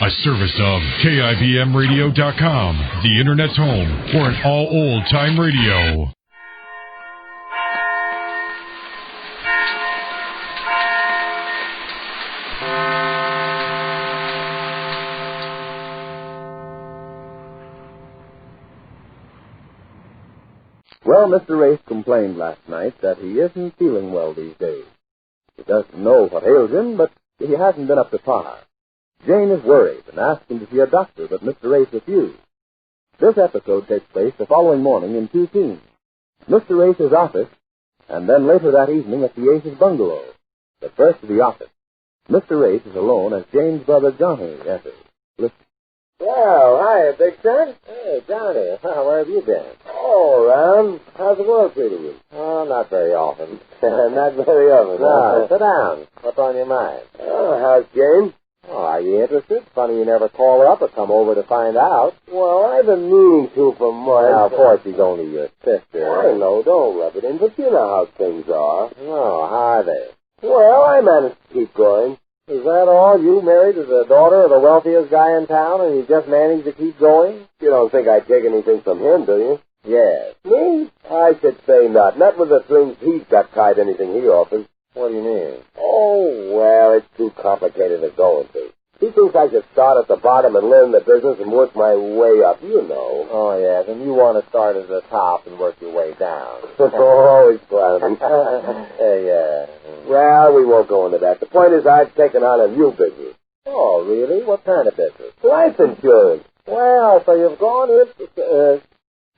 A service of KIBMradio.com, the Internet's home for an all old-time radio. Well, Mr. Race complained last night that he isn't feeling well these days. He doesn't know what ails him, but he hasn't been up to par. Jane is worried and asked him to see a doctor, but Mr. Race refused. This episode takes place the following morning in two scenes. Mr. Race's office, and then later that evening at the Ace's bungalow. But first to the office. Mr. Race is alone as Jane's brother Johnny enters. Listen. Well, hi, Big Son. Hey, Johnny. Where have you been? Oh, around. How's the world treating you? Oh, not very often. Not very often. No, sit down. What's on your mind? Oh, how's Jane? Oh, are you interested? Funny you never call her up or come over to find out. Well, I've been meaning to for months. Now, of course, she's only your sister. I know, don't rub it in, but you know how things are. Oh, how are they? Well, I managed to keep going. Is that all? You married to the daughter of the wealthiest guy in town, and you just managed to keep going? You don't think I'd take anything from him, do you? Yes. Me? I should say not. Not with the things he's got tied anything he offers. What do you mean? Oh, well, it's too complicated to go into. He thinks I should start at the bottom and learn the business and work my way up, you know. Oh, yes, and you want to start at the top and work your way down. Always clowning. Yeah. Well, we won't go into that. The point is I've taken on a new business. Oh, really? What kind of business? Life insurance. Well, so you've gone into...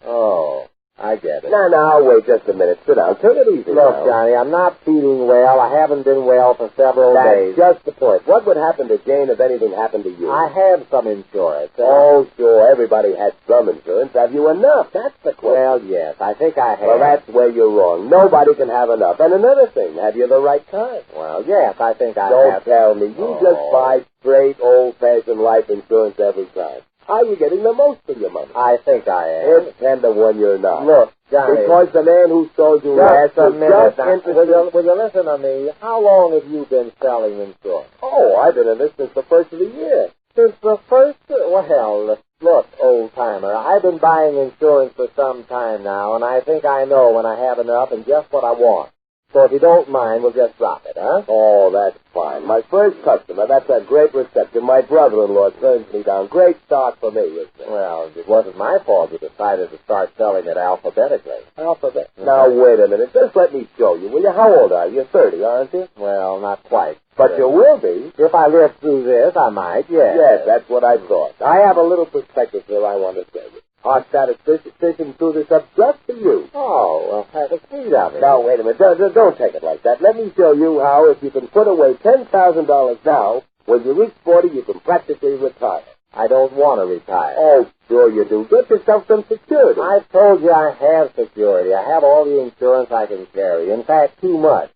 Oh, I get it. Now, wait just a minute. Sit down. Take it easy. Look, Johnny, I'm not feeling well. I haven't been well for several days. That's just the point. What would happen to Jane if anything happened to you? I have some insurance. Oh, sure. Everybody has some insurance. Have you enough? That's the question. Well, yes. I think I have. Well, that's where you're wrong. Nobody can have enough. And another thing, have you the right kind? Well, yes, I think I Don't have. tell me. You just buy straight, old-fashioned life insurance every time. How are you getting the most of your money? I think I am. It's 10 to 1 you're not. Look, Johnny. Because the man who sold you last just a minute. interested... Will you listen to me? How long have you been selling insurance? Oh, I've been in this since the first of the year. Since the first... Well, look, old-timer, I've been buying insurance for some time now, and I think I know when I have enough and just what I want. So if you don't mind, we'll just drop it, huh? Oh, that's fine. My first customer, that's a great reception. My brother-in-law turns me down. Great start for me, isn't it? Well, it wasn't my fault you decided to start selling it alphabetically. Alphabetically? Now, wait a minute. Just let me show you, will you? How old are you? You're 30, aren't you? Well, not quite. But you will be. If I live through this, I might, yes. Yes, that's what I thought. I have a little perspective here I want to tell you. Our statistician threw this up just for you. Oh, well, have a seat of it. Now, wait a minute. Don't take it like that. Let me show you how if you can put away $10,000 now, when you reach 40, you can practically retire. I don't want to retire. Oh, sure you do. Get yourself some security. I've told you I have security. I have all the insurance I can carry. In fact, too much.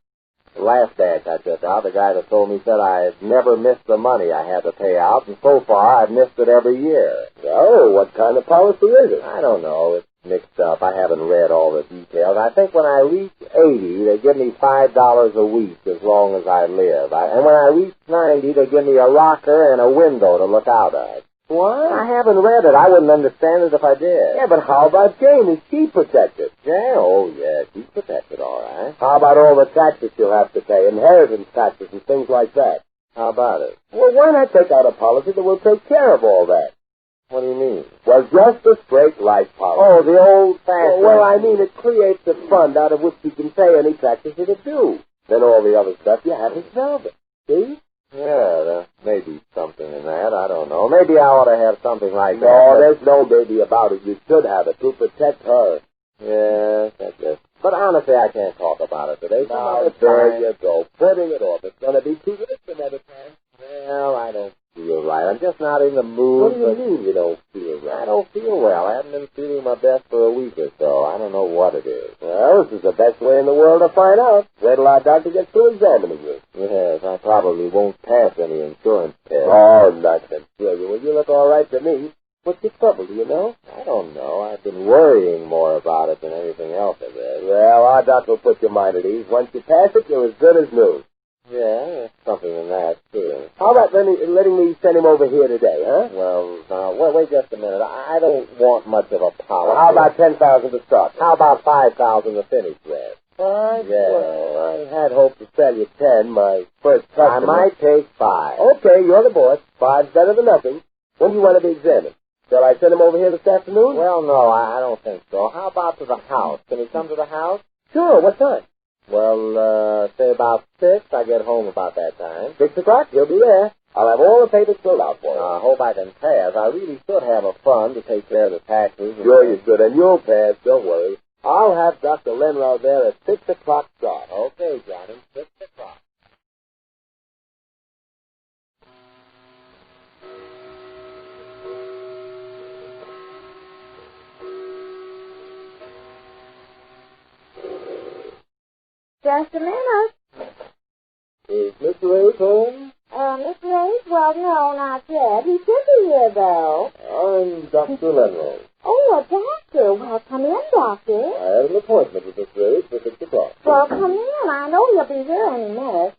The last batch I took out, the guy that told me said I had never missed the money I had to pay out, and so far I've missed it every year. Oh, what kind of policy is it? I don't know. It's mixed up. I haven't read all the details. I think when I reach 80, they give me $5 a week as long as I live. And when I reach 90, they give me a rocker and a window to look out of. What? I haven't read it. I wouldn't understand it if I did. Yeah, but how about Jane? Is she protected? Yeah, oh, yeah, she's protected, all right. How about all the taxes you'll have to pay, inheritance taxes and things like that? How about it? Well, why not take out a policy that will take care of all that? What do you mean? Well, just a straight life policy. Oh, the old-fashioned... Well, I mean, it creates a fund out of which you can pay any taxes that are due. Then all the other stuff you have is velvet. See? Yeah, there may be something in that. I don't know. Maybe I ought to have something like that. No, there's no maybe about it. You should have it to protect her. Yes, that's it. But honestly, I can't talk about it today. Now, there you go. Putting it off. It's going to be too late another time. Well, I don't feel right. I'm just not in the mood. What do you mean you don't feel right? I don't feel well. I haven't been feeling my best for a week or so. I don't know what it is. Well, this is the best way in the world to find out. Wait till our doctor gets through examining you. Yes, I probably won't pass any insurance test. Oh, nothing. Well, you look all right to me. What's your trouble, do you know? I don't know. I've been worrying more about it than anything else, I guess. Well, our doctor will put your mind at ease. Once you pass it, you're as good as new. Yeah, something in that, too. How about letting me send him over here today, huh? Well, wait just a minute. I don't want much of a policy. Well, how about 10,000 to start? How about 5,000 to finish with? 5? Yeah. Well, I had hoped to sell you 10, my first customer. I might take 5. Okay, you're the boss. 5's better than nothing. When do you want to be examined? Shall I send him over here this afternoon? Well, no, I don't think so. How about to the house? Can he come to the house? Sure, what time? Well, say about 6. I get home about that time. 6 o'clock, he'll be there. I'll have all the papers filled out for him. I hope I can pass. I really should have a fund to take care of the taxes. Sure you should, and you'll pass, don't worry. I'll have Dr. Lenrow there at 6 o'clock sharp. Okay, Johnny, 6 o'clock. Just a minute. Is Mr. Ace home? Mr. Ace? Well, no, not yet. He should be here, though. I'm Dr. Lenrow. Oh, a doctor. Well, come in, doctor. I have an appointment with Mr. Ace for 6 o'clock. Well, come in. I know he'll be here any minute.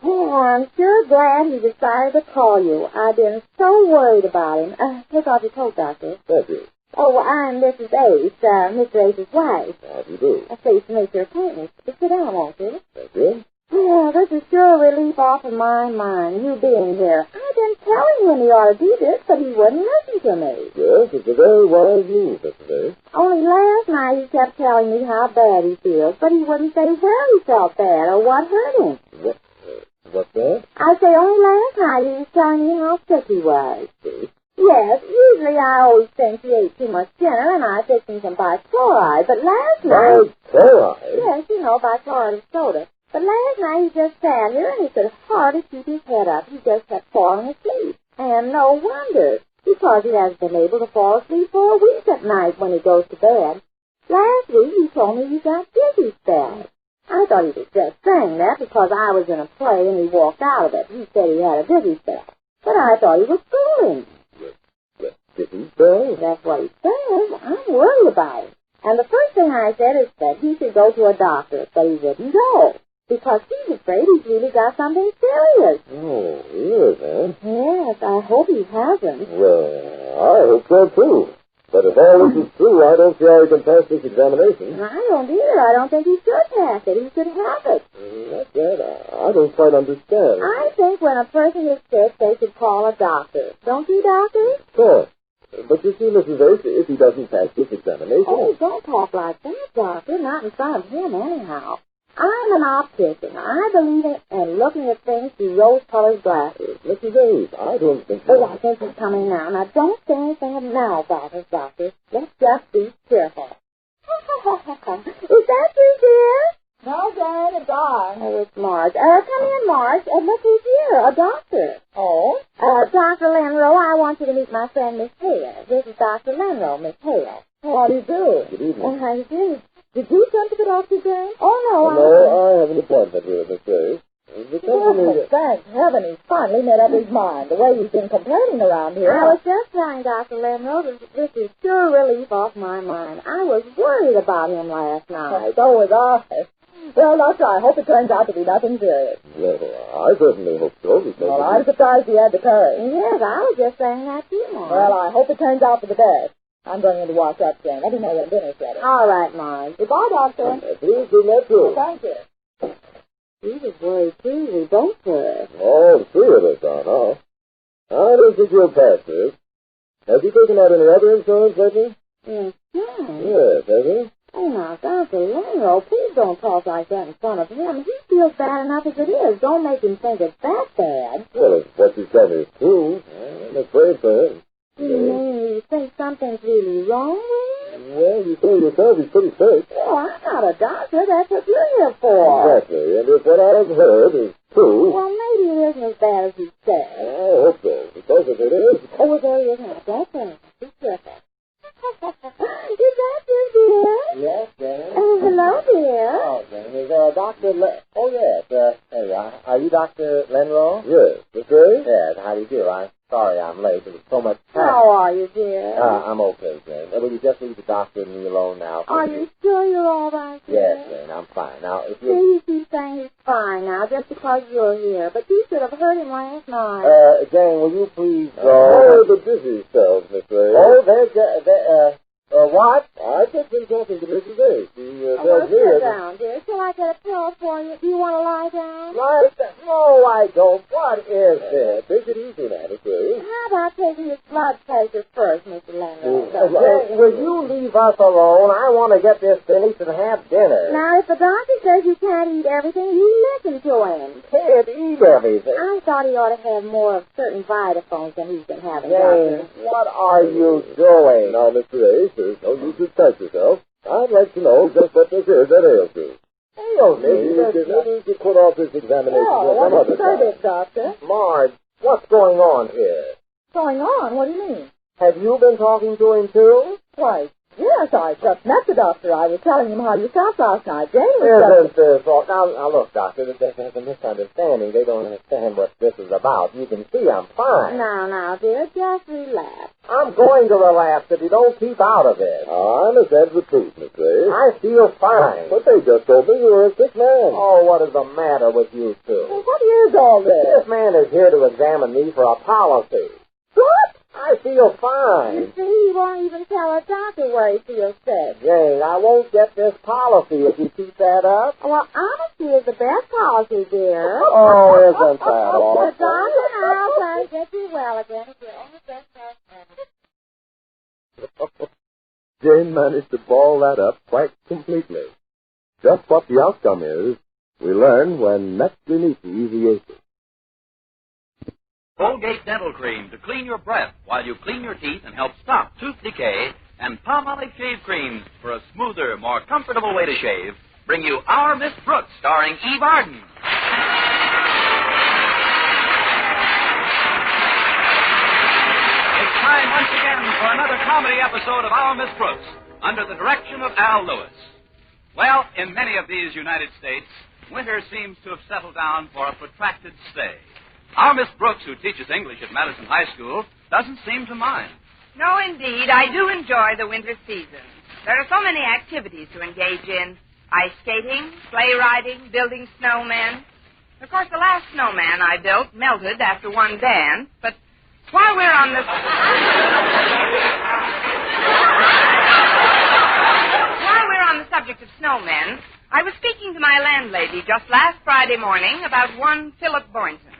Oh, I'm sure glad he decided to call you. I've been so worried about him. Take off your coat, doctor. Thank you. Oh, I'm Mrs. Ace, Mr. Ace's wife. How do you do? Pleased to make your acquaintance. Sit down, won't you? Thank you. Yeah, this is sure a relief off of my mind, you being here. I've been telling him he ought to do this, but he wouldn't listen to me. Yes, it's a very wise move, Mr. Ace. Only last night he kept telling me how bad he feels, but he wouldn't say where he felt bad or what hurt him. What's that? I say only last night he was telling me how sick he was. Sick? Yes, usually I always think he ate too much dinner and I fixed him some bichloride, but last night... Bichloride? Yes, you know, bichloride of soda. But last night he just sat here and he could hardly keep his head up. He just kept falling asleep. And no wonder, because he hasn't been able to fall asleep for a week at night when he goes to bed. Last week he told me he got dizzy spells. I thought he was just saying that because I was in a play and he walked out of it. He said he had a dizzy spell. But I thought he was fooling. Dizzy spell? That's what he says. I'm worried about him. And the first thing I said is that he should go to a doctor, but he wouldn't go. Because he's afraid he's really got something serious. Oh, he is, huh? Yes, I hope he hasn't. Well, I hope so, too. But if all this is true, I don't see how he can pass this examination. I don't either. I don't think he should pass it. He should have it. That's that. I don't quite understand. I think when a person is sick, they should call a doctor. Don't you, doctor? Sure. But you see, Mrs. Ace, if he doesn't pass this examination... Oh, don't talk like that, doctor. Not in front of him, anyhow. I'm an optician. I believe in looking at things through rose-colored glasses. Mrs. Ace, I don't think... Oh, I think he's coming now. Now, don't say anything now about us, doctor. Let's just be cheerful. Is that you, dear? No, Dad, it's I. Oh, it's Marge. Come in, Marge. Look who's here, a doctor. Oh? Dr. Lenrow, I want you to meet my friend, Miss Hale. This is Dr. Lenrow, Miss Hale. How do you do? Good evening. How do you do? Did you send to the doctor, Jane? Oh, no, I have an appointment here, Miss Ace. Oh, thank heaven he's finally made up his mind. The way he's been complaining around here. I was just telling Dr. Lenrow that this is sure relief off my mind. I was worried about him last night. So was I. Well, Doctor, I hope it turns out to be nothing serious. Well, I certainly hope so, because... Well, I'm surprised he had the courage. Yes, I was just saying that to you, Marge. Well, I hope it turns out for the best. I'm going in to wash up, Jane. Let me know when dinner's ready. All right, Marge. Goodbye, Doctor. Please do that, too. Thank you. He was worried, too. We both were. All three of us are now. I don't think you'll pass this. Have you taken out any other insurance lately? Yes. Yes, have you? Oh, now, Dr. Lenrow, please don't talk like that in front of him. He feels bad enough as it is. Don't make him think it's that bad. Well, if what you tell me is true, I'm afraid for him. You mean you think something's really wrong with him? Well, you say yourself he's pretty sick. Well, I'm not a doctor. That's what you're here for. Exactly, and if what I've heard is true... Well, maybe it isn't as bad as you say. I hope so, because if it is... Oh, there he is now. That's it. Be careful. Is that you, dear? Yes, Jane. Hello, dear. Oh, Jane, is Dr. Oh, yes. Hey, are you Dr. Lenrow? Yes, okay? Yes, how do you do? Sorry I'm late. There was so much traffic. How are you, dear? I'm okay, Jane. Will you just leave the doctor and me alone now? Are you sure you're all right, dear? Yes, Jane, I'm fine. Now, if See, you... he keeps saying he's fine now just because you're here. But you should have heard him last night. Jane, will you please go? Oh, the busy self, Miss Ray. Oh, what? I just been talking to Mrs. A. She Well, tells me sit that... down, dear. Shall I get a pillow for you? Do you want to lie down? No, I don't. What is this? Take it easy now, Miss Ray. How about taking his blood pressure first, Mr. Leonard? Will you leave us alone? I want to get this finished and have dinner. Now, if the doctor says you can't eat everything, you listen to him. Can't eat everything. I thought he ought to have more of certain vitaphones than he's been having, Jane, Doctor. what are you doing? Now, Mr. A, there's no use to excite yourself. I'd like to know just what this is that ails you. Maybe you could put off this examination for some other time. Doctor? Marge, what's going on here? Going on? What do you mean? Have you been talking to him, too? Why, yes, I just met the doctor. I was telling him how you felt last night. Jane was Isn't this all... Now, look, Doctor, there's a misunderstanding. They don't understand what this is about. You can see I'm fine. Now, dear, just relax. I'm going to relapse if you don't keep out of it. I understand the truth, Miss Ray. I feel fine. But they just told me you were a sick man. Oh, what is the matter with you two? Well, what is all this? This man is here to examine me for a policy. What? I feel You fine. see, he won't even tell a doctor where he feels sick. Jane, I won't get this policy if you keep that up. Well, honesty is the best policy, dear. Oh, isn't that The awful? doctor and I'll try to get you well again if you only just Jane managed to ball that up quite completely. Just what the outcome is, we learn when next we meet the Easy Aces. Colgate Dental Cream to clean your breath while you clean your teeth and help stop tooth decay, and Palmolive Shave Cream for a smoother, more comfortable way to shave, bring you Our Miss Brooks, starring Eve Arden. It's time once again for another comedy episode of Our Miss Brooks, under the direction of Al Lewis. Well, in many of these United States, winter seems to have settled down for a protracted stay. Our Miss Brooks, who teaches English at Madison High School, doesn't seem to mind. No, indeed. I do enjoy the winter season. There are so many activities to engage in. Ice skating, sleigh riding, building snowmen. Of course, the last snowman I built melted after one dance, but while we're on the... While we're on the subject of snowmen, I was speaking to my landlady just last Friday morning about one Philip Boynton.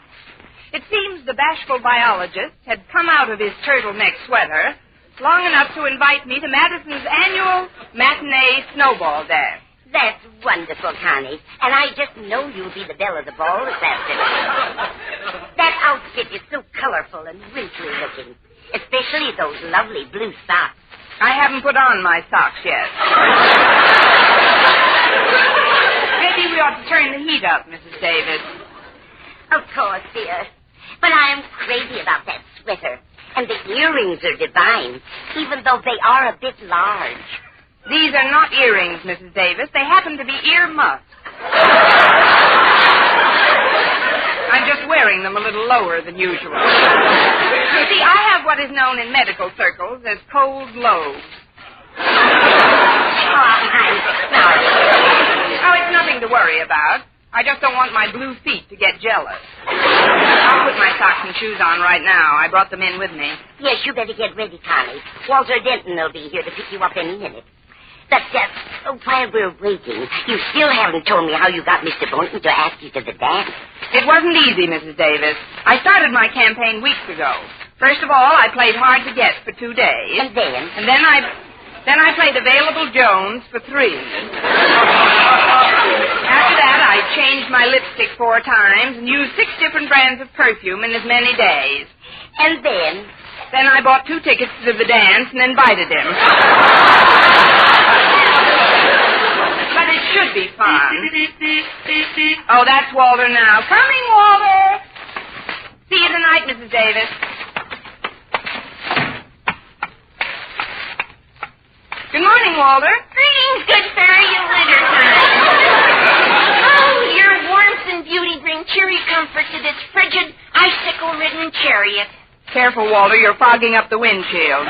It seems the bashful biologist had come out of his turtleneck sweater long enough to invite me to Madison's annual matinee snowball dance. That's wonderful, Connie. And I just know you'll be the belle of the ball this afternoon. That outfit is so colorful and wrinkly looking, especially those lovely blue socks. I haven't put on my socks yet. Maybe we ought to turn the heat up, Mrs. Davis. Of course, dear. But I am crazy about that sweater. And the earrings are divine, even though they are a bit large. These are not earrings, Mrs. Davis. They happen to be ear muffs. I'm just wearing them a little lower than usual. You see, I have what is known in medical circles as cold lobes. Oh, I'm sorry. Oh, it's nothing to worry about. I just don't want my blue feet to get jealous. I'll put my socks and shoes on right now. I brought them in with me. Yes, you better get ready, Connie. Walter Denton will be here to pick you up any minute. But while we're waiting, you still haven't told me how you got Mr. Boynton to ask you to the dance. It wasn't easy, Mrs. Davis. I started my campaign weeks ago. First of all, I played hard to get for 2 days. And then? And then I played Available Jones for 3. After that, I changed my lipstick 4 times and used 6 different brands of perfume in as many days. And then? Then I bought 2 tickets to the dance and invited him. But it should be fun. Oh, that's Walter now. Coming, Walter! See you tonight, Mrs. Davis. Good morning, Walter. Greetings, good fairy wintertime. Oh, your warmth and beauty bring cheery comfort to this frigid, icicle-ridden chariot. Careful, Walter. You're fogging up the windshield.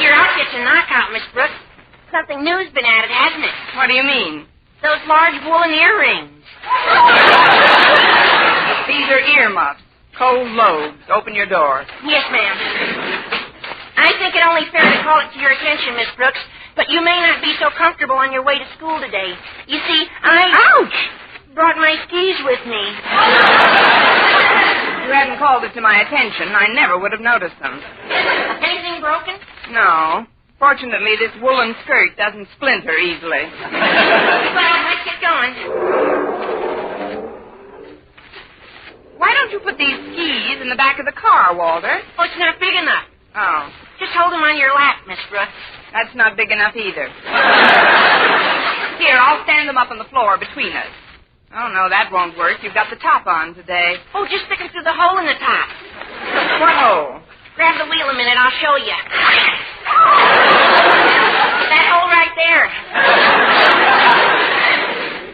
Your outfit's a knockout, Miss Brooks. Something new's been added, hasn't it? What do you mean? Those large woolen earrings. These are earmuffs. Cold lobes. Open your door. Yes, ma'am. I think it only fair to call it to your attention, Miss Brooks, but you may not be so comfortable on your way to school today. You see, Ouch! brought my skis with me. You hadn't called it to my attention. I never would have noticed them. Anything broken? No. Fortunately, this woolen skirt doesn't splinter easily. Well, let's get going. Why don't you put these skis in the back of the car, Walter? Oh, it's not big enough. Oh, Just hold them on your lap, Miss Brooks. that's not big enough either. Here, I'll stand them up on the floor between us. Oh, no, that won't work. You've got the top on today. Oh, just stick them through the hole in the top. What hole? Grab the wheel a minute, I'll show you. That hole right there.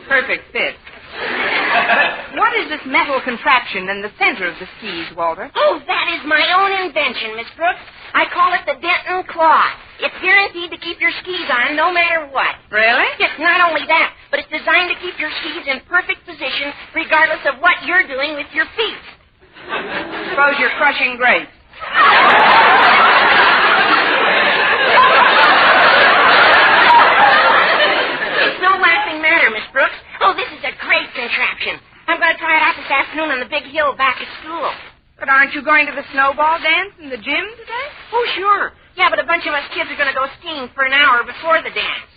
Perfect fit. But what is this metal contraption in the center of the skis, Walter? Oh, that is my own invention, Miss Brooks. I call it the Denton Claw. It's guaranteed to keep your skis on no matter what. Really? It's not only that, but it's designed to keep your skis in perfect position regardless of what you're doing with your feet. Suppose you're crushing grapes. It's no laughing matter, Miss Brooks. Oh, this is a great contraption. I'm going to try it out this afternoon on the big hill back at school. But aren't you going to the snowball dance in the gym today? Oh, sure. Yeah, but a bunch of us kids are going to go skiing for an hour before the dance.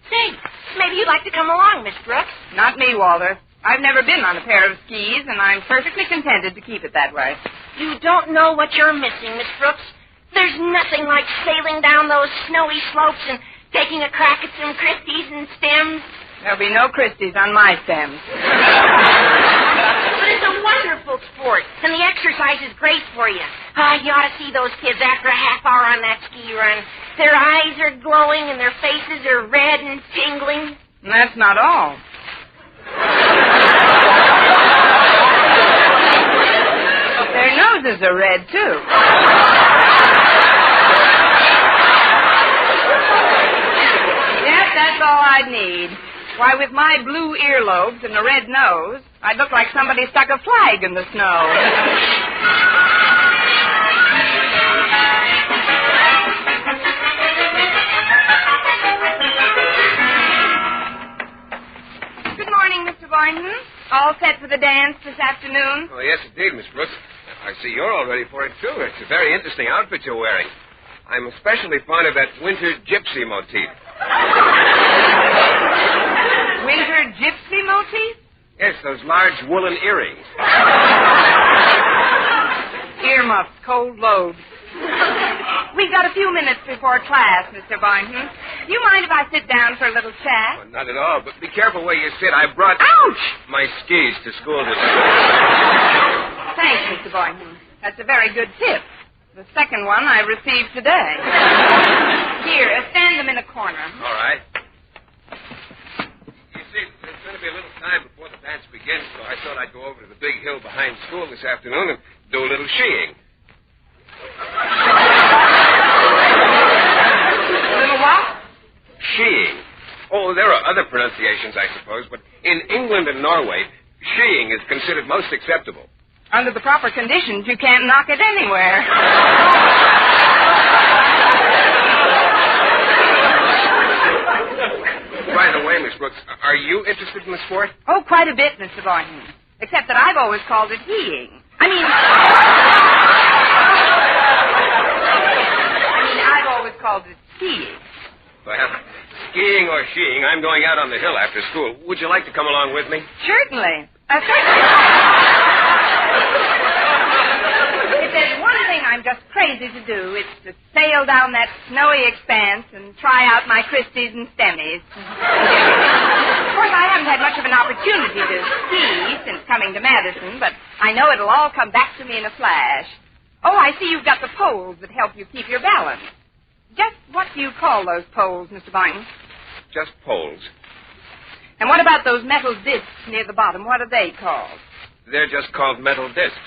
Say, maybe you'd like to come along, Miss Brooks. Not me, Walter. I've never been on a pair of skis, and I'm perfectly contented to keep it that way. You don't know what you're missing, Miss Brooks. There's nothing like sailing down those snowy slopes and taking a crack at some Christies and stems. There'll be no Christies on my stems. But it's a wonderful sport, and the exercise is great for you. You ought to see those kids after a half hour on that ski run. Their eyes are glowing, and their faces are red and tingling. And that's not all. Their noses are red, too. Yes, that's all I'd need. Why, with my blue earlobes and a red nose, I'd look like somebody stuck a flag in the snow. Good morning, Mr. Boynton. All set for the dance this afternoon? Oh, yes, indeed, Miss Brooks. I see you're all ready for it, too. It's a very interesting outfit you're wearing. I'm especially fond of that winter gypsy motif. Winter gypsy motif? Yes, those large woolen earrings. Earmuffs, cold lobes. We've got a few minutes before class, Mr. Boynton. Do you mind if I sit down for a little chat? Oh, not at all, but be careful where you sit. I brought... Ouch! My skis to school today. Thanks, Mr. Boynton. That's a very good tip. The second one I received today. Here, stand them in a corner. All right. You see, there's going to be a little time before the dance begins, so I thought I'd go over to the big hill behind school this afternoon and do a little skiing. A little what? Skiing. Oh, there are other pronunciations, I suppose, but in England and Norway, skiing is considered most acceptable. Under the proper conditions, you can't knock it anywhere. By the way, Miss Brooks, are you interested in the sport? Oh, quite a bit, Mr. Boynton. Except that I've always called it heeing. I've always called it skiing. Well, skiing or skiing, I'm going out on the hill after school. Would you like to come along with me? Certainly. If there's one thing I'm just crazy to do, it's to sail down that snowy expanse and try out my Christies and Stemmies. Of course, I haven't had much of an opportunity to ski since coming to Madison, but I know it'll all come back to me in a flash. Oh, I see you've got the poles that help you keep your balance. Just what do you call those poles, Mr. Boynton? Just poles. And what about those metal discs near the bottom? What are they called? They're just called metal discs.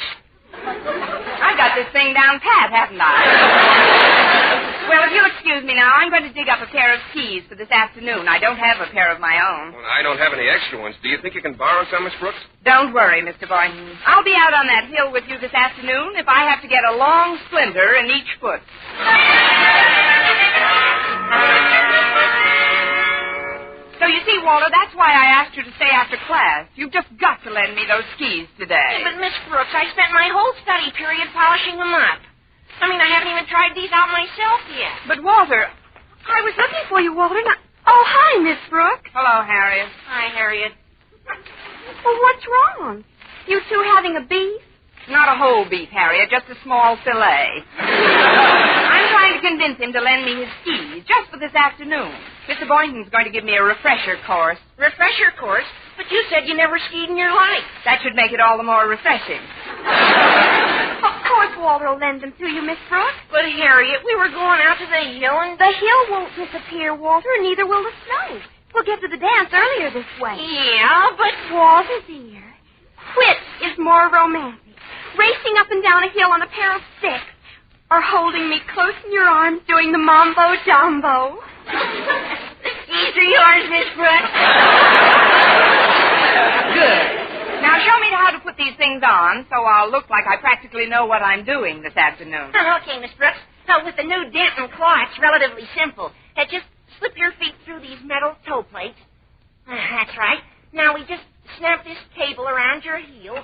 I've this thing down pat, haven't I? Well, if you'll excuse me now, I'm going to dig up a pair of keys for this afternoon. I don't have a pair of my own. Well, I don't have any extra ones. Do you think you can borrow some, Miss Brooks? Don't worry, Mr. Boynton. I'll be out on that hill with you this afternoon if I have to get a long splinter in each foot. So you see, Walter, that's why I asked you to stay after class. You've just got to lend me those keys today. Hey, but Miss Brooks, I spent my whole study period polishing them up. I mean, I haven't even tried these out myself yet. But, Walter, I was looking for you, Walter. Now... Oh, hi, Miss Brooks. Hello, Harriet. Hi, Harriet. Well, what's wrong? You two having a beef? Not a whole beef, Harriet, just a small fillet. I'm trying to convince him to lend me his keys just for this afternoon. Mr. Boynton's going to give me a refresher course. Refresher course? But you said you never skied in your life. That should make it all the more refreshing. Of course Walter will lend them to you, Miss Brooks. But, Harriet, we were going out to the hill and... The hill won't disappear, Walter, and neither will the snow. We'll get to the dance earlier this way. Yeah, but... Walter, dear, which is more romantic? Racing up and down a hill on a pair of sticks, or holding me close in your arms doing the mambo-jumbo? These are yours, Miss Brooks. Good. Now show me how to put these things on so I'll look like I practically know what I'm doing this afternoon. Okay, Miss Brooks. With the new dent and claw, it's relatively simple. Just slip your feet through these metal toe plates. That's right. Now we just snap this cable around your heel.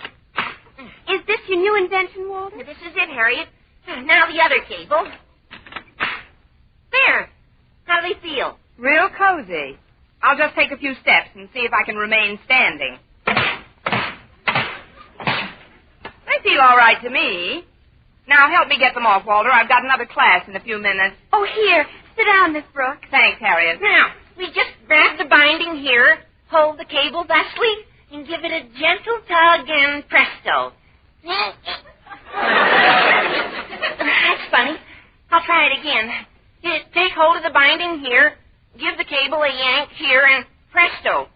Is this your new invention, Walter? This is it, Harriet. Now the other cable. There. How do they feel? Real cozy. I'll just take a few steps and see if I can remain standing. They feel all right to me. Now help me get them off, Walter. I've got another class in a few minutes. Oh, here. Sit down, Miss Brooks. Thanks, Harriet. Now, we just grab the binding here, hold the cable thusly, and give it a gentle tug, and presto. That's funny. I'll try it again. Take hold of the binding here, give the cable a yank here, and presto.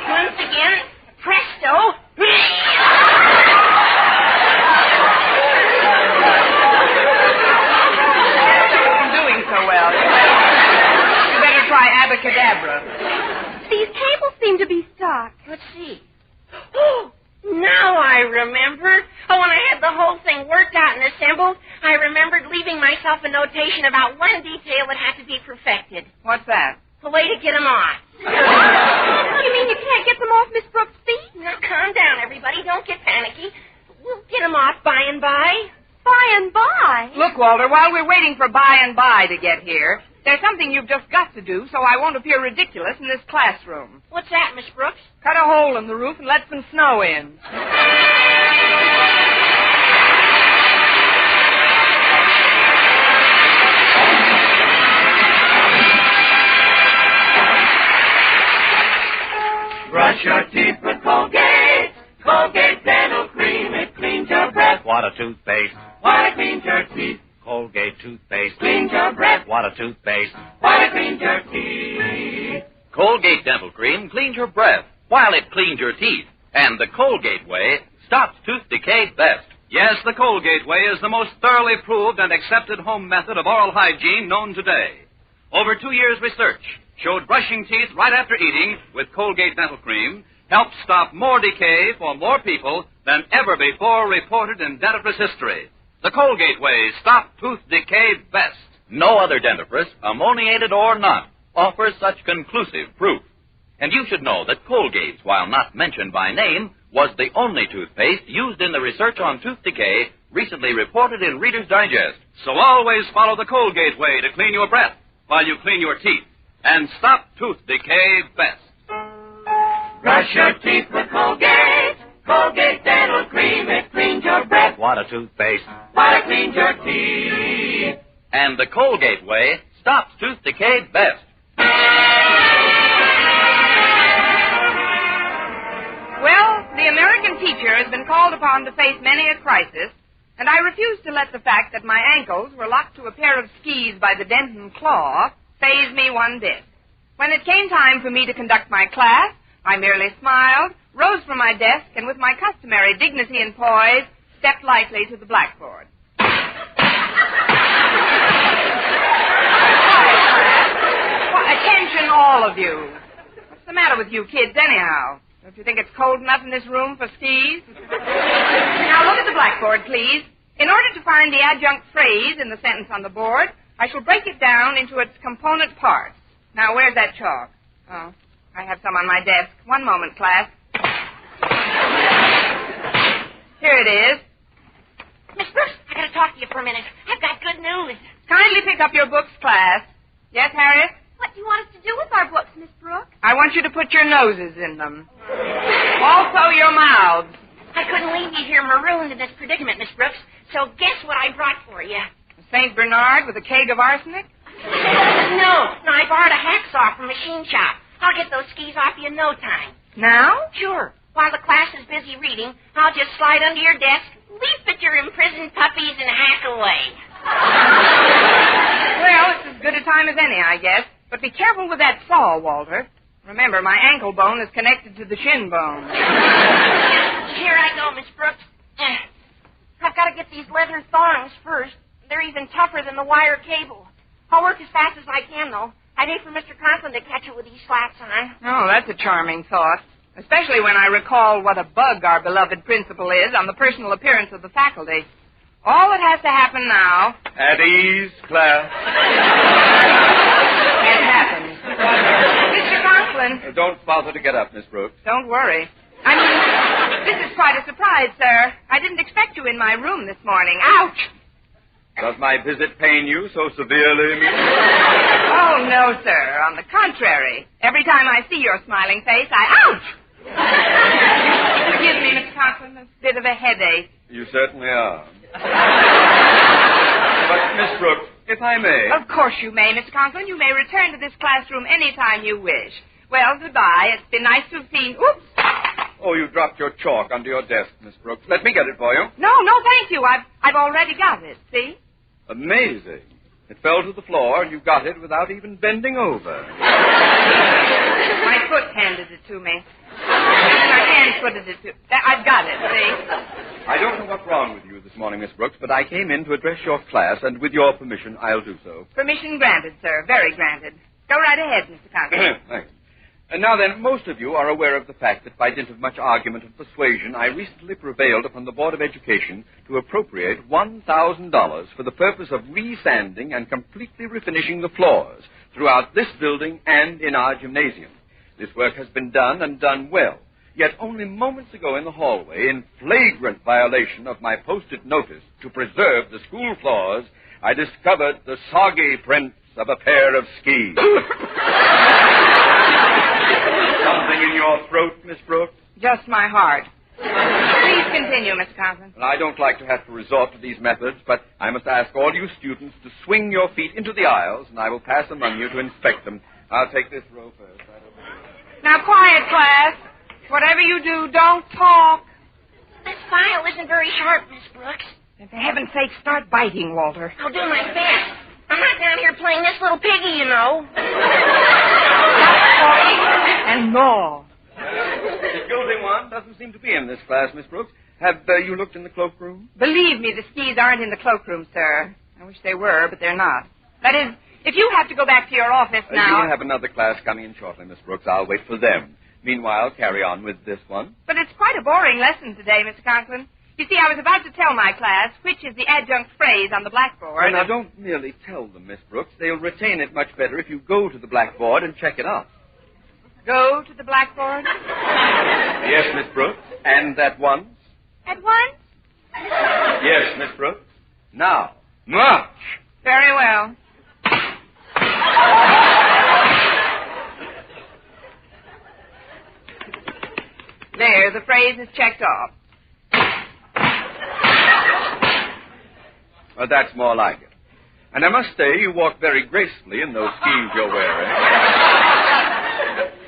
Once again, presto. Abracadabra. These cables seem to be stuck. Let's see. Oh, now I remember. Oh, when I had the whole thing worked out and assembled, I remembered leaving myself a notation about one detail that had to be perfected. What's that? The way to get them off. You mean you can't get them off Miss Brooks' feet? Now, calm down, everybody. Don't get panicky. We'll get them off by and by. By and by? Look, Walter, while we're waiting for by and by to get here, there's something you've just got to do so I won't appear ridiculous in this classroom. What's that, Miss Brooks? Cut a hole in the roof and let some snow in. Brush your teeth with Colgate. Colgate Dental Cream. It cleans your breath. What a toothpaste. While it cleans your teeth. Colgate toothpaste. Cleans your breath. What a toothpaste. While it cleans your teeth. Colgate Dental Cream cleans your breath while it cleans your teeth. And the Colgate way stops tooth decay best. Yes, the Colgate way is the most thoroughly proved and accepted home method of oral hygiene known today. Over 2 years' research showed brushing teeth right after eating with Colgate Dental Cream helped stop more decay for more people than ever before reported in dentifrice history. The Colgate way stops tooth decay best. No other dentifrice, ammoniated or not, offers such conclusive proof. And you should know that Colgate, while not mentioned by name, was the only toothpaste used in the research on tooth decay recently reported in Reader's Digest. So always follow the Colgate way to clean your breath while you clean your teeth and stop tooth decay best. Brush your teeth with Colgate. Colgate Dental Cream. It cleans your breath. What a toothpaste. While it cleans your teeth. And the Colgate way stops tooth decay best. Well, the American teacher has been called upon to face many a crisis, and I refuse to let the fact that my ankles were locked to a pair of skis by the dent and claw faze me one bit. When it came time for me to conduct my class, I merely smiled, rose from my desk, and with my customary dignity and poise, stepped lightly to the blackboard. Attention, all of you. What's the matter with you kids, anyhow? Don't you think it's cold enough in this room for skis? Now, look at the blackboard, please. In order to find the adjunct phrase in the sentence on the board, I shall break it down into its component parts. Now, where's that chalk? Oh, I have some on my desk. One moment, class. Here it is. Miss Brooks, I gotta talk to you for a minute. I've got good news. Kindly pick up your books, class. Yes, Harriet? What do you want us to do with our books, Miss Brooks? I want you to put your noses in them. Also your mouths. I couldn't leave you here marooned in this predicament, Miss Brooks, so guess what I brought for you? A St. Bernard with a keg of arsenic? No, I borrowed a hacksaw from Machine Shop. I'll get those skis off you in no time. Now? Sure. While the class is busy reading, I'll just slide under your desk, leap at your imprisoned puppies, and hack away. Well, it's as good a time as any, I guess. But be careful with that saw, Walter. Remember, my ankle bone is connected to the shin bone. Here I go, Miss Brooks. I've got to get these leather thongs first. They're even tougher than the wire cable. I'll work as fast as I can, though. I'd hate for Mr. Conklin to catch it with these slacks on. Oh, that's a charming thought. Especially when I recall what a bug our beloved principal is on the personal appearance of the faculty. All that has to happen now... At ease, class. It happens. Mr. Conklin. Don't bother to get up, Miss Brooks. Don't worry. I mean, this is quite a surprise, sir. I didn't expect you in my room this morning. Ouch! Does my visit pain you so severely, Miss? Oh, no, sir. On the contrary. Every time I see your smiling face, Ouch! Forgive me, Mr. Conklin. A bit of a headache. You certainly are. But, Miss Brooks, if I may... Of course you may, Mr. Conklin. You may return to this classroom any time you wish. Well, goodbye. It's been nice to have seen... Oops! Oh, you dropped your chalk under your desk, Miss Brooks. Let me get it for you. No, thank you. I've already got it, see? Amazing. It fell to the floor, and you got it without even bending over. My foot handed it to me. My hand footed it to... I've got it, see? I don't know what's wrong with you this morning, Miss Brooks, but I came in to address your class, and with your permission, I'll do so. Permission granted, sir. Very granted. Go right ahead, Mr. Conklin. Thanks. And now then, most of you are aware of the fact that by dint of much argument and persuasion, I recently prevailed upon the Board of Education to appropriate $1,000 for the purpose of resanding and completely refinishing the floors throughout this building and in our gymnasium. This work has been done and done well. Yet only moments ago in the hallway, in flagrant violation of my posted notice to preserve the school floors, I discovered the soggy prints of a pair of skis. Something in your throat, Miss Brooks? Just my heart. Please continue, Mr. Conklin. Well, I don't like to have to resort to these methods, but I must ask all you students to swing your feet into the aisles, and I will pass among you to inspect them. I'll take this row first. Right over here. Now, quiet, class. Whatever you do, don't talk. This file isn't very sharp, Miss Brooks. And for heaven's sake, start biting, Walter. I'll do my best. I'm not down here playing this little piggy, you know. And more. The guilty one doesn't seem to be in this class, Miss Brooks. Have you looked in the cloakroom? Believe me, the skis aren't in the cloakroom, sir. I wish they were, but they're not. That is, if you have to go back to your office now... You'll have another class coming in shortly, Miss Brooks. I'll wait for them. Meanwhile, carry on with this one. But it's quite a boring lesson today, Mr. Conklin. You see, I was about to tell my class which is the adjunct phrase on the blackboard. Well, now, don't merely tell them, Miss Brooks. They'll retain it much better if you go to the blackboard and check it out. Go to the blackboard? Yes, Miss Brooks. And at once. At once? Yes, Miss Brooks. Now. March. Very well. There, the phrase is checked off. Well, that's more like it. And I must say, you walk very gracefully in those skis you're wearing.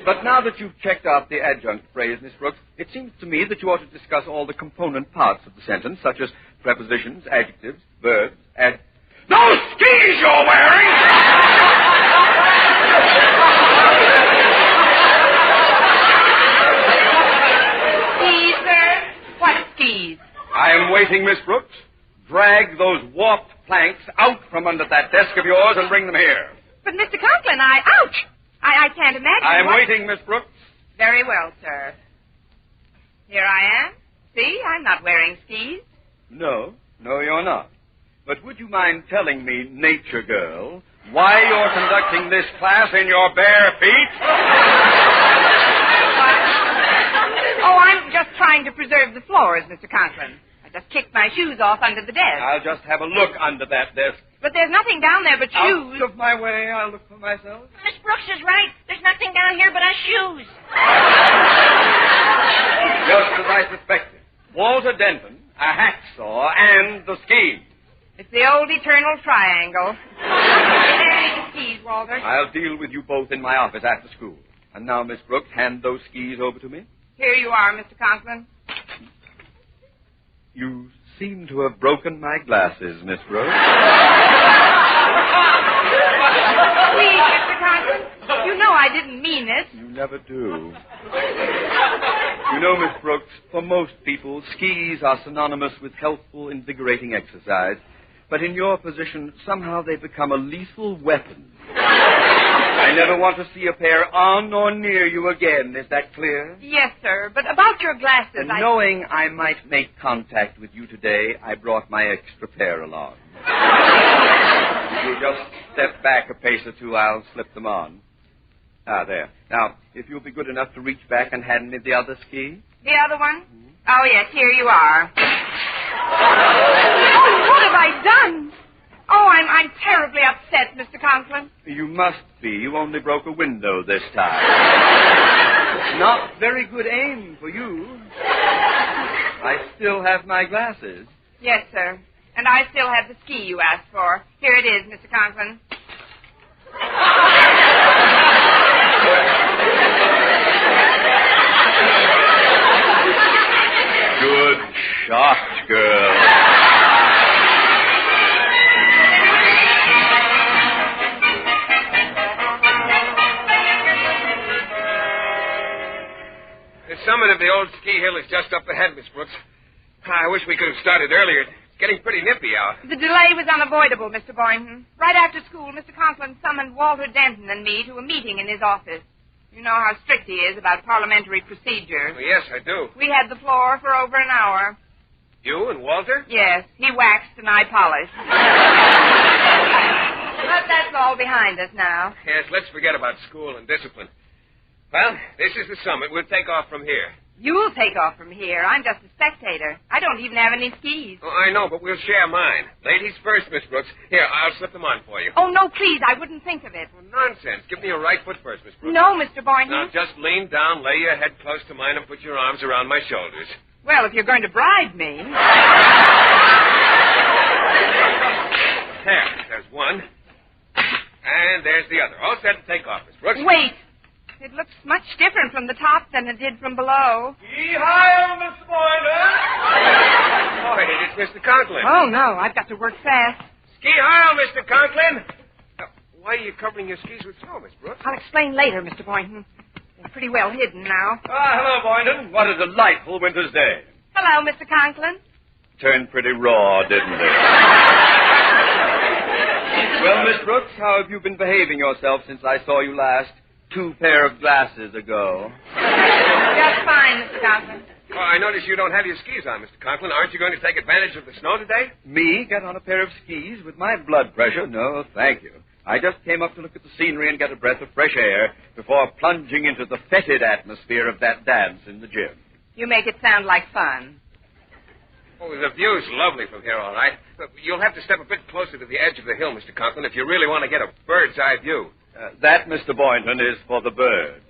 But now that you've checked out the adjunct phrase, Miss Brooks, it seems to me that you ought to discuss all the component parts of the sentence, such as prepositions, adjectives, verbs, those skis you're wearing! waiting, Miss Brooks? Drag those warped planks out from under that desk of yours and bring them here. But, Mr. Conklin, ouch! I can't imagine. I'm waiting, Miss Brooks. Very well, sir. Here I am. See, I'm not wearing skis. No, you're not. But would you mind telling me, nature girl, why you're conducting this class in your bare feet? Oh, I'm just trying to preserve the floors, Mr. Conklin. I just kicked my shoes off under the desk. I'll just have a look under that desk. But there's nothing down there but shoes. Out of my way, I'll look for myself. Miss Brooks is right. There's nothing down here but our shoes. Just as I suspected. Walter Denton, a hacksaw, and the skis. It's the old eternal triangle. There's the skis, Walter. I'll deal with you both in my office after school. And now, Miss Brooks, hand those skis over to me. Here you are, Mr. Conklin. You seem to have broken my glasses, Miss Brooks. Please, Mr. Conklin. You know I didn't mean it. You never do. You know, Miss Brooks, for most people, skis are synonymous with healthful, invigorating exercise. But in your position, somehow they become a lethal weapon. I never want to see a pair on or near you again. Is that clear? Yes, sir. But about your glasses, and knowing I might make contact with you today, I brought my extra pair along. If you'll just step back a pace or two, I'll slip them on. Ah, there. Now, if you'll be good enough to reach back and hand me the other ski. The other one? Oh, yes, here you are. Oh, what have I done? Oh, I'm terribly upset, Mr. Conklin. You must be. You only broke a window this time. Not very good aim for you. I still have my glasses. Yes, sir. And I still have the ski you asked for. Here it is, Mr. Conklin. Good shot, girl. The summit of the old ski hill is just up ahead, Miss Brooks. I wish we could have started earlier. It's getting pretty nippy out. The delay was unavoidable, Mr. Boynton. Right after school, Mr. Conklin summoned Walter Denton and me to a meeting in his office. You know how strict he is about parliamentary procedure. Well, yes, I do. We had the floor for over an hour. You and Walter? Yes, he waxed and I polished. But that's all behind us now. Yes, let's forget about school and discipline. Well, this is the summit. We'll take off from here. You'll take off from here. I'm just a spectator. I don't even have any skis. Oh, I know, but we'll share mine. Ladies first, Miss Brooks. Here, I'll slip them on for you. Oh, no, please. I wouldn't think of it. Well, nonsense. Give me your right foot first, Miss Brooks. No, Mr. Boynton. Now, just lean down, lay your head close to mine, and put your arms around my shoulders. Well, if you're going to bribe me. There's one. And there's the other. All set to take off, Miss Brooks. Wait. It looks much different from the top than it did from below. Yee-hi-oh, Miss Boynton! Oh, it's Mr. Conklin. Oh, no. I've got to work fast. Ski-hi-oh, Mr. Conklin! Why are you covering your skis with snow, Miss Brooks? I'll explain later, Mr. Boynton. They're pretty well hidden now. Hello, Boynton. What a delightful winter's day. Hello, Mr. Conklin. Turned pretty raw, didn't it? Well, Miss Brooks, how have you been behaving yourself since I saw you last 2 pair of glasses ago? Just fine, Mr. Conklin. Oh, I notice you don't have your skis on, Mr. Conklin. Aren't you going to take advantage of the snow today? Me get on a pair of skis with my blood pressure? No, thank you. I just came up to look at the scenery and get a breath of fresh air before plunging into the fetid atmosphere of that dance in the gym. You make it sound like fun. Oh, the view's lovely from here, all right. But you'll have to step a bit closer to the edge of the hill, Mr. Conklin, if you really want to get a bird's-eye view. That, Mr. Boynton, is for the birds.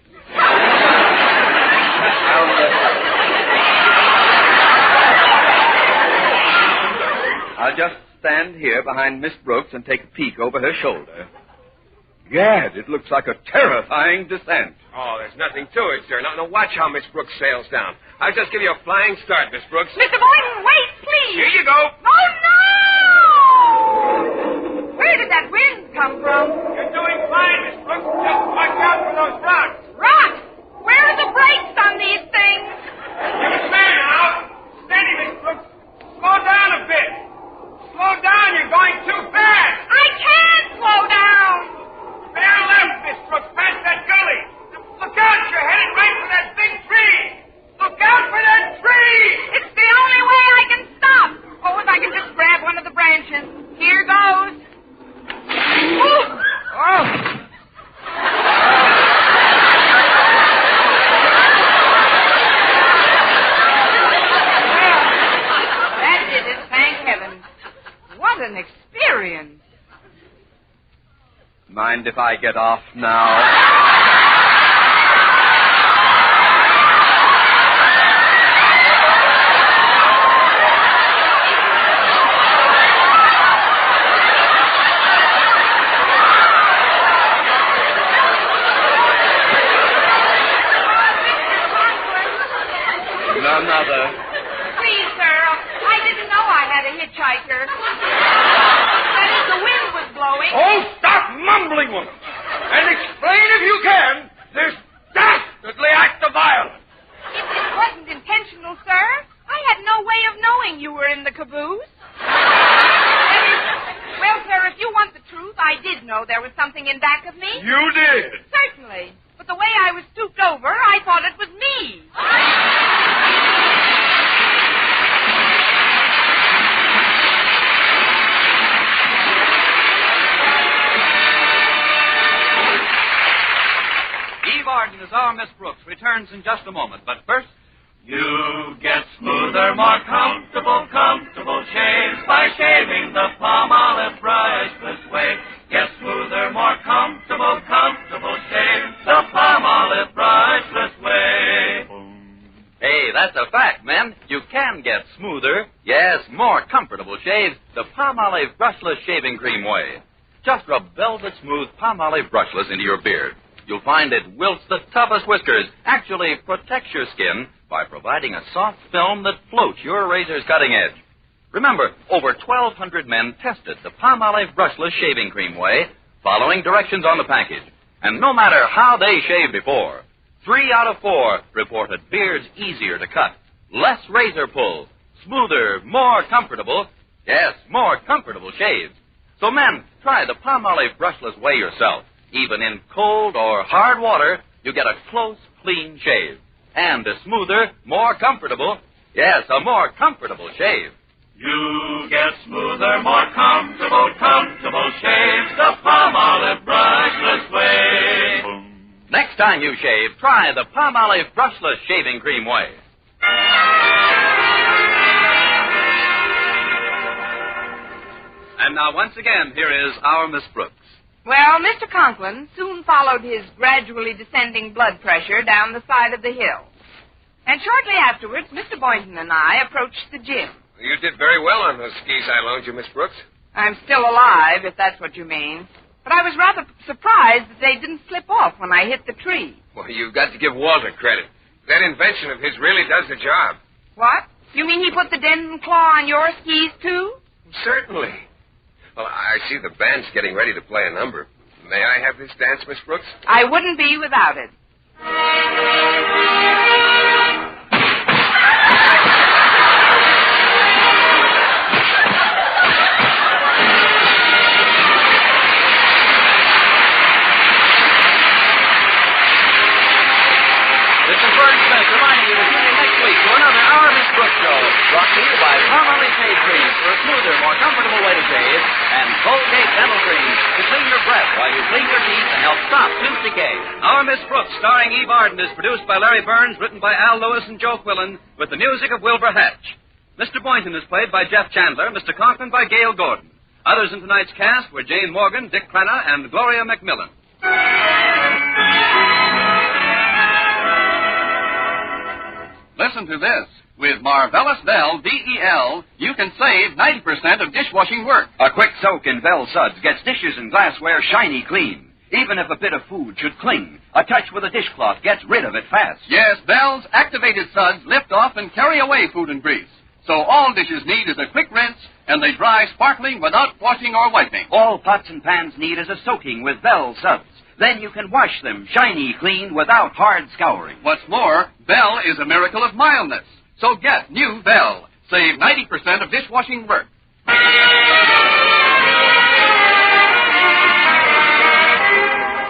I'll just stand here behind Miss Brooks and take a peek over her shoulder. Gad, it looks like a terrifying descent. Oh, there's nothing to it, sir. Now, watch how Miss Brooks sails down. I'll just give you a flying start, Miss Brooks. Mr. Boynton, wait, please. Here you go. Oh, no! Where did that wind come from? You're doing fine, Miss Brooks. Just watch out for those rocks. Rocks? Where are the brakes on these things? You can stand now. Steady, Miss Brooks. Slow mind if I get off now? Another. Please, sir, I didn't know I had a hitchhiker. That is, the wind was blowing. Oh, stop mumbling, woman. And explain, if you can, this dastardly act of violence. It wasn't intentional, sir. I had no way of knowing you were in the caboose. That is, well, sir, if you want the truth, I did know there was something in back of me. You did? Certainly. But the way I was stooped over, I thought it was me. Arden as our Miss Brooks returns in just a moment. But first, you get smoother, more comfortable shaves by shaving the Palmolive brushless way. Get smoother, more comfortable shaves the Palmolive brushless way. Hey, that's a fact, men. You can get smoother, yes, more comfortable shaves the Palmolive brushless shaving cream way. Just rub velvet smooth Palmolive brushless into your beard. You'll find it wilts the toughest whiskers, actually protects your skin by providing a soft film that floats your razor's cutting edge. Remember, over 1,200 men tested the Palmolive brushless shaving cream way, following directions on the package. And no matter how they shaved before, 3 out of 4 reported beards easier to cut, less razor pull, smoother, more comfortable shaves. So men, try the Palmolive brushless way yourself. Even in cold or hard water, you get a close, clean shave. And a smoother, more comfortable shave. You get smoother, more comfortable shaves the Palmolive brushless way. Next time you shave, try the Palmolive brushless shaving cream way. And now, once again, here is our Miss Brooks. Well, Mr. Conklin soon followed his gradually descending blood pressure down the side of the hill. And shortly afterwards, Mr. Boynton and I approached the gym. You did very well on those skis I loaned you, Miss Brooks. I'm still alive, if that's what you mean. But I was rather surprised that they didn't slip off when I hit the tree. Well, you've got to give Walter credit. That invention of his really does the job. What? You mean he put the dent and claw on your skis, too? Certainly. Well, I see the band's getting ready to play a number. May I have this dance, Miss Brooks? I wouldn't be without it. This is Bert Smith reminding you to tune in next week to another Our Miss Brooks show, brought to you by Palmolive Shave Cream for a smoother, more comfortable way to shave, and Colgate Dental Cream to clean your breath while you clean your teeth and help stop tooth decay. Our Miss Brooks, starring Eve Arden, is produced by Larry Burns, written by Al Lewis and Joe Quillen, with the music of Wilbur Hatch. Mr. Boynton is played by Jeff Chandler, Mr. Conklin by Gail Gordon. Others in tonight's cast were Jane Morgan, Dick Crenna, and Gloria McMillan. Listen to this. With Marvelous Vel, V-E-L, you can save 90% of dishwashing work. A quick soak in Vel suds gets dishes and glassware shiny clean. Even if a bit of food should cling, a touch with a dishcloth gets rid of it fast. Yes, Vel's activated suds lift off and carry away food and grease. So all dishes need is a quick rinse, and they dry sparkling without washing or wiping. All pots and pans need is a soaking with Vel suds. Then you can wash them shiny clean without hard scouring. What's more, Vel is a miracle of mildness. So get new Vel. Save 90% of dishwashing work.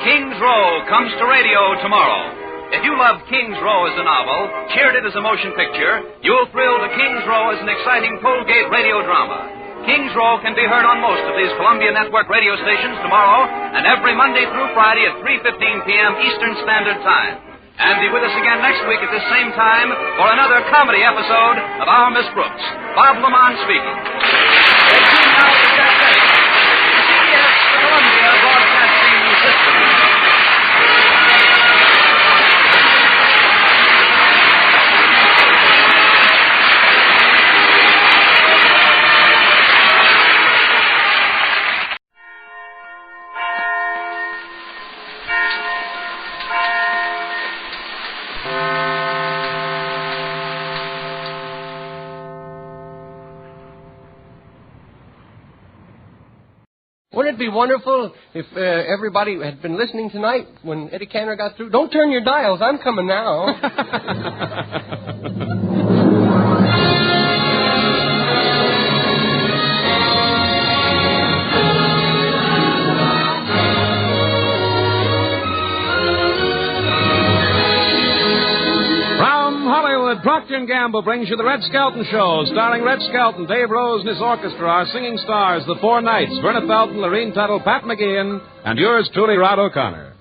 King's Row comes to radio tomorrow. If you loved King's Row as a novel, cheered it as a motion picture, you'll thrill to King's Row as an exciting Colgate radio drama. King's Row can be heard on most of these Columbia Network radio stations tomorrow and every Monday through Friday at 3:15 p.m. Eastern Standard Time. And be with us again next week at this same time for another comedy episode of Our Miss Brooks. Bob Lamont speaking. Stay tuned now for Jack Benny. CBS Columbia Broadcasting System. be wonderful if everybody had been listening tonight when Eddie Cantor got through. Don't turn your dials. I'm coming now. Procter & Gamble brings you the Red Skelton Show, starring Red Skelton, Dave Rose and his orchestra, our singing stars, the Four Knights, Verna Felton, Lorene Tuttle, Pat McGeehan, and yours truly, Rod O'Connor.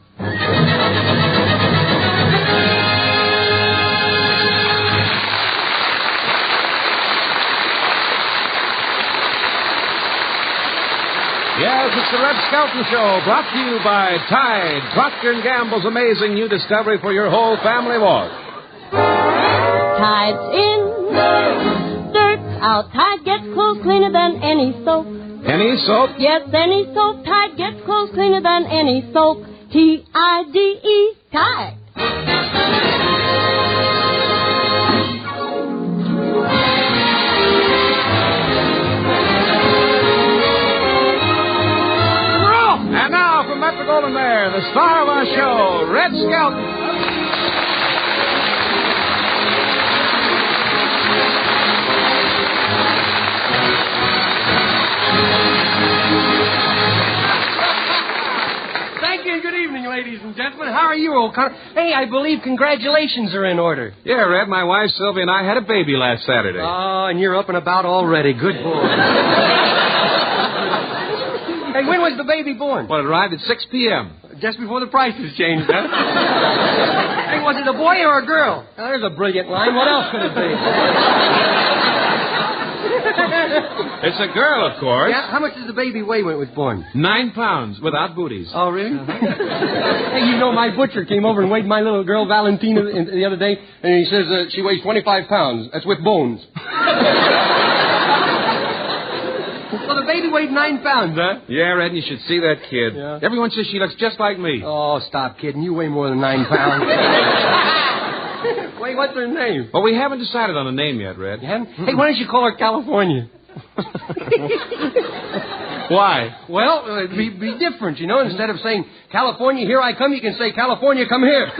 Yes, it's the Red Skelton Show, brought to you by Tide, Procter & Gamble's amazing new discovery for your whole family wash. Tide's in, dirt's out. Tide gets clothes cleaner than any soap. Any soap? Yes, any soap. Tide gets clothes cleaner than any soap. T-I-D-E, Tide. And now from Metro Golden Bear, the star of our show, Red Skelton. Good evening, ladies and gentlemen. How are you, O'Connor? Hey, I believe congratulations are in order. Yeah, Red, my wife Sylvia and I had a baby last Saturday. Oh, and you're up and about already. Good boy. Hey, when was the baby born? Well, it arrived at 6 p.m. Just before the prices changed, huh? Hey, was it a boy or a girl? Oh, there's a brilliant line. What else could it be? It's a girl, of course. Yeah? How much did the baby weigh when it was born? 9 pounds, without booties. Oh, really? Hey, you know, my butcher came over and weighed my little girl, Valentina, the other day, and he says she weighs 25 pounds. That's with bones. So the baby weighed 9 pounds, huh? Yeah, Red, you should see that kid. Yeah. Everyone says she looks just like me. Oh, stop kidding. You weigh more than 9 pounds. Wait, what's her name? Well, we haven't decided on a name yet, Red. You haven't? Hey, why don't you call her California? Why? Well, it'd be different, you know. Instead of saying, California, here I come, you can say, California, come here.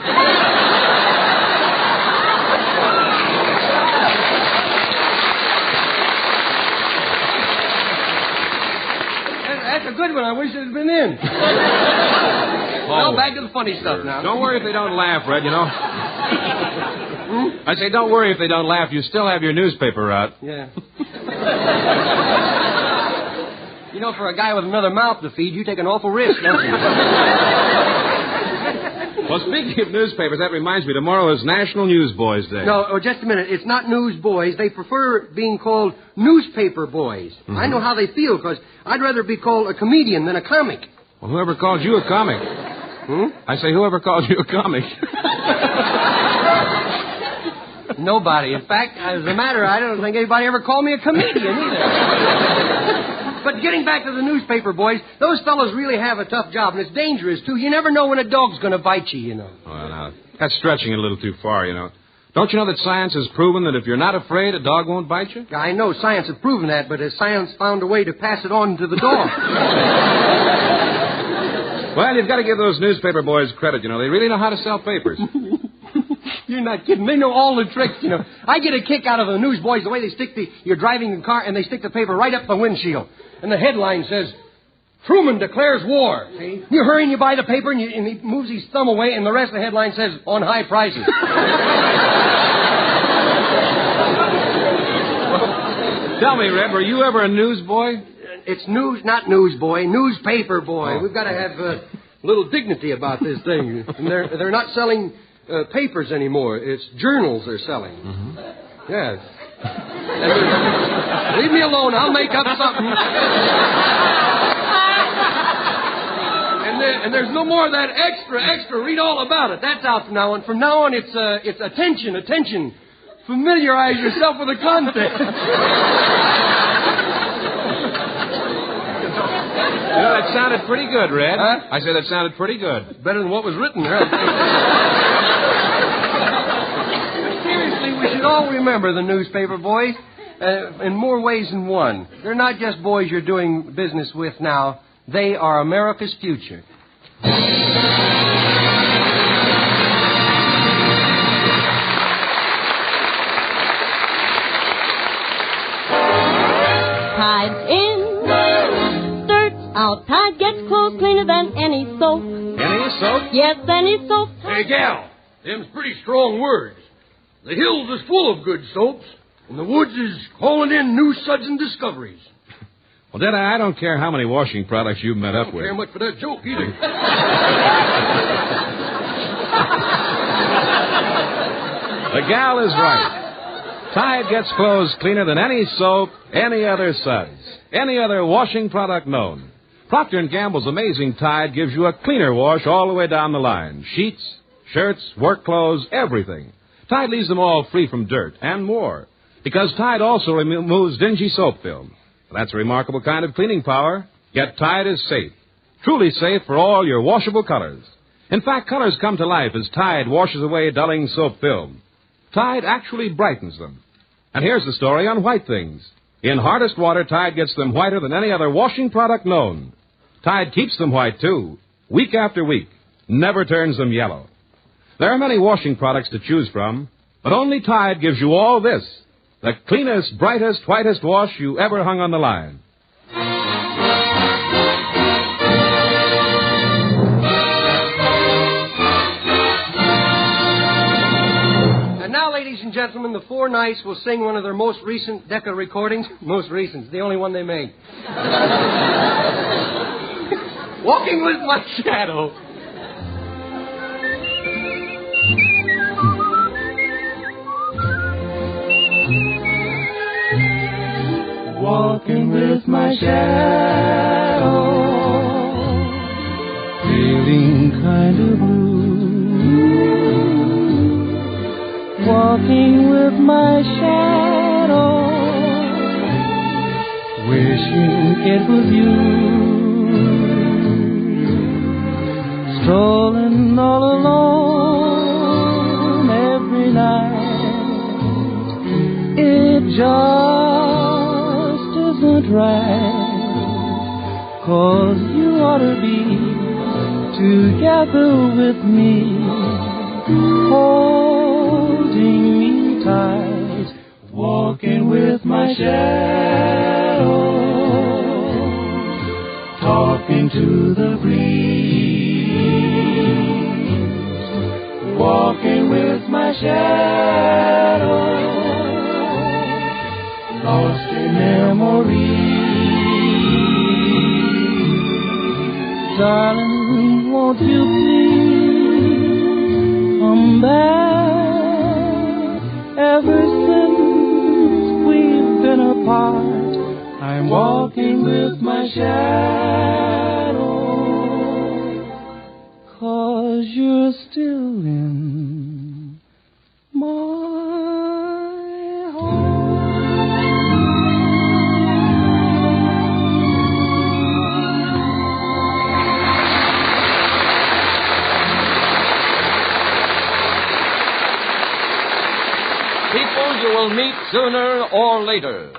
That's a good one. I wish it had been in. Well, back to the funny stuff now. Don't worry if they don't laugh, Red, you know. I say, don't worry if they don't laugh. You still have your newspaper out. Yeah. You know, for a guy with another mouth to feed, you take an awful risk, don't you? Well, speaking of newspapers, that reminds me, tomorrow is National Newsboys Day. No, just a minute. It's not newsboys. They prefer being called newspaper boys. Mm-hmm. I know how they feel, because I'd rather be called a comedian than a comic. Well, whoever called you a comic? I say, whoever calls you a comic? Nobody. In fact, as a matter, I don't think anybody ever called me a comedian either. But getting back to the newspaper boys, those fellows really have a tough job, and it's dangerous, too. You never know when a dog's going to bite you, you know. Well, now, that's stretching it a little too far, you know. Don't you know that science has proven that if you're not afraid, a dog won't bite you? I know science has proven that, but has science found a way to pass it on to the dog? Well, you've got to give those newspaper boys credit, you know. They really know how to sell papers. You're not kidding. They know all the tricks, you know. I get a kick out of the newsboys, the way they stick you're driving the car, and they stick the paper right up the windshield. And the headline says, Truman declares war. See? You hurry and you buy the paper, and he moves his thumb away, and the rest of the headline says, on high prices. Tell me, Red, were you ever a newsboy? It's news, not newsboy, newspaper boy. Oh. We've got to have a little dignity about this thing. And they're not selling papers anymore. It's journals they're selling. Mm-hmm. Yes. Leave me alone. I'll make up something. And there's no more of that extra. Read all about it. That's out from now on. From now on, it's attention. Familiarize yourself with the content. You know, that sounded pretty good, Red. Huh? I said that sounded pretty good. Better than what was written, right? Seriously, we should all remember the newspaper boys in more ways than one. They're not just boys you're doing business with now. They are America's future. Tide's in, Dirt's out. Tide gets clothes cleaner than any soap. Any soap? Yes, any soap. Hey, gal, them's pretty strong words. The hills is full of good soaps, and the woods is calling in new suds and discoveries. Well, Deadeye, I don't care how many washing products you've met up with. I don't care much for that joke, either. The gal is right. Tide gets clothes cleaner than any soap, any other suds, any other washing product known. Procter & Gamble's amazing Tide gives you a cleaner wash all the way down the line. Sheets, shirts, work clothes, everything. Tide leaves them all free from dirt and more. Because Tide also removes dingy soap film. That's a remarkable kind of cleaning power. Yet Tide is safe. Truly safe for all your washable colors. In fact, colors come to life as Tide washes away dulling soap film. Tide actually brightens them. And here's the story on white things. In hardest water, Tide gets them whiter than any other washing product known. Tide keeps them white, too, week after week. Never turns them yellow. There are many washing products to choose from, but only Tide gives you all this. The cleanest, brightest, whitest wash you ever hung on the line. And now, ladies and gentlemen, the Four Nice will sing one of their most recent Decca recordings. Most recent, the only one they made. Walking with My Shadow. Walking with my shadow, feeling kind of blue. Walking with my shadow, wishing it was you. Strolling all alone every night, it just isn't right, 'cause you ought to be together with me, holding me tight, walking with my shadow, talking to the breeze, walking with my shadow, lost in memory. Darling, won't you please come back? Ever since we've been apart, I'm walking with my shadow, 'cause you're still in my People you will meet sooner or later.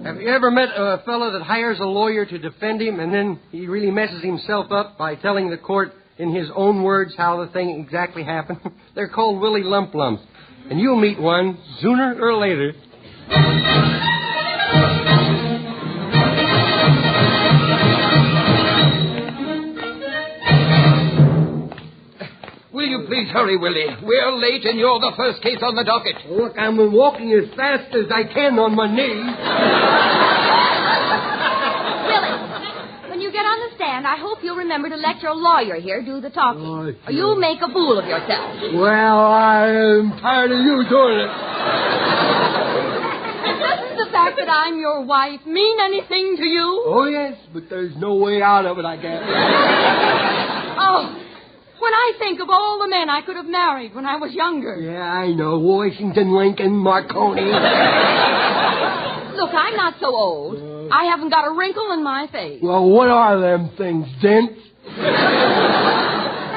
Have you ever met a fellow that hires a lawyer to defend him and then he really messes himself up by telling the court in his own words how the thing exactly happened? They're called Willie Lump Lumps. And you'll meet one sooner or later. Will you please hurry, Willie? We're late and you're the first case on the docket. Look, I'm walking as fast as I can on my knees. Willie, when you get on the stand, I hope you'll remember to let your lawyer here do the talking. Or you'll make a fool of yourself. Well, I'm tired of you doing it. Doesn't the fact that I'm your wife mean anything to you? Oh, yes, but there's no way out of it, I guess. Oh, when I think of all the men I could have married when I was younger. Yeah, I know. Washington, Lincoln, Marconi. Look, I'm not so old. I haven't got a wrinkle in my face. Well, what are them things, Dent?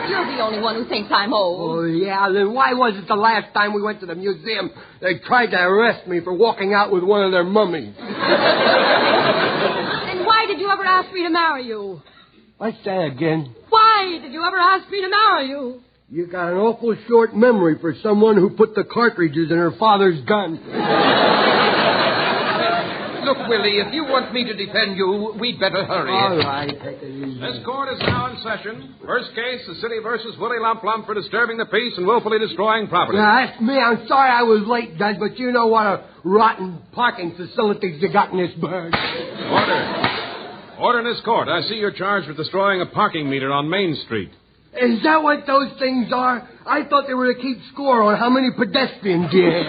You're the only one who thinks I'm old. Oh, yeah, then why was it the last time we went to the museum they tried to arrest me for walking out with one of their mummies? And why did you ever ask me to marry you? What's that again? Why did you ever ask me to marry you? You got an awful short memory for someone who put the cartridges in her father's gun. Look, Willie, if you want me to defend you, we'd better hurry. All right, take it easy. This court is now in session. First case, the city versus Willie Lump Lump for disturbing the peace and willfully destroying property. Yeah, that's me. I'm sorry I was late, Judge, but you know what a rotten parking facilities you got in this burg. Order in this court. I see you're charged with destroying a parking meter on Main Street. Is that what those things are? I thought they were to keep score on how many pedestrians you had.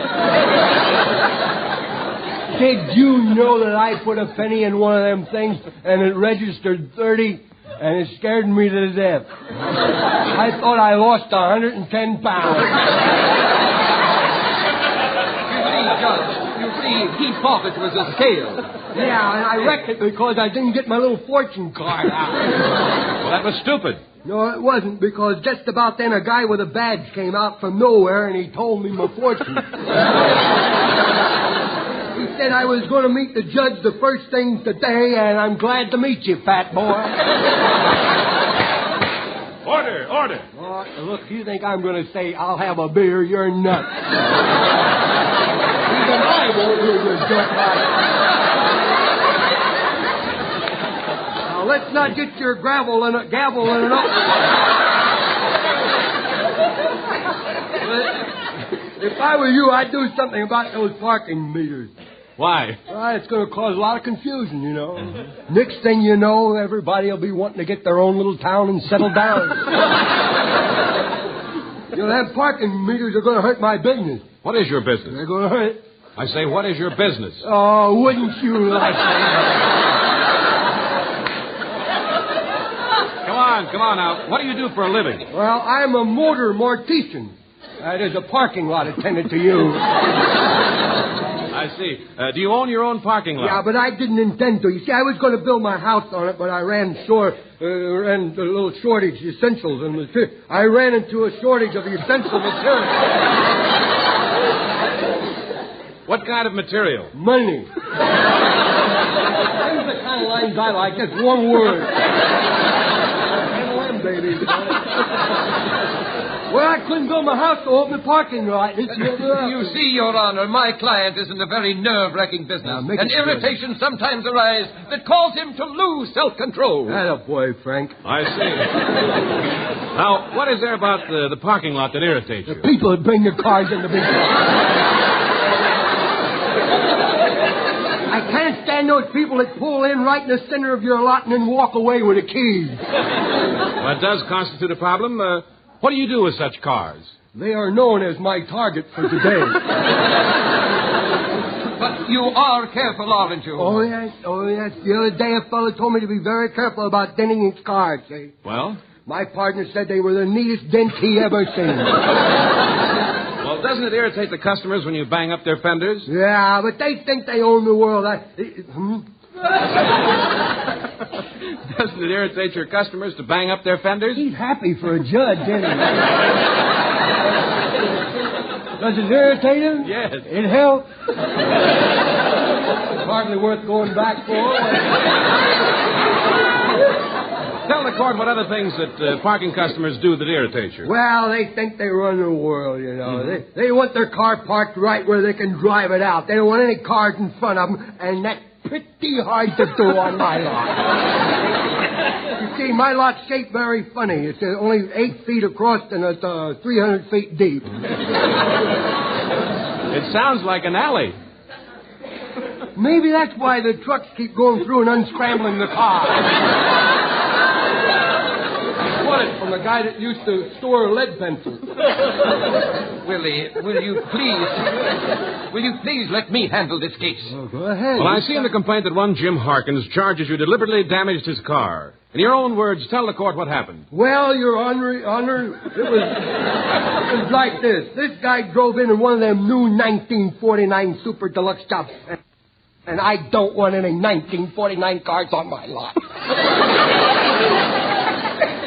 Did you know that I put a penny in one of them things and it registered 30 and it scared me to death? I thought I lost 110 pounds. You see, he thought it was a scale. Yeah, and I wrecked it because I didn't get my little fortune card out. Well, that was stupid. No, it wasn't, because just about then a guy with a badge came out from nowhere and he told me my fortune. He said I was going to meet the judge the first thing today, and I'm glad to meet you, fat boy. Order. Oh, look, you think I'm going to say I'll have a beer, you're nuts. Even I won't hear your joke right. Now, let's not get your gavel in it up. If I were you, I'd do something about those parking meters. Why? Well, it's going to cause a lot of confusion, you know. Next thing you know, everybody will be wanting to get their own little town and settle down. You know, them parking meters are going to hurt my business. What is your business? They're going to hurt it. I say, what is your business? Oh, wouldn't you like that? Come on now. What do you do for a living? Well, I'm a motor mortician. There's a parking lot attendant to you. I see. Do you own your own parking lot? Yeah, but I didn't intend to. You see, I was going to build my house on it, but I ran a little shortage of essentials and material. I ran into a shortage of essential material. What kind of material? Money. Those are the kind of lines I like. Just one word. M&M, baby. Well, I couldn't build my house to open the parking lot. You see, Your Honor, my client is in a very nerve-wracking business. And irritation sometimes arises that cause him to lose self-control. Attaboy, Frank. I see. Now, what is there about the parking lot that irritates you? The people that bring their cars in the big I can't stand those people that pull in right in the center of your lot and then walk away with the keys. Well, it does constitute a problem. What do you do with such cars? They are known as my target for today. But you are careful, aren't you? Oh, yes. The other day a fellow told me to be very careful about denting his cars, see? Well? My partner said they were the neatest dents he ever seen. Well, doesn't it irritate the customers when you bang up their fenders? Yeah, but they think they own the world. Doesn't it irritate your customers to bang up their fenders? He's happy for a judge, isn't he? Does it irritate him? Yes. It helps. It's hardly worth going back for. Tell the court what other things that parking customers do that irritate you. Well, they think they run the world, you know. Mm-hmm. They want their car parked right where they can drive it out. They don't want any cars in front of them, and that's pretty hard to do on my lot. You see, my lot's shaped very funny. It's only 8 feet across and it's 300 feet deep. It sounds like an alley. Maybe that's why the trucks keep going through and unscrambling the car. From the guy that used to store lead pencils. Willie, will you please let me handle this case? Oh, go ahead. Well, I see in the complaint that one Jim Harkins charges you deliberately damaged his car. In your own words, tell the court what happened. Well, Your Honor, it was like this. This guy drove in one of them new 1949 Super Deluxe chops. And I don't want any 1949 cars on my lot.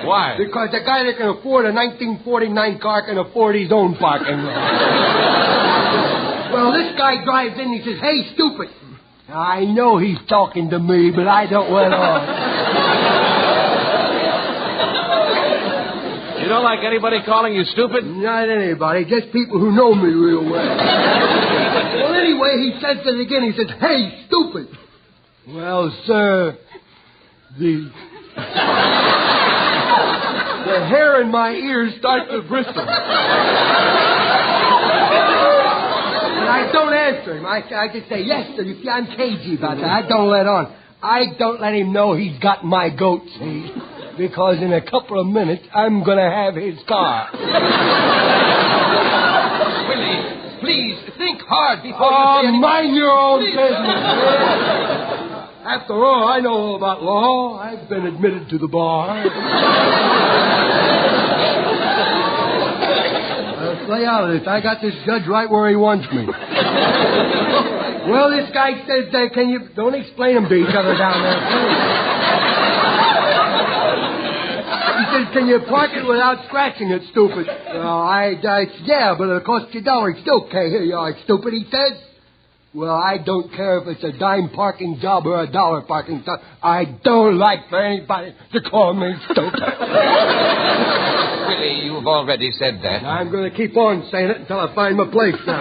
Why? Because the guy that can afford a 1949 car can afford his own parking lot. Well, this guy drives in and he says, "Hey, stupid." I know he's talking to me, but I don't let on. You don't like anybody calling you stupid? Not anybody, just people who know me real well. Well, anyway, he says it again. He says, "Hey, stupid." Well, sir, the hair in my ears starts to bristle. And I don't answer him. I just say, "Yes, sir." You see, I'm cagey about that. I don't let on. I don't let him know he's got my goat, see? Because in a couple of minutes, I'm going to have his car. Willie, please, think hard before you say anything. Mind your own business. After all, I know all about law. I've been admitted to the bar. Lay out of this. I got this judge right where he wants me. Well, this guy says, "Can you..." Don't explain them to each other down there, please. He says, "Can you park it without scratching it, stupid?" Yeah, but it'll cost you $1. Still can't hear you, stupid, he says. Well, I don't care if it's a dime parking job or a $1 parking job. I don't like for anybody to call me stupid. Willie, you've already said that. I'm going to keep on saying it until I find my place now.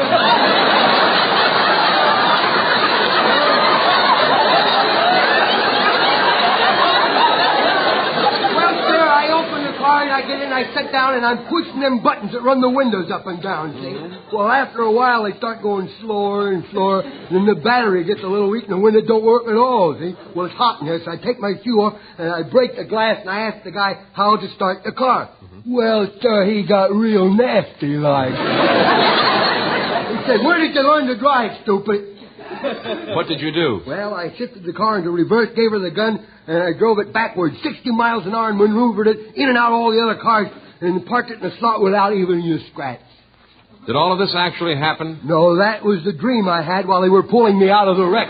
Well, sir, I open the car and I get in, I sit down, and I'm pushing them buttons that run the windows up and down, see? Well, after a while, they start going slower and slower, and then the battery gets a little weak, and the window don't work at all, see? Well, it's hot in here, so I take my shoe off, and I break the glass, and I ask the guy how to start the car. Well, sir, he got real nasty like. He said, "Where did you learn to drive, stupid?" What did you do? Well, I shifted the car into reverse, gave her the gun, and I drove it backwards 60 miles an hour and maneuvered it in and out of all the other cars and parked it in the slot without even a scratch. Did all of this actually happen? No, that was the dream I had while they were pulling me out of the wreck.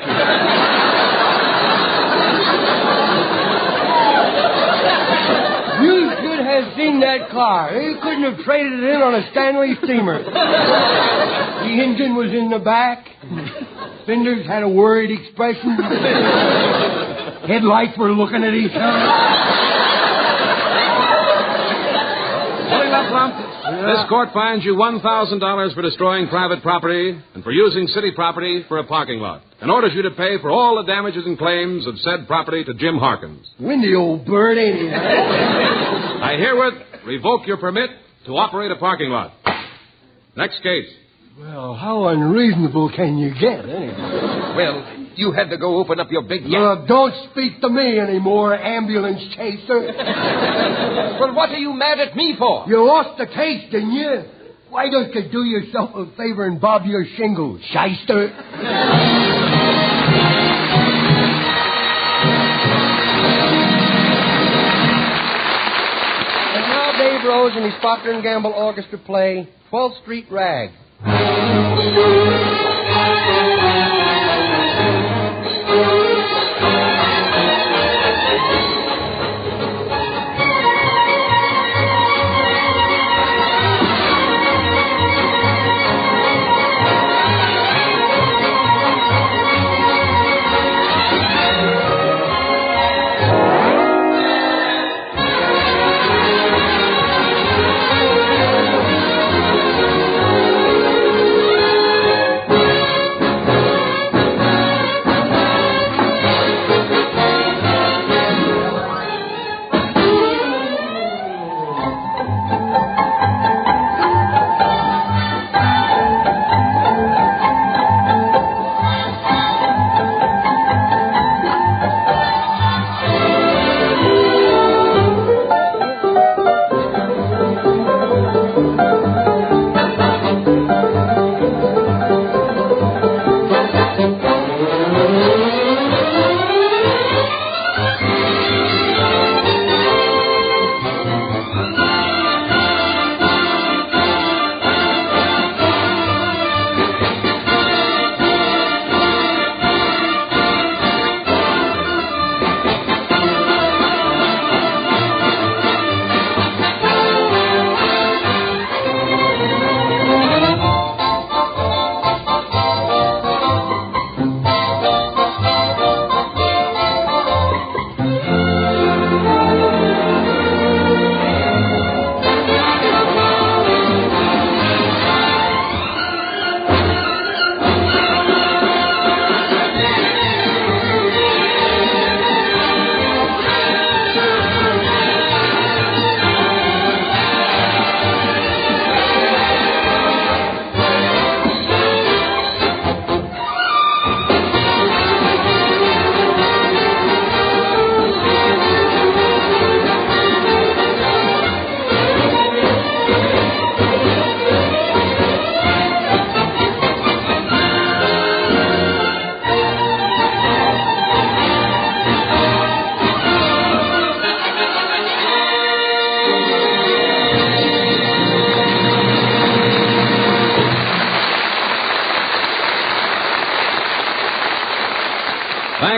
You should have seen that car. He couldn't have traded it in on a Stanley steamer. The engine was in the back. Fenders had a worried expression. Headlights were looking at each other. Pulling up, Lump. This court fines you $1,000 for destroying private property and for using city property for a parking lot, and orders you to pay for all the damages and claims of said property to Jim Harkins. Windy old bird, ain't he? I herewith revoke your permit to operate a parking lot. Next case. Well, how unreasonable can you get, anyway? Well, you had to go open up your big yacht. Look, don't speak to me anymore, ambulance chaser. Well, what are you mad at me for? You lost the case, didn't you? Why don't you do yourself a favor and bob your shingles, shyster? And now Dave Rose and his Procter & Gamble Orchestra play 12th Street Rag.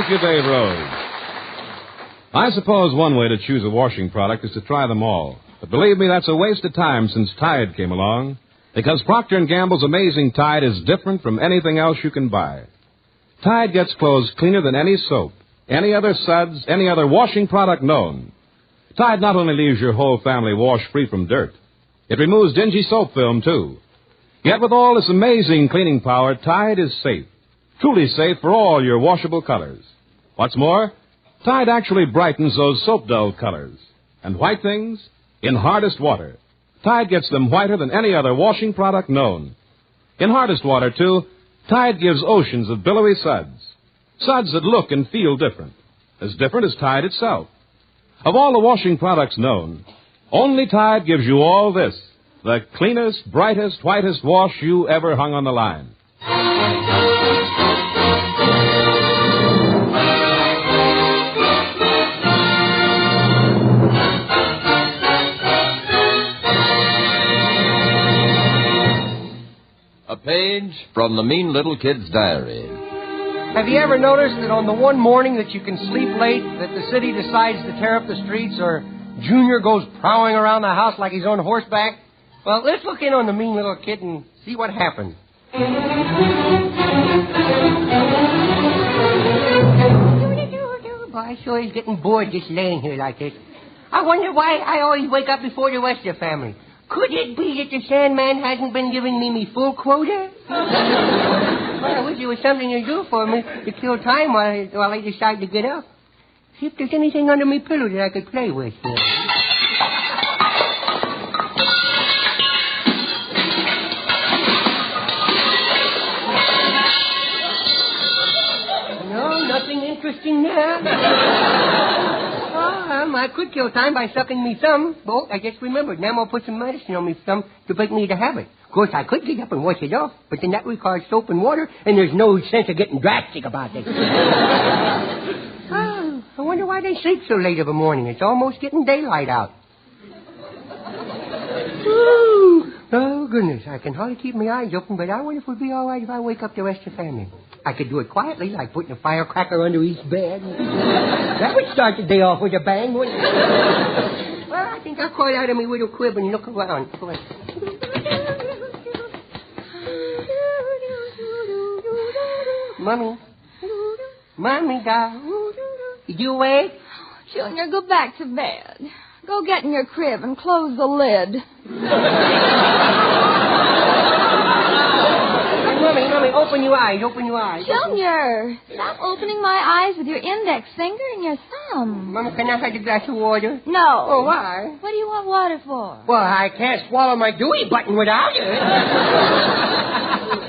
Thank you, Dave Rose. I suppose one way to choose a washing product is to try them all. But believe me, that's a waste of time since Tide came along. Because Procter & Gamble's amazing Tide is different from anything else you can buy. Tide gets clothes cleaner than any soap, any other suds, any other washing product known. Tide not only leaves your whole family wash-free from dirt, it removes dingy soap film, too. Yet with all this amazing cleaning power, Tide is safe. Truly safe for all your washable colors. What's more, Tide actually brightens those soap dull colors. And white things? In hardest water. Tide gets them whiter than any other washing product known. In hardest water, too, Tide gives oceans of billowy suds. Suds that look and feel different. As different as Tide itself. Of all the washing products known, only Tide gives you all this. The cleanest, brightest, whitest wash you ever hung on the line. A page from the Mean Little Kid's diary. Have you ever noticed that on the one morning that you can sleep late, that the city decides to tear up the streets, or Junior goes prowling around the house like he's on horseback? Well, let's look in on the Mean Little Kid and see what happened. Boy, I sure is getting bored just laying here like this. I wonder why I always wake up before the rest of the family. Could it be that the Sandman hasn't been giving me full quota? Well, I wish there was something to do for me to kill time while I decide to get up. See if there's anything under my pillow that I could play with. No, nothing interesting there. I could kill time by sucking me thumb. Oh, I just remembered. Namo put some medicine on me thumb to break me the habit. Of course, I could get up and wash it off, but then that requires soap and water, and there's no sense of getting drastic about it. I wonder why they sleep so late of a morning. It's almost getting daylight out. Ooh. Oh, goodness. I can hardly keep my eyes open, but I wonder if it would be all right if I wake up the rest of the family. I could do it quietly, like putting a firecracker under each bed. That would start the day off with a bang, wouldn't it? Well, I think I'll crawl out of my little crib and look around. Go ahead. Mommy, doll. Did you awake? Junior, go back to bed. Go get in your crib and close the lid. Mommy, open your eyes. Junior, stop opening my eyes with your index finger and your thumb. Mama, can I have a glass of water? No. Oh, why? What do you want water for? Well, I can't swallow my Dewey button without it.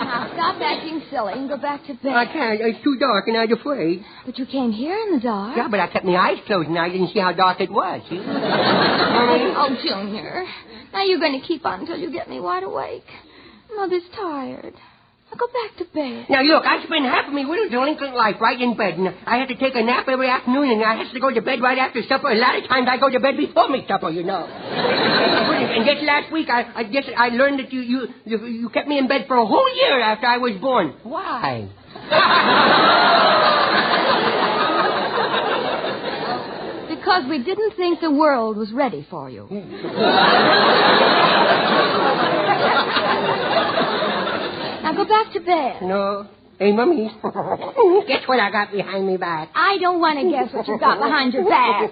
Now, stop acting silly and go back to bed. I can't. It's too dark and I'm afraid. But you came here in the dark. Yeah, but I kept my eyes closed and I didn't see how dark it was, see? Oh, Junior. Now you're going to keep on until you get me wide awake. Mother's tired. Now go back to bed. Now, look, I spend half of my little delinquent life right in bed. And I have to take a nap every afternoon, and I have to go to bed right after supper. A lot of times I go to bed before my supper, you know. And just last week, I learned that you kept me in bed for a whole year after I was born. Why? Because we didn't think the world was ready for you. Now go back to bed. No. Hey, Mummy. Guess what I got behind me back? I don't want to guess what you got behind your back.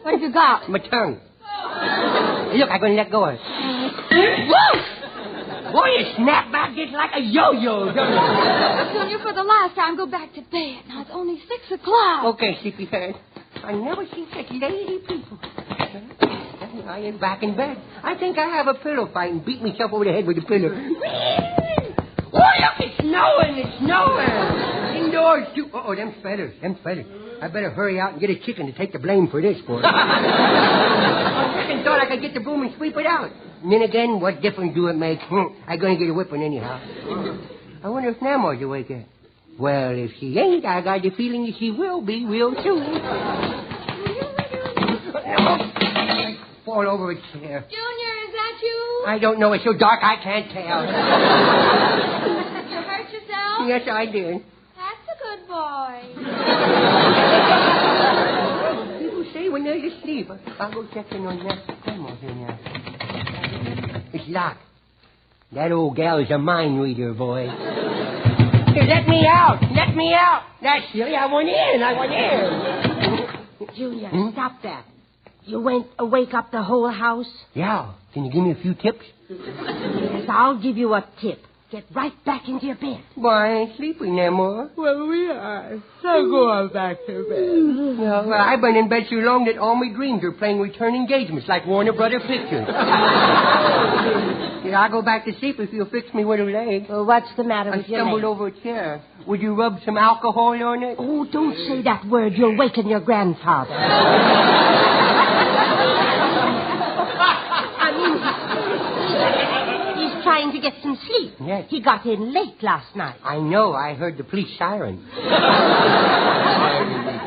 What have you got? My tongue. Look, I'm going to let go of it. Whoa! Boy, you snap back just like a yo-yo, don't you? Junior, for the last time, go back to bed. Now, it's only 6 o'clock. Okay, sleepyhead. I never see such lazy people. I am back in bed. I think I have a pillow fight and beat myself over the head with a pillow. Oh, look, it's snowing. Indoors, too. Uh-oh, them feathers. I better hurry out and get a chicken to take the blame for this, boy. I second thought I could get the broom and sweep it out. And then again, what difference do it make? I'm going to get a whipping anyhow. I wonder if Namo's awake yet. Well, if she ain't, I got the feeling that she will be real soon. I fall over a chair. Junior, is that you? I don't know. It's so dark I can't tell. Did you hurt yourself? Yes, I did. That's a good boy. People say when they're asleep. I'll go check in on that. Come on here now. It's locked. That old gal is a mind reader, boy. Here, let me out! Let me out! That's silly. I want in. Junior, stop that. You went wake up the whole house? Yeah. Can you give me a few tips? Yes, I'll give you a tip. Get right back into your bed. Boy, I ain't sleeping no more. Well, we are. So go on back to bed. Well, I've been in bed so long that all my dreams are playing return engagements like Warner Brother Pictures. Yeah, I'll go back to sleep if you'll fix me with a leg. Well, what's the matter with your leg? I stumbled over a chair. Would you rub some alcohol on it? Oh, don't say that word. You'll waken your grandfather. He's trying to get some sleep. Yes. He got in late last night. I know. I heard the police siren.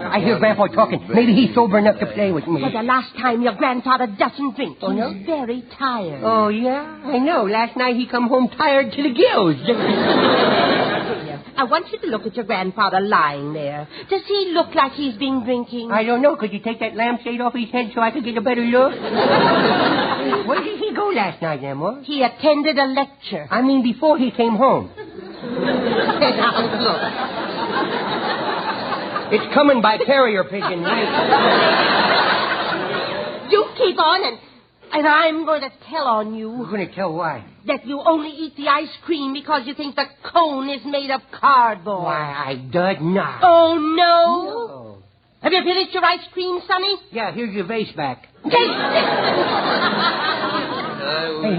I hear Grandpa talking. Maybe he's sober enough to play with me. For the last time, your grandfather doesn't drink. Oh, no? He's very tired. Oh, yeah? I know. Last night he come home tired to the gills. I want you to look at your grandfather lying there. Does he look like he's been drinking? I don't know. Could you take that lampshade off his head so I could get a better look? Where did he go last night, Emma? He attended a lecture. I mean, before he came home. Now, look. It's coming by carrier pigeon. You keep on, and I'm going to tell on you. You're going to tell why? That you only eat the ice cream because you think the cone is made of cardboard. Why, I does not. Oh, no? No. Have you finished your ice cream, Sonny? Yeah, here's your vase back. Hey,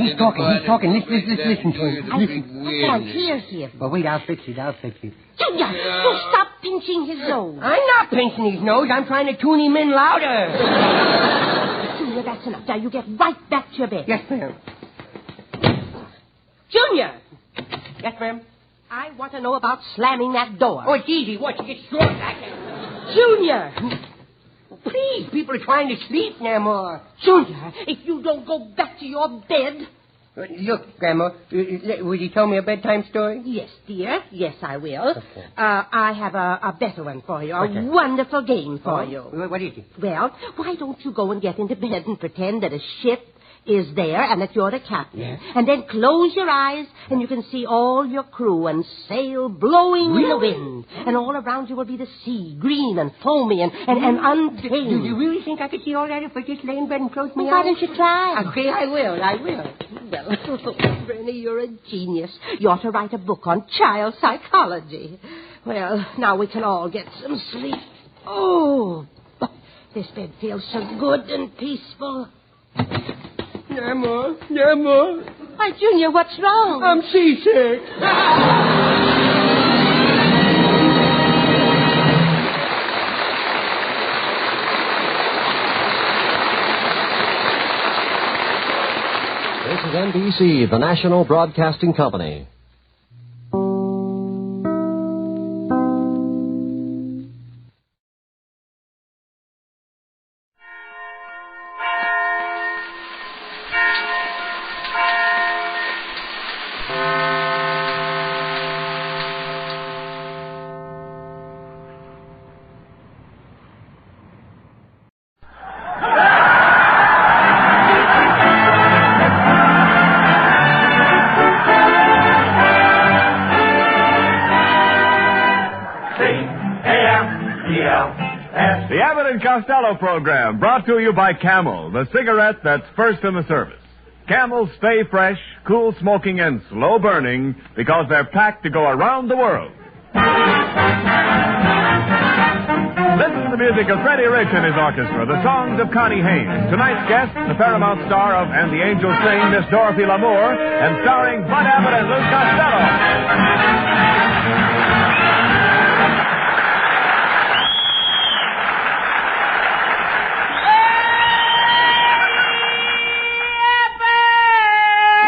he's talking. Listen to him. I can't hear him. Well, wait, I'll fix it. Junior, stop pinching his nose. I'm not pinching his nose. I'm trying to tune him in louder. Junior, that's enough. Now, you get right back to your bed. Yes, ma'am. Junior! Yes, ma'am? I want to know about slamming that door. Oh, it's easy. Watch, you get short back there. Junior! Please, people are trying to sleep now more. Junior, if you don't go back to your bed... Look, Grandma, will you tell me a bedtime story? Yes, dear. Yes, I will. Okay. I have a better one for you. A wonderful game for you. What is it? Well, why don't you go and get into bed and pretend that a ship is there and that you're the captain. Yes. And then close your eyes and you can see all your crew and sail blowing in the wind. And all around you will be the sea, green and foamy and untamed. Do you really think I could see all that if I just lay in bed and close my eyes? Why don't you try? Okay, I will. Well, Brenny, you're a genius. You ought to write a book on child psychology. Well, now we can all get some sleep. Oh, this bed feels so good and peaceful. Emma. Why, Junior, what's wrong? I'm seasick. This is NBC, the National Broadcasting Company. The Abbott and Costello program brought to you by Camel, the cigarette that's first in the service. Camels stay fresh, cool smoking, and slow burning because they're packed to go around the world. Listen to the music of Freddie Rich and his orchestra, the songs of Connie Haynes. Tonight's guest, the Paramount star of And the Angels Sing, Miss Dorothy Lamour, and starring Bud Abbott and Lou Costello.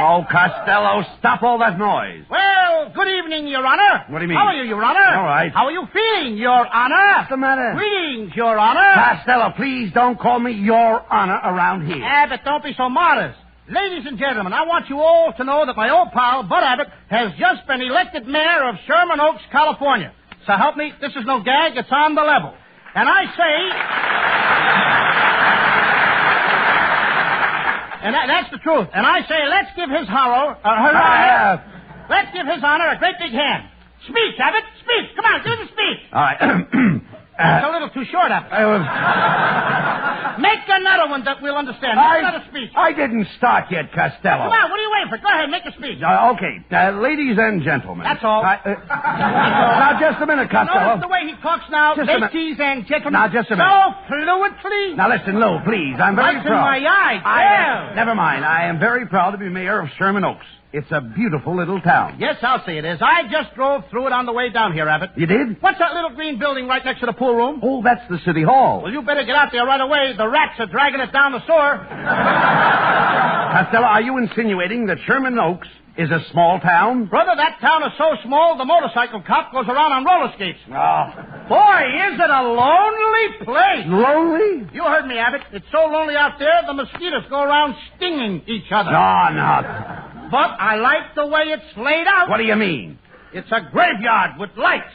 Oh, Costello, stop all that noise. Well, good evening, Your Honor. What do you mean? How are you, Your Honor? All right. How are you feeling, Your Honor? What's the matter? Greetings, Your Honor. Costello, please don't call me Your Honor around here. Abbott, don't be so modest. Ladies and gentlemen, I want you all to know that my old pal, Bud Abbott, has just been elected mayor of Sherman Oaks, California. So help me, this is no gag. It's on the level. And I say... and that's the truth. And I say, let's give his let's give his honor a great big hand. Speech, Abbott. Speech. Come on, give him a speech. All right. It's a little too short, Abbott. Make another one that we'll understand. Make another speech. I didn't start yet, Costello. Come on, what are you waiting for? Go ahead, make a speech. Okay. Ladies and gentlemen. That's all. Now, just a minute, Costello. Notice the way he talks now. Ladies and gentlemen. Now, just a minute. So fluently. Now, listen, Lou, please. I'm very Lights proud. in my eyes. Never mind. I am very proud to be mayor of Sherman Oaks. It's a beautiful little town. Yes, I'll say it is. I just drove through it on the way down here, Abbott. You did? What's that little green building right next to the pool room? Oh, that's the city hall. Well, you better get out there right away. The rats are dragging it down the sewer. Costello, are you insinuating that Sherman Oaks is a small town? Brother, that town is so small, the motorcycle cop goes around on roller skates. Oh. Boy, is it a lonely place. Lonely? You heard me, Abbott. It's so lonely out there, the mosquitoes go around stinging each other. No. But I like the way it's laid out. What do you mean? It's a graveyard with lights.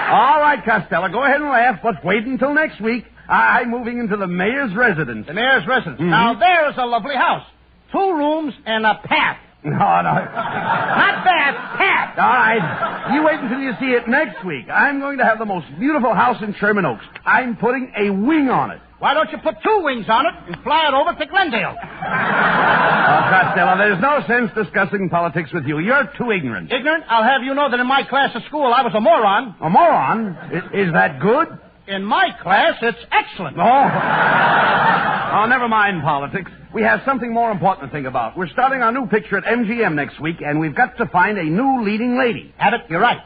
All right, Costello, go ahead and laugh, but wait until next week. I'm moving into the mayor's residence. The mayor's residence. Mm-hmm. Now, there's a lovely house. 2 rooms and a path. No. Not bath, path. All right. You wait until you see it next week. I'm going to have the most beautiful house in Sherman Oaks. I'm putting a wing on it. Why don't you put 2 wings on it and fly it over to Glendale? Oh, Costello, there's no sense discussing politics with you. You're too ignorant. Ignorant? I'll have you know that in my class of school, I was a moron. A moron? Is that good? In my class, it's excellent. Oh, never mind politics. We have something more important to think about. We're starting our new picture at MGM next week, and we've got to find a new leading lady. Abbott, you're right.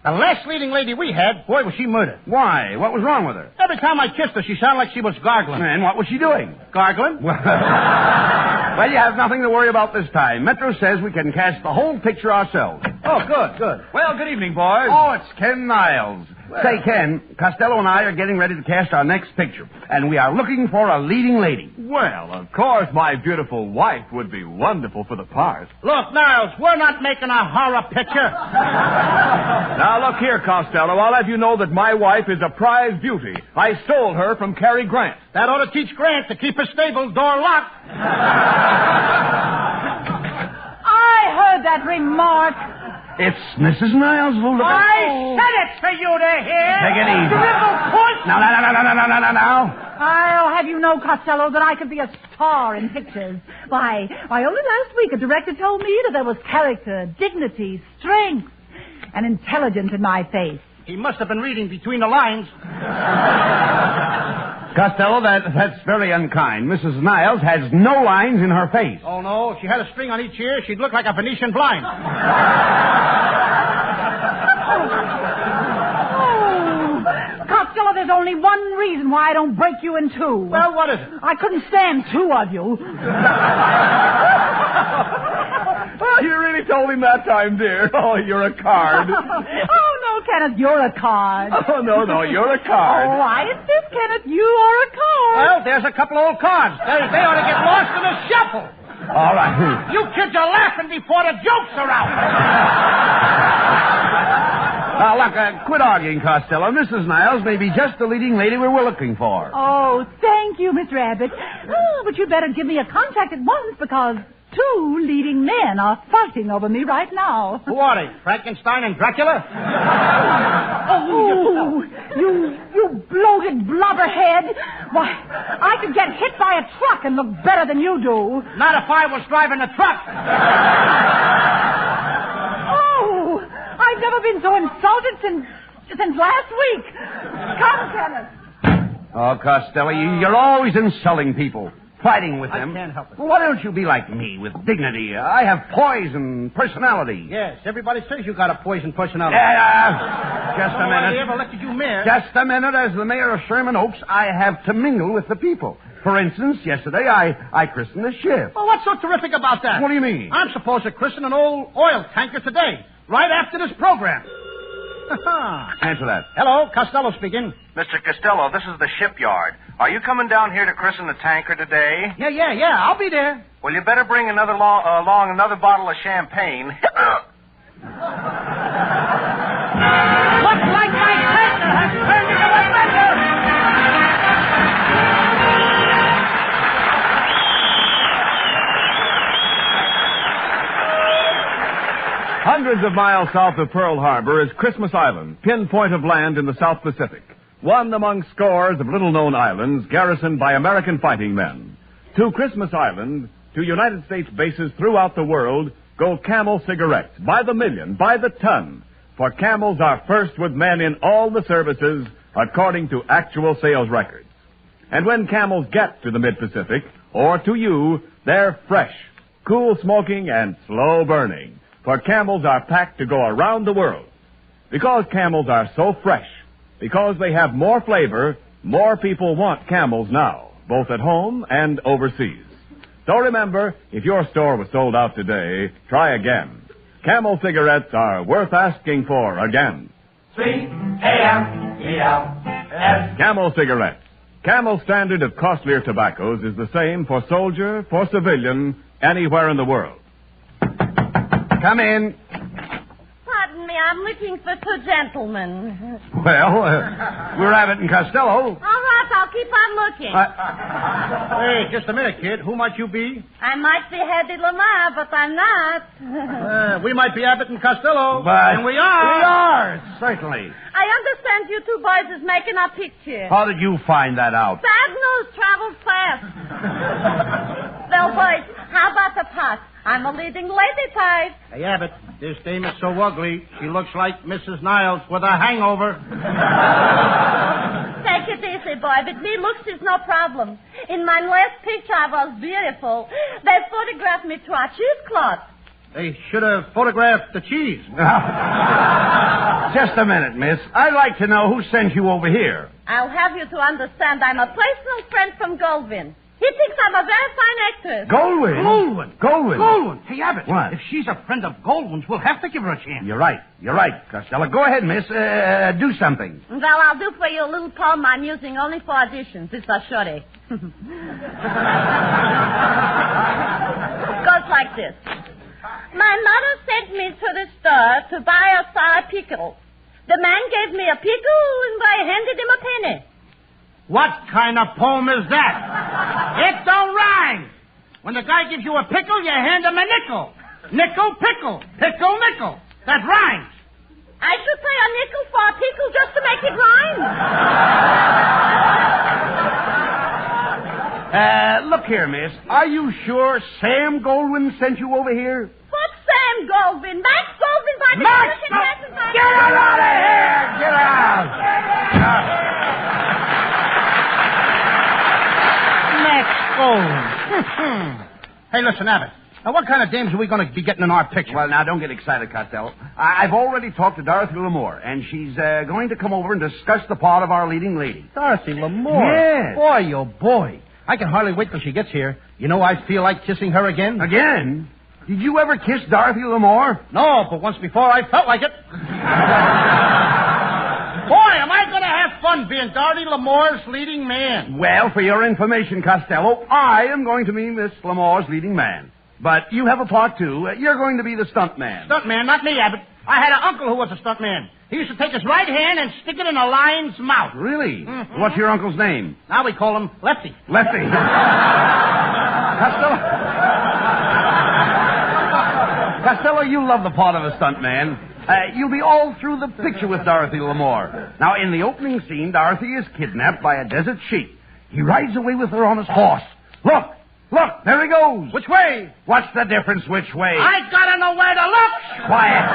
The last leading lady we had, boy, was she murdered. Why? What was wrong with her? Every time I kissed her, she sounded like she was gargling. And what was she doing? Gargling? Well, you have nothing to worry about this time. Metro says we can cast the whole picture ourselves. Oh, good. Well, good evening, boys. Oh, it's Ken Niles. Well. Say, Ken, Costello and I are getting ready to cast our next picture, and we are looking for a leading lady. Well, of course, my beautiful wife would be wonderful for the part. Look, Niles, we're not making a horror picture. Now, look here, Costello. I'll have you know that my wife is a prize beauty. I stole her from Cary Grant. That ought to teach Grant to keep his stable door locked. I heard that remark. It's Mrs. Niles, Luda. I said it for you to hear. Take it easy. Dribble push. Now. I'll have you know, Costello, that I could be a star in pictures. Why, only last week a director told me that there was character, dignity, strength, and intelligence in my face. He must have been reading between the lines. Costello, that's very unkind. Mrs. Niles has no lines in her face. Oh, no. If she had a string on each ear, she'd look like a Venetian blind. Costello, there's only one reason why I don't break you in 2. Well, what is it? I couldn't stand 2 of you. You really told him that time, dear. Oh, you're a card. Oh, no, Kenneth, you're a card. Oh, no, you're a card. Oh, I insist, Kenneth, you are a card. Well, there's a couple of old cards. They ought to get lost in the shuffle. All right. You kids are laughing before the jokes are out. Look, quit arguing, Costello. Mrs. Niles may be just the leading lady we were looking for. Oh, thank you, Mr. Abbott. Oh, but you better give me a contact at once because 2 leading men are fighting over me right now. Who are they? Frankenstein and Dracula? Oh, you bloated blubberhead. Why, I could get hit by a truck and look better than you do. Not if I was driving the truck. Oh, I've never been so insulted since last week. Come, Kenneth. Oh, Costello, you're always insulting people. Fighting with them. I can't help it. Well, why don't you be like me, with dignity? I have poise and personality. Yes, everybody says you got a poison personality. Just a minute. I ever elected you mayor. Just a minute. As the mayor of Sherman Oaks, I have to mingle with the people. For instance, yesterday I christened a ship. Well, what's so terrific about that? What do you mean? I'm supposed to christen an old oil tanker today, right after this program. Answer that. Hello, Costello speaking. Mr. Costello, this is the shipyard. Are you coming down here to christen the tanker today? Yeah. I'll be there. Well, you better bring along another bottle of champagne. Looks like my tanker has turned into a bender. Hundreds of miles south of Pearl Harbor is Christmas Island, pinpoint of land in the South Pacific. One among scores of little-known islands garrisoned by American fighting men. To Christmas Island, to United States bases throughout the world, go Camel cigarettes, by the million, by the ton. For Camels are first with men in all the services, according to actual sales records. And when Camels get to the Mid-Pacific, or to you, they're fresh, cool smoking, and slow burning. For Camels are packed to go around the world. Because Camels are so fresh, because they have more flavor, more people want Camels now, both at home and overseas. So remember, if your store was sold out today, try again. Camel cigarettes are worth asking for again. C-A-M-E-L-S. Camel cigarettes. Camel's standard of costlier tobaccos is the same for soldier, for civilian, anywhere in the world. Come in. Pardon me, I'm looking for two gentlemen. Well, we're Abbott and Costello. All right, I'll keep on looking. Hey, just a minute, kid. Who might you be? I might be Hedy Lamar, but I'm not. We might be Abbott and Costello. But and we are. We are, certainly. I understand you two boys is making a picture. How did you find that out? Bad news travels fast. Well, boys, how about the pot? I'm a leading lady type. Hey, Abbott, this dame is so ugly, she looks like Mrs. Niles with a hangover. Take it easy, boy. With me, looks is no problem. In my last picture, I was beautiful. They photographed me to a cheesecloth. They should have photographed the cheese. Just a minute, miss. I'd like to know who sent you over here. I'll have you to understand I'm a personal friend from Goldwyn. He thinks I'm a very fine actress. Goldwyn. Hey, Abbott. What? If she's a friend of Goldwyn's, we'll have to give her a chance. You're right, Costello. Go ahead, miss. Do something. Well, I'll do for you a little poem I'm using only for auditions. It's a shorty. Goes like this. My mother sent me to the store to buy a sour pickle. The man gave me a pickle, and I handed him a penny. What kind of poem is that? It don't rhyme. When the guy gives you a pickle, you hand him a nickel. Nickel, pickle. Pickle, nickel. That rhymes. I should pay a nickel for a pickle just to make it rhyme. Look here, miss. Are you sure Sam Goldwyn sent you over here? What's Sam Goldwyn? Max Goldwyn by the Max! Get out of here! Get out! Max Goldwyn. Hey, listen, Abbott. Now, what kind of dames are we going to be getting in our picture? Well, now, don't get excited, Costello. I've already talked to Dorothy Lamore, and she's going to come over and discuss the part of our leading lady. Dorothy Lamore? Yes. Boy, oh boy. I can hardly wait till she gets here. You know, I feel like kissing her again. Again? Did you ever kiss Dorothy Lamore? No, but once before I felt like it. Boy, am I going to have fun being Dorothy Lamore's leading man. Well, for your information, Costello, I am going to be Miss Lamore's leading man. But you have a part, too. You're going to be the stunt man. Stunt man? Not me, Abbott. I had an uncle who was a stunt man. He used to take his right hand and stick it in a lion's mouth. Really? Mm-hmm. What's your uncle's name? Now we call him Lefty. Lefty. Costello, you love the part of a stunt man. You'll be all through the picture with Dorothy Lamore. Now, in the opening scene, Dorothy is kidnapped by a desert sheik. He rides away with her on his horse. Look, there he goes. Which way? What's the difference which way? I gotta know where to look. Quiet.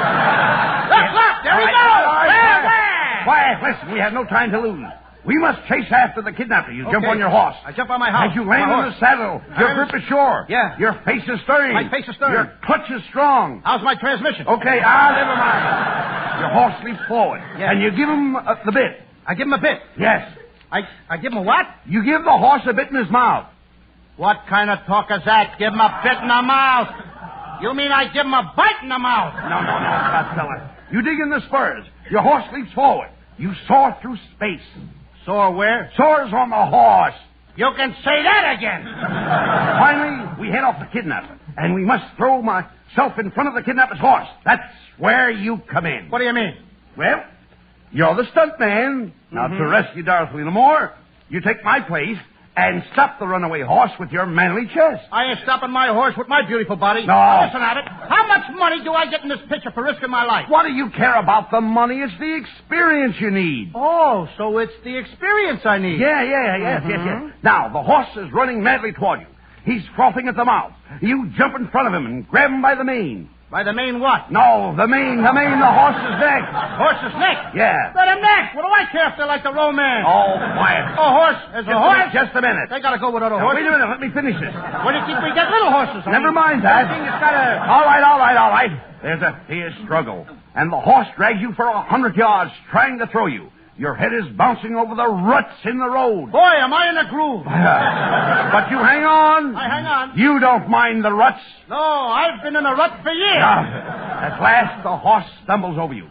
Look, there he goes. There. Quiet, listen, we have no time to lose. We must chase after the kidnapper. You jump on your horse. I jump on my horse. As you land on the saddle, your grip is sure. Yeah. Your face is sturdy. My face is sturdy. Your clutch is strong. How's my transmission? Okay, never mind. Your horse leaps forward. Yeah. And you give him the bit. I give him a bit? Yes. I give him a what? You give the horse a bit in his mouth. What kind of talk is that? Give him a bit in the mouth. You mean I give him a bite in the mouth? No, Costello. You dig in the spurs. Your horse leaps forward. You soar through space. Sore where? Sores on the horse. You can say that again. Finally, we head off the kidnapper, and we must throw myself in front of the kidnapper's horse. That's where you come in. What do you mean? Well, you're the stunt man. Now, to rescue Dorothy Lamour, you take my place and stop the runaway horse with your manly chest. I ain't stopping my horse with my beautiful body. No. Listen, Abbott, how much money do I get in this picture for risking my life? What do you care about the money? It's the experience you need. Oh, so it's the experience I need. Yes. Now, the horse is running madly toward you. He's frothing at the mouth. You jump in front of him and grab him by the mane. By the mane what? No, the mane, the horse's neck. Horse's neck? Yeah. Let him neck. What do I care if they're like the romance? Oh, quiet. Oh, horse. There's a horse. Just a minute. They gotta go with other Now, horses. wait a minute. Let me finish this. Where do you think we get little horses? Never mind that. Everything has gotta... All right. There's a fierce struggle. And the horse drags you for 100 yards trying to throw you. Your head is bouncing over the ruts in the road. Boy, am I in a groove. But you hang on. I hang on. You don't mind the ruts. No, I've been in a rut for years. At last, the horse stumbles over you,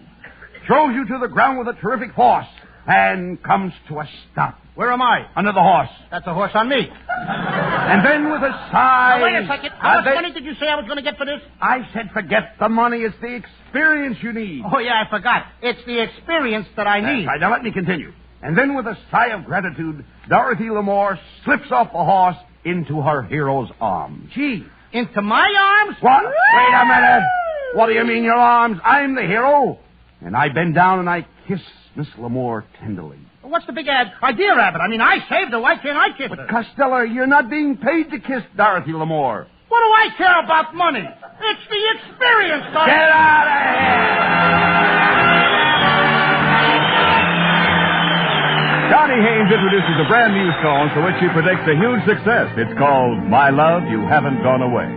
throws you to the ground with a terrific force, and comes to a stop. Where am I? Under the horse. That's a horse on me. And then with a sigh... Now, wait a second. How much money did you say I was going to get for this? I said forget the money. It's the experience you need. Oh, yeah, I forgot. It's the experience that I need. That's right. Now, let me continue. And then with a sigh of gratitude, Dorothy Lamour slips off the horse into her hero's arms. Gee, into my arms? What? Wait a minute. What do you mean, your arms? I'm the hero. And I bend down and I kiss Miss Lamour tenderly. What's the big idea, Abbott? I mean, I saved her. Why can't I kiss her? Costello, you're not being paid to kiss Dorothy Lamour. What do I care about money? It's the experience, Dorothy. Get out of here! Johnny Haynes introduces a brand new song for which he predicts a huge success. It's called My Love, You Haven't Gone Away.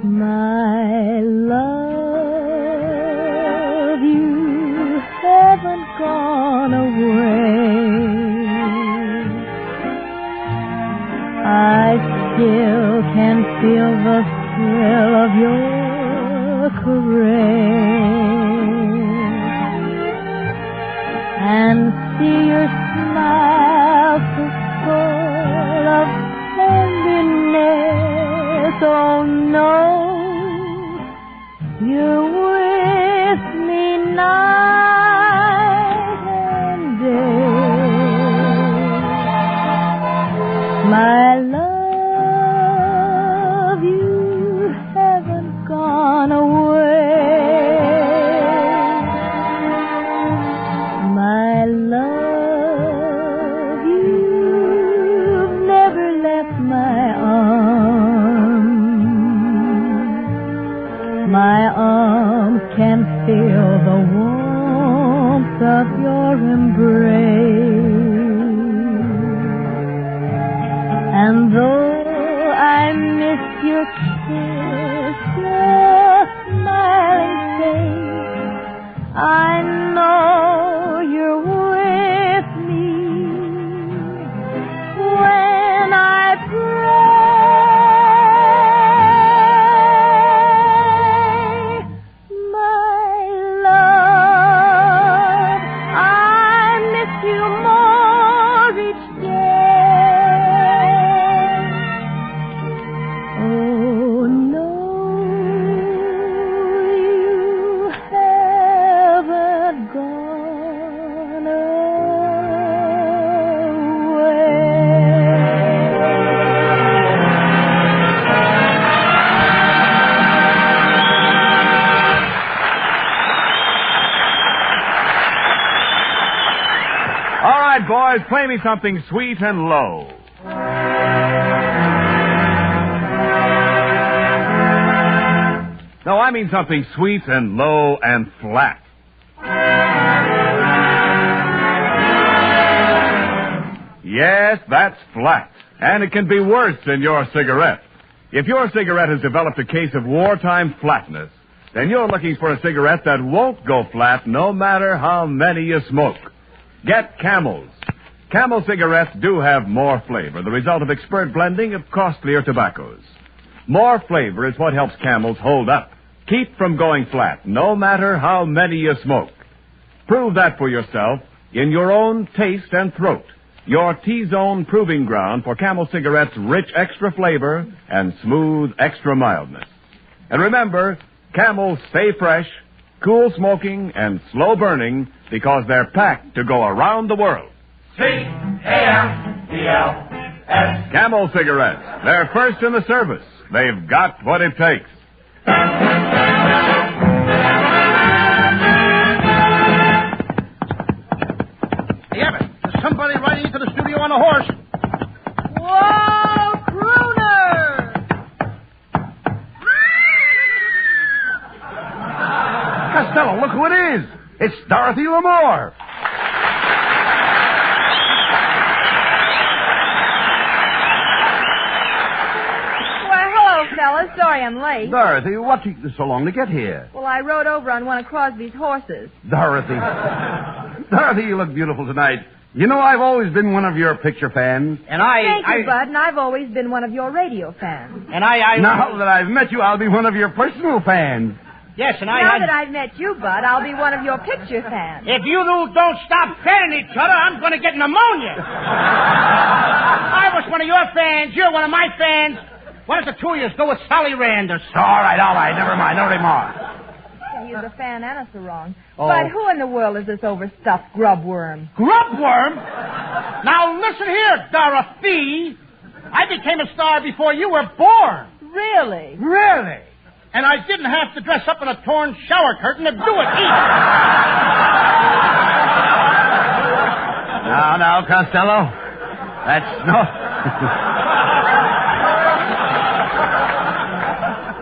My love, you haven't gone away. I still can feel the thrill of your caress and see your smile so full of tenderness. Oh no, you're with me night and day. My love, you haven't gone away. My love, you've never left my arms. My arms can feel the warmth of your embrace. And though I miss your kiss, your smiling face, I know you're with me when I pray. My love, I miss you more each day. Oh no, you haven't gone All right, boys, play me something sweet and low. No, I mean something sweet and low and flat. Yes, that's flat. And it can be worse than your cigarette. If your cigarette has developed a case of wartime flatness, then you're looking for a cigarette that won't go flat no matter how many you smoke. Get Camels. Camel cigarettes do have more flavor, the result of expert blending of costlier tobaccos. More flavor is what helps Camels hold up, keep from going flat, no matter how many you smoke. Prove that for yourself in your own taste and throat. your T-Zone proving ground for Camel cigarettes' rich extra flavor and smooth extra mildness. And remember, Camels stay fresh, cool smoking, and slow burning because they're packed to go around the world. C-A-M-E-L-S. Camel cigarettes. They're first in the service. They've got what it takes. Hey, Abbott, there's somebody riding into the studio on a horse. Whoa, crooner! Costello, look who it is. It's Dorothy Lamour. Fellas, sorry I'm late. Dorothy, what took you so long to get here? Well, I rode over on one of Crosby's horses. Dorothy. Dorothy, you look beautiful tonight. You know, I've always been one of your picture fans. And Thank you, Bud, and I've always been one of your radio fans. And I... Now that I've met you, I'll be one of your personal fans. Yes, and Now that I've met you, Bud, I'll be one of your picture fans. If you don't stop fanning each other, I'm going to get pneumonia. I was one of your fans. You're one of my fans. Why don't the two of you go with Sally Rand or something? All right. Never mind. No remarks. He's a fan and a sarong. Oh. But who in the world is this overstuffed grubworm? Grubworm? Now, listen here, Dorothy. I became a star before you were born. Really? Really? And I didn't have to dress up in a torn shower curtain to do it either. Now, Costello. That's no...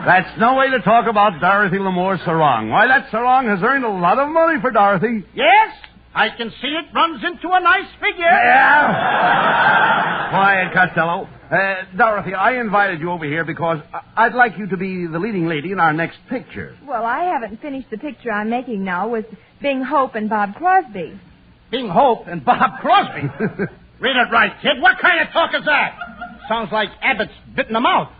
That's no way to talk about Dorothy Lamour's sarong. Why, that sarong has earned a lot of money for Dorothy. Yes, I can see it runs into a nice figure. Yeah. Quiet, Costello. Dorothy, I invited you over here because I'd like you to be the leading lady in our next picture. Well, I haven't finished the picture I'm making now with Bing Hope and Bob Crosby. Bing Hope and Bob Crosby? Read it right, kid. What kind of talk is that? Sounds like Abbott's bitten them out.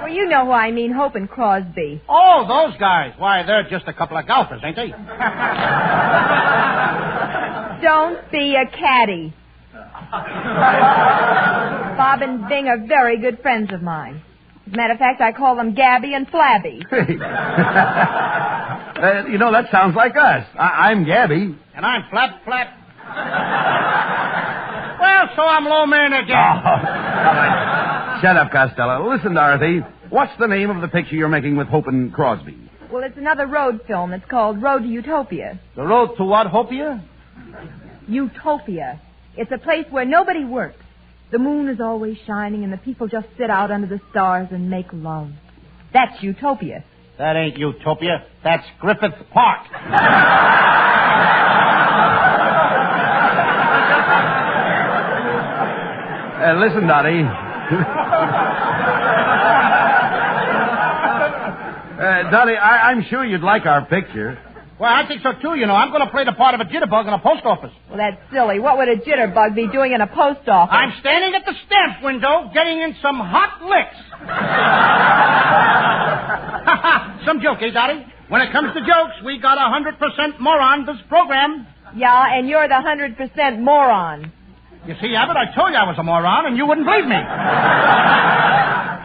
Well, you know who I mean, Hope and Crosby. Oh, those guys. Why, they're just a couple of golfers, ain't they? Don't be a caddy. Bob and Bing are very good friends of mine. As a matter of fact, I call them Gabby and Flabby. That sounds like us. I'm Gabby. And I'm Flap. Well, so I'm low man again. Oh. Shut up, Costello. Listen, Dorothy. What's the name of the picture you're making with Hope and Crosby? Well, it's another road film. It's called Road to Utopia. The road to what, Hopia? Utopia. It's a place where nobody works. The moon is always shining and the people just sit out under the stars and make love. That's Utopia. That ain't Utopia. That's Griffith Park. Listen, Dottie. Dottie, I'm sure you'd like our picture. Well, I think so, too. I'm going to play the part of a jitterbug in a post office. Well, that's silly. What would a jitterbug be doing in a post office? I'm standing at the stamp window getting in some hot licks. Some joke, eh, Dottie? When it comes to jokes, we got 100% moron this program. Yeah, and you're the 100% moron. You see, Abbott, I told you I was a moron, and you wouldn't believe me.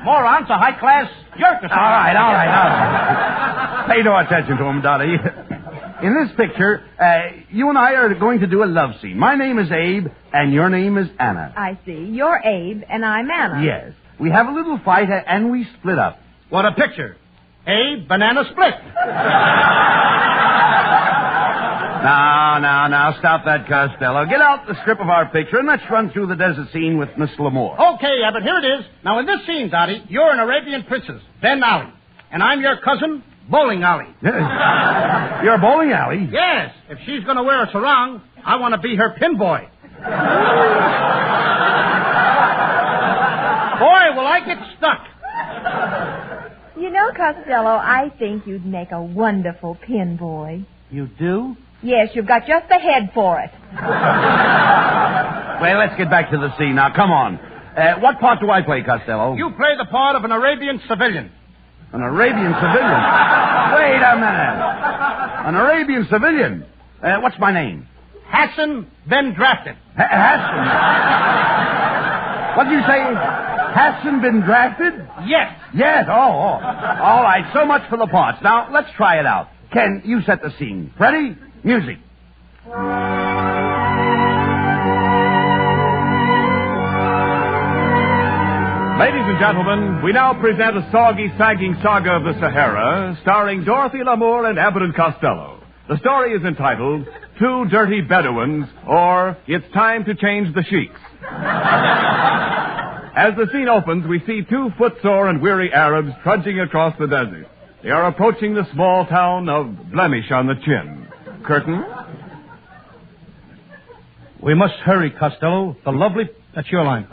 Moron's a high-class jerk or something. All right. Pay no attention to him, Dottie. In this picture, you and I are going to do a love scene. My name is Abe, and your name is Anna. I see. You're Abe, and I'm Anna. Yes. We have a little fight, and we split up. What a picture. Abe, banana split. Now, stop that, Costello. Get out the script of our picture, and let's run through the desert scene with Miss Lamour. Okay, Abbott, here it is. Now, in this scene, Dottie, you're an Arabian princess, Ben Ali. And I'm your cousin, Bowling Alley. You're Bowling Alley? Yes. If she's going to wear a sarong, I want to be her pin boy. Boy, will I get stuck. You know, Costello, I think you'd make a wonderful pin boy. You do? Yes, you've got just the head for it. Well, let's get back to the scene. Now, come on. What part do I play, Costello? You play the part of an Arabian civilian. An Arabian civilian? Wait a minute. An Arabian civilian? What's my name? Hasn't been drafted. Hasn't? What did you say? Hasn't been drafted? Yes. Yes, oh. All right, so much for the parts. Now, let's try it out. Ken, you set the scene. Ready? Music. Ladies and gentlemen, we now present a soggy, sagging saga of the Sahara, starring Dorothy Lamour and Abbott Costello. The story is entitled Two Dirty Bedouins, or It's Time to Change the Sheiks. As the scene opens, we see two footsore and weary Arabs trudging across the desert. They are approaching the small town of Blemish on the Chin. Curtain. We must hurry, Costello. The lovely... That's your line.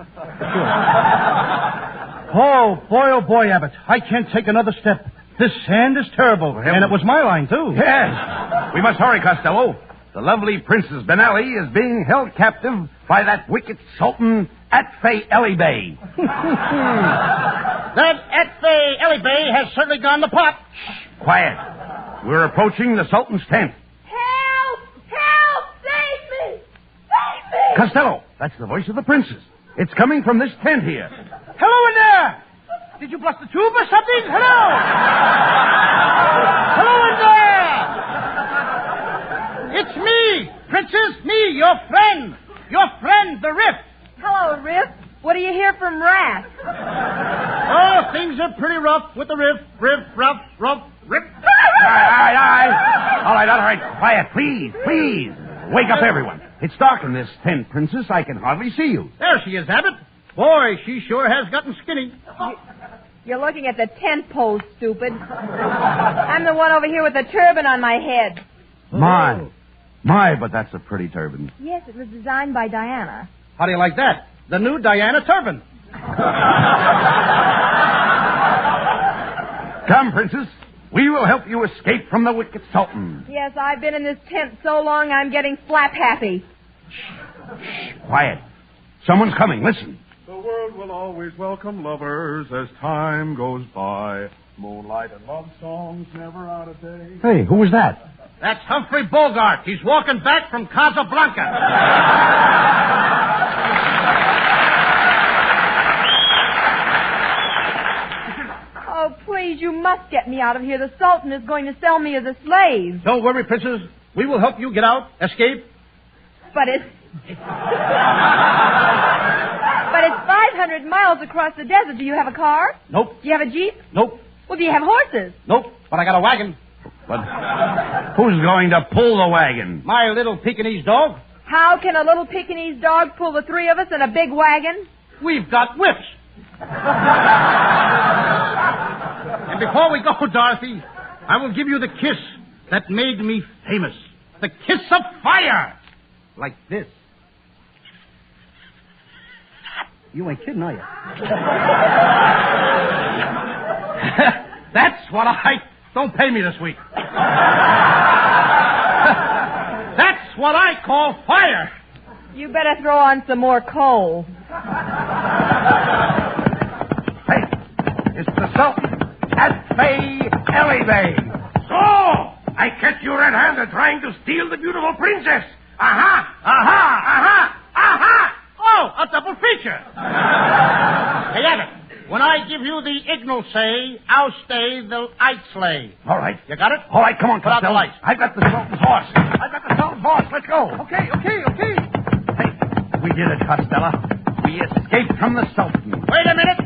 Oh, boy, Abbott. I can't take another step. This sand is terrible. And it was my line, too. Yes. We must hurry, Costello. The lovely Princess Benelli is being held captive by that wicked Sultan, Atfei Ali Bey. That Atfei Ali Bey has certainly gone the pot. Shh, quiet. We're approaching the Sultan's tent. Help! Help! Save me! Save me! Costello, that's the voice of the princess. It's coming from this tent here. Hello in there! Did you bust the tube or something? Hello! Hello in there! It's me, Princess, me, your friend, the Riff. Hello, Riff. What do you hear from Raff? Oh, things are pretty rough with the Riff, rough, Riff. Aye. All right. Quiet, please. Wake up, everyone. It's dark in this tent, Princess. I can hardly see you. There she is, Abbott. Boy, she sure has gotten skinny. You're looking at the tent pole, stupid. I'm the one over here with the turban on my head. My, but that's a pretty turban. Yes, it was designed by Diana. How do you like that? The new Diana turban. Come, Princess. We will help you escape from the wicked Sultan. Yes, I've been in this tent so long I'm getting slap happy. Shh, quiet. Someone's coming. Listen. The world will always welcome lovers as time goes by. Moonlight and love songs never out of date. Hey, who was that? That's Humphrey Bogart. He's walking back from Casablanca. Oh, please, you must get me out of here. The Sultan is going to sell me as a slave. Don't worry, Princess. We will help you get out, escape. But it's 500 miles across the desert. Do you have a car? Nope. Do you have a Jeep? Nope. Well, do you have horses? Nope. But I got a wagon. But who's going to pull the wagon? My little Pekingese dog. How can a little Pekingese dog pull the three of us in a big wagon? We've got whips. And before we go, Dorothy, I will give you the kiss that made me famous. The kiss of fire. Like this. You ain't kidding, are you? That's what Don't pay me this week. That's what I call fire. You better throw on some more coal. Hey, it's the Sultan, Atfei Ali Bey. So, I catch you red-handed trying to steal the beautiful princess. Aha! Oh, a double feature. Hey, Abbott, when I give you the ignal say, I'll stay the I'd slay. All right. You got it? All right, come on, Put out the Costello. lights. I've got the Sultan's horse. Let's go. Okay. Hey, we did it, Costello. We escaped from the Sultan. Wait a minute.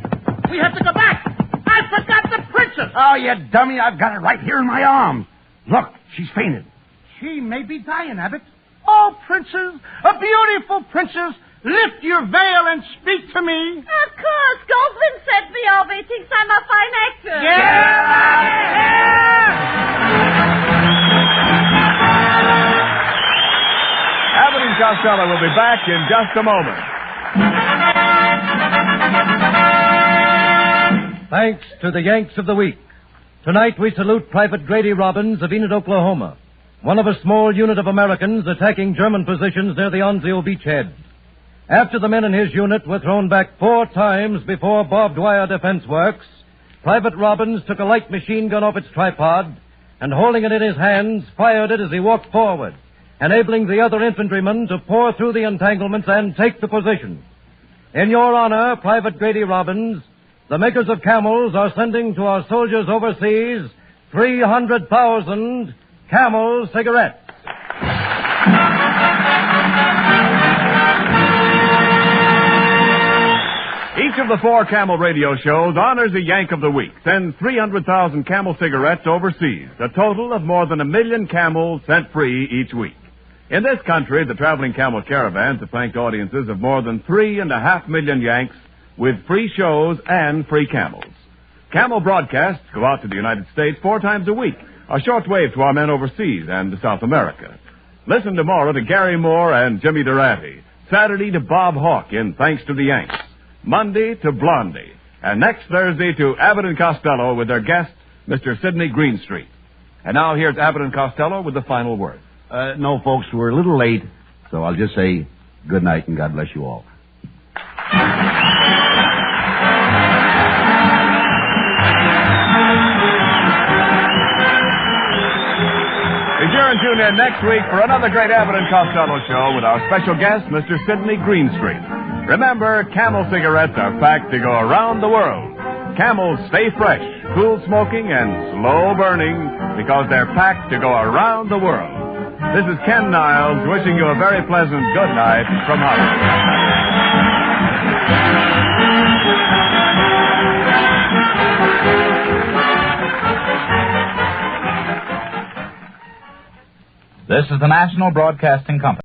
We have to go back. I forgot the princess. Oh, you dummy. I've got it right here in my arms. Look, she's fainted. She may be dying, Abbott. Oh, princess, a beautiful princess, lift your veil and speak to me. Of course. Goldman sent me over. He thinks I'm a fine actor. Get out of here! Abbott and Costello will be back in just a moment. Thanks to the Yanks of the Week. Tonight we salute Private Grady Robbins of Enid, Oklahoma, one of a small unit of Americans attacking German positions near the Onzio beachhead. After the men in his unit were thrown back 4 times before barbed wire defense works, Private Robbins took a light machine gun off its tripod and, holding it in his hands, fired it as he walked forward. enabling the other infantrymen to pour through the entanglements and take the position. In your honor, Private Grady Robbins, the makers of Camels are sending to our soldiers overseas 300,000 Camel cigarettes. Each of the 4 Camel radio shows honors a Yank of the Week, sends 300,000 Camel cigarettes overseas, a total of more than 1 million Camels sent free each week. In this country, the traveling Camel caravans have thanked audiences of more than 3.5 million Yanks with free shows and free Camels. Camel broadcasts go out to the United States 4 times a week, a short wave to our men overseas and to South America. Listen tomorrow to Gary Moore and Jimmy Durante, Saturday to Bob Hawke in Thanks to the Yanks, Monday to Blondie, and next Thursday to Abbott and Costello with their guest, Mr. Sidney Greenstreet. And now here's Abbott and Costello with the final word. No, folks, we're a little late, so I'll just say good night and God bless you all. Be sure and tune in next week for another great Abbott and Costello show with our special guest, Mr. Sidney Greenstreet. Remember, Camel cigarettes are packed to go around the world. Camels stay fresh, cool smoking, and slow burning because they're packed to go around the world. This is Ken Niles wishing you a very pleasant good night from Hollywood. This is the National Broadcasting Company.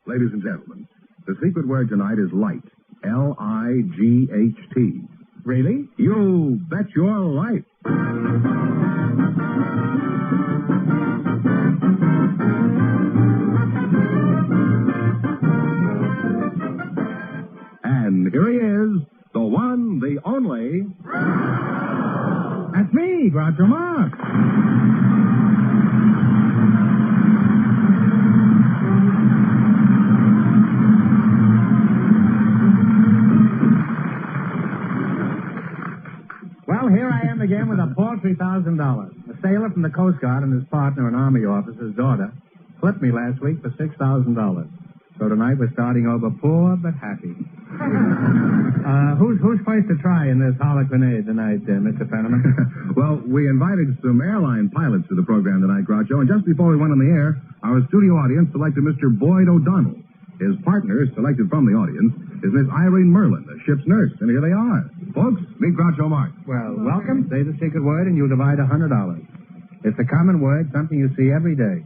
Ladies and gentlemen, the secret word tonight is light. L-I-G-H-T. Really? You bet your life. And here he is, the one, the only... That's me, Groucho Marx. Well, here I am again with a paltry $1,000. A sailor from the Coast Guard and his partner, an Army officer's daughter, flipped me last week for $6,000. So tonight we're starting over poor but happy. Who's first to try in this Harlequinade tonight, Mr. Fenneman? Well, we invited some airline pilots to the program tonight, Groucho, and just before we went on the air, our studio audience selected Mr. Boyd O'Donnell. His partner, selected from the audience, is Miss Irene Merlin, the ship's nurse, and here they are. Folks, meet Groucho Marx. Well, welcome. Say the secret word and you'll divide $100. It's a common word, something you see every day.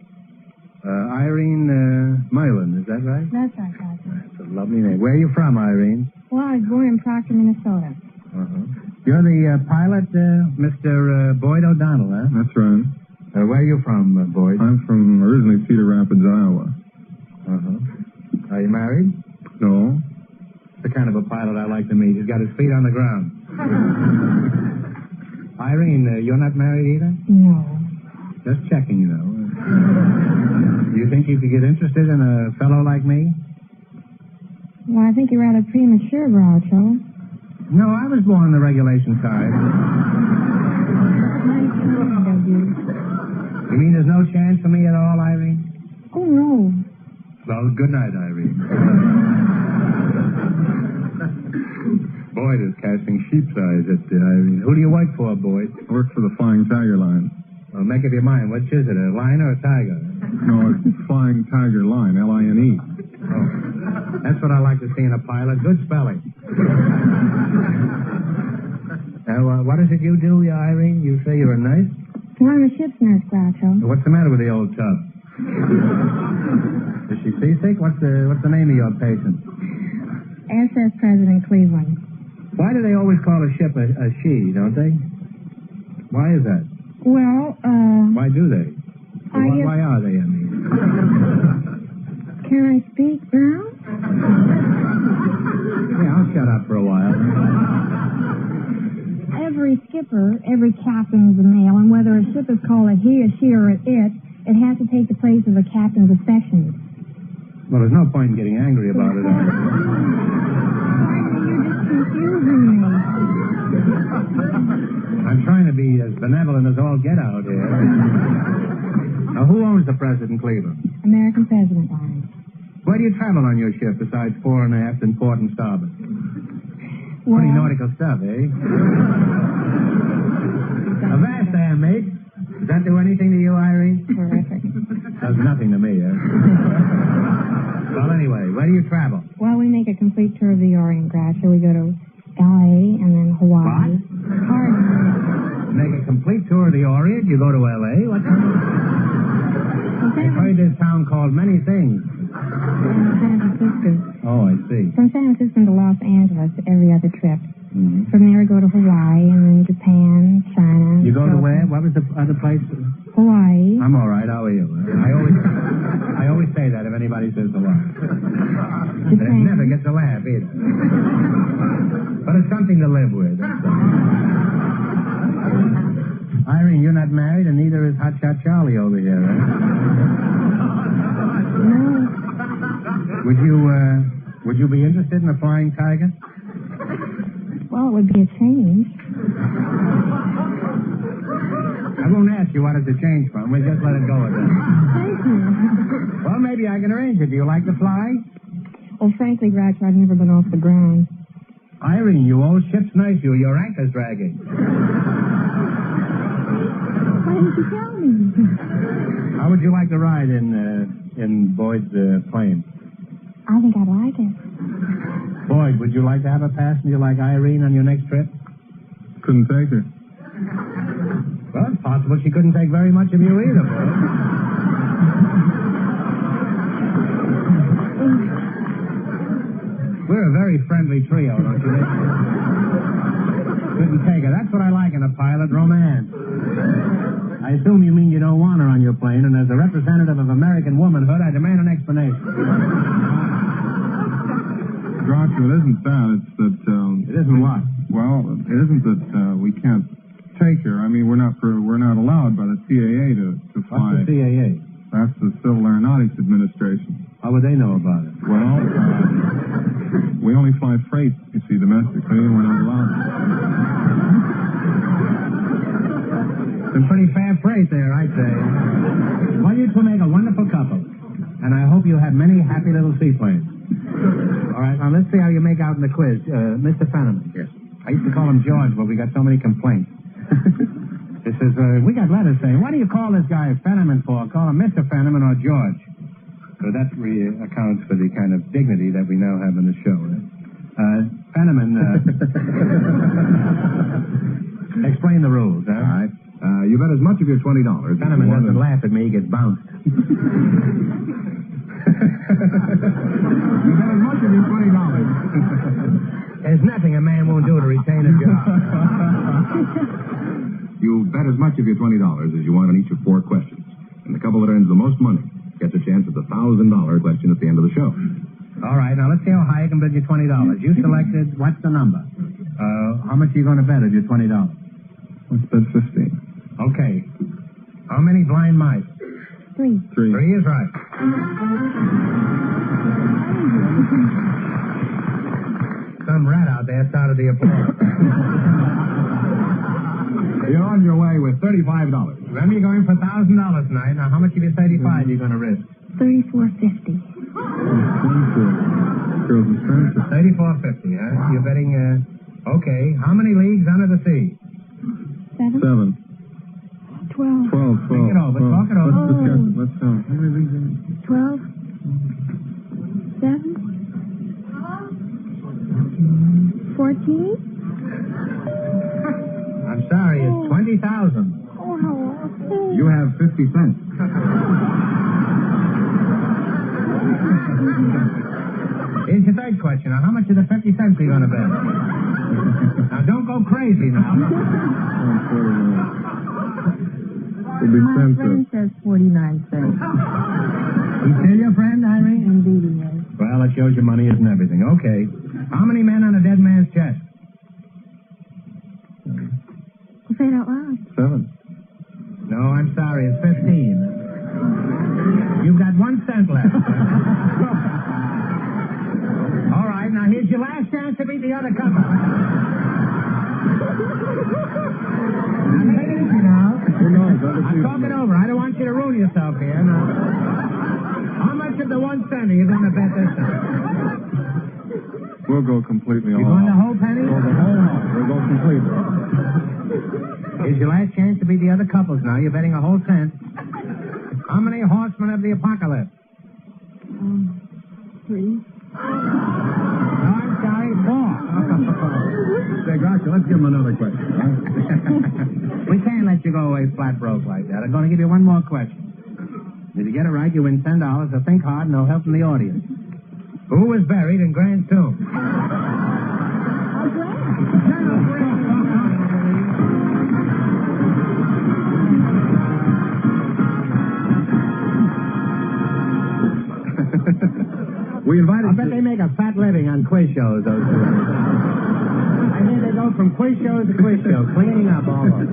Irene Merlin, is that right? That's right, Doctor. That's a lovely name. Where are you from, Irene? Well, I was born in Proctor, Minnesota. Uh-huh. You're the pilot, Mr. Boyd O'Donnell, huh? That's right. Where are you from, Boyd? I'm from originally Cedar Rapids, Iowa. Uh-huh. Are you married? No. The kind of a pilot I like to meet. He's got his feet on the ground. Irene, you're not married either? No. Just checking, you know. Do you think you could get interested in a fellow like me? Well, I think you're rather premature, Groucho. No, I was born on the regulation side. Nice kind of you. You mean there's no chance for me at all, Irene? Oh, no. Well, good night, Irene. Boyd is casting sheep's eyes at Irene. Who do you work for, Boyd? I work for the Flying Tiger Line. Well, make up your mind. Which is it, a lion or a tiger? No, it's Flying Tiger Line, L-I-N-E. Oh. That's what I like to see in a pilot. Good spelling. What is it you do, Irene? You say you're a nurse? Well, I'm a ship's nurse, Groucho. What's the matter with the old tub? Is she seasick? What's the name of your patient? SS President Cleveland. Why do they always call a ship a she, don't they? Why is that? Well, Why do they? Why are they, I mean? Can I speak now? Yeah, I'll shut up for a while. Every skipper, every captain is a male, and whether a ship is called a he, a she, or an it has to take the place of the captain's affections. Well, there's no point in getting angry about it. I'm trying to be as benevolent as all get out here. Now, who owns the President Cleveland? American President line. Where do you travel on your ship besides fore and aft and port and starboard? Well, pretty nautical stuff, eh? Avast there, mate. Does that do anything to you, Irene? Terrific. Does nothing to me, eh? Well, anyway, where do you travel? Well, we make a complete tour of the Orient, Groucho. We go to L.A. and then Hawaii. What? Make a complete tour of the Orient? You go to L.A.? What? I've heard this town called many things. San Francisco. Oh, I see. From San Francisco to Los Angeles every other trip. Mm-hmm. From there we go to Hawaii and then Japan, China. You go to where? What was the other place? Hawaii. I'm all right. How are you? I always say that if anybody says hello. But it never gets a laugh either. But it's something to live with. Irene, you're not married, and neither is Hotshot Charlie over here, right? No. Would you be interested in a flying tiger? Well, it would be a change. I won't ask you what it's a change from. We'll just let it go at that. Thank you. Well, maybe I can arrange it. Do you like to fly? Well, frankly, Groucho, I've never been off the ground. Irene, you old ship's nice. Your anchor's dragging. Why didn't you tell me? How would you like to ride in Boyd's plane? I think I'd like it. Boyd, would you like to have a passenger like Irene on your next trip? Couldn't take her. Well, it's possible she couldn't take very much of you either, Boyd. We're a very friendly trio, don't you think? Couldn't take her. That's what I like in a pilot, romance. I assume you mean you don't want her on your plane, and as a representative of American womanhood, I demand an explanation. Groucho, it isn't that. It's that... It isn't what? Well, it isn't that we can't take her. I mean, we're not allowed by the CAA to fly. What's the CAA? That's the Civil Aeronautics Administration. How would they know about it? Well, we only fly freight, you see, domestically, and we're not allowed. Some pretty fair freight there, I'd say. Well, you two make a wonderful couple, and I hope you have many happy little seaplanes. All right, now let's see how you make out in the quiz. Mr. Fenneman. Yes. I used to call him George, but we got so many complaints. This is, we got letters saying, what do you call this guy Fenneman for? Call him Mr. Fenneman or George? So that accounts for the kind of dignity that we now have in the show. Fenneman, explain the rules, huh? All right. You bet as much of your $20. Fenneman doesn't laugh at me, he gets bounced. You bet as much of your $20. There's nothing a man won't do to retain a job. You bet as much of your $20 as you want on each of 4 questions. And the couple that earns the most money gets a chance at the $1,000 question at the end of the show. All right, now let's see how high I can bid you $20. You selected, what's the number? How much are you going to bet of your $20? Let's bet 15. Okay. How many blind mice? 3. 3. 3 is right. Some rat out there started the applause. You're on your way with $35. Remember, you're going for $1,000 tonight. Now, how much of your 35 are you going to risk? $34.50. $34.50, huh? You're betting, okay. How many leagues under the sea? 7. 7. 12. 12. Think it over. Talk it over. Let's discuss it. Let's go. How many leagues are there? 12. 7. 14. I'm sorry, it's 20,000. Oh, You have 50 cents. Here's your third question. Now, how much of the 50 cents are you going to bet? Now, don't go crazy now. It'll be My cents. friend says 49 cents. He's still your friend, Irene? Indeed he is. Well, it shows you money isn't everything. Okay. How many men on a dead man's chest? Say it out loud. 7. No, I'm sorry. It's 15. You've got 1 cent left. your last chance to beat the other couple. Now, take it easy now. I'm talking over. I don't want you to ruin yourself here. Now, how much of the 1 cent are you going to bet this time? We'll go completely You all going the out. whole penny? We'll go the whole lot. We'll go completely. Here's your last chance to beat the other couples now. You're betting a whole cent. How many horsemen of the apocalypse? 3. No, I'm sorry, 4. Say, Groucho, let's give him another question. We can't let you go away flat broke like that. I'm going to give you one more question. If you get it right, you win $10. So think hard and no help from the audience. Who was buried in Grant's tomb? We invited... I bet they make a fat living on quiz shows, those two. I hear they go from quiz shows to quiz shows, cleaning up all over.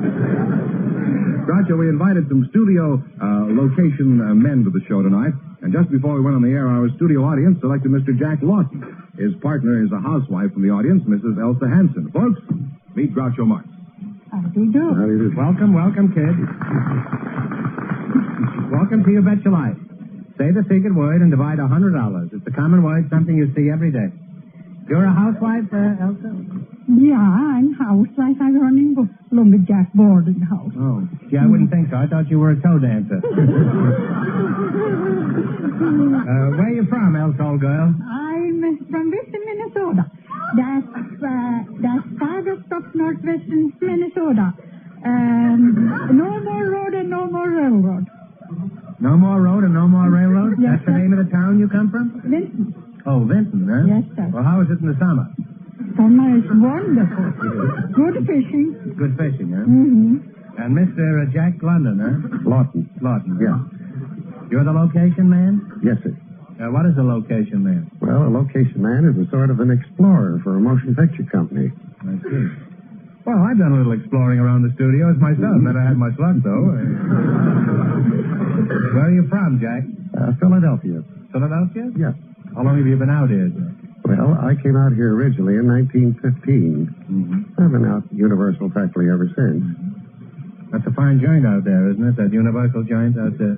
Groucho, we invited some studio location men to the show tonight. And just before we went on the air, our studio audience selected Mr. Jack Lawton. His partner is a housewife from the audience, Mrs. Elsa Hansen. Folks, meet Groucho Marx. How do you do? Welcome, welcome, kid. Welcome to You Bet Your Life. Say the secret word and divide $100. It's a common word, something you see every day. You're a housewife, Elsa? Yeah, I'm housewife. I'm running the lumberjack boarding house. Oh, gee, I wouldn't think so. I thought you were a toe dancer. Where are you from, Elsa, old girl? I'm from western Minnesota. That's far up northwestern Minnesota. No more road and no more railroad. No more road and no more railroad? Yes, That's the name of the town you come from? Vinton. Oh, Vinton, huh? Yes, sir. Well, how is it in the summer? Summer is wonderful. Good fishing. Good fishing, huh? Mm-hmm. And Mr. Jack London, huh? Lawton. Lawton. Yeah. You're the location man? Yes, sir. What is a location man? Well, a location man is a sort of an explorer for a motion picture company. I see. Well, I've done a little exploring around the studios myself. Never had much luck, though. Where are you from, Jack? Philadelphia. Philadelphia? Yes. How long have you been out here, Jack? Well, I came out here originally in 1915. Mm-hmm. I've been out Universal practically ever since. That's a fine joint out there, isn't it? That Universal joint out there.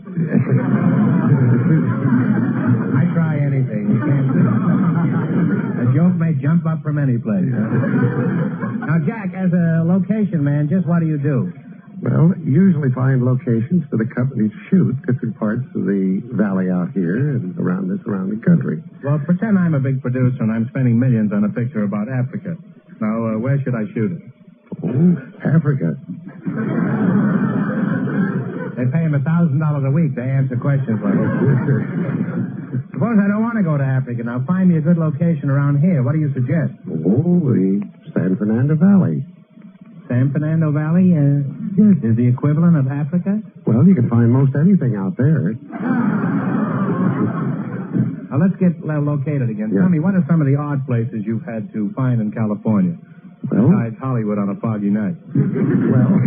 I try anything. You can't do it. A joke may jump up from any place. Huh? Now, Jack, as a location man, just what do you do? Well, usually find locations for the company to shoot different parts of the valley out here and around the surrounding country. Well, pretend I'm a big producer and I'm spending millions on a picture about Africa. Now, where should I shoot it? Oh, Africa. They pay him $1,000 a week to answer questions like this. Suppose I don't want to go to Africa. Now, find me a good location around here. What do you suggest? Oh, the San Fernando Valley. San Fernando Valley is the equivalent of Africa? Well, you can find most anything out there. Now, let's get located again. Yeah. Tell me, what are some of the odd places you've had to find in California? Well, besides Hollywood on a foggy night. Well,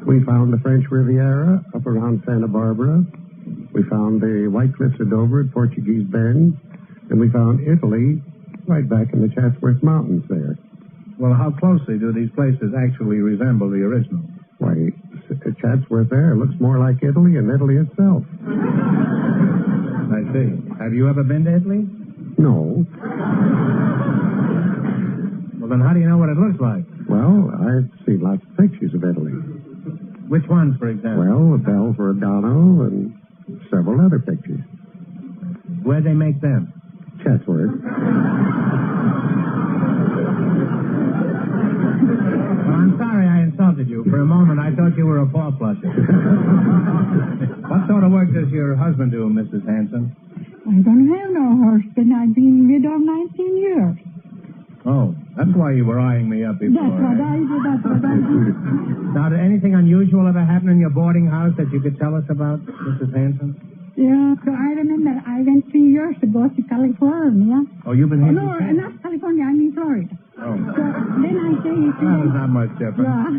we found the French Riviera up around Santa Barbara. We found the White Cliffs of Dover at Portuguese Bend. And we found Italy right back in the Chatsworth Mountains there. Well, how closely do these places actually resemble the original? Why, Chatsworth there looks more like Italy than Italy itself. I see. Have you ever been to Italy? No. Well, then how do you know what it looks like? Well, I've seen lots of pictures of Italy. Which ones, for example? Well, the Belle Verrodano and several other pictures. Where'd they make them? Chatsworth. Well, I'm sorry I insulted you. For a moment, I thought you were a four-plusher. What sort of work does your husband do, Mrs. Hanson? I don't have no husband. I've been widowed 19 years. Oh, that's why you were eyeing me up before. That's what I do. Now, did anything unusual ever happen in your boarding house that you could tell us about, Mrs. Hanson? Yeah, so I remember I went 3 years ago to California. Oh, you've been here? No, not California. I'm in Florida. Oh. So then I say... Well, there's not much difference. Yeah.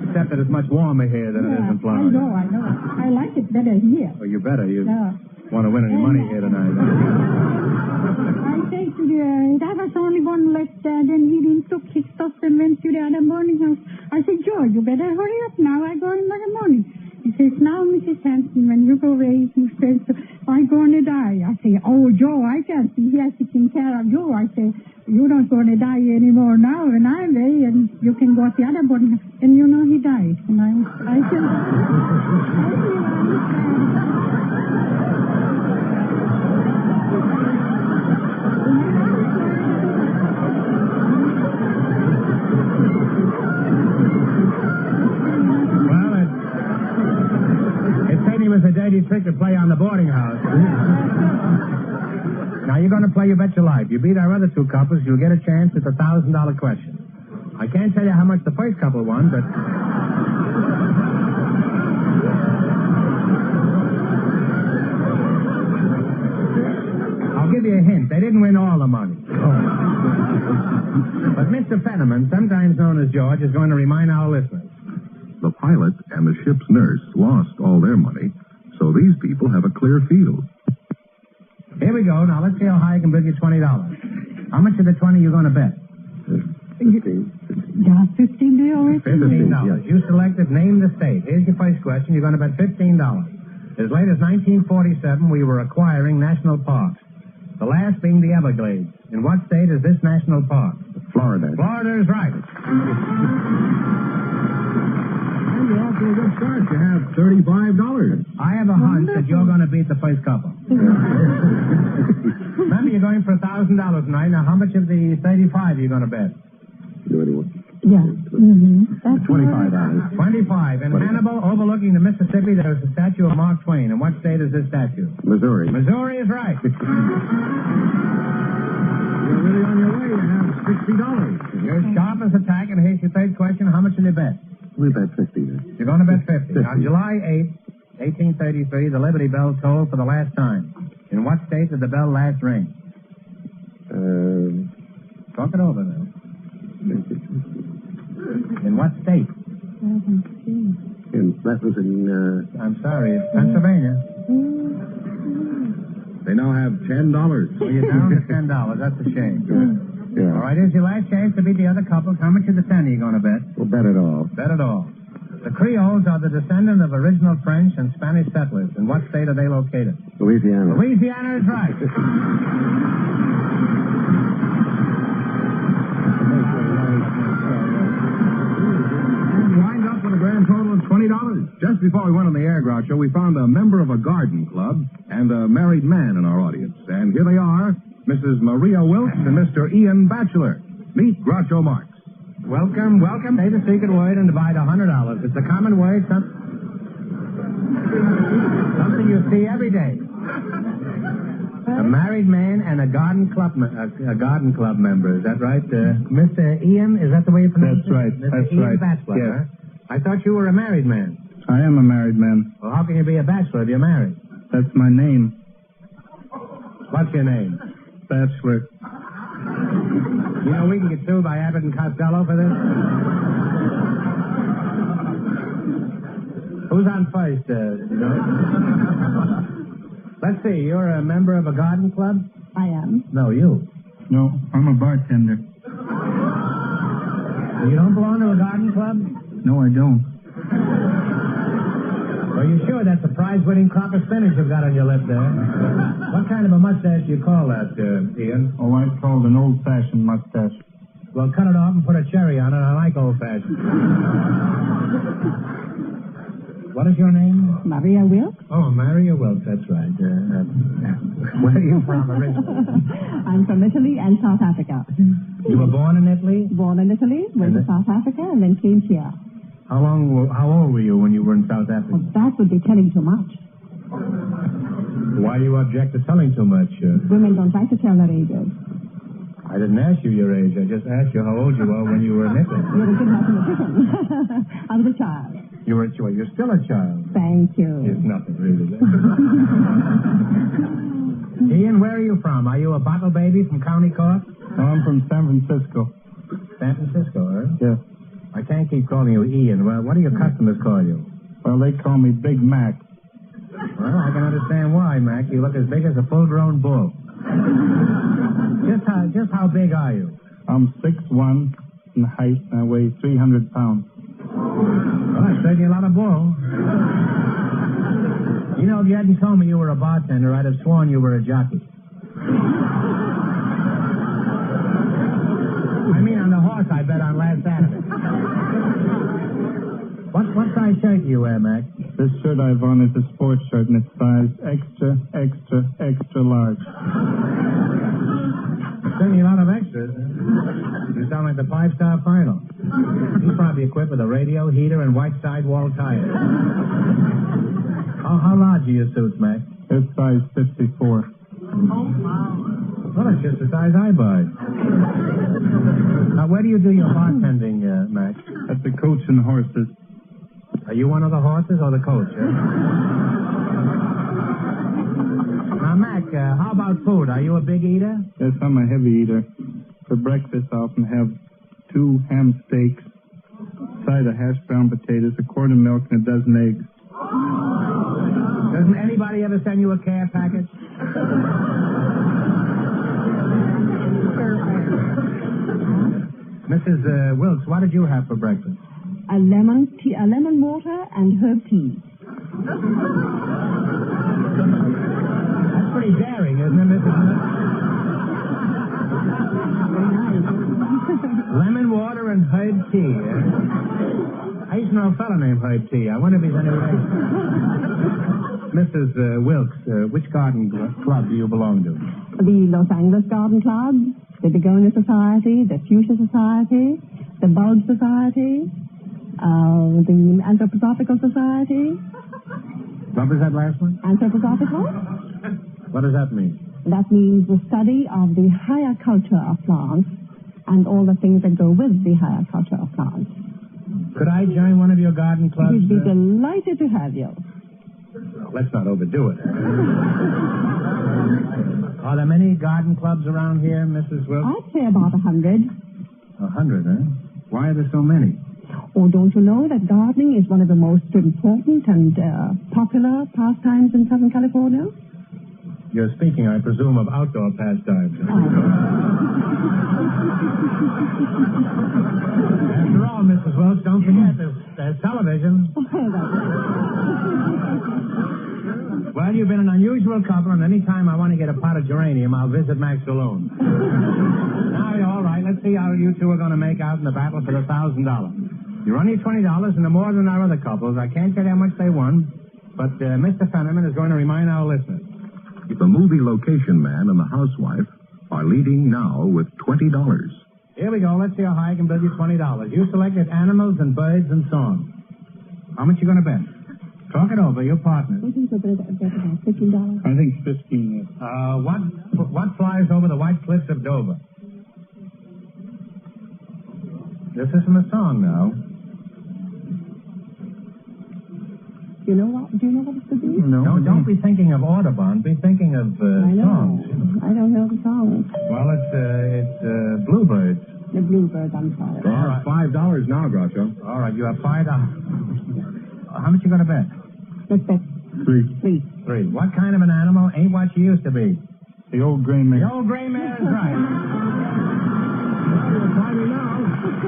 Except that it's much warmer here than it is in Florida. I know. I like it better here. Oh, you better. Yeah. want to win any money here tonight. I say to I was only one left there, then he didn't took his stuff and went to the other boarding house. I said, George, you better hurry up now. I go in the morning. He says, now, Mrs. Hanson, when you go away, he says, I'm going to die. I say, oh, Joe, I can't be here taking care of you. I say, you don't going to die anymore now, and I'm away, and you can go to the other boarding house. And you know he died. And I said, was a dirty trick to play on the boarding house. Now, you're going to play You Bet Your Life. You beat our other two couples, you'll get a chance at the $1,000 question. I can't tell you how much the first couple won, but... I'll give you a hint. They didn't win all the money. But Mr. Fenneman, sometimes known as George, is going to remind our listeners. The pilot and the ship's nurse lost all their money, so these people have a clear field. Here we go. Now, let's see how high I can bid you $20. How much of the 20 are you going to bet? 15. Yeah, 15 dollars. $15. Yes. You selected name the state. Here's your first question. You're going to bet $15. As late as 1947, we were acquiring national parks. The last being the Everglades. In what state is this national park? Florida. Florida is right. And you're off to a good start. You have $35. I have a hunch that you're going to beat the first couple. Remember, you're going for $1,000 tonight. Now, how much of the 35 are you going to bet? Do anyone? Yeah. Mm-hmm. That's $25. 25. In Hannibal, overlooking the Mississippi, there's a statue of Mark Twain. In what state is this statue? Missouri. Missouri is right. You're really on your way to have $60. You're sharp as a tack, and here's your third question. How much will you bet? We bet 50. You're going to bet 50. On July 8th, 1833, the Liberty Bell tolled for the last time. In what state did the bell last ring? Talk it over now. In what state? That was in... I'm sorry, it's Pennsylvania. They now have $10. Well, you're down to $10. That's a shame. Yeah. All right, here's your last chance to beat the other couples. How much of the 10 are you going to bet? Well, bet it all. Bet it all. The Creoles are the descendant of original French and Spanish settlers. In what state are they located? Louisiana. Louisiana is right. Wind up with a grand total of $20. Just before we went on the air, Groucho, we found a member of a garden club and a married man in our audience. And here they are, Mrs. Maria Wilkes and Mr. Ian Batchelor. Meet Groucho Marx. Welcome, welcome. Say the secret word and divide $100. It's a common word, something you see every day. A married man and a garden club member. Is that right? Mr. Ian, is that the way you pronounce it? That's right. Mr. That's Ian right. Batchelor, Yes. huh? I thought you were a married man. I am a married man. Well, how can you be a bachelor if you're married? That's my name. What's your name? Bachelor. You know, we can get sued by Abbott and Costello for this. Who's on first, you know? Let's see, you're a member of a garden club? I am. No, you. No, I'm a bartender. You don't belong to a garden club? No, I don't. Are you sure that's a prize-winning crop of spinach you've got on your lip there? What kind of a mustache do you call that, Ian? Oh, I call it an old-fashioned mustache. Well, cut it off and put a cherry on it. I like old-fashioned. What is your name? Maria Wilkes. Oh, Maria Wilkes, that's right. Where are you from originally? I'm from Italy and South Africa. You were born in Italy? Born in Italy, went to South Africa, and then came here. How old were you when you were in South Africa? Well, that would be telling too much. Why do you object to telling too much? Women don't like to tell their ages. I didn't ask you your age. I just asked you how old you were when you were in Italy. You're a good mathematician. I was a child. You're still a child. Thank you. It's nothing, really. Ian, where are you from? Are you a bottle baby from County Cork? No, I'm from San Francisco. San Francisco, huh? Yes. I can't keep calling you Ian. Well, what do your customers call you? Well, they call me Big Mac. Well, I can understand why, Mac. You look as big as a full-grown bull. Just how big are you? I'm 6'1" in height and I weigh 300 pounds. Well, that's certainly a lot of bull. You know, if you hadn't told me you were a bartender, I'd have sworn you were a jockey. I mean, on the horse I bet on last Saturday. What size shirt do you wear, Mac? This shirt I've on is a sports shirt and it's size extra, extra, extra large. Certainly a lot of extras. You sound like the 5-star final. He's probably equipped with a radio, heater, and white sidewall tires. How large are your suits, Mac? It's size 54. Well, that's just the size I buy. Now, where do you do your bartending, Mac? At the Coach and Horses. Are you one of the horses or the coach, Now, Mac, how about food? Are you a big eater? Yes, I'm a heavy eater. For breakfast, I often have 2 ham steaks, a side of hash brown potatoes, a quart of milk, and a dozen eggs. Doesn't anybody ever send you a care package? Mrs. Wilkes, what did you have for breakfast? A lemon water and herb tea. That's pretty daring, isn't it, Mrs. Wilkes? Lemon water and herb tea. I used to know a fellow named Herb Tea. I wonder if he's any relation. Mrs. Wilkes, which garden club do you belong to? The Los Angeles Garden Club, the Begonia Society, the Fuchsia Society, the Bulb Society, the Anthroposophical Society. What was that last one? Anthroposophical? What does that mean? That means the study of the higher culture of plants and all the things that go with the higher culture of plants. Could I join one of your garden clubs? We'd be delighted to have you. Let's not overdo it. Are there many garden clubs around here, Mrs. Wilkes? I'd say about 100. 100, eh? Why are there so many? Oh, don't you know that gardening is one of the most important and popular pastimes in Southern California? You're speaking, I presume, of outdoor pastimes. After all, Mrs. Wilkes, don't forget there's television. Well, you've been an unusual couple, and any time I want to get a pot of geranium, I'll visit Mac's saloon. Now, all right, let's see how you two are going to make out in the battle for the $1,000. You're only $20, and they're more than our other couples. I can't tell you how much they won, but Mr. Fenneman is going to remind our listeners. The movie location man and the housewife are leading now with $20. Here we go. Let's see how high I can build you $20. You selected animals and birds and song. How much you going to bet? Talk it over. Your partner. I think $15. I think 15. What flies over the white cliffs of Dover? This isn't a song now. Do you know what it should be? No, don't be thinking of Audubon. Be thinking of songs. I don't know the songs. Well, it's Bluebirds. The Bluebirds, I'm sorry. They have $5 now, Groucho. All right, you have $5. How much you going to bet? Let's bet. 3. 3. What kind of an animal ain't what she used to be? The old gray mare. The old gray mare is right.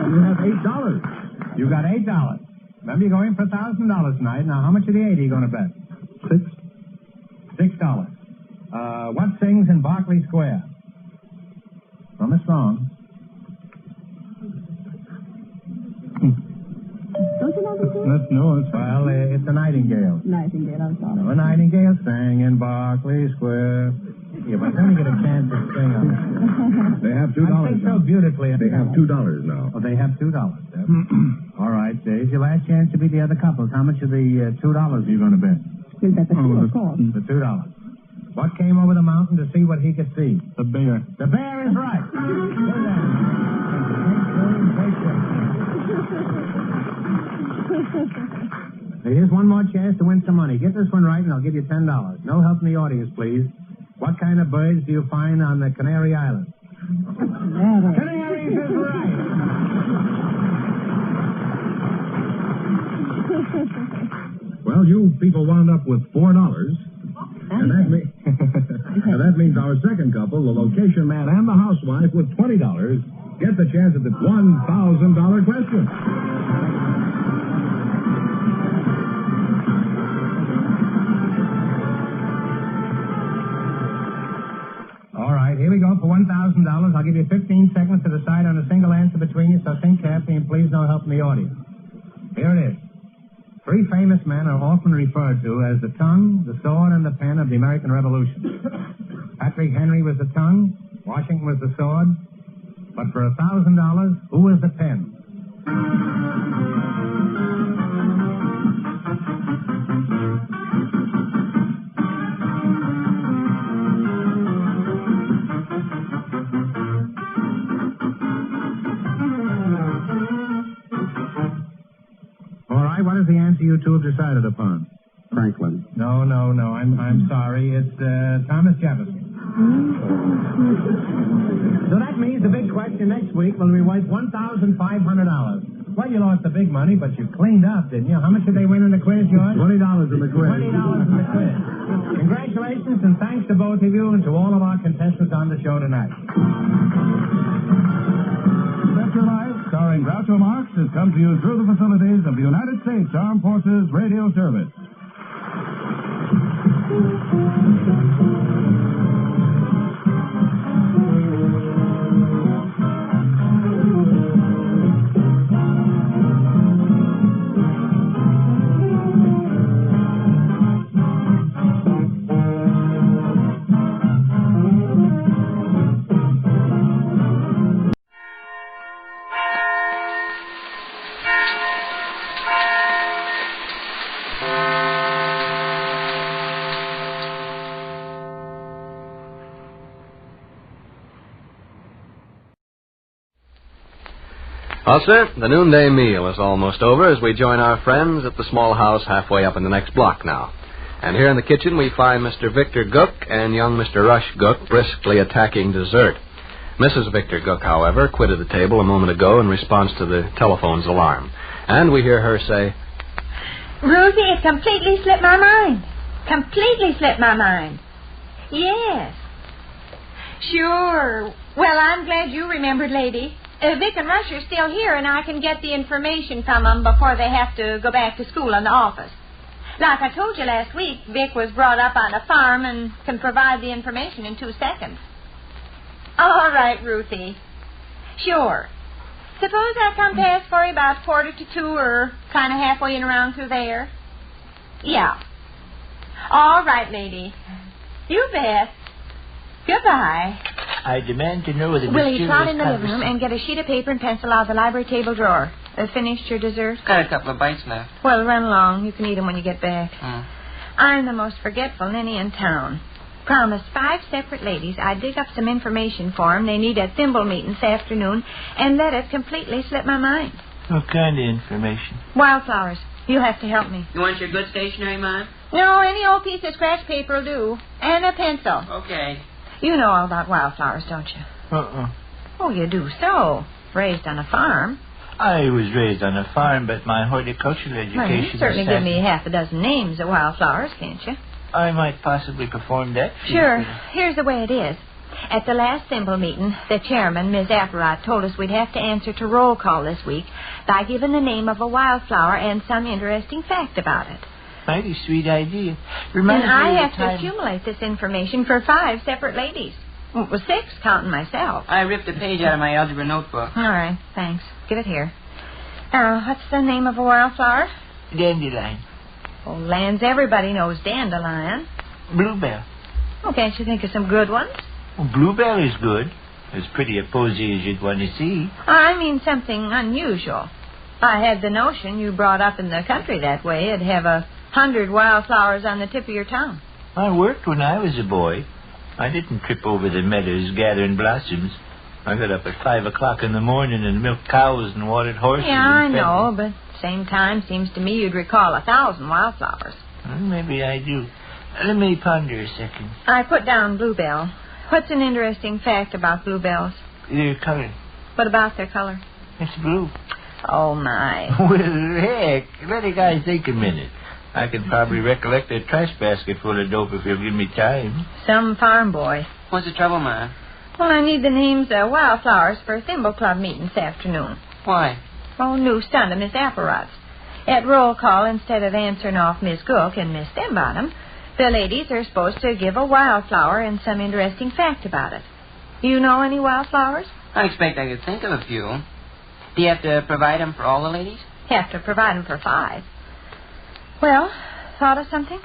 You have $8. You got $8. Remember, you're going for $1,000 tonight. Now, how much of the 8 are you going to bet? $6. What sings in Berkeley Square? From a song. Don't you know the song? Well, it's a nightingale. Nightingale, I'm sorry. A nightingale sang in Berkeley Square. Yeah, but then you get a chance to sing on it. They have $2 I sing so beautifully. They have $2 now. Oh, they have $2. All right, Dave. Your last chance to beat the other couples. How much of the $2 are you going to bet? We'll bet the two, of course. The $2. What came over the mountain to see what he could see? The bear. The bear is right. Here's one more chance to win some money. Get this one right, and I'll give you $10. No help in the audience, please. What kind of birds do you find on the Canary Islands? Canaries is right. Well, you people wound up with $4. And that means our second couple, the location man and the housewife, with $20, get the chance at the $1,000 question. All right, here we go for $1,000. I'll give you 15 seconds to decide on a single answer between you, so think carefully and please no help from the audience. Here it is. 3 famous men are often referred to as the tongue, the sword, and the pen of the American Revolution. Patrick Henry was the tongue, Washington was the sword, but for $1,000, who was the pen? What is the answer you two have decided upon? Franklin. No. I'm sorry. It's Thomas Jefferson. So that means the big question next week will be worth $1,500. Well, you lost the big money, but you cleaned up, didn't you? How much did they win in the quiz, George? $20 in the quiz. $20 in the quiz. Congratulations and thanks to both of you and to all of our contestants on the show tonight. Your Life, starring Groucho Marx, has come to you through the facilities of the United States Armed Forces Radio Service. Well, sir, the noonday meal is almost over as we join our friends at the small house halfway up in the next block now. And here in the kitchen we find Mr. Victor Gook and young Mr. Rush Gook briskly attacking dessert. Mrs. Victor Gook, however, quitted the table a moment ago in response to the telephone's alarm. And we hear her say, Ruthie, it completely slipped my mind. Completely slipped my mind. Yes. Sure. Well, I'm glad you remembered, lady. Vic and Rush are still here, and I can get the information from them before they have to go back to school in the office. Like I told you last week, Vic was brought up on a farm and can provide the information in 2 seconds. All right, Ruthie. Sure. Suppose I come past for you about 1:45 or kind of halfway in around through there? Yeah. All right, lady. You bet. Goodbye. I demand to know the Will you trot in the living room and get a sheet of paper and pencil out of the library table drawer? Finished your dessert? Got a couple of bites left. Well, run along. You can eat them when you get back. I'm the most forgetful ninny in town. Promised 5 separate ladies I'd dig up some information for them. They need a thimble meeting this afternoon, and let it completely slip my mind. What kind of information? Wildflowers. You'll have to help me. You want your good stationery, Mom? No, any old piece of scratch paper will do. And a pencil. Okay. You know all about wildflowers, don't you? Oh, you do so. Raised on a farm. I was raised on a farm, but my horticultural education... Well, you certainly give me half a dozen names of wildflowers, can't you? I might possibly perform that. Sure. Here's the way it is. At the last thimble meeting, the chairman, Ms. Apparat, told us we'd have to answer to roll call this week by giving the name of a wildflower and some interesting fact about it. Mighty sweet idea. And I have to accumulate this information for 5 separate ladies. Well, it was 6, counting myself. I ripped a page out of my algebra notebook. All right, thanks. Give it here. What's the name of a wildflower? Dandelion. Oh, lands, everybody knows dandelion. Bluebell. Oh, can't you think of some good ones? Well, bluebell is good. As pretty a posy as you'd want to see. I mean something unusual. I had the notion you brought up in the country that way. You'd have 100 wildflowers on the tip of your tongue. I worked when I was a boy. I didn't trip over the meadows gathering blossoms. I got up at 5 o'clock in the morning and milked cows and watered horses. Yeah, I know, but same time, seems to me you'd recall 1,000 wildflowers. Well, maybe I do. Let me ponder a second. I put down bluebell. What's an interesting fact about bluebells? Their color. What about their color? It's blue. Oh, my. Well, heck, let a guy think a minute. I could probably recollect a trash basket full of dope if you'll give me time. Some farm boy. What's the trouble, Ma? Well, I need the names of Wildflowers for a Thimble Club meeting this afternoon. Why? Oh, new stunt of Miss Applerots. At roll call, instead of answering off Miss Gook and Miss Stembottom, the ladies are supposed to give a wildflower and some interesting fact about it. You know any wildflowers? I expect I could think of a few. Do you have to provide them for all the ladies? Have to provide them for 5. Well, thought of something?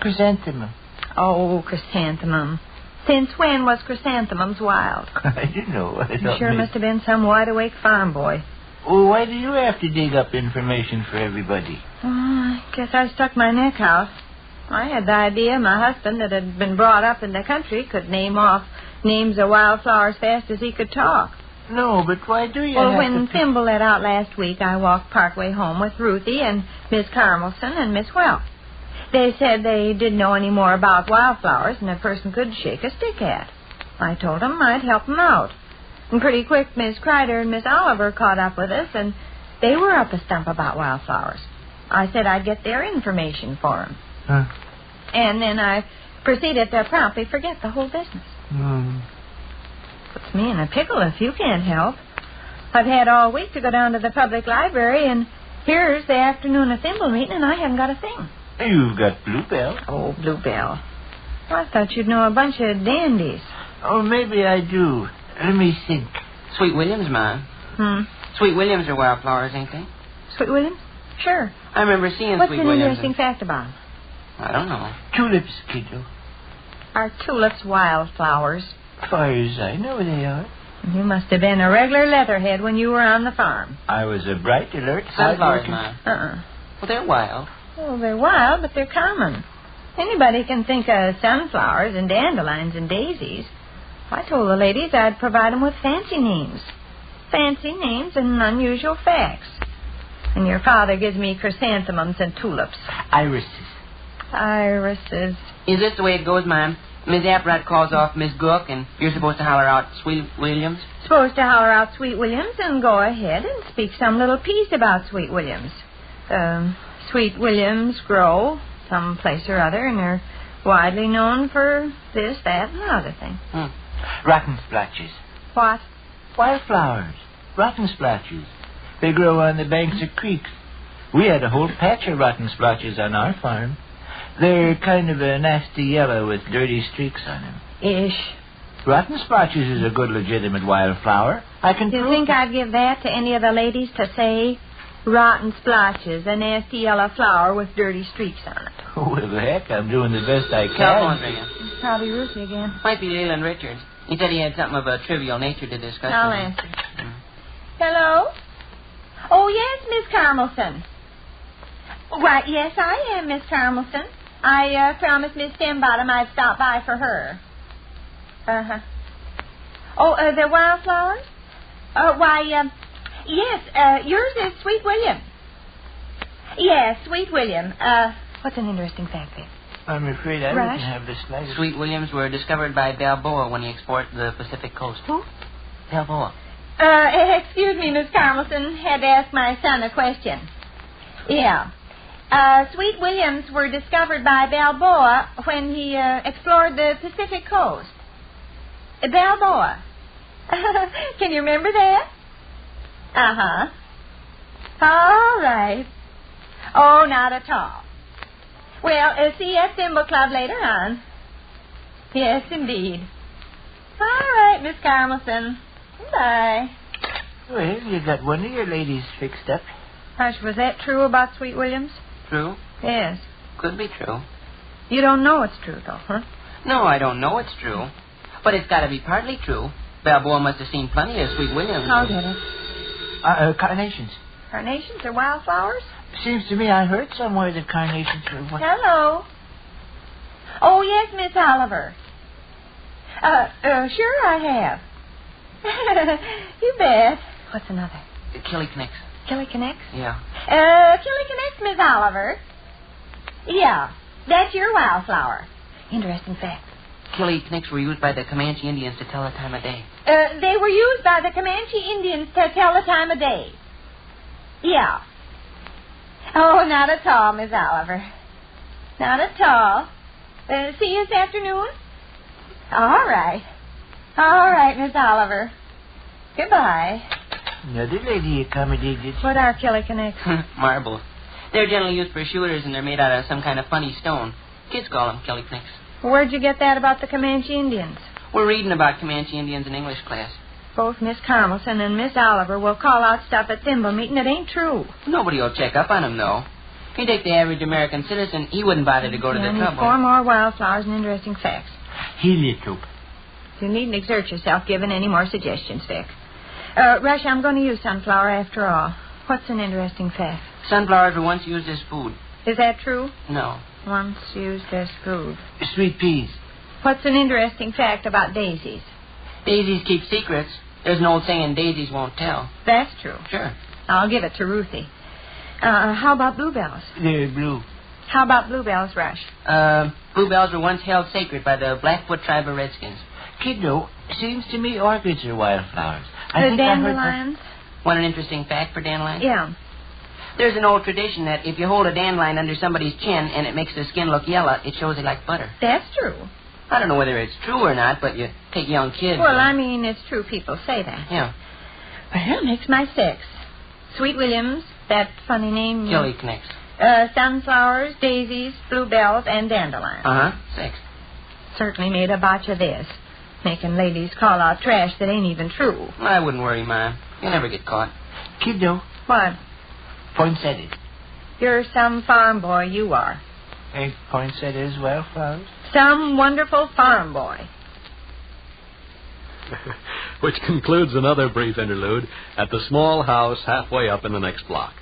Chrysanthemum. Oh, chrysanthemum. Since when was chrysanthemums wild? I don't know. You sure must have been some wide-awake farm boy. Oh, why do you have to dig up information for everybody? Oh, I guess I stuck my neck out. I had the idea my husband, that had been brought up in the country, could name off names of wildflowers fast as he could talk. No, but why do you Well, have when to... Thimble let out last week, I walked partway home with Ruthie and Miss Carmelson and Miss Welch. They said they didn't know any more about wildflowers than a person could shake a stick at. I told them I'd help them out. And pretty quick, Miss Kreider and Miss Oliver caught up with us, and they were up a stump about wildflowers. I said I'd get their information for them. Huh? And then I proceeded to promptly forget the whole business. Puts me in a pickle if you can't help. I've had all week to go down to the public library, and here's the afternoon of Thimble meeting, and I haven't got a thing. You've got Bluebell. Oh, Bluebell. Well, I thought you'd know a bunch of dandies. Oh, maybe I do. Let me think. Sweet Williams, Ma. Sweet Williams are wildflowers, ain't they? Sweet Williams? Sure. I remember seeing What's Sweet an Williams. interesting fact about them? I don't know. Tulips, kiddo. Are tulips wildflowers? As far as I know, they are. You must have been a regular leatherhead when you were on the farm. I was a bright, alert, Sunflowers, hard-working... Ma. Well, they're wild. Well, they're wild, but they're common. Anybody can think of sunflowers and dandelions and daisies. I told the ladies I'd provide them with fancy names. Fancy names and unusual facts. And your father gives me chrysanthemums and tulips. Irises. Irises. Is this the way it goes, Ma'am? Miss Apparat calls off Miss Gook, and you're supposed to holler out Sweet Williams? Supposed to holler out Sweet Williams and go ahead and speak some little piece about Sweet Williams. Sweet Williams grow someplace or other, and are widely known for this, that, and another thing. Rotten splotches. What? Wildflowers. Rotten splotches. They grow on the banks of creeks. We had a whole patch of rotten splotches on our farm. They're kind of a nasty yellow with dirty streaks on them. Ish. Rotten splotches is a good legitimate wildflower. I can Do you think I'd give that to any of the ladies to say? Rotten splotches, a nasty yellow flower with dirty streaks on it. Well, heck, I'm doing the best I can. Telephone's ringing. It's probably Ruthie again. Might be Leland Richards. He said he had something of a trivial nature to discuss. I'll answer. Hello? Oh, yes, Miss Carmelson. Why, yes, I am Miss Carmelson. I promised Miss Stembottom I'd stop by for her. Uh-huh. Oh, the wildflowers? Yes, yours is Sweet William. Yes, Sweet William. What's an interesting fact, Vic? I'm afraid I Rush? wouldn't have the slightest... Sweet Williams were discovered by Balboa when he explored the Pacific coast. Who? Balboa. Excuse me, Miss Carmelson. Had to ask my son a question. Yeah. Sweet Williams were discovered by Balboa when he explored the Pacific coast. Balboa. Can you remember that? Uh-huh. All right. Oh, not at all. Well, see you at Thimble Club later on. Yes, indeed. All right, Miss Carmelson. Bye. Well, you got one of your ladies fixed up. Hush, was that true about Sweet Williams? True? Yes. Could be true. You don't know it's true, though, huh? No, I don't know it's true. But it's got to be partly true. Balboa must have seen plenty of Sweet Williams. I'll get it. Carnations. Carnations are wildflowers? Seems to me I heard somewhere that carnations are... Hello. Oh, yes, Miss Oliver. Sure I have. You bet. What's another? Killiknicks. Killiknicks? Yeah. Killiknicks, Miss Oliver. Yeah, that's your wildflower. Interesting fact. Killiknicks were used by the Comanche Indians to tell the time of day. They were used by the Comanche Indians to tell the time of day. Yeah. Oh, not at all, Miss Oliver. Not at all. See you this afternoon? All right. All right, Miss Oliver. Goodbye. Another lady accommodated. What are Kelly Connects? Marbles. They're generally used for shooters, and they're made out of some kind of funny stone. Kids call them Kelly Connects. Where'd you get that about the Comanche Indians? We're reading about Comanche Indians in English class. Both Miss Carmelson and Miss Oliver will call out stuff at thimble meeting that ain't true. Nobody will check up on them, though. If you take the average American citizen, he wouldn't bother to go to the I need trouble. 4 more wildflowers and interesting facts. Heliotrope. You needn't exert yourself giving any more suggestions, Vic. Rush, I'm going to use sunflower after all. What's an interesting fact? Sunflowers were once used as food. Is that true? No. Once used as food. Sweet peas. What's an interesting fact about daisies? Daisies keep secrets. There's an old saying, daisies won't tell. That's true. Sure. I'll give it to Ruthie. How about bluebells? They're blue. How about bluebells, Rush? Bluebells were once held sacred by the Blackfoot tribe of Redskins. Kiddo, seems to me orchids are wildflowers. The dandelions? Want an interesting fact for dandelions? Yeah. There's an old tradition that if you hold a dandelion under somebody's chin and it makes the skin look yellow, it shows they like butter. That's true. I don't know whether it's true or not, but you take young kids. Well, I mean, it's true people say that. Yeah. Well, makes my 6. Sweet Williams, that funny name. Kelly Connects. Sunflowers, daisies, bluebells, and dandelions. 6. Certainly made a botch of this. Making ladies call out trash that ain't even true. I wouldn't worry, Ma. You'll never get caught. Kiddo. What? Poinsettias. You're some farm boy, you are. Ain't poinsettias wildflowers? Some wonderful farm boy. Which concludes another brief interlude at the small house halfway up in the next block.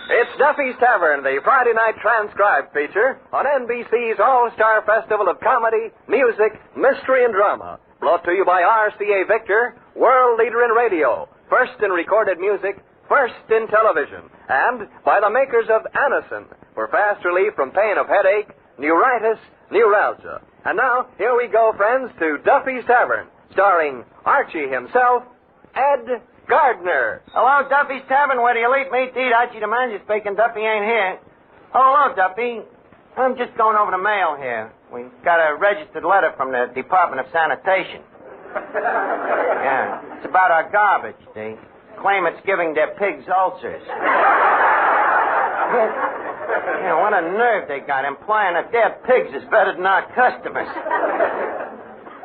It's Duffy's Tavern, the Friday night transcribed feature on NBC's All-Star Festival of Comedy, Music, Mystery, and Drama. Brought to you by RCA Victor, world leader in radio, first in recorded music, first in television, and by the makers of Anacin for fast relief from pain of headache, neuritis, neuralgia. And now, here we go, friends, to Duffy's Tavern, starring Archie himself, Ed Gardner. Hello, Duffy's Tavern, where do you eat meat to eat? Archie the manager speaking. Duffy ain't here. Hello, Duffy. I'm just going over the mail here. We got a registered letter from the Department of Sanitation. Yeah, it's about our garbage. They claim it's giving their pigs ulcers. Yeah, what a nerve they got, implying that their pigs is better than our customers.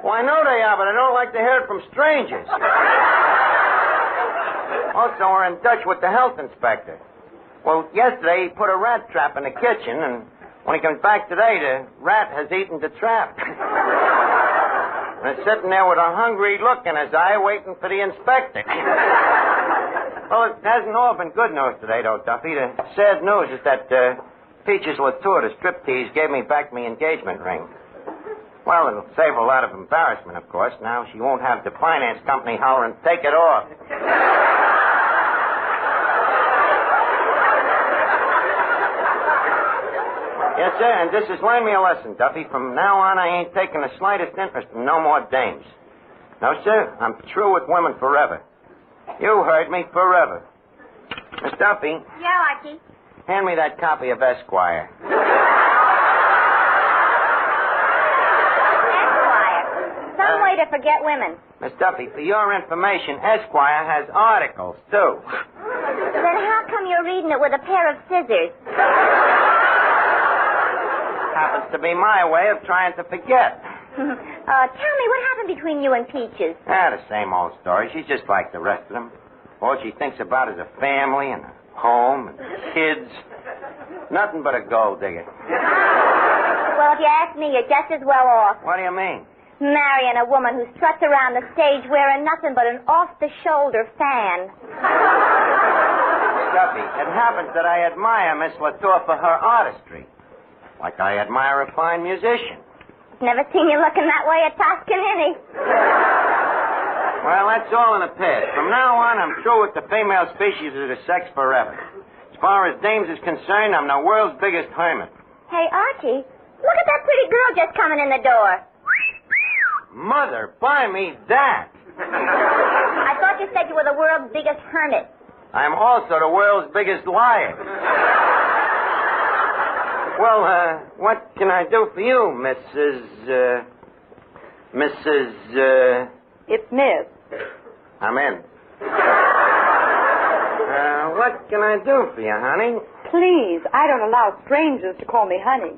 Well, I know they are, but I don't like to hear it from strangers. Also, we're in touch with the health inspector. Well, yesterday he put a rat trap in the kitchen, and when he comes back today, the rat has eaten the trap. And it's sitting there with a hungry look in his eye, waiting for the inspector. Well, it hasn't all been good news today, though, Duffy. The sad news is that Peaches Latour, the striptease, gave me back my engagement ring. Well, it'll save her a lot of embarrassment, of course. Now she won't have the finance company hollering, take it off. Yes, sir, and this has learned me a lesson, Duffy. From now on, I ain't taking the slightest interest in no more dames. No, sir, I'm through with women forever. You heard me, forever. Miss Duffy. Yeah, Archie. Hand me that copy of Esquire. Esquire. Some way to forget women. Miss Duffy, for your information, Esquire has articles, too. Then how come you're reading it with a pair of scissors? Happens to be my way of trying to forget. Tell me, what happened between you and Peaches? The same old story. She's just like the rest of them. All she thinks about is a family and a home and kids. Nothing but a gold digger. Well, if you ask me, you're just as well off. What do you mean? Marrying a woman who struts around the stage wearing nothing but an off-the-shoulder fan. Duffy, it happens that I admire Miss Latour for her artistry. Like I admire a fine musician. Never seen you looking that way at Toscanini. Well, that's all in the past. From now on, I'm through with the female species of the sex forever. It's far as dames is concerned, I'm the world's biggest hermit. Hey, Archie, look at that pretty girl just coming in the door. Mother, buy me that. I thought you said you were the world's biggest hermit. I'm also the world's biggest liar. Well, what can I do for you, Mrs. It's Miss. I'm in. What can I do for you, honey? Please, I don't allow strangers to call me honey.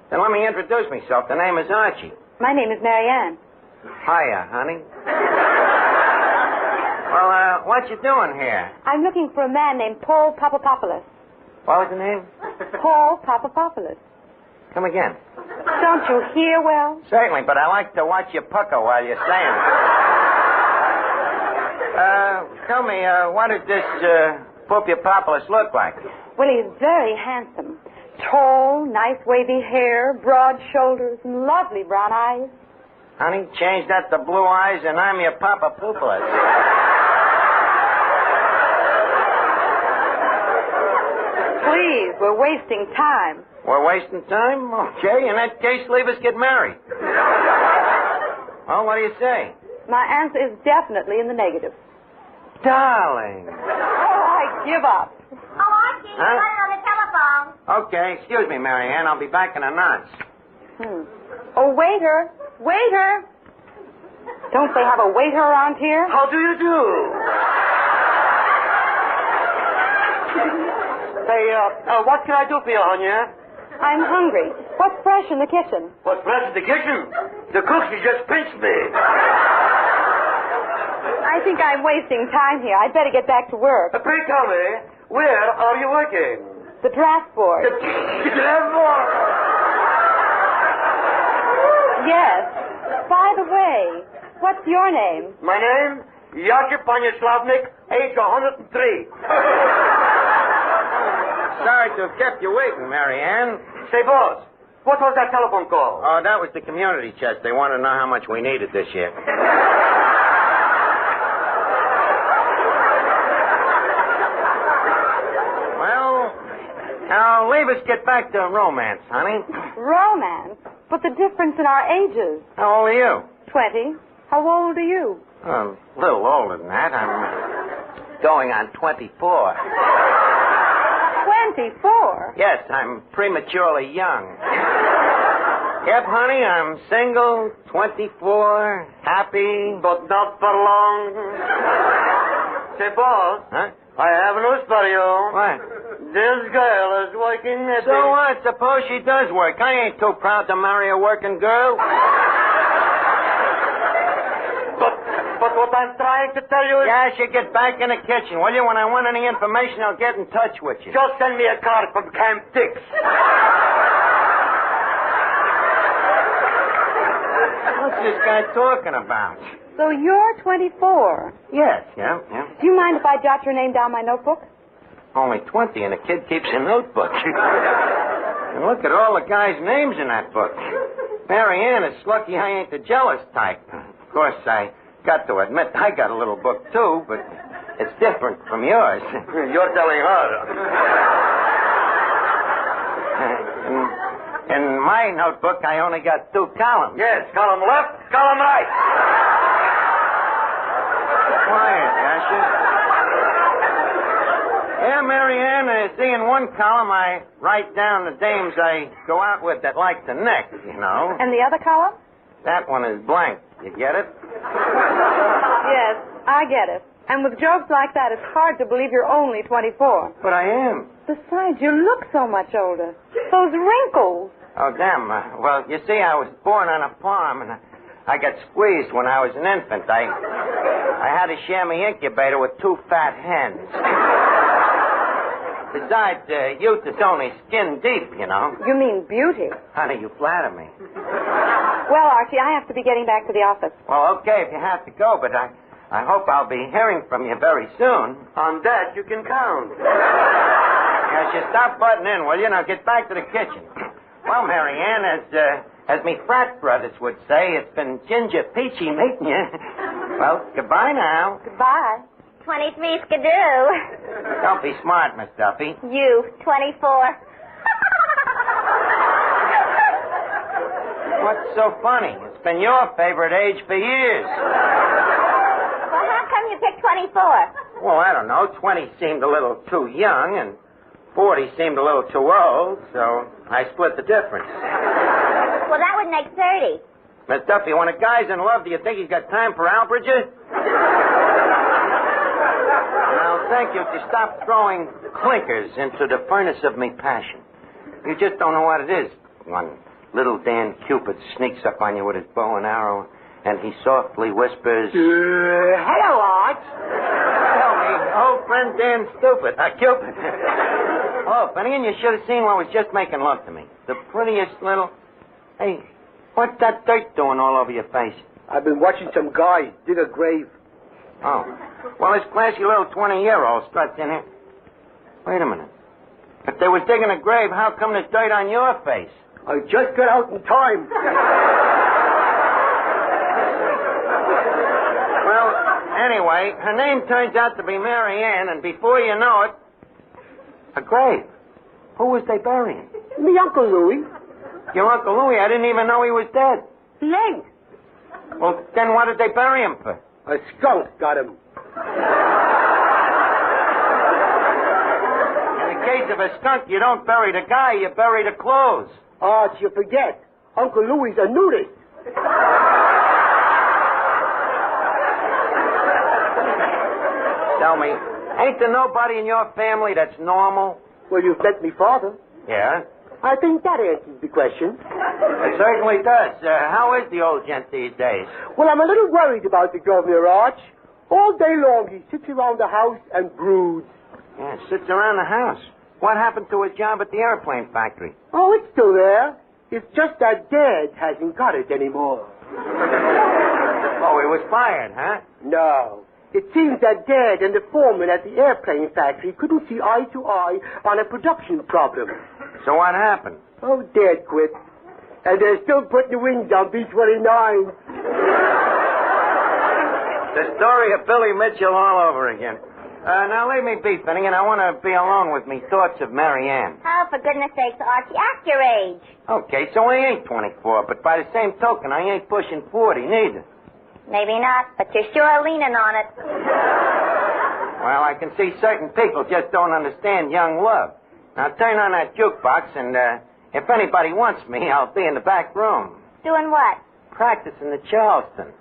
Then let me introduce myself. The name is Archie. My name is Marianne. Hiya, honey. Well, what you doing here? I'm looking for a man named Paul Papapopoulos. What was the name? Paul Papapopoulos. Come again. Don't you hear well? Certainly, but I like to watch you pucker while you're saying it. Tell me, what does this Papapopoulos look like? Well, he's very handsome. Tall, nice wavy hair, broad shoulders, and lovely brown eyes. Honey, change that to blue eyes, and I'm your Papapopoulos. Please, we're wasting time. We're wasting time? Okay, in that case, leave us get married. Well, what do you say? My answer is definitely in the negative. Darling. Oh, I give up. Oh, Archie, you got it on the telephone. Okay, excuse me, Marianne. I'll be back in a nonce. Oh, waiter. Waiter. Don't they have a waiter around here? How do you do? Say, what can I do for you, honey? I'm hungry. What's fresh in the kitchen? What's fresh in the kitchen? The cook, she just pinched me. I think I'm wasting time here. I'd better get back to work. Pray tell me, where are you working? The draft board. The draft board? Yes. By the way, what's your name? My name? Yakub Panyaslavnik, age 103. Sorry to have kept you waiting, Marianne. Say, boss, what was that telephone call? Oh, that was the community chest. They wanted to know how much we needed this year. Well, now leave us get back to romance, honey. Romance? But the difference in our ages. How old are you? 20. How old are you? A little older than that. I'm going on 24. 24? Yes, I'm prematurely young. Yep, honey, I'm single, 24, happy. But not for long. Say, boss. Huh? I have news for you. What? This girl is working at So what? Suppose she does work. I ain't too proud to marry a working girl. But what I'm trying to tell you is... Yeah, you get back in the kitchen, will you? When I want any information, I'll get in touch with you. Just send me a card from Camp Dix. What's this guy talking about? So you're 24? Yes, yeah. Do you mind if I jot your name down my notebook? Only 20, and the kid keeps a notebook. And look at all the guys' names in that book. Marianne, it's lucky I ain't the jealous type. Of course, I got to admit I got a little book, too, but it's different from yours. You're telling her. In my notebook, I only got 2 columns. Yes, column left, column right. Quiet, Asher. Yeah, Marianne, see, in one column I write down the dames I go out with that like the neck, you know. And the other column? That one is blank. You get it? Yes, I get it. And with jokes like that, it's hard to believe you're only 24. But I am. Besides, you look so much older. Those wrinkles. Oh, damn. Well, you see, I was born on a farm, and I got squeezed when I was an infant. I had to share my incubator with 2 fat hens. Besides, youth is only skin deep, you know. You mean beauty. Honey, you flatter me. Well, Archie, I have to be getting back to the office. Well, okay, if you have to go, but I hope I'll be hearing from you very soon. On that, you can count. Now, you stop butting in, will you? Now, get back to the kitchen. Well, Marianne, as me frat brothers would say, it's been ginger peachy meeting you. Well, goodbye now. Goodbye. 23 skidoo. Don't be smart, Miss Duffy. You, 24. What's so funny? It's been your favorite age for years. Well, how come you picked 24? Well, I don't know. 20 seemed a little too young, and 40 seemed a little too old, so I split the difference. Well, that would make 30. Miss Duffy, when a guy's in love, do you think he's got time for algebra? Now, thank you to stop throwing clinkers into the furnace of me passion. You just don't know what it is. When little Dan Cupid sneaks up on you with his bow and arrow, and he softly whispers, hello, Art. Tell me, old friend Dan Cupid. Oh, Finnegan, you should have seen what was just making love to me. The prettiest little... Hey, what's that dirt doing all over your face? I've been watching some guy dig a grave. Oh. Well, this flashy little 20-year-old struts in here. Wait a minute. If they was digging a grave, how come there's dirt on your face? I just got out in time. Well, anyway, her name turns out to be Mary Ann, and before you know it, a grave. Who was they burying? Me Uncle Louie. Your Uncle Louie? I didn't even know he was dead. He ain't. Well, then what did they bury him for? A skunk got him. In the case of a skunk, you don't bury the guy, you bury the clothes. Art, you forget. Uncle Louie's a nudist. Tell me, ain't there nobody in your family that's normal? Well, you've met me father. Yeah? I think that answers the question. It certainly does. How is the old gent these days? Well, I'm a little worried about the governor, Arch. All day long he sits around the house and broods. Yeah, sits around the house. What happened to his job at the airplane factory? Oh, it's still there. It's just that Dad hasn't got it anymore. Oh, he was fired, huh? No. It seems that Dad and the foreman at the airplane factory couldn't see eye to eye on a production problem. So what happened? Oh, Dad quit. And they're still putting the wings on B-29. The story of Billy Mitchell all over again. Now leave me be, Finnegan. I want to be alone with me thoughts of Mary Ann. Oh, for goodness sakes, Archie, act your age. Okay, so I ain't 24, but by the same token, I ain't pushing 40 neither. Maybe not, but you're sure leaning on it. Well, I can see certain people just don't understand young love. Now turn on that jukebox, and if anybody wants me, I'll be in the back room. Doing what? Practicing the Charleston.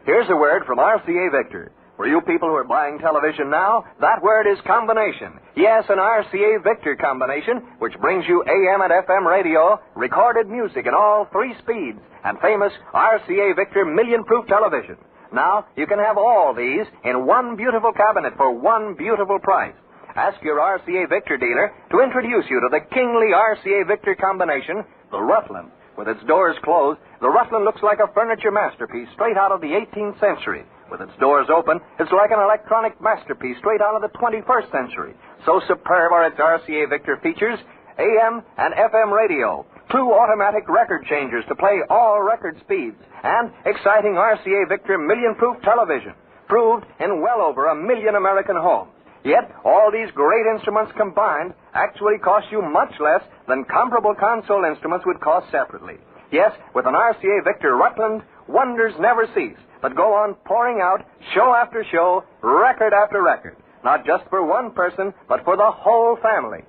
Here's a word from RCA Victor. For you people who are buying television now, that word is combination. Yes, an RCA Victor combination, which brings you AM and FM radio, recorded music in all 3 speeds, and famous RCA Victor million-proof television. Now, you can have all these in one beautiful cabinet for one beautiful price. Ask your RCA Victor dealer to introduce you to the kingly RCA Victor combination, the Rutland. With its doors closed, the Rutland looks like a furniture masterpiece straight out of the 18th century. With its doors open, it's like an electronic masterpiece straight out of the 21st century. So superb are its RCA Victor features: AM and FM radio, 2 automatic record changers to play all record speeds, and exciting RCA Victor million-proof television, proved in well over 1 million American homes. Yet, all these great instruments combined actually cost you much less than comparable console instruments would cost separately. Yes, with an RCA Victor Rutland, wonders never cease, but go on pouring out show after show, record after record. Not just for one person, but for the whole family.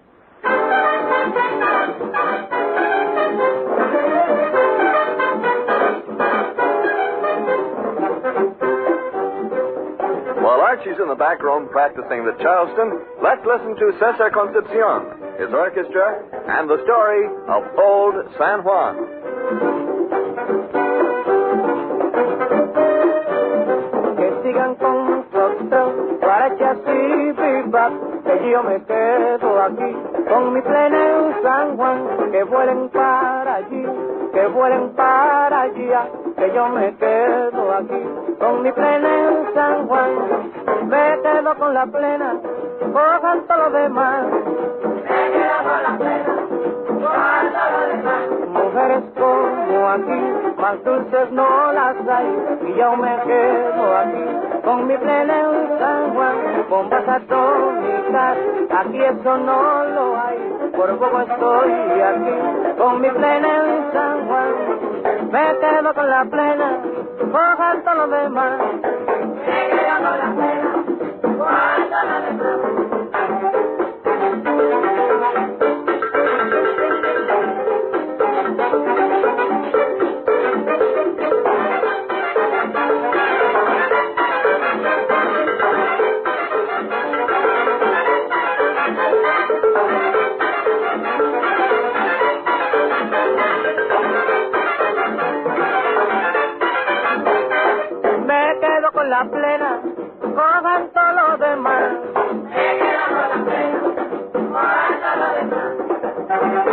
While Archie's in the back room practicing the Charleston, let's listen to Cesar Concepcion, his orchestra, and the story of Old San Juan. Que sigan con nosotros, para que así viva, que yo me quedo aquí, con mi plena en San Juan, que vuelen para allí, que vuelen para allá, que yo me quedo aquí, con mi plena en San Juan, me quedo con la plena, cojan todo lo demás, me quedo con la plena, cojan todo lo demás, mujeres con quemo aquí, más dulces no las hay, y yo me quedo aquí, con mi plena en San Juan, bombas atómicas, aquí eso no lo hay, por poco estoy aquí, con mi plena en San Juan, me quedo con la plena, cojan todo lo demás. Me quedo con la plena, cojan todo lo demás. La plena, cojan todo lo demás. Me quedo con la plena, cojan todo lo demás.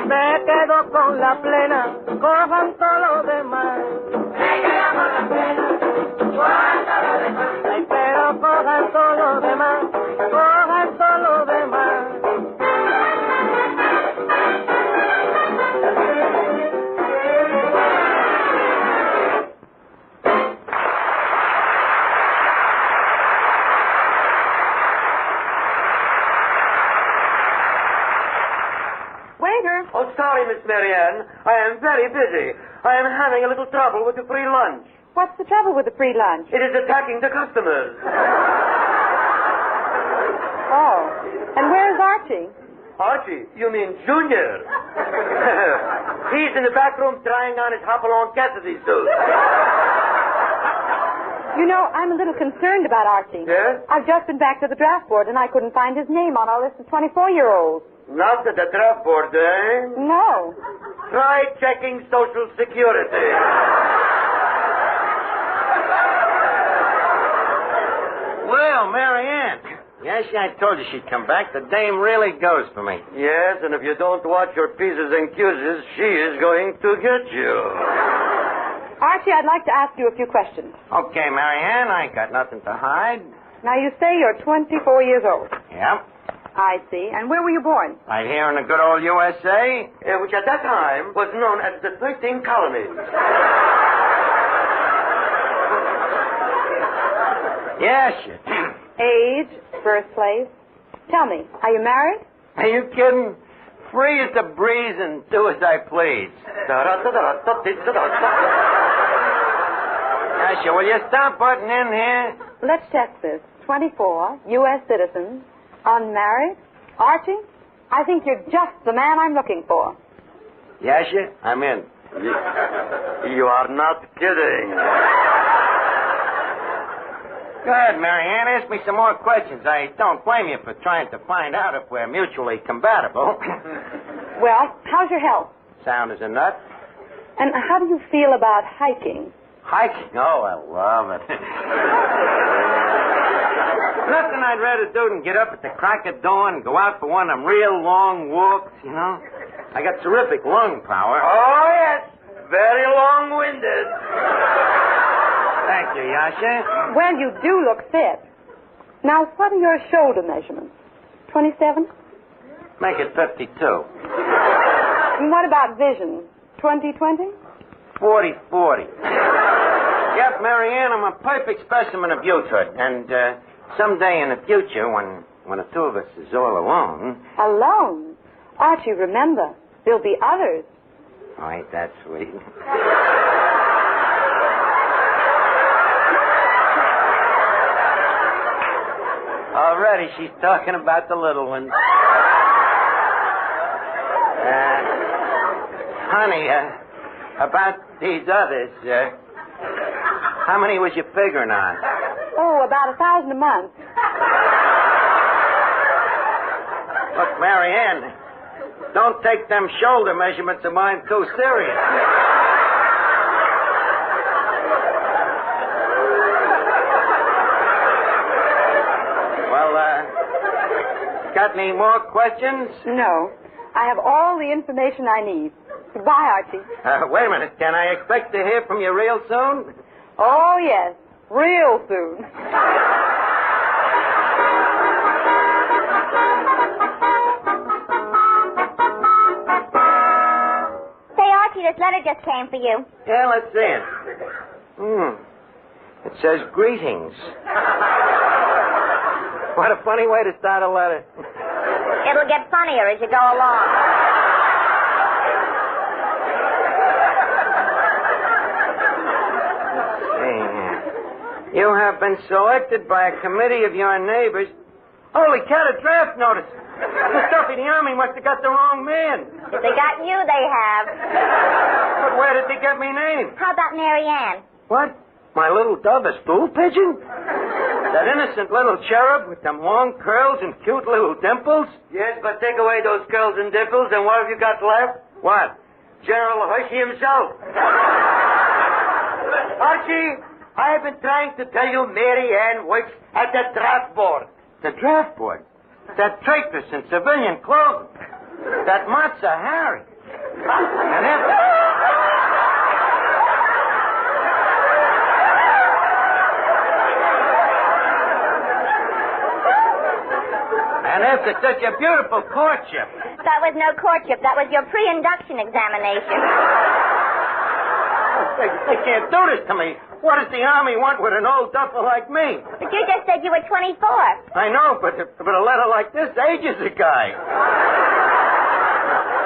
Me quedo con la plena, cojan todo lo demás. Me quedo con la plena. Ay, pero cojan todo lo demás, cojan todo lo demás. Waiter. Oh, sorry, Miss Marianne. I am very busy. I am having a little trouble with the free lunch. What's the trouble with the free lunch? It is attacking the customers. Oh. And where's Archie? Archie? You mean Junior? He's in the back room trying on his Hopalong Cassidy suit. You know, I'm a little concerned about Archie. Yes? I've just been back to the draft board, and I couldn't find his name on our list of 24-year-olds. Not at the draft board, eh? No. Try checking Social Security. Well, Marianne. Yes, I told you she'd come back. The dame really goes for me. Yes, and if you don't watch your P's and Q's, she is going to get you. Archie, I'd like to ask you a few questions. Okay, Marianne, I got nothing to hide. Now, you say you're 24 years old. Yep. I see. And where were you born? Right here in the good old USA. Which at that time was known as the 13 Colonies. Yes, Age, birthplace. Tell me, are you married? Are you kidding? Free as the breeze and do as I please. Asher, will you stop butting in here? Let's check this. 24, U.S. citizen, unmarried. Archie, I think you're just the man I'm looking for. Yasha, I'm in. You are not kidding. Go ahead, Marianne. Ask me some more questions. I don't blame you for trying to find out if we're mutually compatible. Well, how's your health? Sound as a nut. And how do you feel about hiking? Hiking? Oh, I love it. Nothing I'd rather do than get up at the crack of dawn and go out for one of them real long walks, you know. I got terrific lung power. Oh, yes. Very long-winded. Thank you, Yasha. Well, you do look fit. Now, what are your shoulder measurements? 27? Make it 52. And what about vision? 20/20? 40/40. Yep, Marianne, I'm a perfect specimen of youthhood. And someday in the future, when the two of us is all alone... Alone? Archie, remember, there'll be others. Oh, ain't that sweet? Already, she's talking about the little ones. Honey, about these others, how many was you figuring on? Oh, about 1,000 a month. Look, Marianne, don't take them shoulder measurements of mine too serious. Got any more questions? No. I have all the information I need. Goodbye, Archie. Wait a minute. Can I expect to hear from you real soon? Oh, yes. Real soon. Say, Archie, this letter just came for you. Yeah, let's see it. It says greetings. What a funny way to start a letter. It'll get funnier as you go along. You have been selected by a committee of your neighbors. Holy cat, a draft notice. Mr. Duffy, the Army must have got the wrong man. If they got you, they have. But where did they get me name? How about Mary Ann? What? My little dove, a stool pigeon? That innocent little cherub with them long curls and cute little dimples? Yes, but take away those curls and dimples, and what have you got left? What? General Hershey himself. Archie, I have been trying to tell you Mary Ann works at the draft board. The draft board? That traitress in civilian clothing. That Matza Harry. And after such a beautiful courtship. That was no courtship. That was your pre-induction examination. They can't do this to me. What does the Army want with an old duffer like me? But you just said you were 24. I know, but a letter like this ages a guy.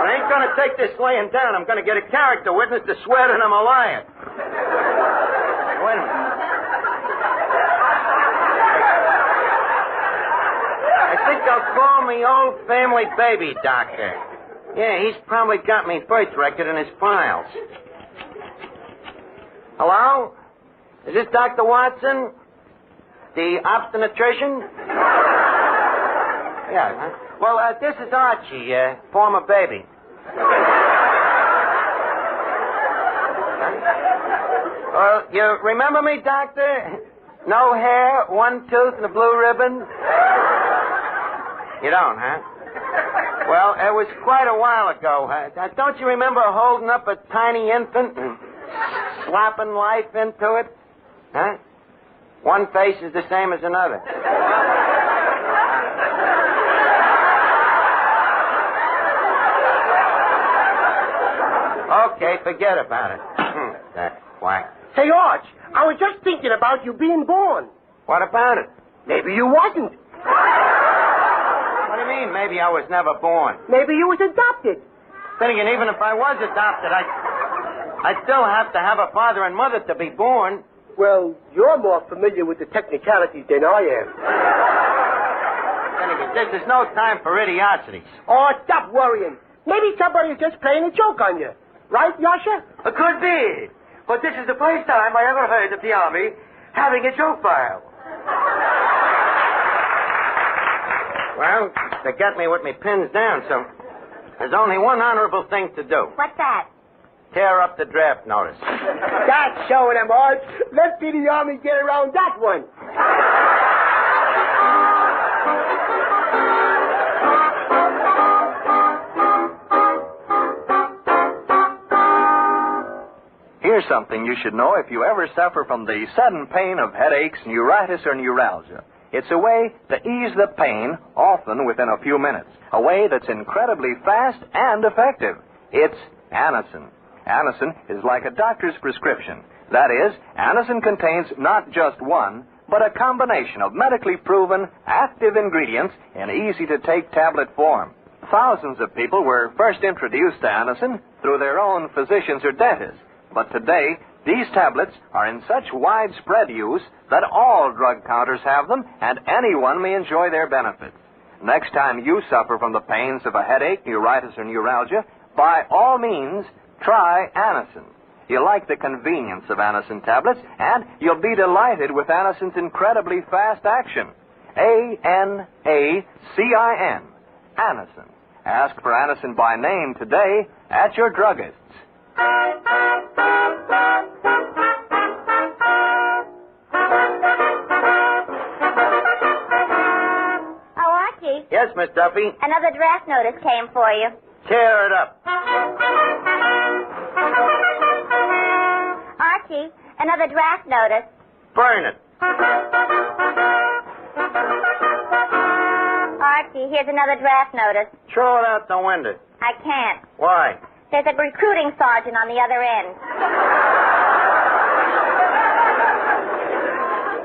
I ain't going to take this laying down. I'm going to get a character witness to swear that I'm a liar. Wait a minute. I think they'll call me old family baby doctor. Yeah, he's probably got me birth record in his files. Hello? Is this Dr. Watson? The obstetrician? Yeah. Huh? Well, this is Archie, former baby. You remember me, Doctor? No hair, one tooth, and a blue ribbon? You don't, huh? Well, it was quite a while ago. Don't you remember holding up a tiny infant and slapping life into it? Huh? One face is the same as another. Okay, forget about it. That quack. Say, Arch, I was just thinking about you being born. What about it? Maybe you wasn't. What do you mean, maybe I was never born? Maybe you was adopted. Thinking even if I was adopted, I'd still have to have a father and mother to be born. Well, you're more familiar with the technicalities than I am. There's no time for idiocies. Oh, stop worrying. Maybe somebody's just playing a joke on you. Right, Yasha? It could be. But this is the first time I ever heard of the Army having a joke file. Well, they got me with me pins down, so there's only one honorable thing to do. What's that? Tear up the draft notice. That's showing them, Arch. Let's see the Army get around that one. Here's something you should know if you ever suffer from the sudden pain of headaches, neuritis, or neuralgia. It's a way to ease the pain, often within a few minutes. A way that's incredibly fast and effective. It's Anacin. Anacin is like a doctor's prescription. That is, Anacin contains not just one, but a combination of medically proven, active ingredients in easy-to-take tablet form. Thousands of people were first introduced to Anacin through their own physicians or dentists. But today, these tablets are in such widespread use that all drug counters have them, and anyone may enjoy their benefits. Next time you suffer from the pains of a headache, neuritis, or neuralgia, by all means, try Anacin. You'll like the convenience of Anacin tablets, and you'll be delighted with Anacin's incredibly fast action. Anacin. Anacin. Ask for Anacin by name today at your druggist's. Yes, Miss Duffy? Another draft notice came for you. Tear it up. Another draft notice. Burn it. Archie, here's another draft notice. Throw it out the window. I can't. Why? There's a recruiting sergeant on the other end.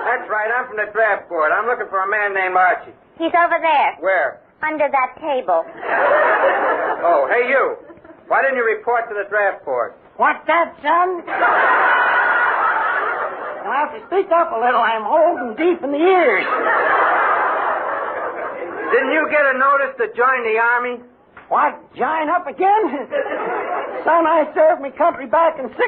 That's right. I'm from the draft board. I'm looking for a man named Archie. He's over there. Where? Under that table. Oh, hey, you. Why didn't you report to the draft board? What's that, son? You'll have to speak up a little. I'm holding deep in the ears. Didn't you get a notice to join the Army? What, join up again? Son, I served my country back in 62.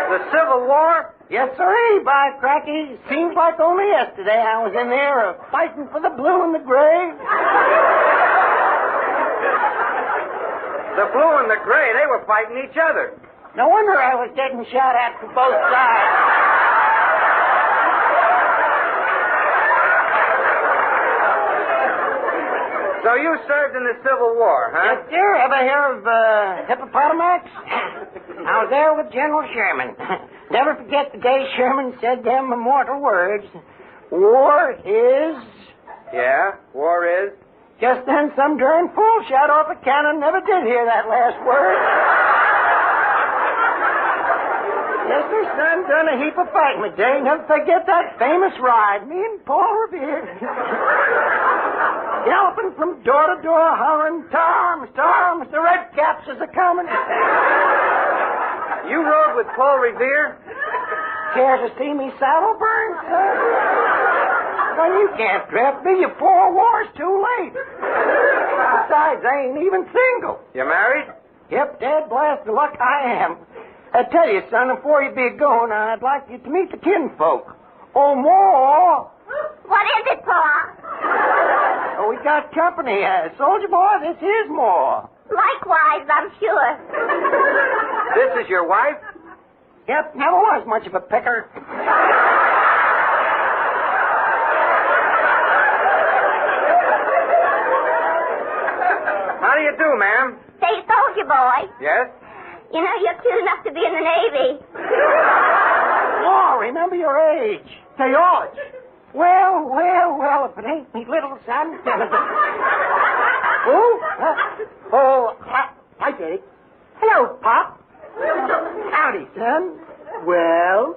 The Civil War? Yes, sirree, by cracky. Seems like only yesterday I was in there fighting for the blue and the gray. The blue and the gray, they were fighting each other. No wonder I was getting shot at from both sides. So you served in the Civil War, huh? Yes, sir. Ever hear of Hippopotamus? I was there with General Sherman. Never forget the day Sherman said them immortal words. War is... Yeah, war is... Just then some darn fool shot off a cannon. Never did hear that last word. Yes, sir, son, done a heap of fighting today. Never forget that famous ride. Me and Paul Revere. Galloping from door to door, hollering, "Storms, storms, the Redcaps is a-coming." You rode with Paul Revere? Care to see me saddle burn, sir? Well, you can't draft me. You're 4 wars too late. Besides, I ain't even single. You married? Yep, dad blast the luck I am. I tell you, son, before you be going, I'd like you to meet the kinfolk. Oh, more. What is it, Pa? Oh, we got company. Soldier boy, this is more. Likewise, I'm sure. This is your wife? Yep, never was much of a picker. How do you do, ma'am? Say, soldier boy. Yes? You know, you're cute enough to be in the Navy. Oh, remember your age. Say, George. Well, if it ain't me little son. Who? Hi, Dave. Hello, Pop. Howdy, son. Well,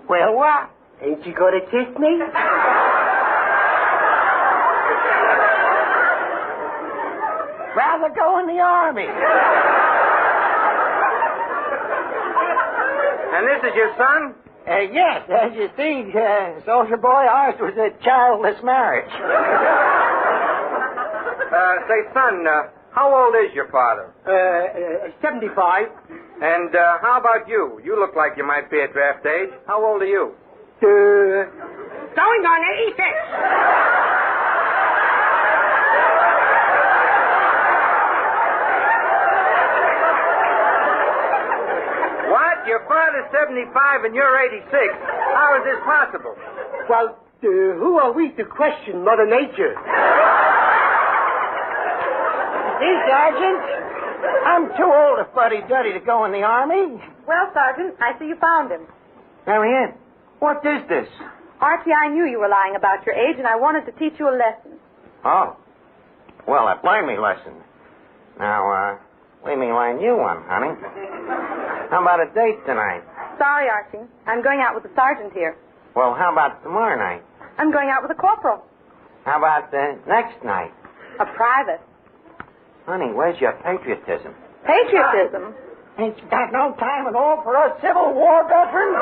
what? Ain't you going to kiss me? Rather go in the Army. And this is your son? Yes, as you see, soldier boy, ours was a childless marriage. Say, son, how old is your father? 75. And how about you? You look like you might be at draft age. How old are you? Going on 86. What? Your father's 75 and you're 86. How is this possible? Well, who are we to question Mother Nature? See, Sergeant, I'm too old a fuddy-duddy to go in the Army. Well, Sergeant, I see you found him. Marianne, what is this? Archie, I knew you were lying about your age, and I wanted to teach you a lesson. Oh. Well, that blame me lesson. Now, let me learn you one, honey. How about a date tonight? Sorry, Archie. I'm going out with the sergeant here. Well, how about tomorrow night? I'm going out with a corporal. How about next night? A private. Honey, where's your patriotism? Patriotism? Ain't you got no time at all for us Civil War veterans?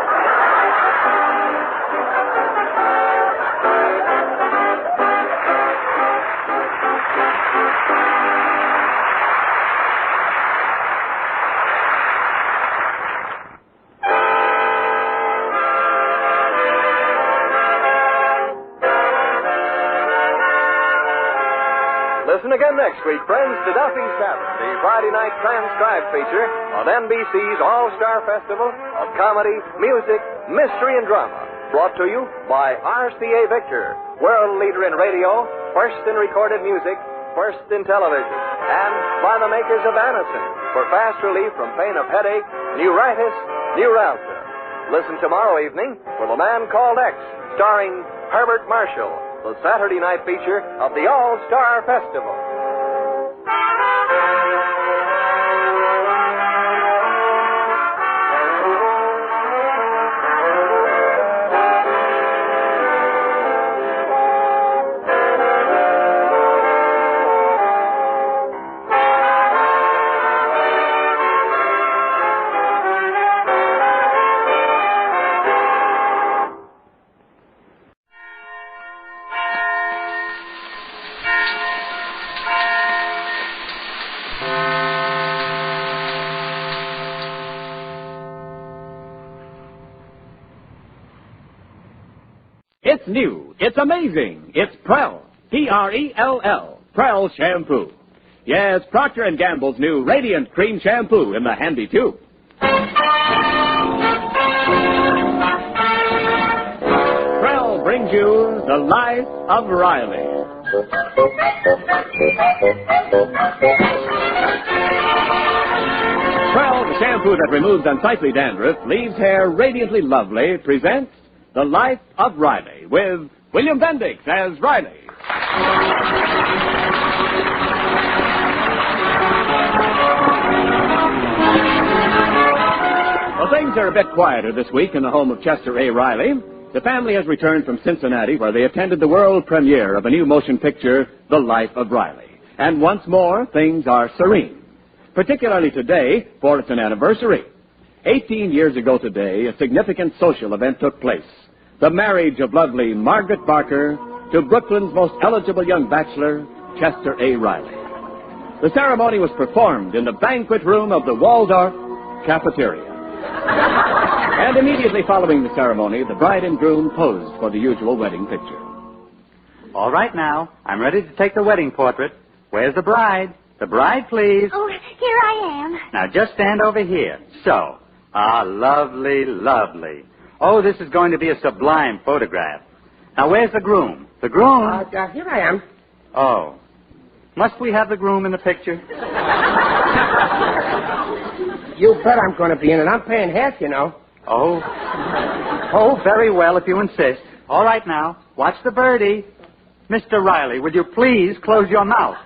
Listen again next week, friends, to Duffy's Tavern, the Friday night transcribed feature on NBC's All-Star Festival of Comedy, Music, Mystery, and Drama. Brought to you by RCA Victor, world leader in radio, first in recorded music, first in television, and by the makers of Anacin, for fast relief from pain of headache, neuritis, neuralgia. Listen tomorrow evening for The Man Called X, starring Herbert Marshall, the Saturday night feature of the All-Star Festival. It's new. It's amazing. It's Prell. P-R-E-L-L. Prell Shampoo. Yes, Procter & Gamble's new Radiant Cream Shampoo in the handy tube. Prell brings you The Life of Riley. Prell, the shampoo that removes unsightly dandruff, leaves hair radiantly lovely, presents The Life of Riley with William Bendix as Riley. Well, things are a bit quieter this week in the home of Chester A. Riley. The family has returned from Cincinnati, where they attended the world premiere of a new motion picture, The Life of Riley. And once more, things are serene. Particularly today, for it's an anniversary. 18 years ago today, a significant social event took place. The marriage of lovely Margaret Barker to Brooklyn's most eligible young bachelor, Chester A. Riley. The ceremony was performed in the banquet room of the Waldorf Cafeteria. And immediately following the ceremony, the bride and groom posed for the usual wedding picture. All right now, I'm ready to take the wedding portrait. Where's the bride? The bride, please. Oh, here I am. Now just stand over here. So. Ah, lovely, lovely. Oh, this is going to be a sublime photograph. Now, where's the groom? The groom? Here I am. Oh. Must we have the groom in the picture? You bet I'm going to be in it. I'm paying half, you know. Oh. Oh, very well, if you insist. All right, now, watch the birdie. Mr. Riley, would you please close your mouth?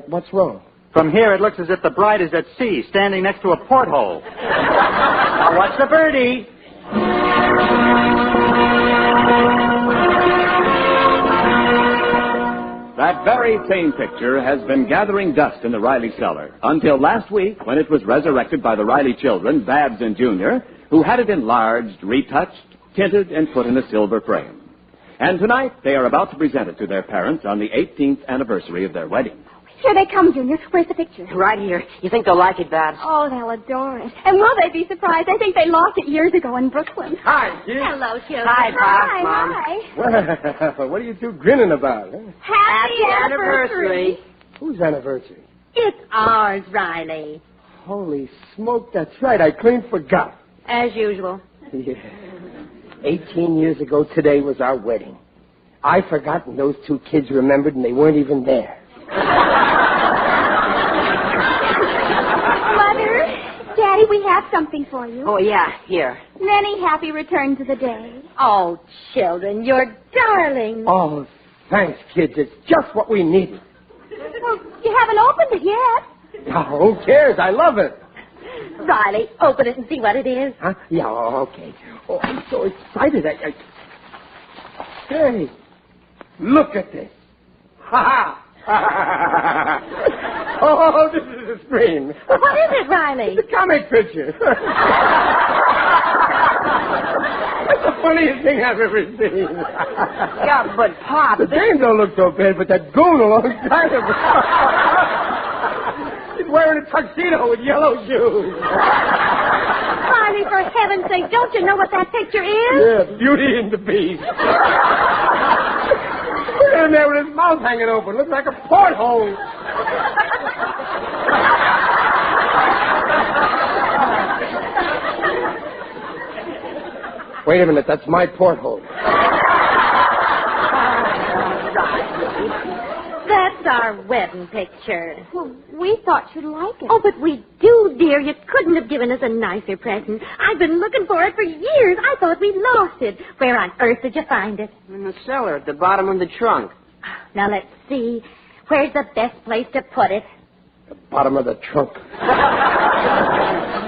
What's wrong? From here, it looks as if the bride is at sea, standing next to a porthole. Now, watch the birdie. That very same picture has been gathering dust in the Riley cellar until last week, when it was resurrected by the Riley children, Babs and Junior, who had it enlarged, retouched, tinted, and put in a silver frame. And tonight, they are about to present it to their parents on the 18th anniversary of their wedding. Here they come, Junior. Where's the picture? Right here. You think they'll like it, Babs? Oh, they'll adore it. And will they be surprised? I think they lost it years ago in Brooklyn. Hi, kids. Hello, children. Hi, Pop, Hi, Mom. hi. Well, what are you two grinning about? Huh? Happy anniversary. Whose anniversary? It's ours, Riley. Holy smoke, that's right. I clean forgot. As usual. Yeah. 18 years ago today was our wedding. I forgot, and those two kids remembered, and they weren't even there. Mother, Daddy, we have something for you. Oh, yeah, here. Many happy returns of the day. Oh, children, you're darling. Oh, thanks, kids. It's just what we needed. Well, you haven't opened it yet. Oh, who cares? I love it. Riley, open it and see what it is. Huh? Yeah, okay. Oh, I'm so excited. Hey, look at this. Ha-ha. Oh, this is a scream. What is it, Riley? It's a comic picture. That's the funniest thing I've ever seen. Yeah, but Pop... The dame don't look so bad, but that goon alongside of her. He's wearing a tuxedo with yellow shoes. Riley, for heaven's sake, don't you know what that picture is? Yeah, Beauty and the Beast. Look at him there with his mouth hanging open. Looks like a porthole. Wait a minute, that's my porthole. That's That's our wedding picture. Well, we thought you'd like it. Oh, but we do, dear. You couldn't have given us a nicer present. I've been looking for it for years. I thought we'd lost it. Where on earth did you find it? In the cellar at the bottom of the trunk. Now, let's see. Where's the best place to put it? The bottom of the trunk.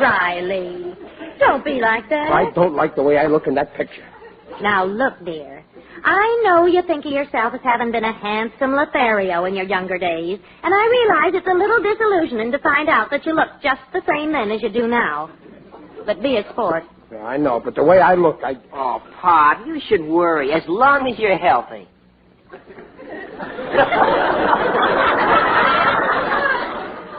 Riley, don't be like that. I don't like the way I look in that picture. Now, look, dear. I know you think of yourself as having been a handsome Lothario in your younger days, and I realize it's a little disillusioning to find out that you look just the same then as you do now. But be a sport. Yeah, I know, but the way I look, Oh, Pop, you should worry, as long as you're healthy.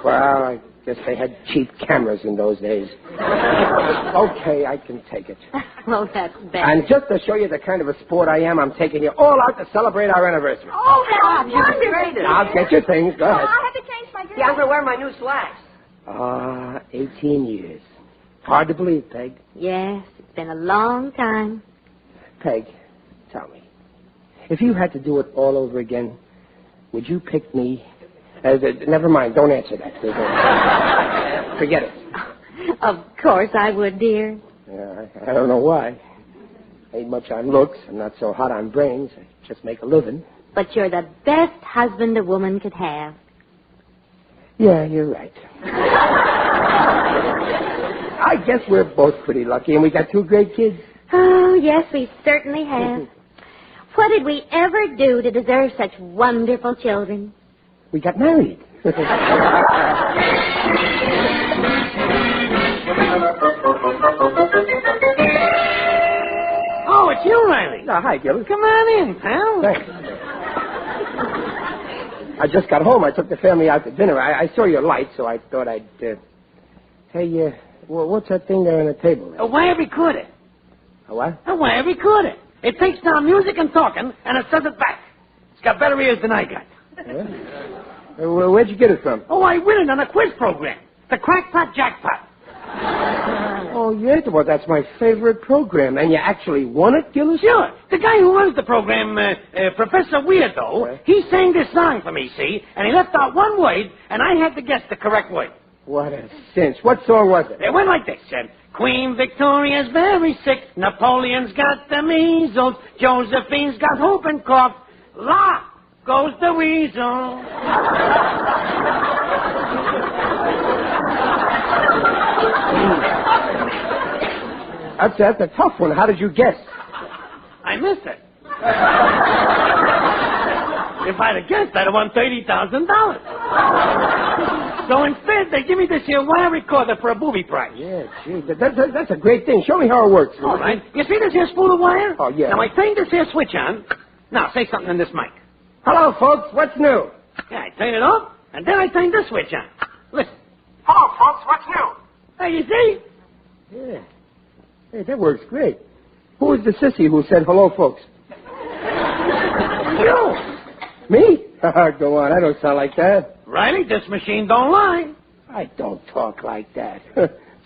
Well, I guess they had cheap cameras in those days. Okay, I can take it. Well, that's better. And just to show you the kind of a sport I am, I'm taking you all out to celebrate our anniversary. Oh, that's wonderful. I'll get your things. Go ahead. I have to change my dress. Yeah, I'm going to wear my new slacks. 18 years. Hard to believe, Peg. Yes, it's been a long time. Peg, tell me, if you had to do it all over again, would you pick me? Never mind, don't answer that. Forget it. Of course I would, dear. Yeah, I don't know why. Ain't much on looks. I'm not so hot on brains. I just make a living. But you're the best husband a woman could have. Yeah, you're right. I guess we're both pretty lucky, and we got 2 great kids. Oh, yes, we certainly have. What did we ever do to deserve such wonderful children? We got married. Oh, it's you, Riley. Hi, Gillis. Come on in, pal. Thanks. I just got home. I took the family out to dinner. I saw your light, so I thought I'd... Hey, what's that thing there on the table? A wire recorder. A what? A wire recorder. It takes down music and talking, and it sends it back. It's got better ears than I got. Yeah? Where'd you get it from? Oh, I win it on a quiz program. The Crackpot Jackpot. Oh, yes, well, that's my favorite program. And you actually won it, Gillis? Sure. The guy who runs the program, Professor Weirdo, he sang this song for me, see? And he left out one word, and I had to guess the correct word. What a cinch. What song was it? It went like this. Queen Victoria's very sick. Napoleon's got the measles. Josephine's got whooping cough. La goes the weasel. That's a tough one. How did you guess? I missed it. If I'd have guessed, I'd have won $30,000. So instead, they give me this here wire recorder for a booby prize. Yeah, gee, that's a great thing. Show me how it works. All right. You see this here spool of wire? Oh, yeah. Now, I turn this here switch on. Now, say something in this mic. Hello, folks. What's new? Yeah, I turn it off, and then I turn this switch on. Listen. Hello, folks. What's new? Hey, you see? Yeah. Hey, that works great. Who was the sissy who said hello, folks? You. Me? Go on. I don't sound like that. Riley, this machine don't lie. I don't talk like that.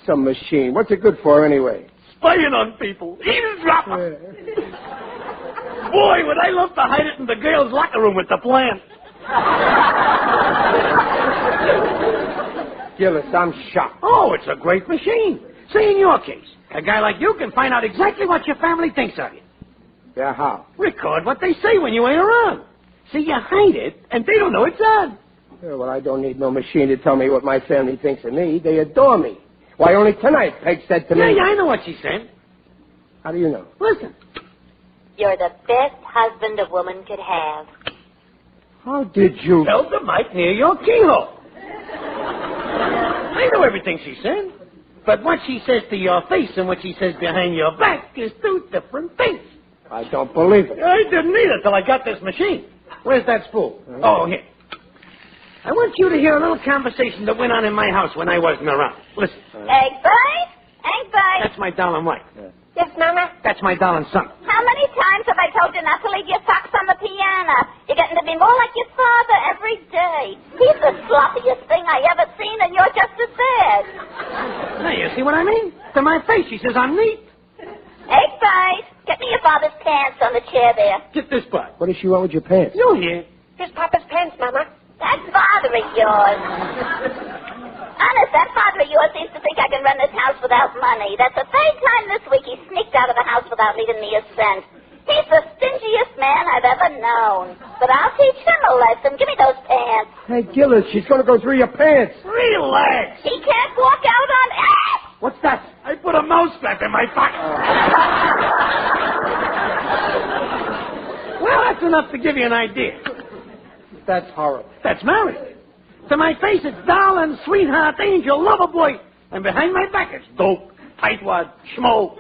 Some machine. What's it good for, anyway? Spying on people. Eavesdropper. Boy, would I love to hide it in the girls' locker room with the plant. Gillis, I'm shocked. Oh, it's a great machine. Say, in your case, a guy like you can find out exactly what your family thinks of you. Yeah, how? Record what they say when you ain't around. See, you hide it, and they don't know it's on. Yeah, well, I don't need no machine to tell me what my family thinks of me. They adore me. Why, only tonight, Peg said to me... Yeah, I know what she said. How do you know? Listen. You're the best husband a woman could have. How did you... Held the mic near your keyhole. I know everything she said. But what she says to your face and what she says behind your back is 2 different things. I don't believe it. I didn't either till I got this machine. Where's that spool? Oh, here. I want you to hear a little conversation that went on in my house when I wasn't around. Listen. Egg bite? Egg bite? That's my darling wife. Yes, Mama? That's my darling son. How many times have I told you not to leave your socks on the piano? You're getting to be more like your father every day. He's the sloppiest thing I ever seen, and you're just as bad. Now, you see what I mean? To my face, she says I'm neat. Egg bite. Get me your father's pants on the chair there. Get this part. What does she want with your pants? You here. Here's Papa's pants, Mama. father of yours. Honest, that father of yours seems to think I can run this house without money. That's the third time this week he sneaked out of the house without leaving me a cent. He's the stingiest man I've ever known. But I'll teach him a lesson. Give me those pants. Hey, Gillis, she's going to go through your pants. Relax. He can't walk out on air. What's that? I put a mouse trap in my pocket. Well, that's enough to give you an idea. That's horrible. That's married. To my face, it's darling, sweetheart, angel, lover boy. And behind my back, it's dope, tightwad, schmo.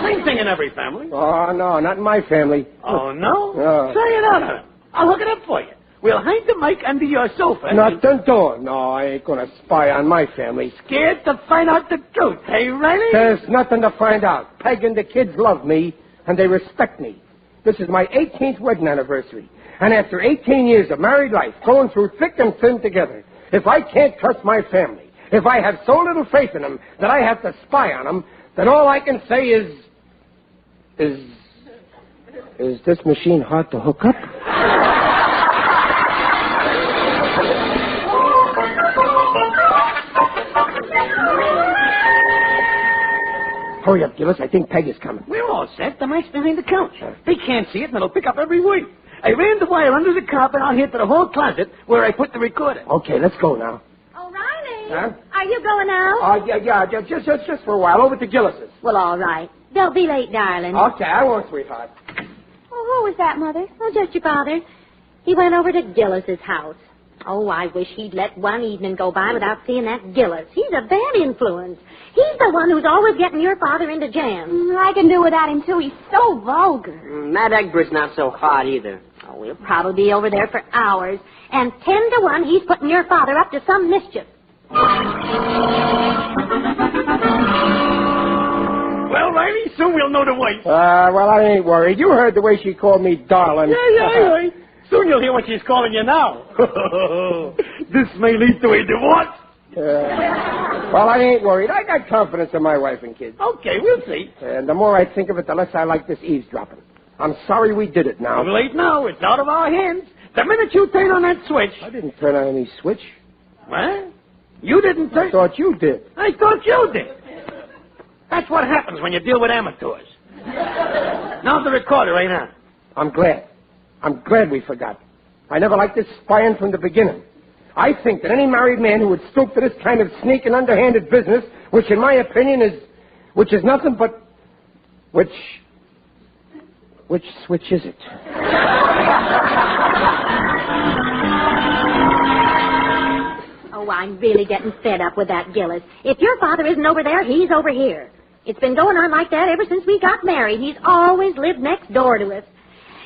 Same thing in every family. Oh, no, not in my family. Oh, no? No. Say it out. I'll hook it up for you. We'll hide the mic under your sofa. Nothing doing. No, I ain't going to spy on my family. Scared to find out the truth, hey, Riley? There's nothing to find out. Peg and the kids love me, and they respect me. This is my 18th wedding anniversary. And after 18 years of married life, going through thick and thin together, if I can't trust my family, if I have so little faith in them that I have to spy on them, then all I can say is this machine hard to hook up? Hurry up, Gillis. I think Peg is coming. We're all set. The mic's behind the couch. They can't see it, and it'll pick up every word. I ran the wire under the carpet out here to the hall closet where I put the recorder. Okay, let's go now. O'Reilly, Huh? are you going out? Yeah, just for a while. Over to Gillis's. Well, all right. They'll be late, darling. Okay, I won't, sweetheart. Oh, who was that, Mother? Oh, just your father. He went over to Gillis's house. Oh, I wish he'd let one evening go by without seeing that Gillis. He's a bad influence. He's the one who's always getting your father into jams. I can do without him, too. He's so vulgar. Matt Egbert's not so hot either. Oh, we'll probably be over there for hours. And 10 to 1, he's putting your father up to some mischief. Well, Riley, soon we'll know the way. Well, I ain't worried. You heard the way she called me darling. Yeah. Soon you'll hear what she's calling you now. This may lead to a divorce. Well, I ain't worried. I got confidence in my wife and kids. Okay, we'll see. And the more I think of it, the less I like this eavesdropping. I'm sorry we did it now. Too late now. It's out of our hands. The minute you turn on that switch... I didn't turn on any switch. What? You didn't turn... I thought you did. I thought you did. That's what happens when you deal with amateurs. Now the recorder ain't on. I'm glad we forgot. I never liked this spying from the beginning. I think that any married man who would stoop to this kind of sneak and underhanded business, which in my opinion is nothing but... Which switch is it? Oh, I'm really getting fed up with that Gillis. If your father isn't over there, he's over here. It's been going on like that ever since we got married. He's always lived next door to us.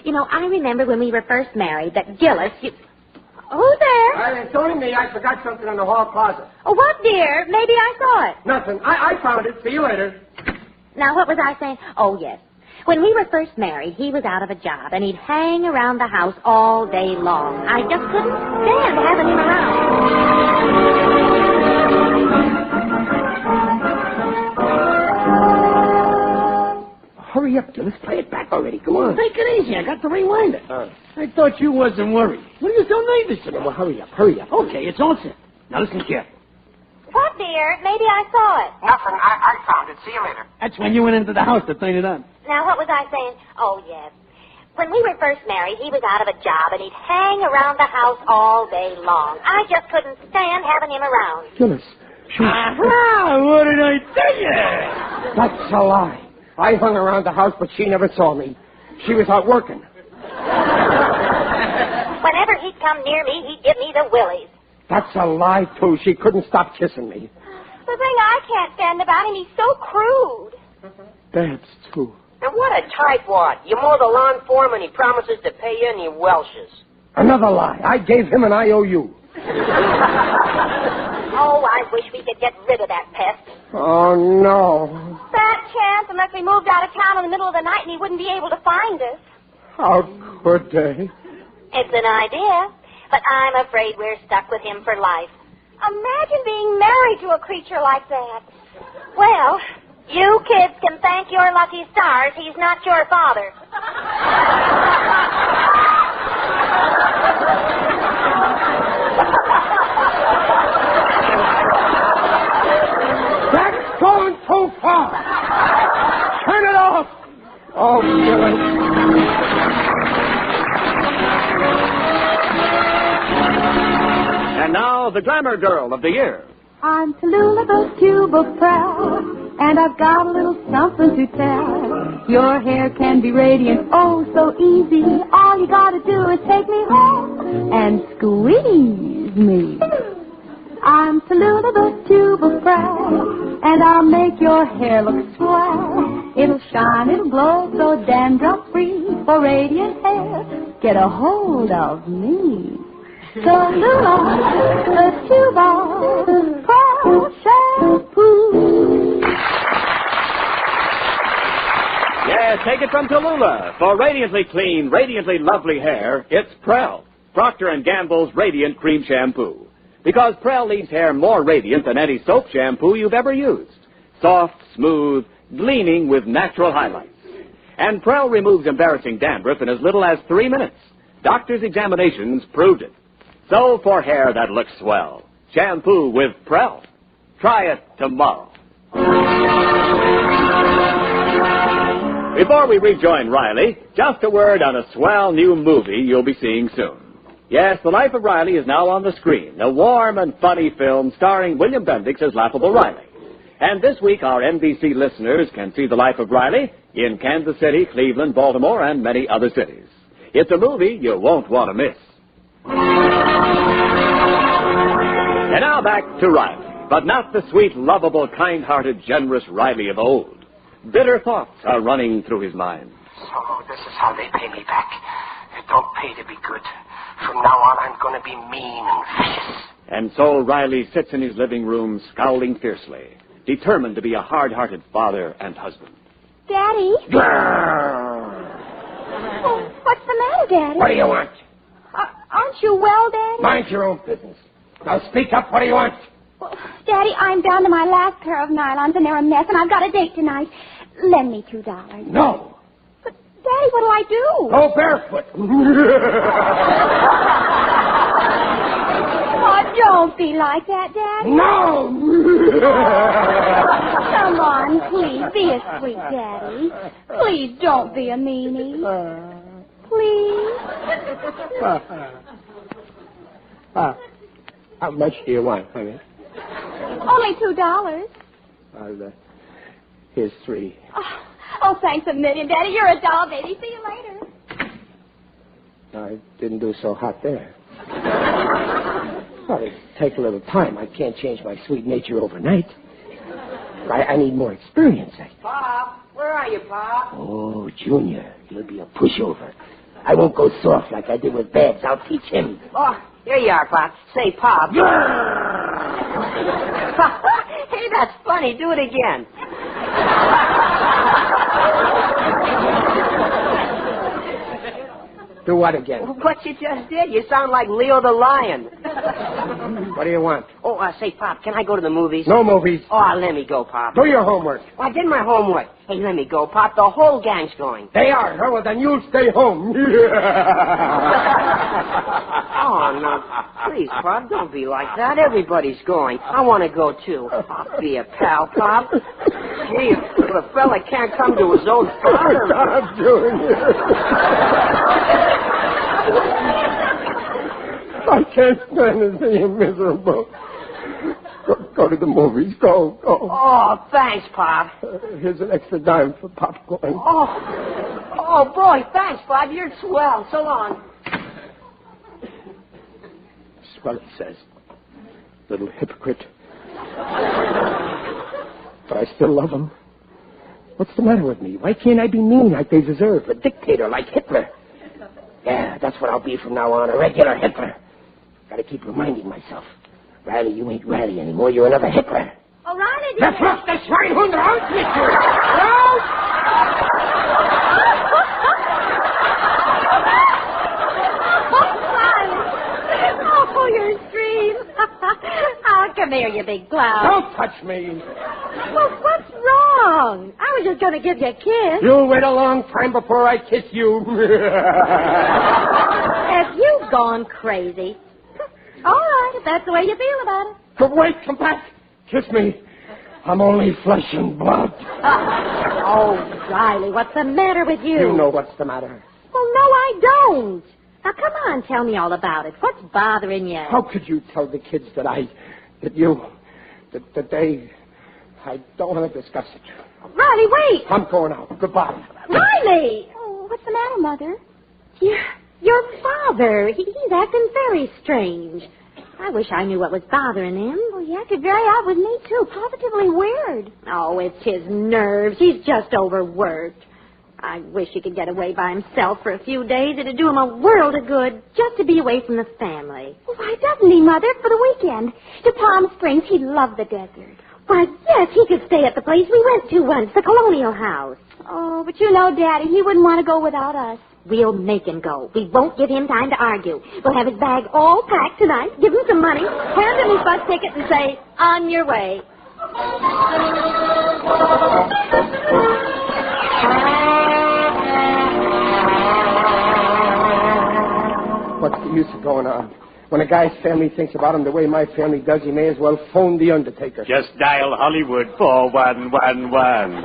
You know, I remember when we were first married that Gillis... Who's there? It's only me. I forgot something in the hall closet. Oh, what, dear? Maybe I saw it. Nothing. I found it. See you later. Now, what was I saying? Oh, yes. When we were first married, he was out of a job, and he'd hang around the house all day long. I just couldn't stand having him around. Hurry up, Gillis. Play it back already. Come on. Take it easy. I got to rewind it. I thought you wasn't worried. What are you so nervous about? Well, hurry up. Okay, it's all set. Now listen carefully. What, dear? Maybe I saw it. Nothing. I found it. See you later. That's when you went into the house to turn it on. Now, what was I saying? Oh, yes. When we were first married, he was out of a job, and he'd hang around the house all day long. I just couldn't stand having him around. Gillis. Aha! What did I tell you? That's a lie. I hung around the house, but she never saw me. She was out working. Whenever he'd come near me, he'd give me the willies. That's a lie, too. She couldn't stop kissing me. The thing I can't stand about him, he's so crude. That's true. And what a tightwad. You mow the lawn for him and he promises to pay you and he welches. Another lie. I gave him an IOU. Oh, I wish we could get rid of that pest. Oh, no. Fat chance, unless we moved out of town in the middle of the night and he wouldn't be able to find us. How could they? It's an idea, but I'm afraid we're stuck with him for life. Imagine being married to a creature like that. Well, you kids can thank your lucky stars he's not your father. the Glamour Girl of the Year. I'm Tallulah, the tube of proud, and I've got a little something to tell. Your hair can be radiant, oh, so easy. All you gotta do is take me home and squeeze me. I'm Tallulah, the tube of proud, and I'll make your hair look swell. It'll shine, it'll glow, so dandruff-free. For radiant hair, get a hold of me. Tallulah, the tube of proud shampoo. Yes, take it from Tallulah. For radiantly clean, radiantly lovely hair, it's Prell, Procter & Gamble's Radiant Cream Shampoo. Because Prell leaves hair more radiant than any soap shampoo you've ever used. Soft, smooth, gleaming with natural highlights. And Prell removes embarrassing dandruff in as little as 3 minutes. Doctors' examinations proved it. So for hair that looks swell, shampoo with Prell. Try it tomorrow. Before we rejoin Riley, just a word on a swell new movie you'll be seeing soon. Yes, The Life of Riley is now on the screen, a warm and funny film starring William Bendix as Laughable Riley. And this week, our NBC listeners can see The Life of Riley in Kansas City, Cleveland, Baltimore, and many other cities. It's a movie you won't want to miss. And now back to Riley, but not the sweet, lovable, kind-hearted, generous Riley of old. Bitter thoughts are running through his mind. So this is how they pay me back. It don't pay to be good. From now on, I'm going to be mean and vicious. And so Riley sits in his living room, scowling fiercely, determined to be a hard-hearted father and husband. Daddy? Oh, what's the matter, Daddy? What do you want? Aren't you well, Daddy? Mind your own business. Now speak up. What do you want? Well, Daddy, I'm down to my last pair of nylons, and they're a mess, and I've got a date tonight. Lend me $2. No. But, Daddy, what do I do? Go barefoot. Oh, don't be like that, Daddy. No! Come on, please, be a sweet Daddy. Please don't be a meanie. Please. How much do you want, honey? Only $2. Here's 3. Oh, thanks a million, Daddy. You're a doll, baby. See you later. I didn't do so hot there. Well, it'll take a little time. I can't change my sweet nature overnight. I need more experience. Pop, where are you, Pop? Oh, Junior, you'll be a pushover. I won't go soft like I did with Babs. I'll teach him. Oh, here you are, Pop. Say, Pop. Hey, that's funny. Do it again. Do what again? What you just did. You sound like Leo the Lion. What do you want? Oh, say, Pop, can I go to the movies? No movies. Oh, let me go, Pop. Do your homework. Well, I did my homework. Hey, let me go, Pop. The whole gang's going. They are. Oh, well, then you'll stay home. Oh, no. Please, Pop, don't be like that. Everybody's going. I want to go, too. I'll be a pal, Pop. Gee, if a fella can't come to his own father... Stop doing it. I can't stand to see you miserable. Go to the movies. Go. Oh, thanks, Pop. Here's an extra dime for popcorn. Oh, boy, thanks, Pop. You're swell. So long. That's what it says. Little hypocrite. But I still love them. What's the matter with me? Why can't I be mean like they deserve? A dictator like Hitler. Yeah, that's what I'll be from now on, a regular Hitler. Gotta keep reminding myself. Riley, you ain't Riley anymore. You're another Hitler. Oh, Riley, Let's look the Schweinhund out, mister! Out! Oh, you're a scream. Oh, come here, you big clown. Don't touch me. Well, what's wrong? I was just going to give you a kiss. You'll wait a long time before I kiss you. Have you gone crazy? All right, if that's the way you feel about it. But wait, come back. Kiss me. I'm only flesh and blood. Oh, Riley, what's the matter with you? You know what's the matter. Well, no, I don't. Now, come on, tell me all about it. What's bothering you? How could you tell the kids that I don't want to discuss it. Riley, wait! I'm going out. Goodbye. Riley! Oh, what's the matter, Mother? Your father. He's acting very strange. I wish I knew what was bothering him. Well, he acted very odd with me, too. Positively weird. Oh, it's his nerves. He's just overworked. I wish he could get away by himself for a few days. It'd do him a world of good just to be away from the family. Well, why doesn't he, Mother, for the weekend? To Palm Springs. He'd love the desert. Why, yes, he could stay at the place we went to once, the Colonial House. Oh, but you know, Daddy, he wouldn't want to go without us. We'll make him go. We won't give him time to argue. We'll have his bag all packed tonight, give him some money, hand him his bus ticket, and say, on your way. What's the use of going on? When a guy's family thinks about him the way my family does, he may as well phone the undertaker. Just dial Hollywood 4111.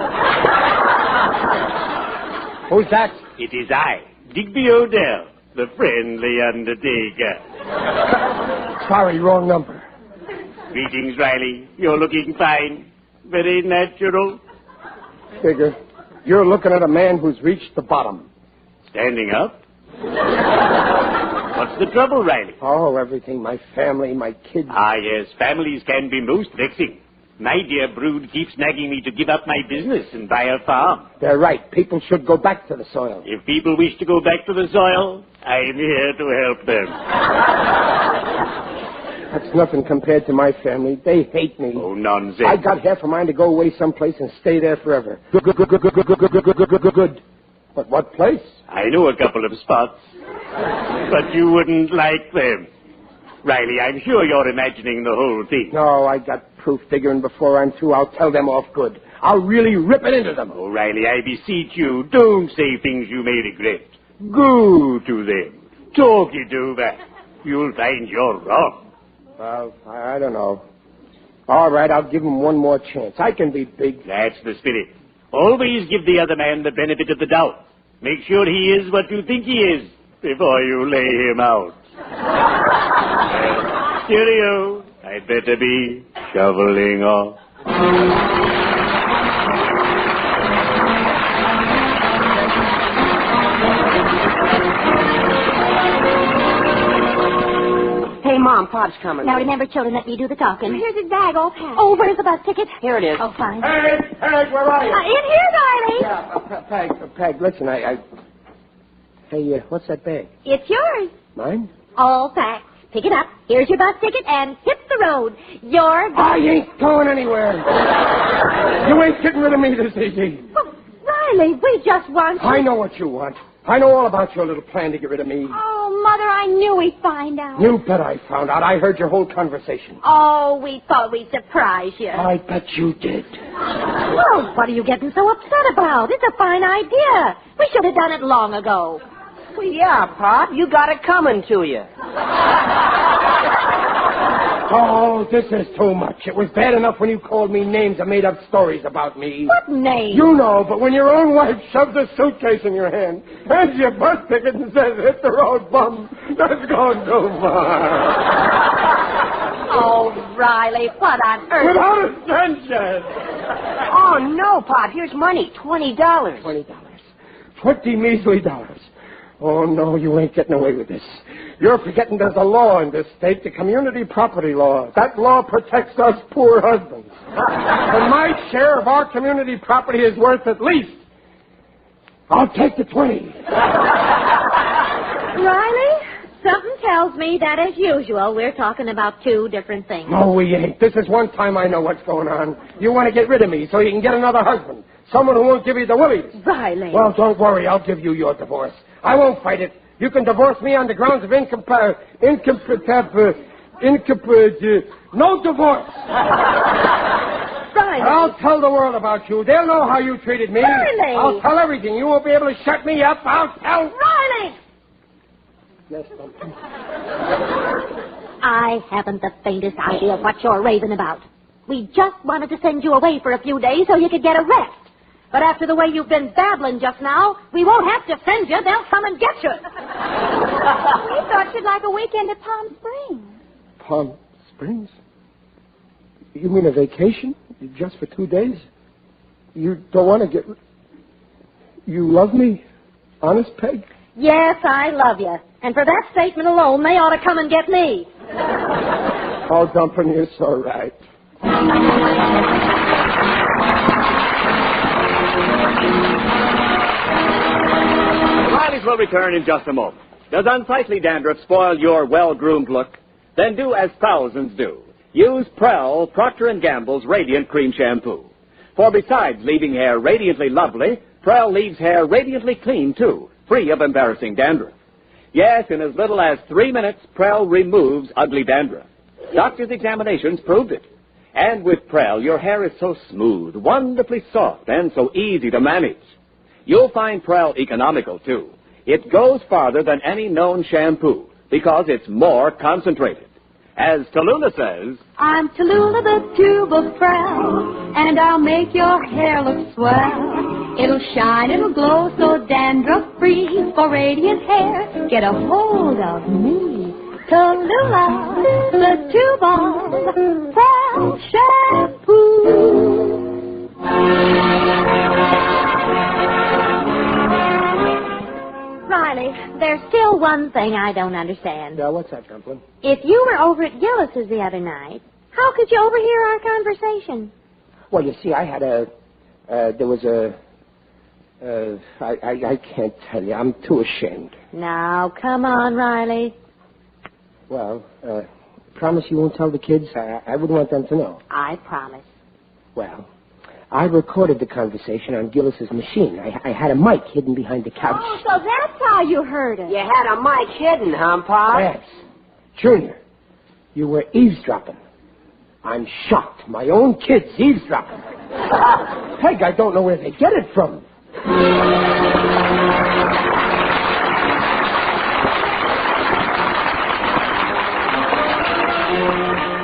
Who's that? It is I, Digby Odell, the friendly undertaker. Sorry, wrong number. Greetings, Riley. You're looking fine. Very natural. Figure. You're looking at a man who's reached the bottom. Standing up? What's the trouble, Riley? Oh, everything. My family, my kids. Ah, yes. Families can be most vexing. My dear brood keeps nagging me to give up my business and buy a farm. They're right. People should go back to the soil. If people wish to go back to the soil, I'm here to help them. That's nothing compared to my family. They hate me. Oh, nonsense. I got half a mind to go away someplace and stay there forever. Good. But what place? I know a couple of spots. But you wouldn't like them. Riley, I'm sure you're imagining the whole thing. No, I got proof, Digger, and before I'm through, I'll tell them off good. I'll really rip it into them. Oh, Riley, I beseech you, don't say things you may regret. Go to them. Talk it over. You'll find you're wrong. Well, I don't know. All right, I'll give him one more chance. I can be big. That's the spirit. Always give the other man the benefit of the doubt. Make sure he is what you think he is before you lay him out. Cheerio. I'd better be shoveling off. Hey, Mom, Pop's coming. Now remember, children, let me do the talking. Here's his bag all packed. Oh, where's the bus ticket? Here it is. Oh, fine. Peg, where are you? In here, Riley. Yeah, Peg, listen, Hey, what's that bag? It's yours. Mine? All packed. Pick it up. Here's your bus ticket and hit the road. You're going... I ain't going anywhere. You ain't getting rid of me this easy. Well, Riley, we just want you... I know what you want. I know all about your little plan to get rid of me. Oh, Mother, I knew he'd find out. You bet I found out. I heard your whole conversation. Oh, we thought we'd surprise you. I bet you did. Well, what are you getting so upset about? It's a fine idea. We should have done it long ago. Well, yeah, Pop, you got it coming to you. Oh, this is too much. It was bad enough when you called me names and made up stories about me. What names? You know, but when your own wife shoves a suitcase in your hand, hands you a bus ticket and says, hit the road, bum, that's going too far. Oh, Riley, what on earth? Without a sunshine. Oh, no, Pop, here's money, $20. $20. 20 measly dollars. Oh, no, you ain't getting away with this. You're forgetting there's a law in this state, the community property law. That law protects us poor husbands. And my share of our community property is worth at least. I'll take the 20. Riley, something tells me that, as usual, we're talking about two different things. No, we ain't. This is one time I know what's going on. You want to get rid of me so you can get another husband. Someone who won't give you the willies. Riley. Well, don't worry. I'll give you your divorce. I won't fight it. You can divorce me on the grounds of no divorce. Riley. I'll tell the world about you. They'll know how you treated me. Riley. I'll tell everything. You won't be able to shut me up. I'll tell. Riley. Yes, Dulcey. I haven't the faintest idea what you're raving about. We just wanted to send you away for a few days so you could get a rest. But after the way you've been babbling just now, we won't have to send you. They'll come and get you. We thought you'd like a weekend at Palm Springs. Palm Springs? You mean a vacation? Just for 2 days? You don't want to get... You love me? Honest, Peg? Yes, I love you. And for that statement alone, they ought to come and get me. Oh, Dumpin', you're so right. The Rileys will return in just a moment. Does unsightly dandruff spoil your well-groomed look? Then do as thousands do. Use Prell Procter & Gamble's Radiant Cream Shampoo. For besides leaving hair radiantly lovely, Prell leaves hair radiantly clean, too, free of embarrassing dandruff. Yes, in as little as 3 minutes, Prell removes ugly dandruff. Doctors' examinations proved it. And with Prell, your hair is so smooth, wonderfully soft, and so easy to manage. You'll find Prell economical, too. It goes farther than any known shampoo because it's more concentrated. As Tallulah says, I'm Tallulah, the tube of Prell, and I'll make your hair look swell. It'll shine, it'll glow so dandruff-free. For radiant hair, get a hold of me. Tallulah, the tube of Prell shampoo. Riley, there's still one thing I don't understand. Yeah, what's that, Dumplin'? If you were over at Gillis's the other night, how could you overhear our conversation? Well, you see, I had I can't tell you. I'm too ashamed. Now, come on, Riley. Well, promise you won't tell the kids? I wouldn't want them to know. I promise. Well, I recorded the conversation on Gillis's machine. I had a mic hidden behind the couch. Oh, so that's how you heard it. You had a mic hidden, huh, Pop? Yes. Junior, you were eavesdropping. I'm shocked. My own kids eavesdropping. Peg, I don't know where they get it from.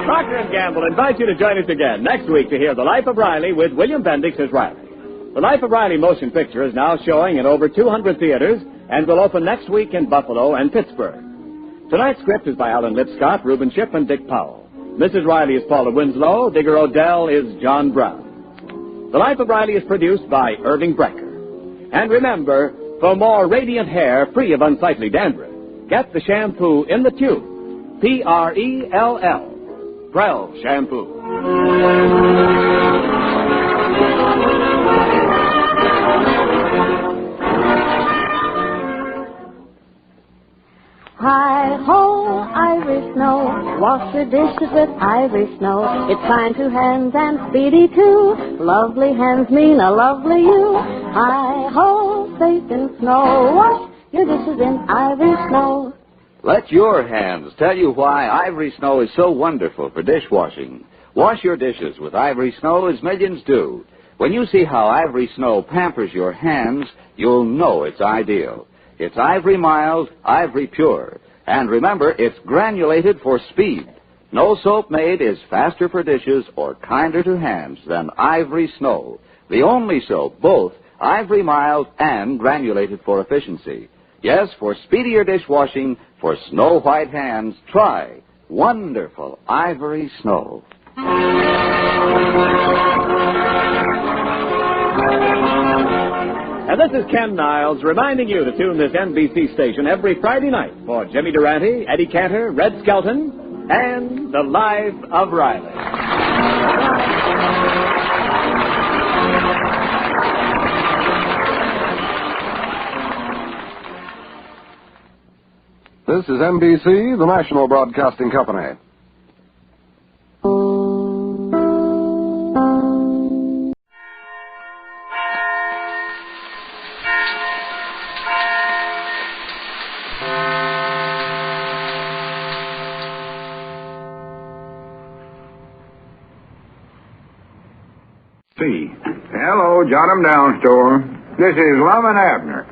Procter & Gamble invites you to join us again next week to hear The Life of Riley with William Bendix as Riley. The Life of Riley motion picture is now showing in over 200 theaters and will open next week in Buffalo and Pittsburgh. Tonight's script is by Alan Lipscott, Reuben Ship, and Dick Powell. Mrs. Riley is Paula Winslow. Digger Odell is John Brown. The Life of Riley is produced by Irving Brecker. And remember, for more radiant hair free of unsightly dandruff, get the shampoo in the tube. P-R-E-L-L. Prell Shampoo. Hi-ho, Irish snow, wash your dishes with Irish snow. It's kind to hands and speedy too. Lovely hands mean a lovely you. Hi-ho, safe in snow, wash your dishes in Irish snow. Let your hands tell you why Ivory Snow is so wonderful for dishwashing. Wash your dishes with Ivory Snow as millions do. When you see how Ivory Snow pampers your hands, you'll know it's ideal. It's Ivory Mild, Ivory Pure. And remember, it's granulated for speed. No soap made is faster for dishes or kinder to hands than Ivory Snow. The only soap, both Ivory Mild and granulated for efficiency. Yes, for speedier dishwashing, for snow-white hands, try wonderful Ivory Snow. And this is Ken Niles reminding you to tune this NBC station every Friday night for Jimmy Durante, Eddie Cantor, Red Skelton, and The Life of Riley. This is NBC, the National Broadcasting Company. Hello, jot 'em down, store. This is Lum and Abner.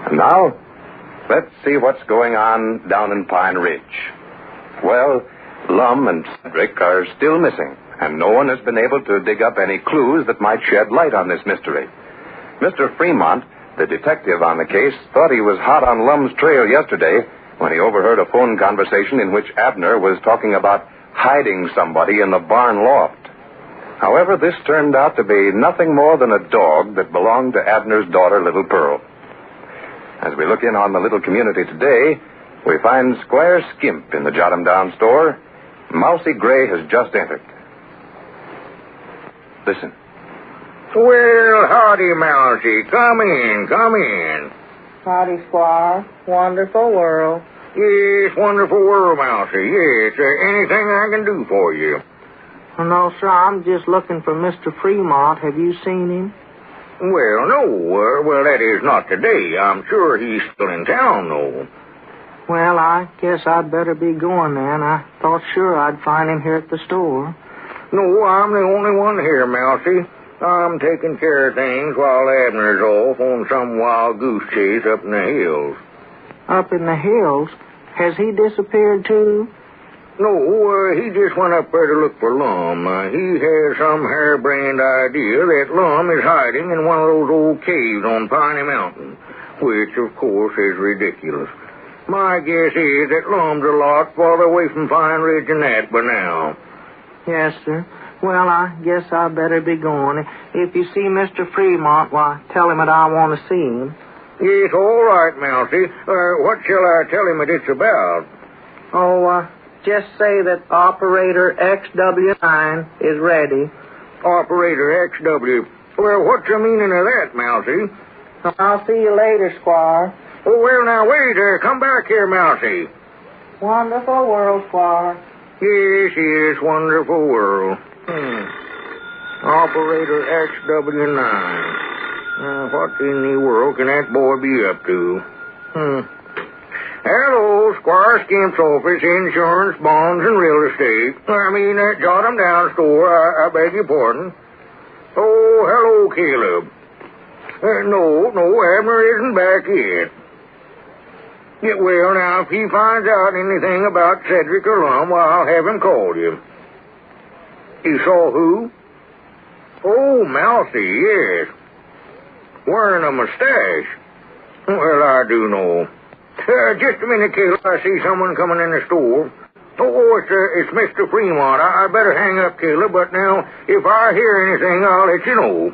And now, Let's see what's going on down in Pine Ridge. Well, Lum and Cedric are still missing, and no one has been able to dig up any clues that might shed light on this mystery. Mr. Fremont, the detective on the case, thought he was hot on Lum's trail yesterday when he overheard a phone conversation in which Abner was talking about hiding somebody in the barn loft. However, this turned out to be nothing more than a dog that belonged to Abner's daughter, Little Pearl. As we look in on the little community today, we find Squire Skimp in the Jot 'em Down store. Mousey Gray has just entered. Listen. Well, howdy, Mousey. Come in, come in. Howdy, Squire. Wonderful world. Yes, wonderful world, Mousey. Yes, anything I can do for you? No, sir, I'm just looking for Mr. Fremont. Have you seen him? Well, no. Well, that is not today. I'm sure he's still in town, though. Well, I guess I'd better be going then. I thought sure I'd find him here at the store. No, I'm the only one here, Mousey. I'm taking care of things while Abner's off on some wild goose chase up in the hills. Up in the hills? Has he disappeared, too? No, he just went up there to look for Lum. He has some harebrained idea that Lum is hiding in one of those old caves on Piney Mountain, which, of course, is ridiculous. My guess is that Lum's a lot farther away from Pine Ridge than that by now. Yes, sir. Well, I guess I better be going. If you see Mr. Fremont, why, tell him that I want to see him. Yes, all right, Mousey. What shall I tell him that it's about? Oh, just say that Operator XW9 is ready. Operator XW. Well, what's the meaning of that, Mousey? I'll see you later, Squire. Oh, well, now, wait. Come back here, Mousey. Wonderful world, Squire. Yes, wonderful world. Operator XW9. What in the world can that boy be up to? Hello, Squire Skimp's office, insurance, bonds, and real estate. Jot 'em Down store. I beg your pardon. Oh, hello, Caleb. No, Abner isn't back yet. Yeah, well, now, if he finds out anything about Cedric or Lum, well, I'll have him call you. You saw who? Oh, Mousey, yes. Wearing a mustache. Well, I do know. Just a minute, Caleb. I see someone coming in the store. Oh, it's Mr. Fremont. I better hang up, Caleb, but now, if I hear anything, I'll let you know.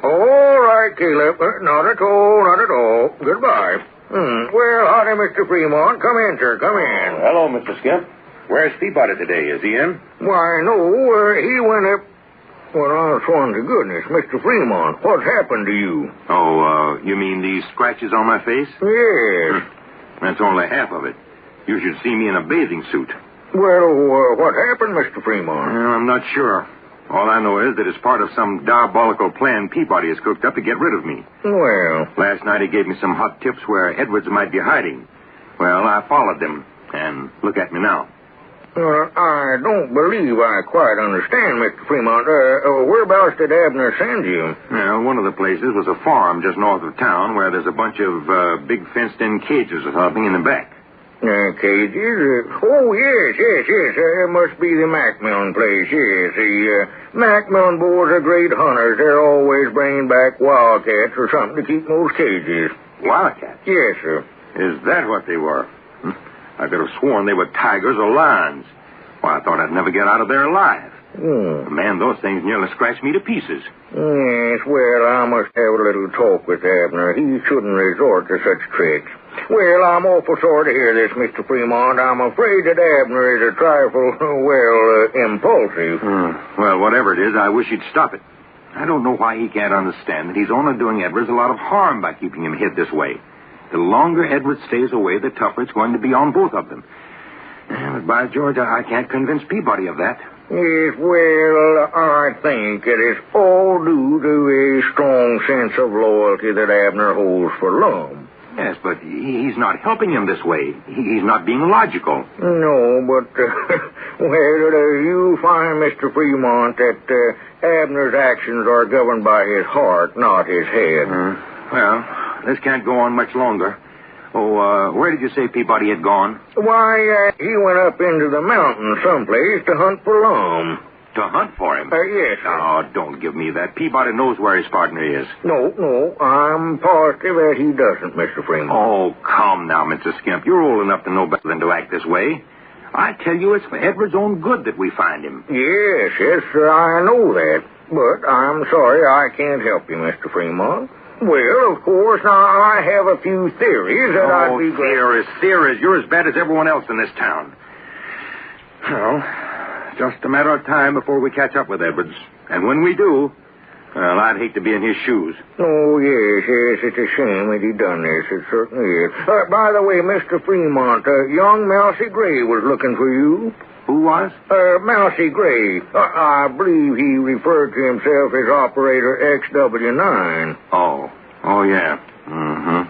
All right, Caleb. Not at all. Goodbye. Well, howdy, Mr. Fremont. Come in, sir. Come in. Hello, Mr. Skimp. Where's Peabody today? Is he in? Why, no. He went up. Well, I sworn to goodness, Mr. Fremont, what's happened to you? Oh, you mean these scratches on my face? Yes. That's only half of it. You should see me in a bathing suit. Well, what happened, Mr. Fremont? Well, I'm not sure. All I know is that it's part of some diabolical plan Peabody has cooked up to get rid of me. Well. Last night he gave me some hot tips where Edwards might be hiding. Well, I followed them, and look at me now. I don't believe I quite understand, Mr. Fremont. Whereabouts did Abner send you? Well, one of the places was a farm just north of town where there's a bunch of big fenced-in cages or something in the back. Cages? Oh, yes. It must be the Macmillan place, yes. The Macmillan boys are great hunters. They're always bringing back wildcats or something to keep in those cages. Wildcats? Yes, sir. Is that what they were? I could have sworn they were tigers or lions. Why, I thought I'd never get out of there alive. Man, those things nearly scratched me to pieces. Yes, well, I must have a little talk with Abner. He shouldn't resort to such tricks. Well, I'm awful sorry to hear this, Mr. Fremont. I'm afraid that Abner is a trifle, impulsive. Well, whatever it is, I wish he'd stop it. I don't know why he can't understand that he's only doing Edwards a lot of harm by keeping him hid this way. The longer Edwards stays away, the tougher it's going to be on both of them. But by George, I can't convince Peabody of that. Yes, well, I think it is all due to a strong sense of loyalty that Abner holds for Lum. Yes, but he's not helping him this way. He's not being logical. No, but, you'll find, Mr. Fremont, that Abner's actions are governed by his heart, not his head. Well, this can't go on much longer. Oh, where did you say Peabody had gone? Why, he went up into the mountains someplace to hunt for Lum. To hunt for him? Yes, sir. Oh, don't give me that. Peabody knows where his partner is. No, I'm positive that he doesn't, Mr. Fremont. Oh, come now, Mr. Skimp. You're old enough to know better than to act this way. I tell you, it's for Edward's own good that we find him. Yes, sir, I know that. But I'm sorry I can't help you, Mr. Fremont. Well, of course, now I have a few theories that I'd be glad... Theories. You're as bad as everyone else in this town. Well, just a matter of time before we catch up with Edwards. And when we do, well, I'd hate to be in his shoes. Oh, yes, it's a shame that he done this. It certainly is. By the way, Mr. Fremont, young Mousey Gray was looking for you. Who was? Mousey Gray. I believe he referred to himself as Operator XW9. Oh, yeah. Mm-hmm.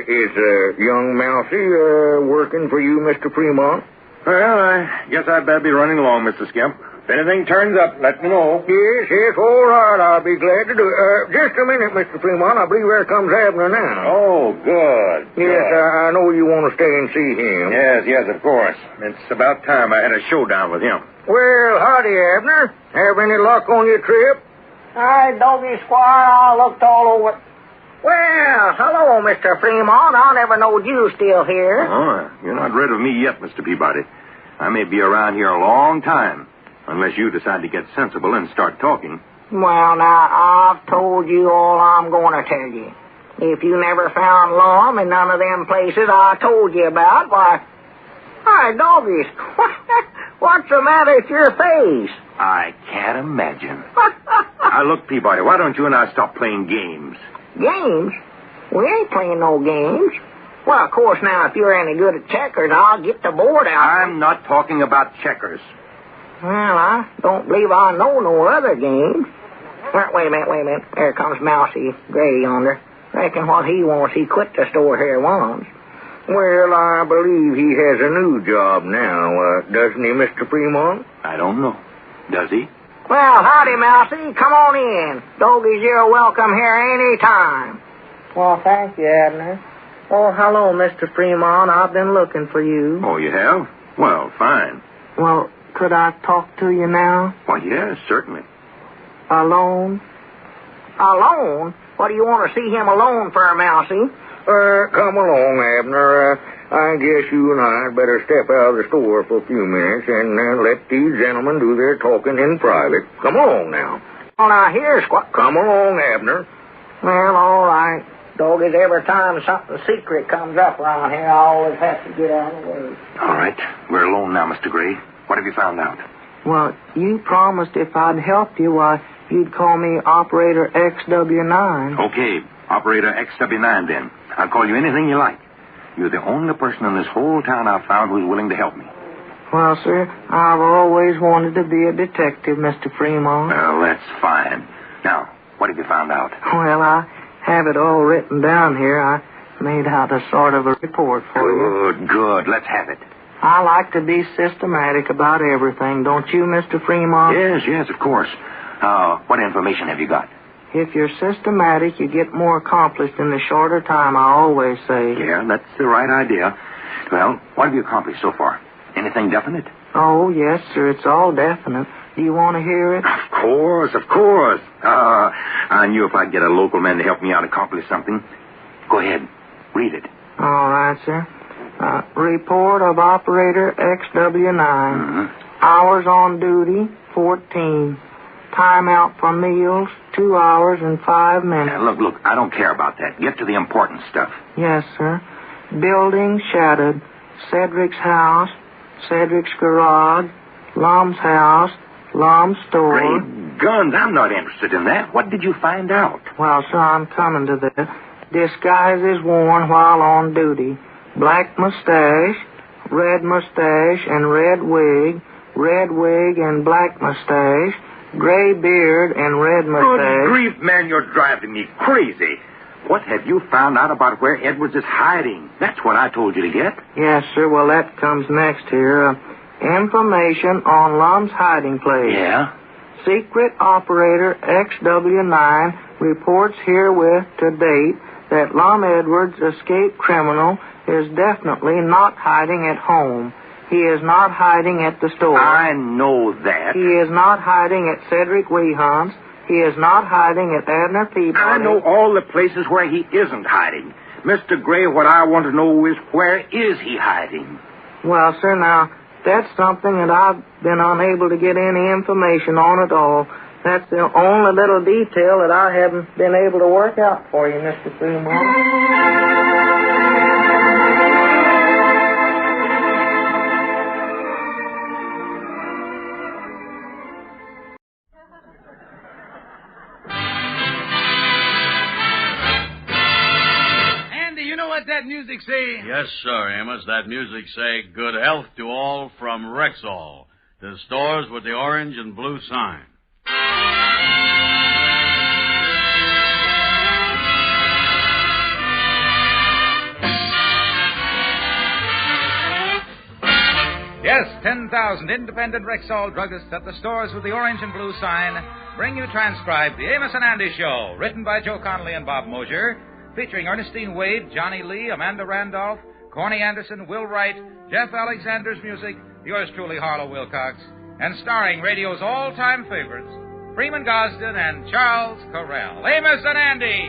Is young Mousey working for you, Mr. Fremont? Well, I guess I'd better be running along, Mr. Skimp. If anything turns up, let me know. Yes, all right. I'll be glad to do it. Just a minute, Mr. Fremont. I believe there comes Abner now. Oh, good. Yes, I know you want to stay and see him. Yes, of course. It's about time I had a showdown with him. Well, howdy, Abner. Have any luck on your trip? Hi, Doggy Squire. I looked all over. Well, hello, Mr. Fremont. I never knowed you still here. Oh, you're not rid of me yet, Mr. Peabody. I may be around here a long time. Unless you decide to get sensible and start talking. Well, now, I've told you all I'm going to tell you. If you never found Lum in none of them places I told you about, why... Hi, doggies. What's the matter with your face? I can't imagine. Now, look, Peabody, why don't you and I stop playing games? Games? We ain't playing no games. Well, of course, now, if you're any good at checkers, I'll get the board out. I'm not talking about checkers. Well, I don't believe I know no other games. Wait a minute. There comes Mousey Gray yonder. Reckon what he wants, he quit the store here once. Well, I believe he has a new job now, doesn't he, Mr. Fremont? I don't know. Does he? Well, howdy, Mousey. Come on in. Doggies, you're welcome here any time. Well, thank you, Abner. Oh, hello, Mr. Fremont. I've been looking for you. Oh, you have? Well, fine. Well, could I talk to you now? Why, yes, certainly. Alone? Alone? What do you want to see him alone for, Mousey? Come along, Abner. I guess you and I had better step out of the store for a few minutes and let these gentlemen do their talking in private. Come along now. Well, now, here's what... Come along, Abner. Well, all right. Doggies, every time something secret comes up around here, I always have to get out of the way. All right. We're alone now, Mr. Gray. What have you found out? Well, you promised if I'd help you, why, you'd call me Operator XW9. Okay, Operator XW9 then. I'll call you anything you like. You're the only person in this whole town I've found who's willing to help me. Well, sir, I've always wanted to be a detective, Mr. Fremont. Well, that's fine. Now, what have you found out? Well, I have it all written down here. I made out a sort of a report for you. Good. Let's have it. I like to be systematic about everything, don't you, Mr. Fremont? Yes, of course. What information have you got? If you're systematic, you get more accomplished in the shorter time, I always say. Yeah, that's the right idea. Well, what have you accomplished so far? Anything definite? Oh, yes, sir. It's all definite. Do you want to hear it? Of course. I knew if I'd get a local man to help me out accomplish something. Go ahead. Read it. All right, sir. Report of Operator XW9. Mm-hmm. Hours on duty, 14. Time out for meals, 2 hours and 5 minutes. Look, I don't care about that. Get to the important stuff. Yes, sir. Building shattered. Cedric's house, Cedric's garage, Lum's house, Lum's store. Great guns, I'm not interested in that. What did you find out? Well, sir, I'm coming to this. Disguises worn while on duty. Black mustache and red wig and black mustache, gray beard and red mustache. Good grief, man, you're driving me crazy. What have you found out about where Edwards is hiding? That's what I told you to get. Yes, sir. Well, that comes next here. Information on Lum's hiding place. Yeah? Secret Operator XW9 reports herewith to date that Lum Edwards, escaped criminal, is definitely not hiding at home. He is not hiding at the store. I know that. He is not hiding at Cedric Weehan's. He is not hiding at Abner Peabody. I know all the places where he isn't hiding. Mr. Gray, what I want to know is where is he hiding? Well, sir, now, that's something that I've been unable to get any information on at all. That's the only little detail that I haven't been able to work out for you, Mr. Fremont. That music say? Yes, sir, Amos. That music say good health to all from Rexall, the stores with the orange and blue sign. Yes, 10,000 independent Rexall druggists at the stores with the orange and blue sign bring you transcribed the Amos and Andy Show, written by Joe Connolly and Bob Mosier, featuring Ernestine Wade, Johnny Lee, Amanda Randolph, Corny Anderson, Will Wright, Jeff Alexander's music, yours truly, Harlow Wilcox, and starring radio's all-time favorites, Freeman Gosden and Charles Correll. Amos and Andy!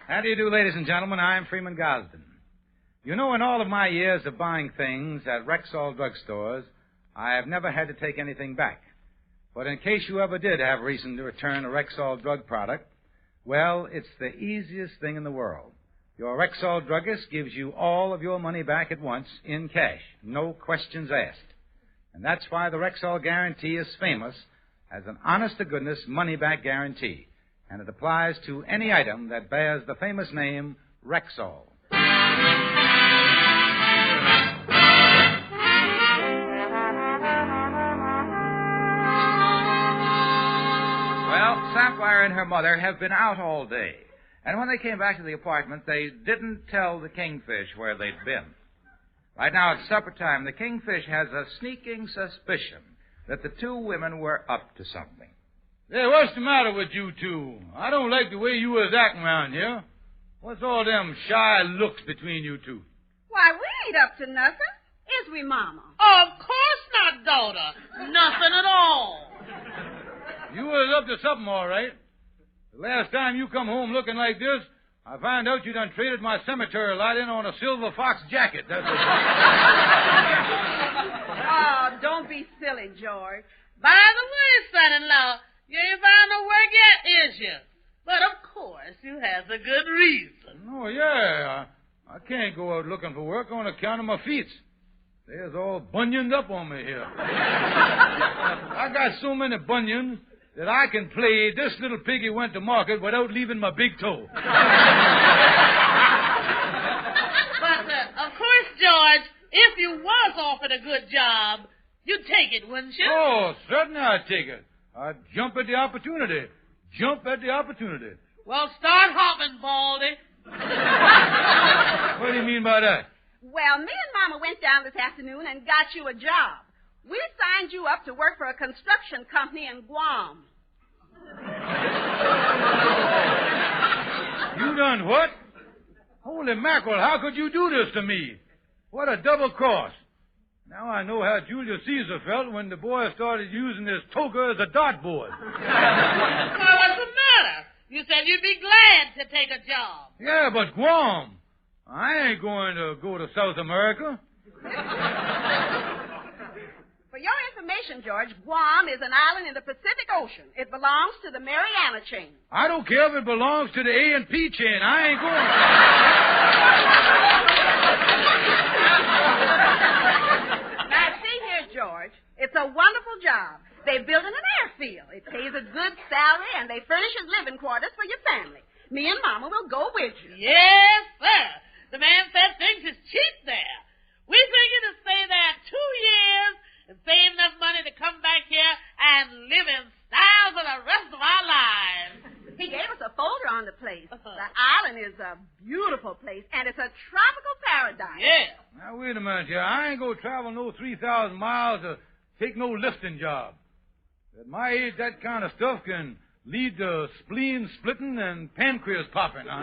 How do you do, ladies and gentlemen? I'm Freeman Gosden. You know, in all of my years of buying things at Rexall drugstores, I have never had to take anything back. But in case you ever did have reason to return a Rexall drug product, well, it's the easiest thing in the world. Your Rexall druggist gives you all of your money back at once in cash, no questions asked. And that's why the Rexall guarantee is famous as an honest-to-goodness money-back guarantee. And it applies to any item that bears the famous name Rexall. Well, Sapphire and her mother have been out all day. And when they came back to the apartment, they didn't tell the Kingfish where they'd been. Right now at supper time, the Kingfish has a sneaking suspicion that the two women were up to something. Hey, what's the matter with you two? I don't like the way you was acting around here. What's all them shy looks between you two? Why, we ain't up to nothing. Is we, Mama? Of course not, daughter. Nothing at all. You was up to something, all right. The last time you come home looking like this, I found out you done traded my cemetery light in on a silver fox jacket. That's what... Oh, don't be silly, George. By the way, son-in-law, you ain't found no work yet, is you? But, of course, you has a good reason. Oh, yeah. I can't go out looking for work on account of my feet. They's all bunioned up on me here. I got so many bunions that I can play This Little Piggy Went to Market without leaving my big toe. But, of course, George, if you was offered a good job, you'd take it, wouldn't you? Oh, certainly I'd take it. I'd jump at the opportunity. Jump at the opportunity. Well, start hopping, Baldy. What do you mean by that? Well, me and Mama went down this afternoon and got you a job. We signed you up to work for a construction company in Guam. You done what? Holy mackerel, how could you do this to me? What a double cross. Now I know how Julius Caesar felt when the boy started using his toga as a dartboard. Well, what's the matter? You said you'd be glad to take a job. Yeah, but Guam. I ain't going to go to South America. For your information, George, Guam is an island in the Pacific Ocean. It belongs to the Mariana chain. I don't care if it belongs to the A&P chain. I ain't going. Now, see here, George. It's a wonderful job. They build an airfield. It pays a good salary, and they furnish living quarters for your family. Me and Mama will go with you. Yes, sir. The man said things is cheap there. We figure to stay there 2 years and save enough money to come back here and live in style for the rest of our lives. He gave us a folder on the place. The island is a beautiful place, and it's a tropical paradise. Yeah. Now, wait a minute here. I ain't going to travel no 3,000 miles to take no lifting job. At my age, that kind of stuff can lead to spleen splitting and pancreas popping. Now,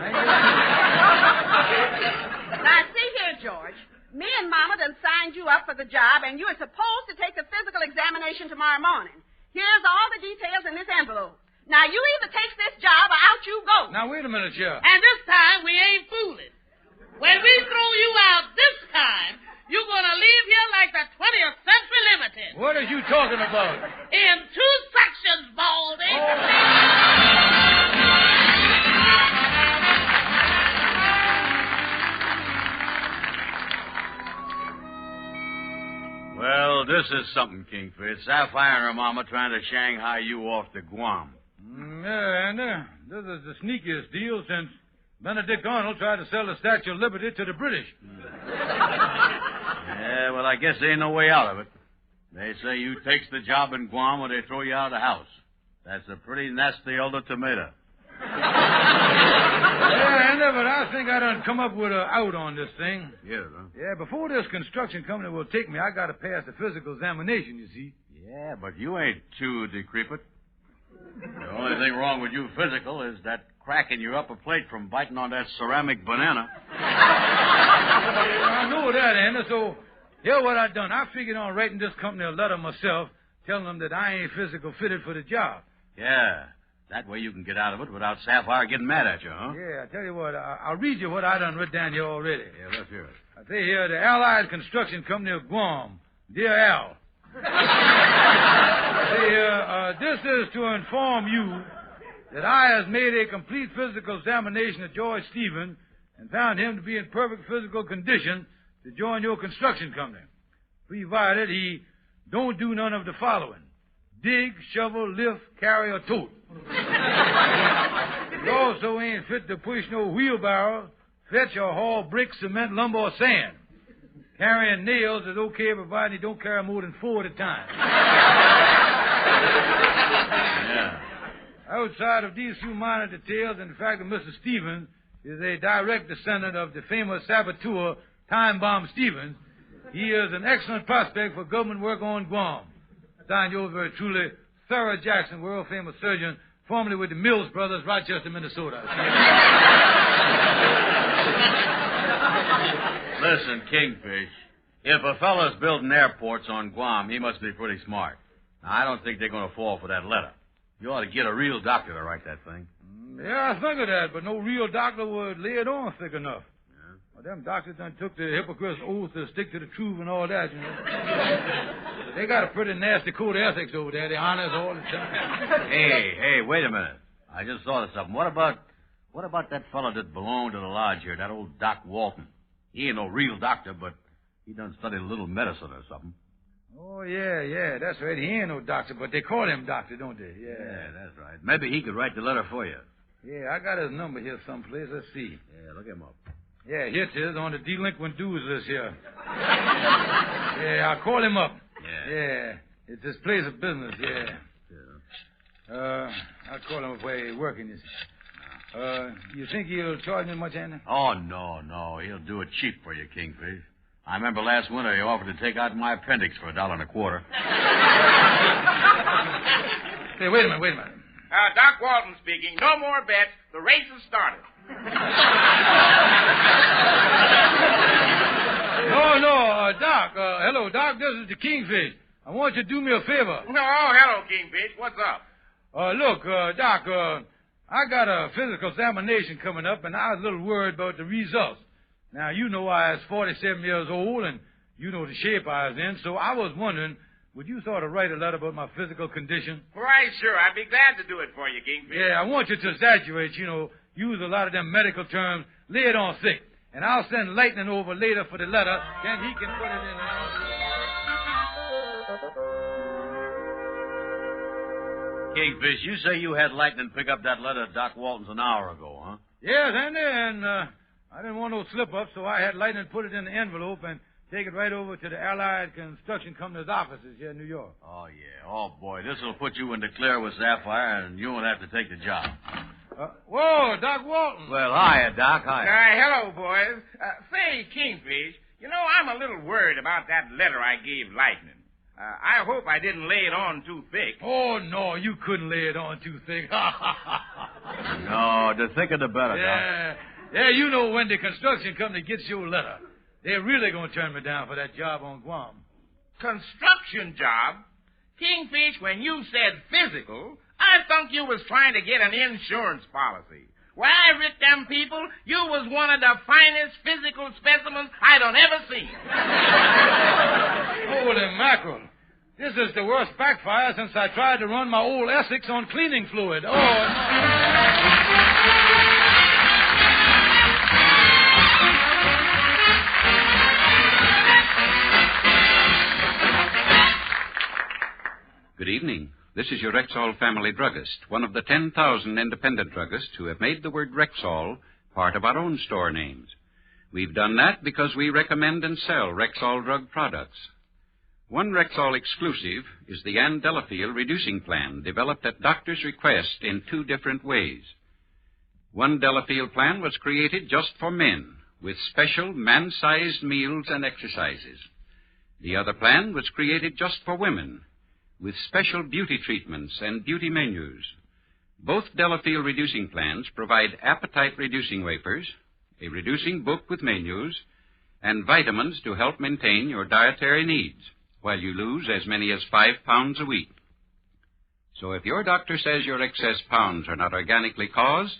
see here, George. Me and Mama done signed you up for the job, and you are supposed to take the physical examination tomorrow morning. Here's all the details in this envelope. Now, you either take this job or out you go. Now, wait a minute, Sheriff. And this time, we ain't fooling. When we throw you out this time, you're going to leave here like the 20th Century Limited. What are you talking about? In 2 sections, Baldy. Well, this is something, Kingfish. Sapphire and her mama trying to Shanghai you off to Guam. Yeah, and this is the sneakiest deal since Benedict Arnold tried to sell the Statue of Liberty to the British. Yeah, well, I guess there ain't no way out of it. They say you takes the job in Guam or they throw you out of the house. That's a pretty nasty ultimatum. Yeah, but I think I done come up with an out on this thing. Yeah, huh? Yeah, before this construction company will take me, I got to pass the physical examination, you see. Yeah, but you ain't too decrepit. The only thing wrong with you physical is that crack in your upper plate from biting on that ceramic banana. I know that, Anna, so here's what I done. I figured on writing this company a letter myself telling them that I ain't physical fitted for the job. Yeah, that way you can get out of it without Sapphire getting mad at you, huh? Yeah, I tell you what, I'll read you what I done written down here already. Yeah, let's hear it. I say here, the Allied Construction Company of Guam. Dear Al. Say here, this is to inform you that I has made a complete physical examination of George Stevens and found him to be in perfect physical condition to join your construction company, provided he don't do none of the following: dig, shovel, lift, carry, or tote. He also ain't fit to push no wheelbarrow, fetch or haul bricks, cement, lumber, or sand. Carrying nails is okay, provided he don't carry more than 4 at a time. Yeah. Outside of these few minor details, and the fact that Mr. Stevens is a direct descendant of the famous saboteur Time Bomb Stevens, he is an excellent prospect for government work on Guam. Signed yours very truly, Sarah Jackson, world-famous surgeon, formerly with the Mills Brothers, Rochester, Minnesota. Listen, Kingfish, if a fella's building airports on Guam, he must be pretty smart. Now, I don't think they're going to fall for that letter. You ought to get a real doctor to write that thing. Yeah, I think of that, but no real doctor would lay it on thick enough. Yeah. Well, them doctors done took the hypocrite's oath to stick to the truth and all that, you know. They got a pretty nasty code of ethics over there. They honor us all the time. Hey, wait a minute. I just thought of something. What about that fella that belonged to the lodge here, that old Doc Walton? He ain't no real doctor, but he done studied a little medicine or something. Oh, yeah, that's right. He ain't no doctor, but they call him doctor, don't they? Yeah, that's right. Maybe he could write the letter for you. Yeah, I got his number here someplace. Let's see. Yeah, look him up. Yeah, here it is on the delinquent dues list here. Yeah, I'll call him up. Yeah, it's his place of business, yeah. I'll call him up where he's working, you see. You think he'll charge me much, Andy? Oh, no. He'll do it cheap for you, Kingfish. I remember last winter he offered to take out my appendix for $1.25. Hey, wait a minute. Doc Walton speaking. No more bets. The race has started. No, Doc. Hello, Doc. This is the Kingfish. I want you to do me a favor. Oh, hello, Kingfish. What's up? Look, Doc, I got a physical examination coming up, and I was a little worried about the results. Now, you know I was 47 years old, and you know the shape I was in, so I was wondering, would you sort of write a letter about my physical condition? Why, sure. I'd be glad to do it for you, Kingfish. Yeah, I want you to exaggerate, use a lot of them medical terms, lay it on thick. And I'll send Lightning over later for the letter, then he can put it in an envelope. Kingfish, you say you had Lightning pick up that letter to Doc Walton's an hour ago, huh? Yes, Andy, and I didn't want no slip-ups, so I had Lightning put it in the envelope and take it right over to the Allied Construction Company's offices here in New York. Oh, yeah. Oh, boy, this will put you in the clear with Sapphire, and you won't have to take the job. Whoa, Doc Walton. Well, hiya, Doc. Hiya. Hello, boys. Say, Kingfish, I'm a little worried about that letter I gave Lightning. I hope I didn't lay it on too thick. Oh, no, you couldn't lay it on too thick. No, the thicker the better, Yeah. Yeah, you know when the construction company gets your letter, they're really going to turn me down for that job on Guam. Construction job? Kingfish, when you said physical, I thought you was trying to get an insurance policy. Why, Rick, them people, you was one of the finest physical specimens I done ever seen. Holy mackerel. This is the worst backfire since I tried to run my old Essex on cleaning fluid. Oh, no. Good evening. This is your Rexall family druggist, one of the 10,000 independent druggists who have made the word Rexall part of our own store names. We've done that because we recommend and sell Rexall drug products. One Rexall exclusive is the Ann Delafield reducing plan, developed at doctor's request in 2 different ways. One Delafield plan was created just for men, with special man-sized meals and exercises. The other plan was created just for women, with special beauty treatments and beauty menus. Both Delafield reducing plans provide appetite-reducing wafers, a reducing book with menus, and vitamins to help maintain your dietary needs, while you lose as many as 5 pounds a week. So if your doctor says your excess pounds are not organically caused,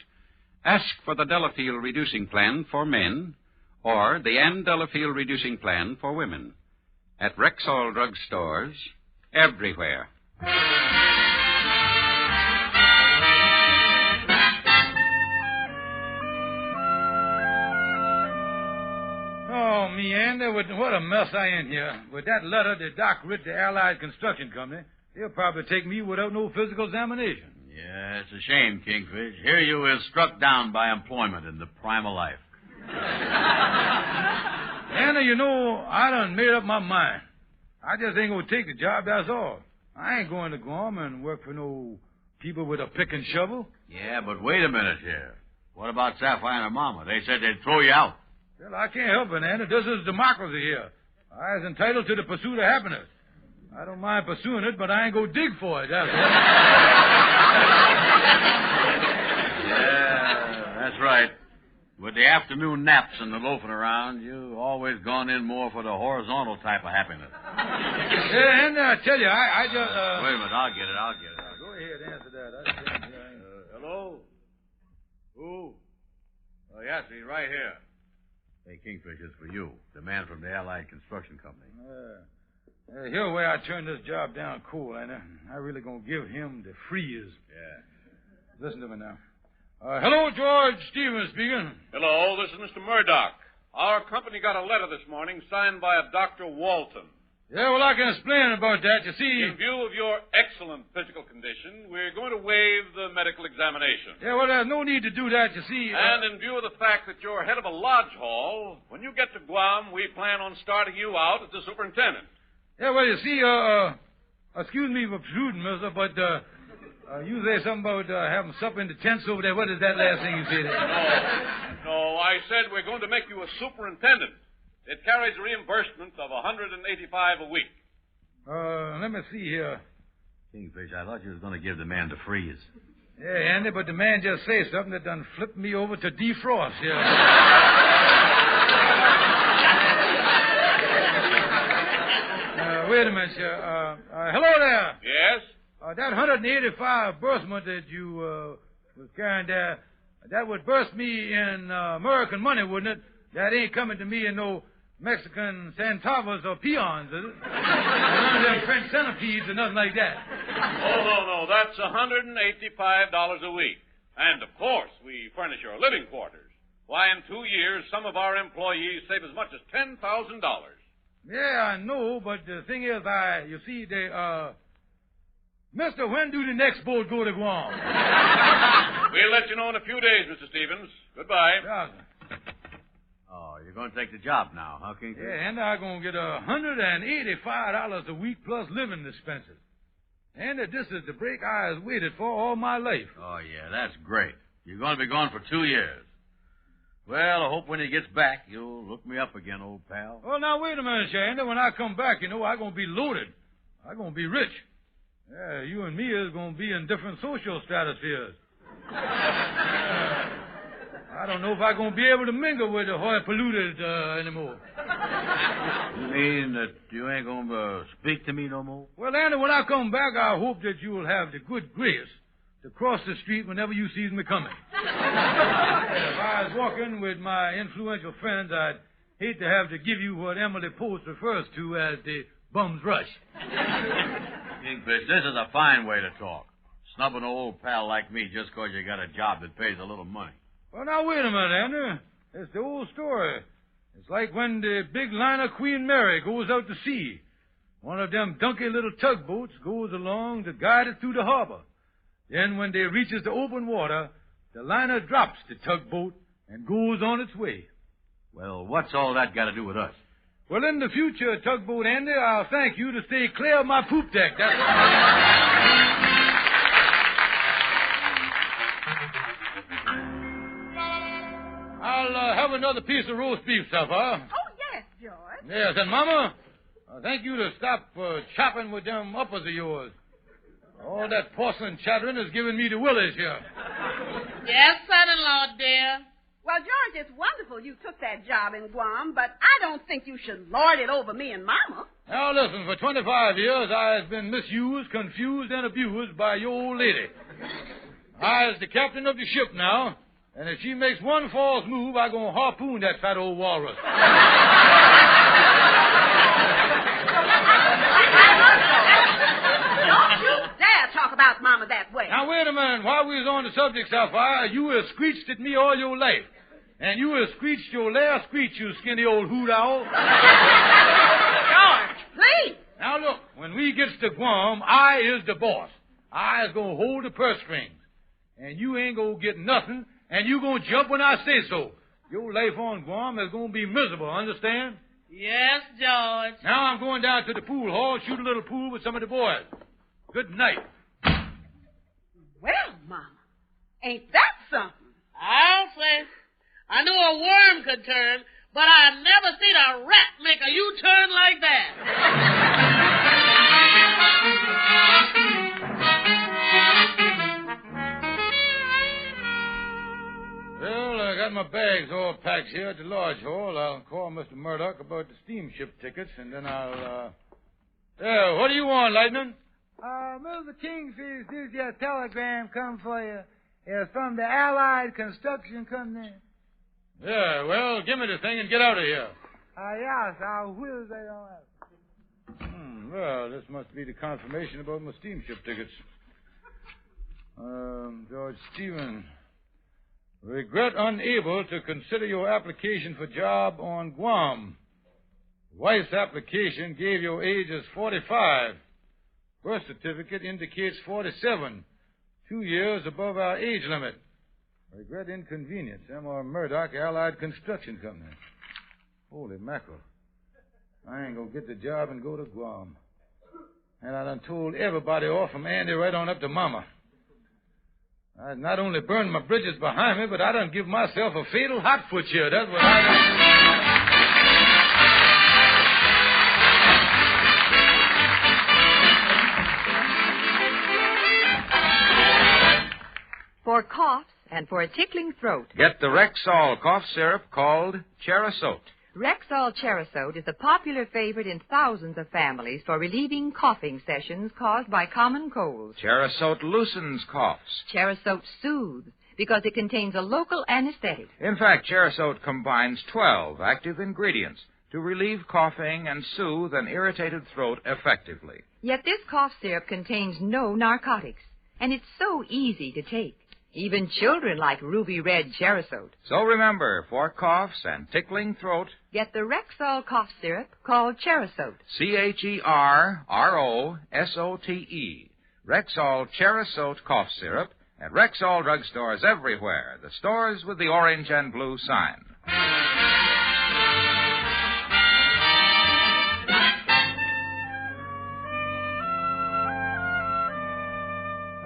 ask for the Delafield reducing plan for men or the Ann Delafield reducing plan for women at Rexall drug stores everywhere. Oh, me, Andy, what a mess I in here. With that letter the doc writ the Allied Construction Company, they'll probably take me without no physical examination. Yeah, it's a shame, Kingfish. Here you is struck down by employment in the prime of life. Andy, you know, I done made up my mind. I just ain't gonna take the job, that's all. I ain't going to Guam and work for no people with a pick and shovel. Yeah, but wait a minute here. What about Sapphire and her mama? They said they'd throw you out. Well, I can't help it, Andy. This is democracy here. I is entitled to the pursuit of happiness. I don't mind pursuing it, but I ain't gonna dig for it, that's all. Yeah, that's right. With the afternoon naps and the loafing around, you always gone in more for the horizontal type of happiness. Yeah, and I tell you, I just... Wait a minute, I'll get it. Go ahead, answer that. Hello? Who? Oh, yes, he's right here. Hey, Kingfish, it's for you, the man from the Allied Construction Company. Here's the way I turn this job down cool, ain't I? I really gonna give him the freeze. Yeah. Listen to me now. Hello, George Stevens speaking. Hello, this is Mr. Murdoch. Our company got a letter this morning signed by a Dr. Walton. Yeah, well, I can explain about that. You see... In view of your excellent physical condition, we're going to waive the medical examination. Yeah, well, there's no need to do that, you see. And in view of the fact that you're head of a lodge hall, when you get to Guam, we plan on starting you out as the superintendent. Yeah, well, you see, excuse me for protruding, mister, but, you say something about having supper in the tents over there. What is that last thing you said? No, I said we're going to make you a superintendent. It carries a reimbursement of $185 a week. Let me see here. Kingfish, I thought you was going to give the man the freeze. Yeah, Andy, but the man just said something that done flipped me over to defrost, yeah. Wait a minute, sir. Hello there. Yes? That 185 burstment that you was carrying there, that would burst me in American money, wouldn't it? That ain't coming to me in no Mexican centavos or peons, is it? None of them French centipedes or nothing like that. Oh, no. That's $185 a week. And, of course, we furnish your living quarters. Why, in 2 years, some of our employees save as much as $10,000. Yeah, I know, but the thing is, you see, Mister, when do the next boat go to Guam? We'll let you know in a few days, Mr. Stevens. Goodbye. Yeah. Oh, you're going to take the job now, huh, Kingfish? Yeah, and I'm going to get $185 a week plus living expenses. And this is the break I has waited for all my life. Oh, yeah, that's great. You're going to be gone for 2 years. Well, I hope when he gets back, you'll look me up again, old pal. Well, now, wait a minute, Shandy. When I come back, I'm going to be loaded. I'm going to be rich. Yeah, you and me is going to be in different social stratospheres. I don't know if I'm going to be able to mingle with the polluted anymore. You mean that you ain't going to speak to me no more? Well, Andy, when I come back, I hope that you'll have the good grace to cross the street whenever you see me coming. If I was walking with my influential friends, I'd hate to have to give you what Emily Post refers to as the bum's rush. Kingfish, this is a fine way to talk. Snubbing an old pal like me just 'cause you got a job that pays a little money. Well, now, wait a minute, Andy. It's the old story. It's like when the big liner Queen Mary goes out to sea. One of them donkey little tugboats goes along to guide it through the harbor. Then when they reaches the open water, the liner drops the tugboat and goes on its way. Well, what's all that got to do with us? Well, in the future, Tugboat Andy, I'll thank you to stay clear of my poop deck. That's all. I'll have another piece of roast beef, Sapphire. Oh, yes, George. Yes, and Mama, thank you to stop chopping with them uppers of yours. All that porcelain chattering is giving me the willies here. Yes, son-in-law, dear. Well, George, it's wonderful you took that job in Guam, but I don't think you should lord it over me and Mama. Now, listen, for 25 years, I has been misused, confused, and abused by your old lady. I is the captain of the ship now, and if she makes one false move, I'm going to harpoon that fat old walrus. Don't you dare talk about Mama that way. Now, wait a minute. While we was on the subject, Sapphire, you have screeched at me all your life. And you have screeched your last screech, you skinny old hoot owl. George, please. Now, look, when we gets to Guam, I is the boss. I is going to hold the purse strings. And you ain't going to get nothing, and you going to jump when I say so. Your life on Guam is going to be miserable, understand? Yes, George. Now I'm going down to the pool hall, shoot a little pool with some of the boys. Good night. Well, Mama, ain't that something? I'll say. I knew a worm could turn, but I never seen a rat make a U-turn like that. Well, I got my bags all packed here at the lodge hall. I'll call Mr. Murdoch about the steamship tickets, and then I'll, Yeah, what do you want, Lightning? Mr. Kingfish, this your telegram come for you. It's from the Allied Construction Company. Yeah, well, give me the thing and get out of here. Yes, I'll whiz that on out. Well, this must be the confirmation about my steamship tickets. George Stephen. Regret unable to consider your application for job on Guam. Wife's application gave your age as 45. Birth certificate indicates 47. 2 years above our age limit. Regret inconvenience. M.R. Murdoch, Allied Construction Company. Holy mackerel. I ain't gonna get the job and go to Guam. And I done told everybody off from Andy right on up to Mama. I not only burned my bridges behind me, but I done give myself a fatal hot foot here. That's what I done. For coughs and for a tickling throat, Get the Rexall cough syrup called Cherasote. Rexall Cherasote is a popular favorite in thousands of families for relieving coughing sessions caused by common colds. Cherasote loosens coughs. Cherasote soothes because it contains a local anesthetic. In fact, Cherasote combines 12 active ingredients to relieve coughing and soothe an irritated throat effectively. Yet this cough syrup contains no narcotics, and it's so easy to take. Even children like ruby red Cherasote. So remember, for coughs and tickling throat, get the Rexall cough syrup called Cherasote. Cherosote. Rexall Cherasote cough syrup at Rexall drugstores everywhere. The stores with the orange and blue sign.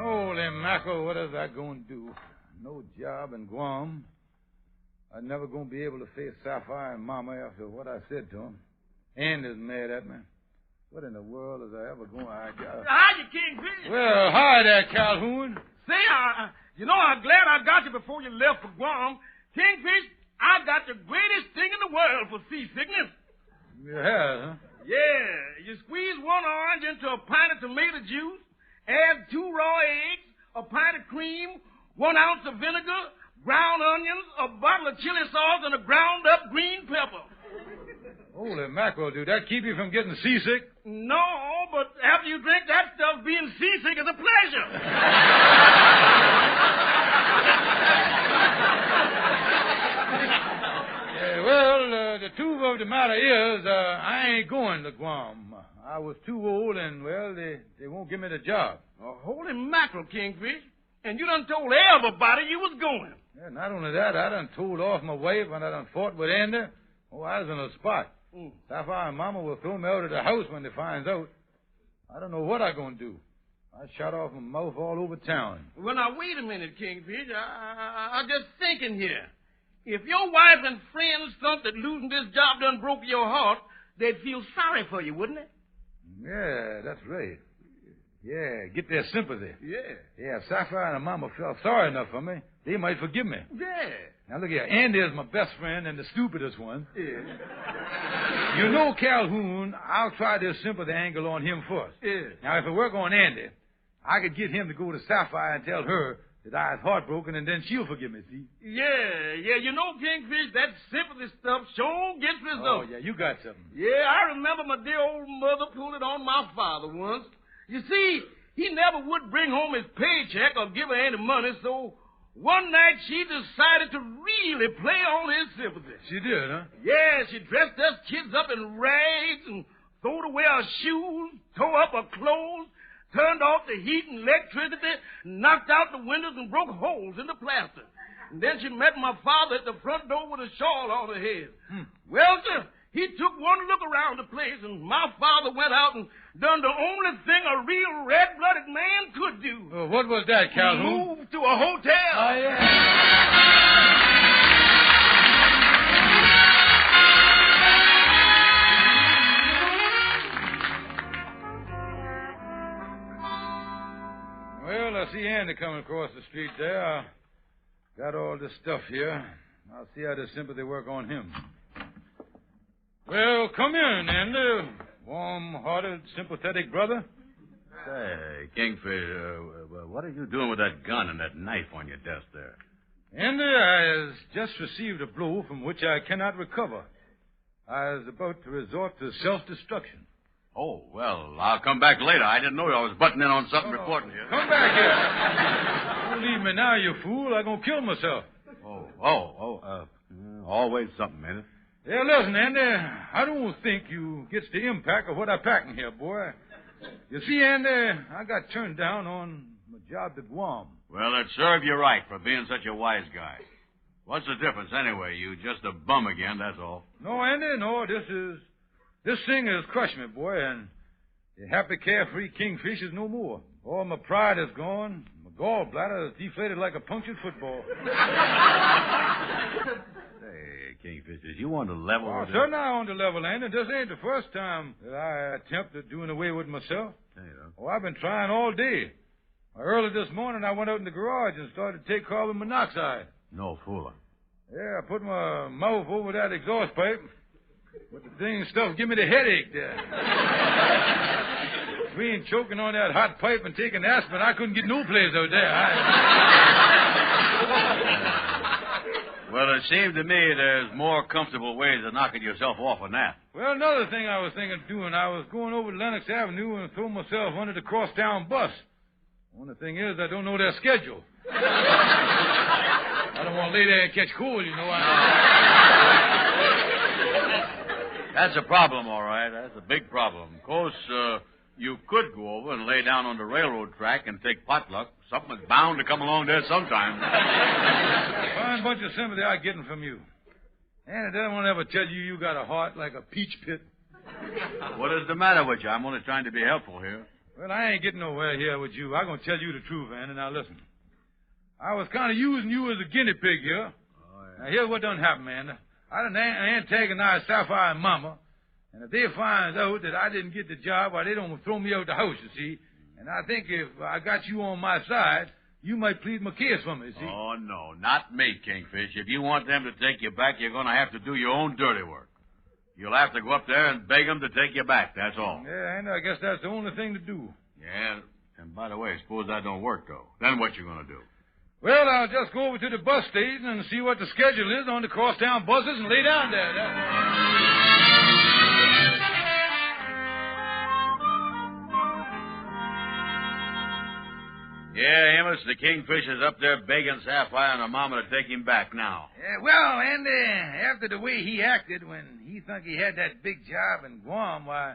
Holy mackerel, what is that going to do? No job in Guam. I'm never going to be able to face Sapphire and Mama after what I said to them. Andy's mad at me. What in the world is I ever going to get? Hi, you Kingfish. Well, hi there, Calhoun. Say, I'm glad I got you before you left for Guam. Kingfish, I got the greatest thing in the world for seasickness. You have, huh? Yeah, you squeeze one orange into a pint of tomato juice, add 2 raw eggs, a pint of cream, 1 ounce of vinegar, ground onions, a bottle of chili sauce, and a ground up green pepper. Holy mackerel, dude. That keep you from getting seasick? No, but after you drink that stuff, being seasick is a pleasure. The truth of the matter is, I ain't going to Guam. I was too old, and, well, they won't give me the job. Oh, holy mackerel, Kingfish. And you done told everybody you was going. Yeah, not only that, I done told off my wife, and I done fought with Andy. Oh, I was in a spot. Sapphire and Mama will throw me out of the house when they finds out. I don't know what I'm going to do. I shot off my mouth all over town. Well, now, wait a minute, Kingfish. I'm just thinking here. If your wife and friends thought that losing this job done broke your heart, they'd feel sorry for you, wouldn't they? Yeah, that's right. Yeah, get their sympathy. Yeah. Yeah, if Sapphire and Mama felt sorry enough for me, they might forgive me. Yeah. Now, look here. Andy is my best friend and the stupidest one. Yeah. You know, Calhoun, I'll try this sympathy angle on him first. Yeah. Now, if it work on Andy, I could get him to go to Sapphire and tell her that I was heartbroken, and then she'll forgive me, see? Yeah. You know, Kingfish, that sympathy stuff sure gets results. Oh, yeah, you got something. Yeah, I remember my dear old mother pulled it on my father once. You see, he never would bring home his paycheck or give her any money, so one night she decided to really play on his sympathy. She did, huh? Yeah, she dressed us kids up in rags and throwed away our shoes, tore up our clothes, turned off the heat and electricity, knocked out the windows and broke holes in the plaster. And then she met my father at the front door with a shawl on her head. Well, sir, he took one look around the place, and my father went out and done the only thing a real red-blooded man could do. What was that, Calhoun? Moved to a hotel. Oh, yeah. Well, I see Andy coming across the street there. I got all this stuff here. I'll see how the sympathy work on him. Well, come in, Andy. Warm-hearted, sympathetic brother. Say, Kingfish, what are you doing with that gun and that knife on your desk there? Andy, I has just received a blow from which I cannot recover. I was about to resort to self-destruction. Oh, well, I'll come back later. I didn't know I was butting in on something reporting here. Come back here. Don't leave me now, you fool. I'm going to kill myself. Always something, man. Yeah, listen, Andy, I don't think you gets the impact of what I'm packing here, boy. You see, Andy, I got turned down on my job to Guam. Well, it served you right for being such a wise guy. What's the difference, anyway? You just a bum again, that's all. No, Andy, no, this thing has crushed me, boy, and the happy, carefree Kingfish is no more. All my pride is gone. My gallbladder is deflated like a punctured football. Hey, Kingfish, is you on the level with it? Certainly I'm on the level, Andy. This ain't the first time that I attempted doing away with myself. Oh, I've been trying all day. Early this morning, I went out in the garage and started to take carbon monoxide. No fooling. Yeah, I put my mouth over that exhaust pipe. But the dang stuff give me the headache there. Between choking on that hot pipe and taking aspirin, I couldn't get no place out there. Well, it seemed to me there's more comfortable ways of knocking yourself off a nap. Well, another thing I was thinking of doing, I was going over to Lenox Avenue and throw myself under the crosstown bus. Only thing is, I don't know their schedule. I don't want to lay there and catch cold, you know. That's a problem, all right. That's a big problem. Of course, you could go over and lay down on the railroad track and take potluck. Something's bound to come along there sometime. Fine bunch of sympathy I'm getting from you. And I don't want to ever tell you you got a heart like a peach pit. What is the matter with you? I'm only trying to be helpful here. Well, I ain't getting nowhere here with you. I'm going to tell you the truth, Andy. Now, listen. I was kind of using you as a guinea pig here. Oh, yeah. Now, here's what done happened, man. I done antagonized Sapphire and Mama, And if they find out that I didn't get the job, why, they don't throw me out the house, you see. And I think if I got you on my side, you might plead my case for me, see. Oh, no, not me, Kingfish. If you want them to take you back, you're going to have to do your own dirty work. You'll have to go up there and beg them to take you back, that's all. Yeah, and I guess that's the only thing to do. Yeah, and by the way, suppose that don't work, though. Then what you going to do? Well, I'll just go over to the bus station and see what the schedule is on the crosstown buses and lay down there. Yeah, Amos, the Kingfish is up there begging Sapphire and her mama to take him back now. Yeah, well, and after the way he acted when he thought he had that big job in Guam, why,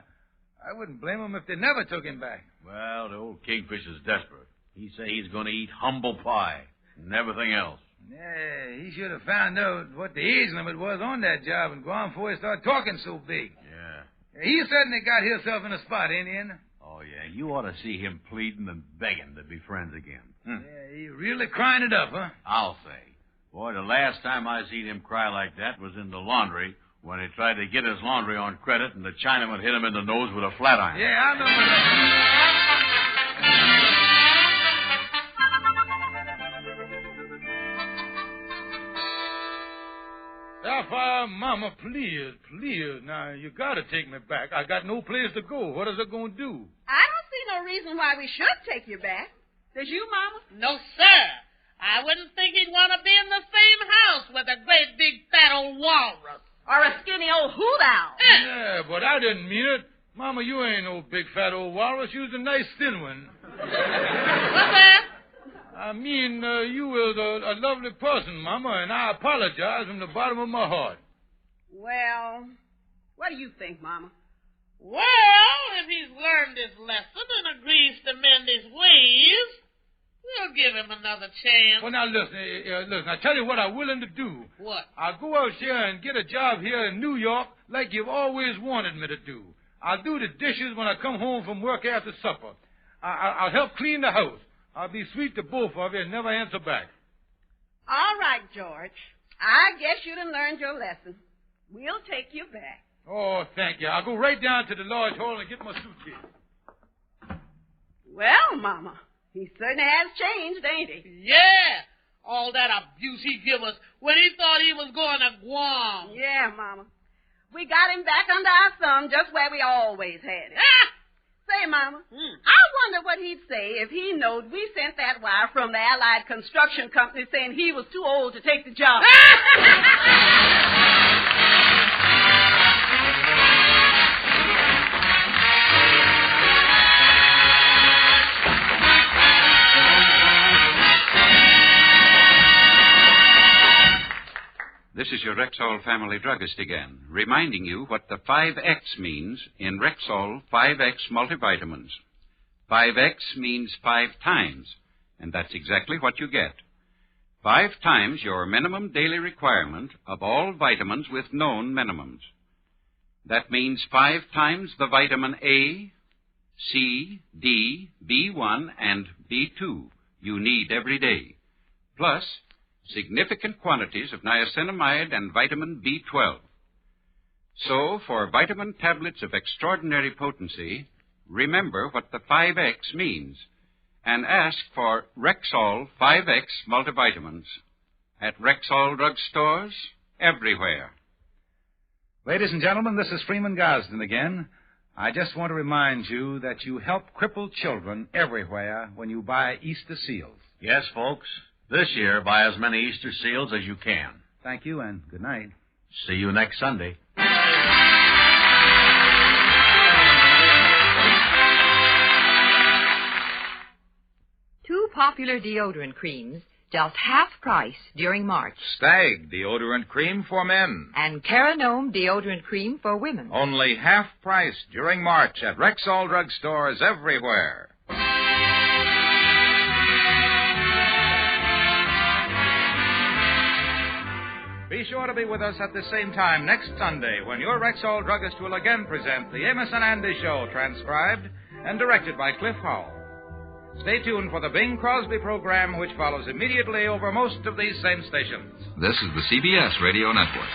I wouldn't blame him if they never took him back. Well, the old Kingfish is desperate. He say he's going to eat humble pie and everything else. Yeah, he should have found out what the age limit was on that job in Guam before he started talking so big. Yeah. He certainly got himself in a spot, ain't he? Oh, yeah, you ought to see him pleading and begging to be friends again. Yeah, he really crying it up, huh? I'll say. Boy, the last time I seen him cry like that was in the laundry when he tried to get his laundry on credit and the Chinaman hit him in the nose with a flat iron. Yeah, I remember that. Sapphire, Mama, please. Now, you gotta take me back. I got no place to go. What is it gonna do? I don't see no reason why we should take you back. Does you, Mama? No, sir. I wouldn't think he'd want to be in the same house with a great big fat old walrus. Or a skinny old hoot owl. Yeah, but I didn't mean it. Mama, you ain't no big fat old walrus. You's a nice thin one. What's that? I mean, you was a lovely person, Mama, and I apologize from the bottom of my heart. Well, what do you think, Mama? Well, if he's learned his lesson and agrees to mend his ways, we'll give him another chance. Well, now, listen, I'll tell you what I'm willing to do. What? I'll go out here and get a job here in New York like you've always wanted me to do. I'll do the dishes when I come home from work after supper. I'll help clean the house. I'll be sweet to both of you and never answer back. All right, George. I guess you done learned your lesson. We'll take you back. Oh, thank you. I'll go right down to the lodge hall and get my suitcase. Well, Mama, he certainly has changed, ain't he? Yeah. All that abuse he give us when he thought he was going to Guam. Yeah, Mama. We got him back under our thumb just where we always had him. Say, Mama, I wonder what he'd say if he knowed we sent that wire from the Allied Construction Company saying he was too old to take the job. This is your Rexall family druggist again, reminding you what the 5X means in Rexall 5X multivitamins. 5X means 5 times, and that's exactly what you get. 5 times your minimum daily requirement of all vitamins with known minimums. That means 5 times the vitamin A, C, D, B1, and B2 you need every day, plus significant quantities of niacinamide and vitamin B12. So, for vitamin tablets of extraordinary potency, remember what the 5X means and ask for Rexall 5X multivitamins at Rexall drugstores everywhere. Ladies and gentlemen, this is Freeman Gosden again. I just want to remind you that you help crippled children everywhere when you buy Easter seals. Yes, folks. This year, buy as many Easter seals as you can. Thank you, and good night. See you next Sunday. Two popular deodorant creams, just half price during March. Stag deodorant cream for men. And Caranome deodorant cream for women. Only half price during March at Rexall drugstores everywhere. Be sure to be with us at the same time next Sunday when your Rexall druggist will again present the Amos and Andy Show, transcribed and directed by Cliff Howell. Stay tuned for the Bing Crosby program, which follows immediately over most of these same stations. This is the CBS Radio Network.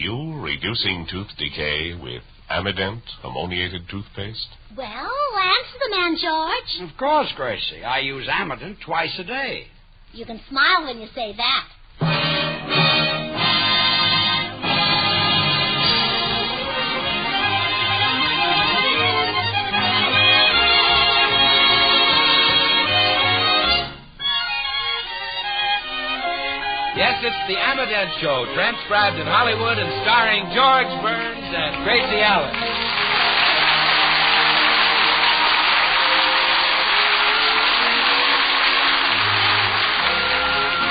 you reducing tooth decay with Amident ammoniated toothpaste? Well, answer the man, George. Of course, Gracie. I use Amident twice a day. You can smile when you say that. Yes, it's the Abbott Show, transcribed in Hollywood and starring George Burns and Gracie Allen.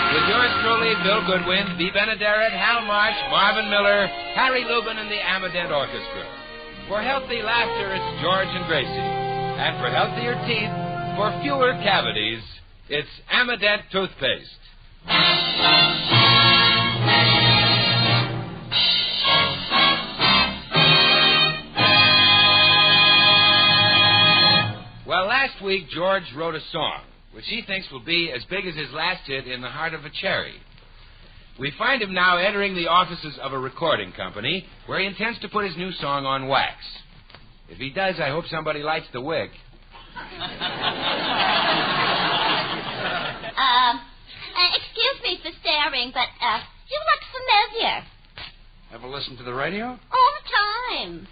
With yours truly, Bill Goodwin, Bea Benaderet, Hal March, Marvin Miller, Harry Lubin, and the Amadent Orchestra. For healthy laughter, it's George and Gracie. And for healthier teeth, for fewer cavities, it's Amadent Toothpaste. Well, last week, George wrote a song, which he thinks will be as big as his last hit, In the Heart of a Cherry. We find him now entering the offices of a recording company where he intends to put his new song on wax. If he does, I hope somebody lights the wick. Excuse me for staring, but you look familiar. Ever listen to the radio? All the time.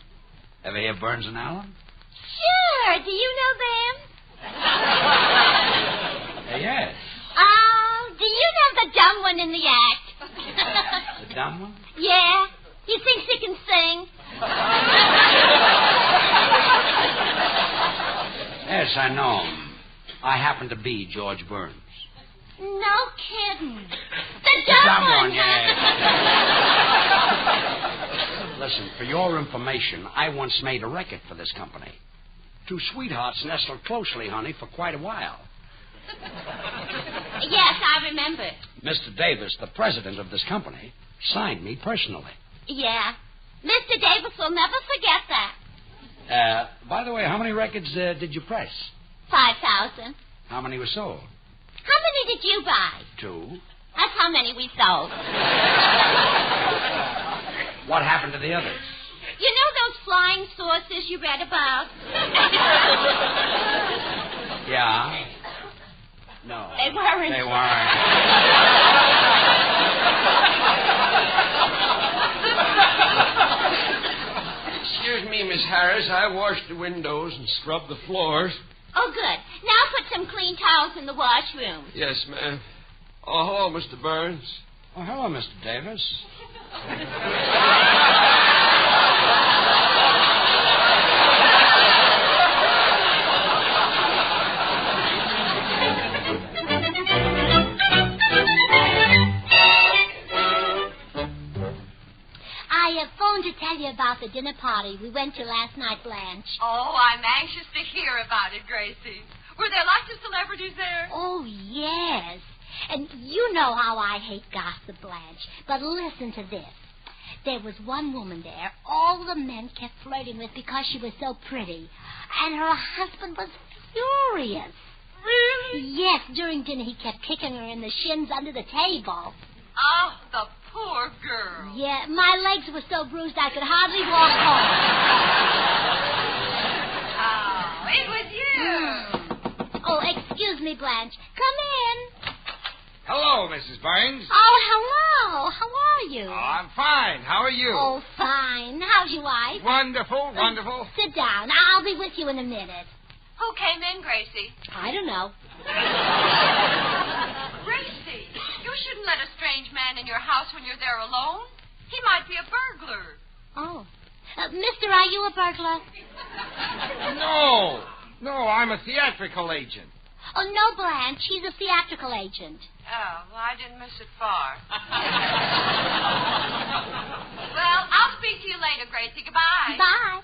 Ever hear Burns and Allen? Sure. Do you know them? Yes. Do you know the dumb one in the act? The dumb one? Yeah. He thinks he can sing. Yes, I know him. I happen to be George Burns. No kidding. The dumb one, yeah. Listen, for your information, I once made a record for this company. Two sweethearts nestled closely, honey, for quite a while. Yes, I remember. Mr. Davis, the president of this company, signed me personally. Yeah. Mr. Davis will never forget that. By the way, how many records did you press? 5,000. How many were sold? How many did you buy? 2. That's how many we sold. What happened to the others? You know those flying saucers you read about? Yeah. No. They weren't. They weren't. Excuse me, Miss Harris. I washed the windows and scrubbed the floors. Oh, good. Now put some clean towels in the washroom. Yes, ma'am. Oh, hello, Mr. Burns. Oh, hello, Mr. Davis. I have phoned to tell you about the dinner party we went to last night, Blanche. Oh, I'm anxious to hear about it, Gracie. Were there lots of celebrities there? Oh, yes. And you know how I hate gossip, Blanche. But listen to this. There was one woman there all the men kept flirting with because she was so pretty. And her husband was furious. Really? Yes, during dinner he kept kicking her in the shins under the table. Oh, the poor girl. Yeah, my legs were so bruised I could hardly walk home. Oh, it was you. Oh, excuse me, Blanche. Come in. Hello, Mrs. Burns. Oh, hello. How are you? Oh, I'm fine. How are you? Oh, fine. How's your wife? Wonderful, wonderful. Sit down. I'll be with you in a minute. Who came in, Gracie? I don't know. Gracie, you shouldn't let a strange man in your house when you're there alone. He might be a burglar. Oh. Mister, are you a burglar? No, I'm a theatrical agent. Oh, no, Blanche. He's a theatrical agent. Oh, well, I didn't miss it far. Well, I'll speak to you later, Gracie. Goodbye. Bye.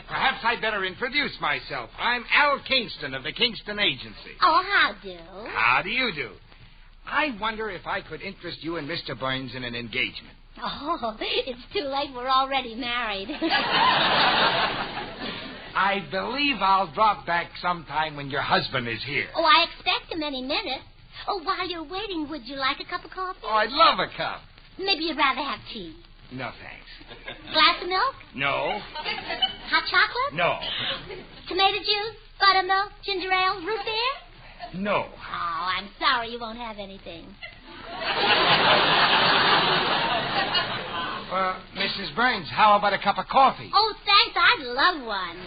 Perhaps I'd better introduce myself. I'm Al Kingston of the Kingston Agency. Oh, how do? How do you do? I wonder if I could interest you and Mr. Burns in an engagement. Oh, it's too late. We're already married. I believe I'll drop back sometime when your husband is here. Oh, I expect him any minute. Oh, while you're waiting, would you like a cup of coffee? Oh, I'd love a cup. Maybe you'd rather have tea. No, thanks. Glass of milk? No. Hot chocolate? No. Tomato juice, buttermilk, ginger ale, root beer? No. Oh, I'm sorry you won't have anything. Mrs. Burns, how about a cup of coffee? Oh, thanks. I'd love one.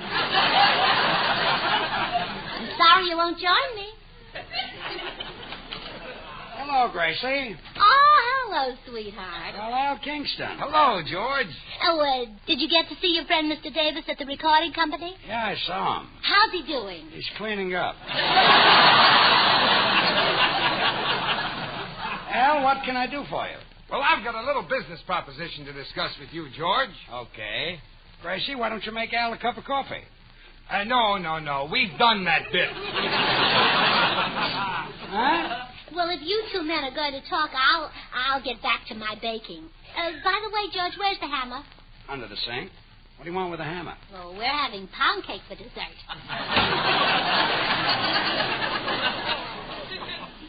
I'm sorry you won't join me. Hello, Gracie. Oh, hello, sweetheart. Well, Al Kingston. Hello, George. Oh, did you get to see your friend Mr. Davis at the recording company? Yeah, I saw him. How's he doing? He's cleaning up. Al, what can I do for you? Well, I've got a little business proposition to discuss with you, George. Okay. Gracie, why don't you make Al a cup of coffee? No. We've done that bit. Huh? Well, if you two men are going to talk, I'll get back to my baking. By the way, George, where's the hammer? Under the sink. What do you want with a hammer? Well, we're having pound cake for dessert.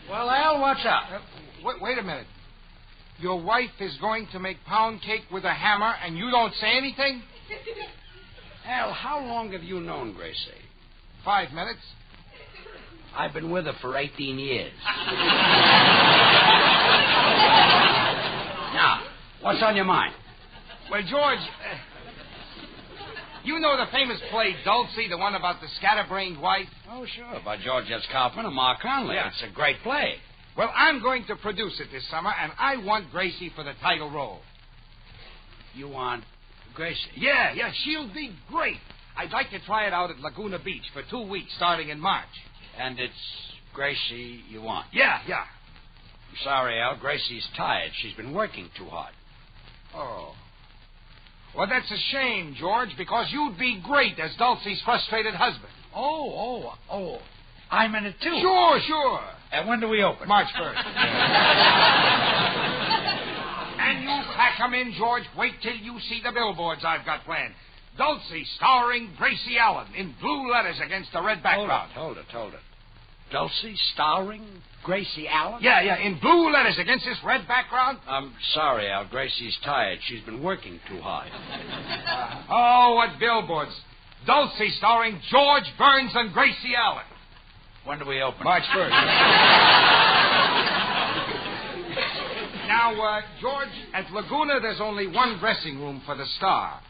Well, Al, what's up? Wait a minute. Your wife is going to make pound cake with a hammer, and you don't say anything? Al, how long have you known Gracie? 5 minutes. I've been with her for 18 years. Now, what's on your mind? Well, George, you know the famous play Dulcey, the one about the scatterbrained wife? Oh, sure, by George S. Kaufman and Mark Conley. Yeah. It's a great play. Well, I'm going to produce it this summer, and I want Gracie for the title role. You want Gracie? Yeah, she'll be great. I'd like to try it out at Laguna Beach for 2 weeks, starting in March. And it's Gracie you want? Yeah. I'm sorry, Al. Gracie's tired. She's been working too hard. Oh. Well, that's a shame, George, because you'd be great as Dulcie's frustrated husband. Oh. I'm in it, too. Sure. And when do we open? March 1st. And you pack 'em in, George. Wait till you see the billboards I've got planned. Dulcey starring Gracie Allen in blue letters against the red background. Hold it. Dulcey starring Gracie Allen? Yeah, in blue letters against this red background. I'm sorry, Al. Gracie's tired. She's been working too hard. What billboards? Dulcey starring George Burns and Gracie Allen. When do we open? March 1st. Now, George, at Laguna there's only one dressing room for the star.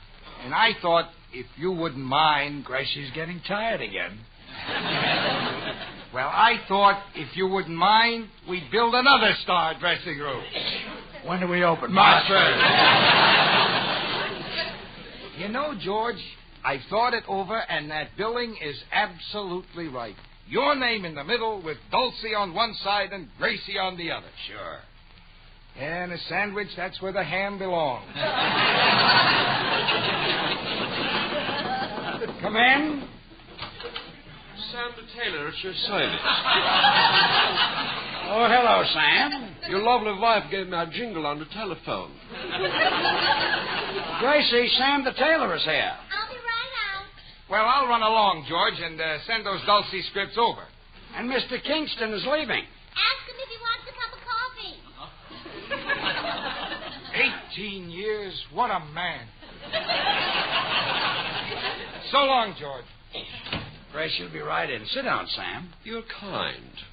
And I thought, if you wouldn't mind... Gracie's getting tired again. Well, I thought, if you wouldn't mind, we'd build another star dressing room. When do we open? March 1st. You know, George, I've thought it over, and that billing is absolutely right. Your name in the middle with Dulcey on one side and Gracie on the other. Sure. And a sandwich, that's where the ham belongs. Come in. Sam the tailor at your service. Oh, hello, Sam. Your lovely wife gave me a jingle on the telephone. Gracie, Sam the tailor is here. I'll be right out. Well, I'll run along, George, and send those Dulcey scripts over. And Mr. Kingston is leaving. Ask him if he wants a cup of coffee. 18 years. What a man. So long, George. Gracie will be right in. Sit down, Sam. You're kind.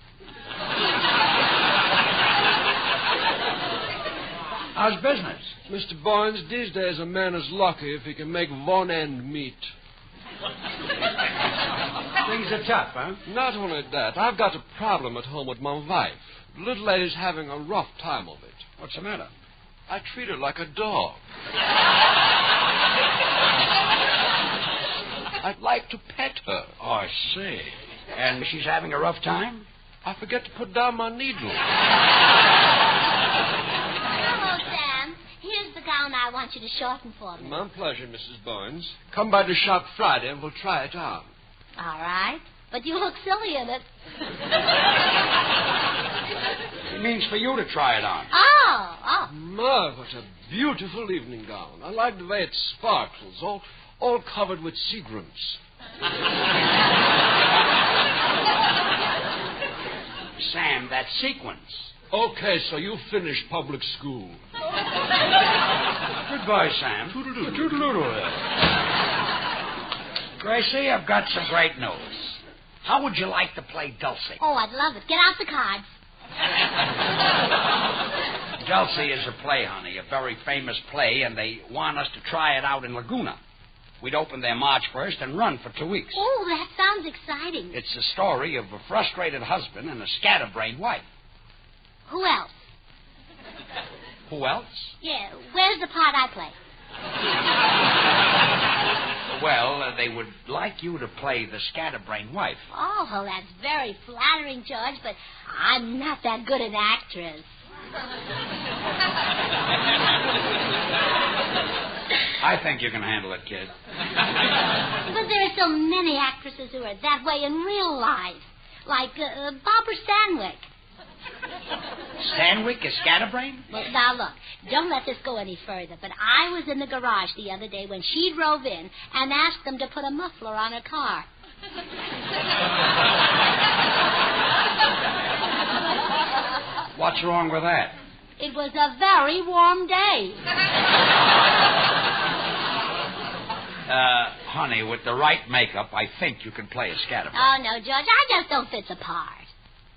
How's business? Mr. Barnes, these days a man is lucky if he can make one end meet. Things are tough, huh? Not only that, I've got a problem at home with my wife. The little lady's having a rough time of it. What's the matter? I treat her like a dog. I'd like to pet her. Oh, I see. And she's having a rough time? I forget to put down my needle. Hello, Sam. Here's the gown I want you to shorten for me. My pleasure, Mrs. Barnes. Come by the shop Friday and we'll try it on. All right. But you look silly in it. He means for you to try it on. Oh. My, what a beautiful evening gown. I like the way it sparkles, all covered with seagrams. Sam, that's sequins. Okay, so you finished public school. Goodbye, Sam. Toodle-doodle. Gracie, I've got some great news. How would you like to play Dulcey? Oh, I'd love it. Get out the cards. Dulcey is a play, honey, a very famous play, and they want us to try it out in Laguna. We'd open there March 1st and run for 2 weeks. Oh, that sounds exciting. It's a story of a frustrated husband and a scatterbrained wife. Who else? Who else? Yeah, where's the part I play? Well, they would like you to play the scatterbrained wife. Oh, well, that's very flattering, George, but I'm not that good an actress. I think you can handle it, kid. But there are so many actresses who are that way in real life. Like Barbara Stanwyck. Stanwyck is scatterbrained? Well, now, look, don't let this go any further, but I was in the garage the other day when she drove in and asked them to put a muffler on her car. What's wrong with that? It was a very warm day. Honey, with the right makeup, I think you can play a scatterbrain. Oh, no, George, I just don't fit the part.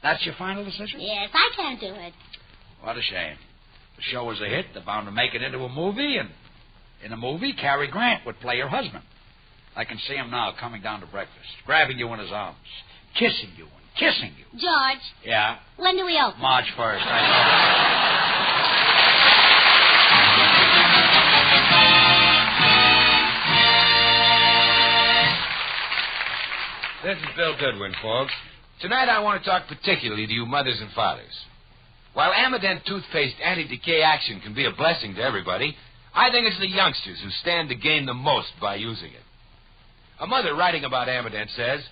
That's your final decision? Yes, I can't do it. What a shame. The show was a hit. They're bound to make it into a movie, and in a movie, Cary Grant would play your husband. I can see him now coming down to breakfast, grabbing you in his arms, kissing you and kissing you. George. Yeah? When do we open? March 1st. This is Bill Goodwin, folks. Tonight I want to talk particularly to you mothers and fathers. While Amident toothpaste anti-decay action can be a blessing to everybody, I think it's the youngsters who stand to gain the most by using it. A mother writing about Amident says,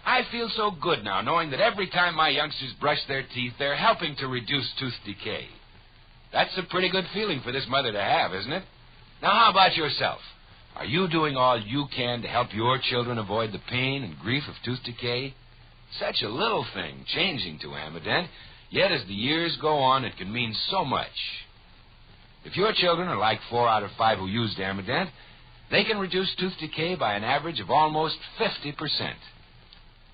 "I feel so good now knowing that every time my youngsters brush their teeth, they're helping to reduce tooth decay." That's a pretty good feeling for this mother to have, isn't it? Now, how about yourself? Are you doing all you can to help your children avoid the pain and grief of tooth decay? Such a little thing, changing to Amident, yet as the years go on, it can mean so much. If your children are like 4 out of 5 who used Amident, they can reduce tooth decay by an average of almost 50%.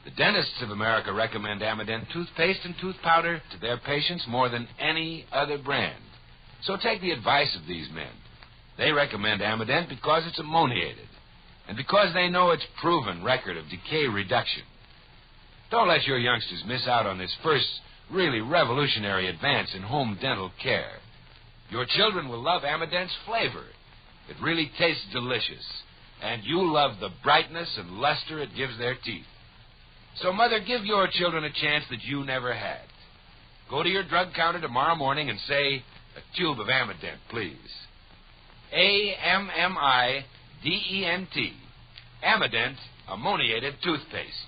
The dentists of America recommend Amident toothpaste and tooth powder to their patients more than any other brand. So take the advice of these men. They recommend Amident because it's ammoniated and because they know its proven record of decay reduction. Don't let your youngsters miss out on this first really revolutionary advance in home dental care. Your children will love Amident's flavor. It really tastes delicious. And you'll love the brightness and luster it gives their teeth. So, Mother, give your children a chance that you never had. Go to your drug counter tomorrow morning and say, "A tube of Amident, please." AMMIDENT. Amident ammoniated toothpaste.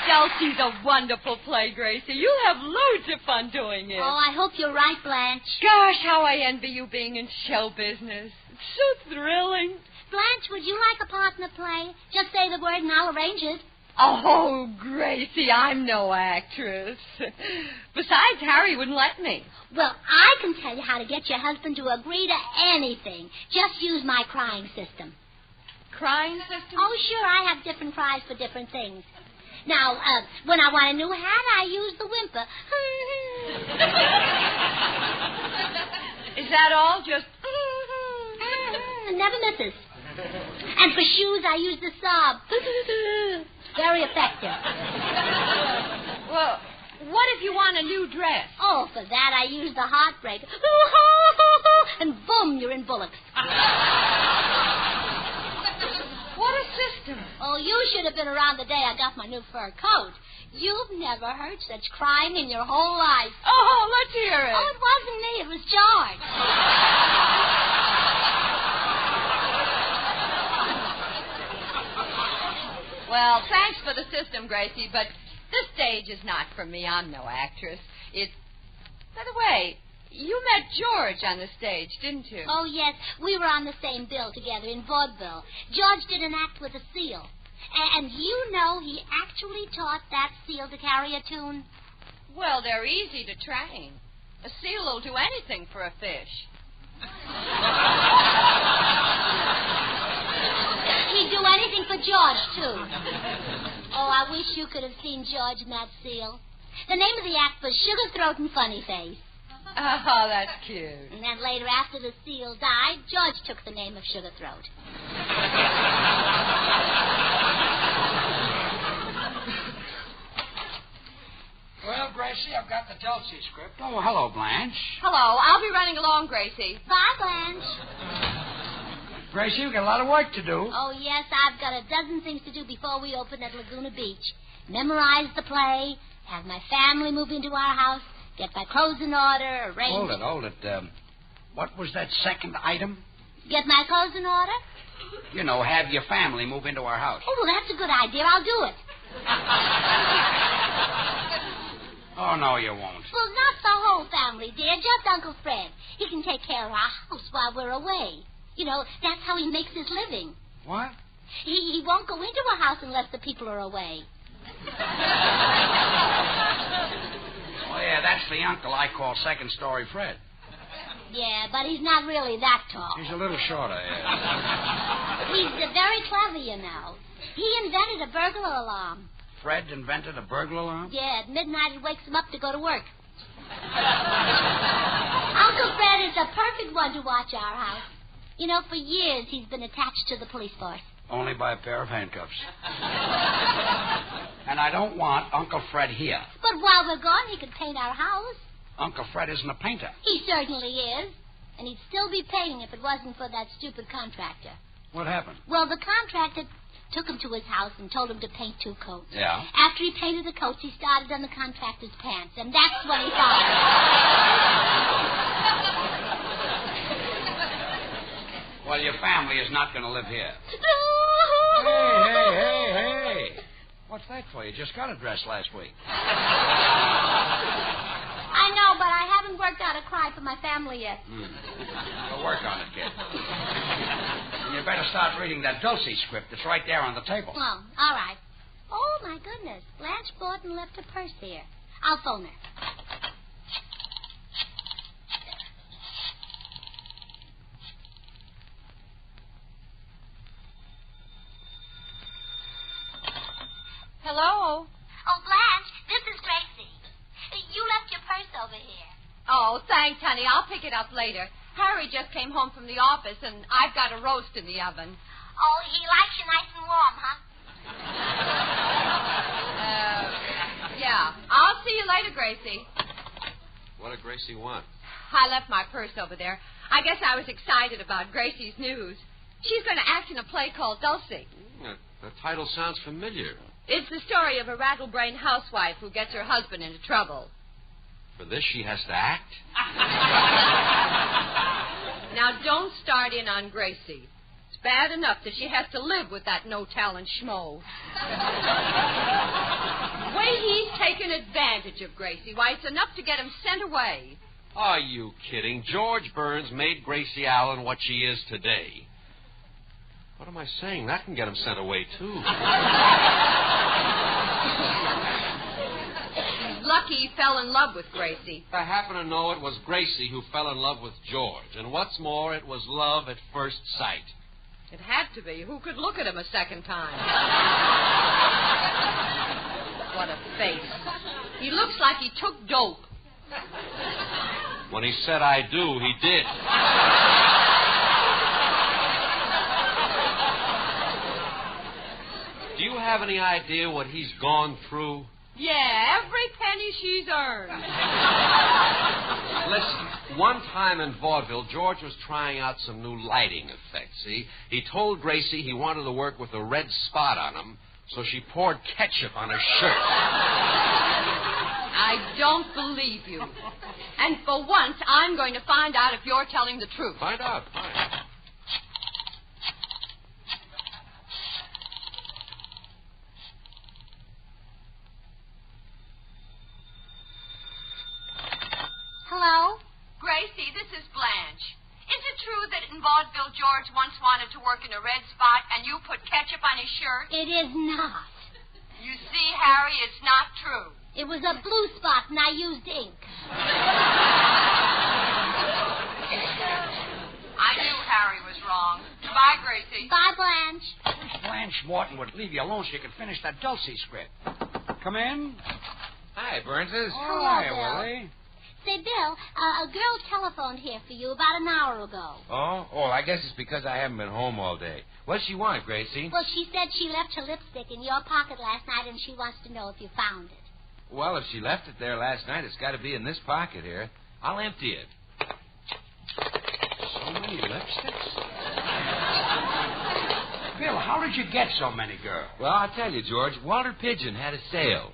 Dulcey's a wonderful play, Gracie. You'll have loads of fun doing it. Oh, I hope you're right, Blanche. Gosh, how I envy you being in show business. It's so thrilling. Blanche, would you like a part in the play? Just say the word and I'll arrange it. Oh, Gracie, I'm no actress. Besides, Harry wouldn't let me. Well, I can tell you how to get your husband to agree to anything. Just use my crying system. Crying system? Oh, sure, I have different cries for different things. Now, when I want a new hat, I use the whimper. Is that all? Just... Never misses. And for shoes, I use the sob. Very effective. Well, what if you want a new dress? Oh, for that, I use the heartbreak. And boom, you're in bullocks. What a system. Oh, you should have been around the day I got my new fur coat. You've never heard such crying in your whole life. Oh, let's hear it. Oh, it wasn't me. It was George. Well, thanks for the system, Gracie, but this stage is not for me. I'm no actress. By the way, you met George on the stage, didn't you? Oh, yes. We were on the same bill together in vaudeville. George did an act with a seal. And you know he actually taught that seal to carry a tune? Well, they're easy to train. A seal will do anything for a fish. He'd do anything for George, too. Oh, I wish you could have seen George in that seal. The name of the act was Sugar Throat and Funny Face. Oh, that's cute. And then later, after the seal died, George took the name of Sugar Throat. Well, Gracie, I've got the Dulcey script. Oh, hello, Blanche. Hello. I'll be running along, Gracie. Bye, Blanche. Gracie, you've got a lot of work to do. Oh, yes, I've got a dozen things to do before we open at Laguna Beach. Memorize the play, have my family move into our house, get my clothes in order, arrange... Hold it. What was that second item? Get my clothes in order? You know, have your family move into our house. Oh, well, that's a good idea. I'll do it. Oh, no, you won't. Well, not the whole family, dear. Just Uncle Fred. He can take care of our house while we're away. You know, that's how he makes his living. What? He won't go into a house unless the people are away. Oh, yeah, that's the uncle I call Second Story Fred. Yeah, but he's not really that tall. He's a little shorter, yeah. He's very clever, you know. He invented a burglar alarm. Fred invented a burglar alarm? Yeah, at midnight it wakes him up to go to work. Uncle Fred is the perfect one to watch our house. You know, for years he's been attached to the police force. Only by a pair of handcuffs. And I don't want Uncle Fred here. But while we're gone, he could paint our house. Uncle Fred isn't a painter. He certainly is. And he'd still be paying if it wasn't for that stupid contractor. What happened? Well, the contractor took him to his house and told him to paint 2 coats. Yeah? After he painted the coats, he started on the contractor's pants, and that's when he fired. Well, your family is not going to live here. Hey. What's that for? You just got a dress last week. I know, but I haven't worked out a cry for my family yet. Well, work on it, kid. And you better start reading that Dulcey script. It's right there on the table. Oh, all right. Oh, my goodness. Blanche Borden left her purse here. I'll phone her. Hello? Oh, Blanche, this is Gracie. You left your purse over here. Oh, thanks, honey. I'll pick it up later. Harry just came home from the office, and I've got a roast in the oven. Oh, he likes you nice and warm, huh? Yeah. I'll see you later, Gracie. What did Gracie want? I left my purse over there. I guess I was excited about Gracie's news. She's going to act in a play called Dulcey. The title sounds familiar. It's the story of a rattle-brained housewife who gets her husband into trouble. For this, she has to act? Now, don't start in on Gracie. It's bad enough that she has to live with that no-talent schmo. The way he's taken advantage of Gracie, why, it's enough to get him sent away. Are you kidding? George Burns made Gracie Allen what she is today. What am I saying? That can get him sent away, too. He's lucky he fell in love with Gracie. I happen to know it was Gracie who fell in love with George. And what's more, it was love at first sight. It had to be. Who could look at him a second time? What a face. He looks like he took dope. When he said I do, he did. have any idea what he's gone through? Yeah, every penny she's earned. Listen, one time in vaudeville, George was trying out some new lighting effects, see? He told Gracie he wanted to work with a red spot on him, so she poured ketchup on his shirt. I don't believe you. And for once, I'm going to find out if you're telling the truth. Find out. Hello? Gracie, this is Blanche. Is it true that in vaudeville George once wanted to work in a red spot and you put ketchup on his shirt? It is not. You see, Harry, it's not true. It was a blue spot, and I used ink. I knew Harry was wrong. Bye, Gracie. Bye, Blanche. Blanche Morton would leave you alone so you could finish that Dulcey script. Come in. Hi, Burnses. Hello, Hi, Bill. Willie. Say, Bill, a girl telephoned here for you about an hour ago. Oh, I guess it's because I haven't been home all day. What's she want, Gracie? Well, she said she left her lipstick in your pocket last night, and she wants to know if you found it. Well, if she left it there last night, it's got to be in this pocket here. I'll empty it. So many lipsticks? Bill, how did you get so many, girls? Well, I'll tell you, George. Walter Pigeon had a sale.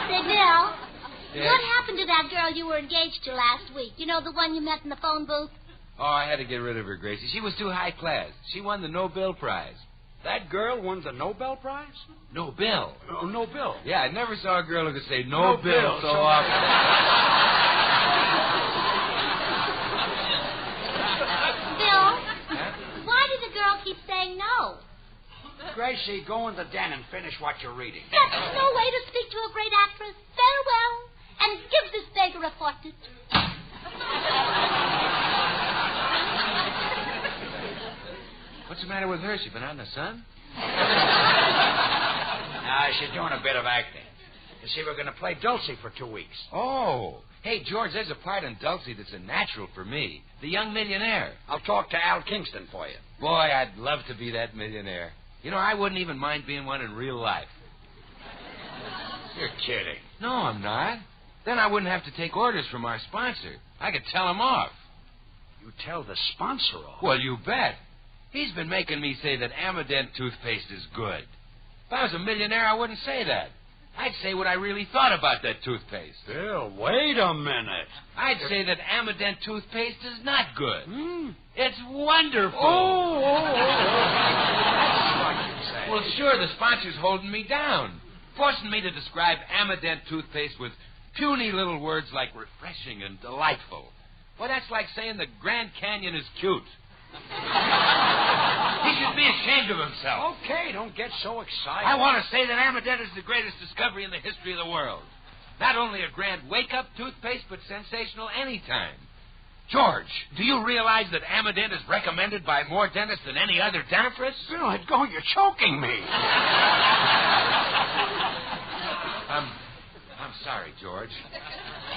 Say, Bill, Yes? what happened to that girl you were engaged to last week? You know, the one you met in the phone booth? Oh, I had to get rid of her, Gracie. She was too high class. She won the Nobel Prize. That girl won the Nobel Prize? Nobel. Oh, no bill. Yeah, I never saw a girl who could say No Nobel bill so so often. Bill, why did the girl keep saying no? Gracie, go in the den and finish what you're reading. That's no way to speak to a great actress. Farewell, and give this beggar a fortune. What's the matter with her? She been out in the sun? Nah, she's doing a bit of acting. You see, we're going to play Dulcey for 2 weeks. Oh. Hey, George, there's a part in Dulcey that's a natural for me. The young millionaire. I'll talk to Al Kingston for you. Boy, I'd love to be that millionaire. You know, I wouldn't even mind being one in real life. You're kidding. No, I'm not. Then I wouldn't have to take orders from our sponsor. I could tell him off. You tell the sponsor off? Well, you bet. He's been making me say that Amadent toothpaste is good. If I was a millionaire, I wouldn't say that. I'd say what I really thought about that toothpaste. Bill, wait a minute. I'd say that Amadent toothpaste is not good. It's wonderful. That's what you say. Well, sure, the sponsor's holding me down, forcing me to describe Amadent toothpaste with puny little words like refreshing and delightful. Well, that's like saying the Grand Canyon is cute. He should be ashamed of himself. Okay, don't get so excited. I want to say that Amadent is the greatest discovery in the history of the world. Not only a grand wake-up toothpaste, but sensational anytime. George, do you realize that Amadent is recommended by more dentists than any other dentifrice? Bill, let go. You're choking me. I'm sorry, George.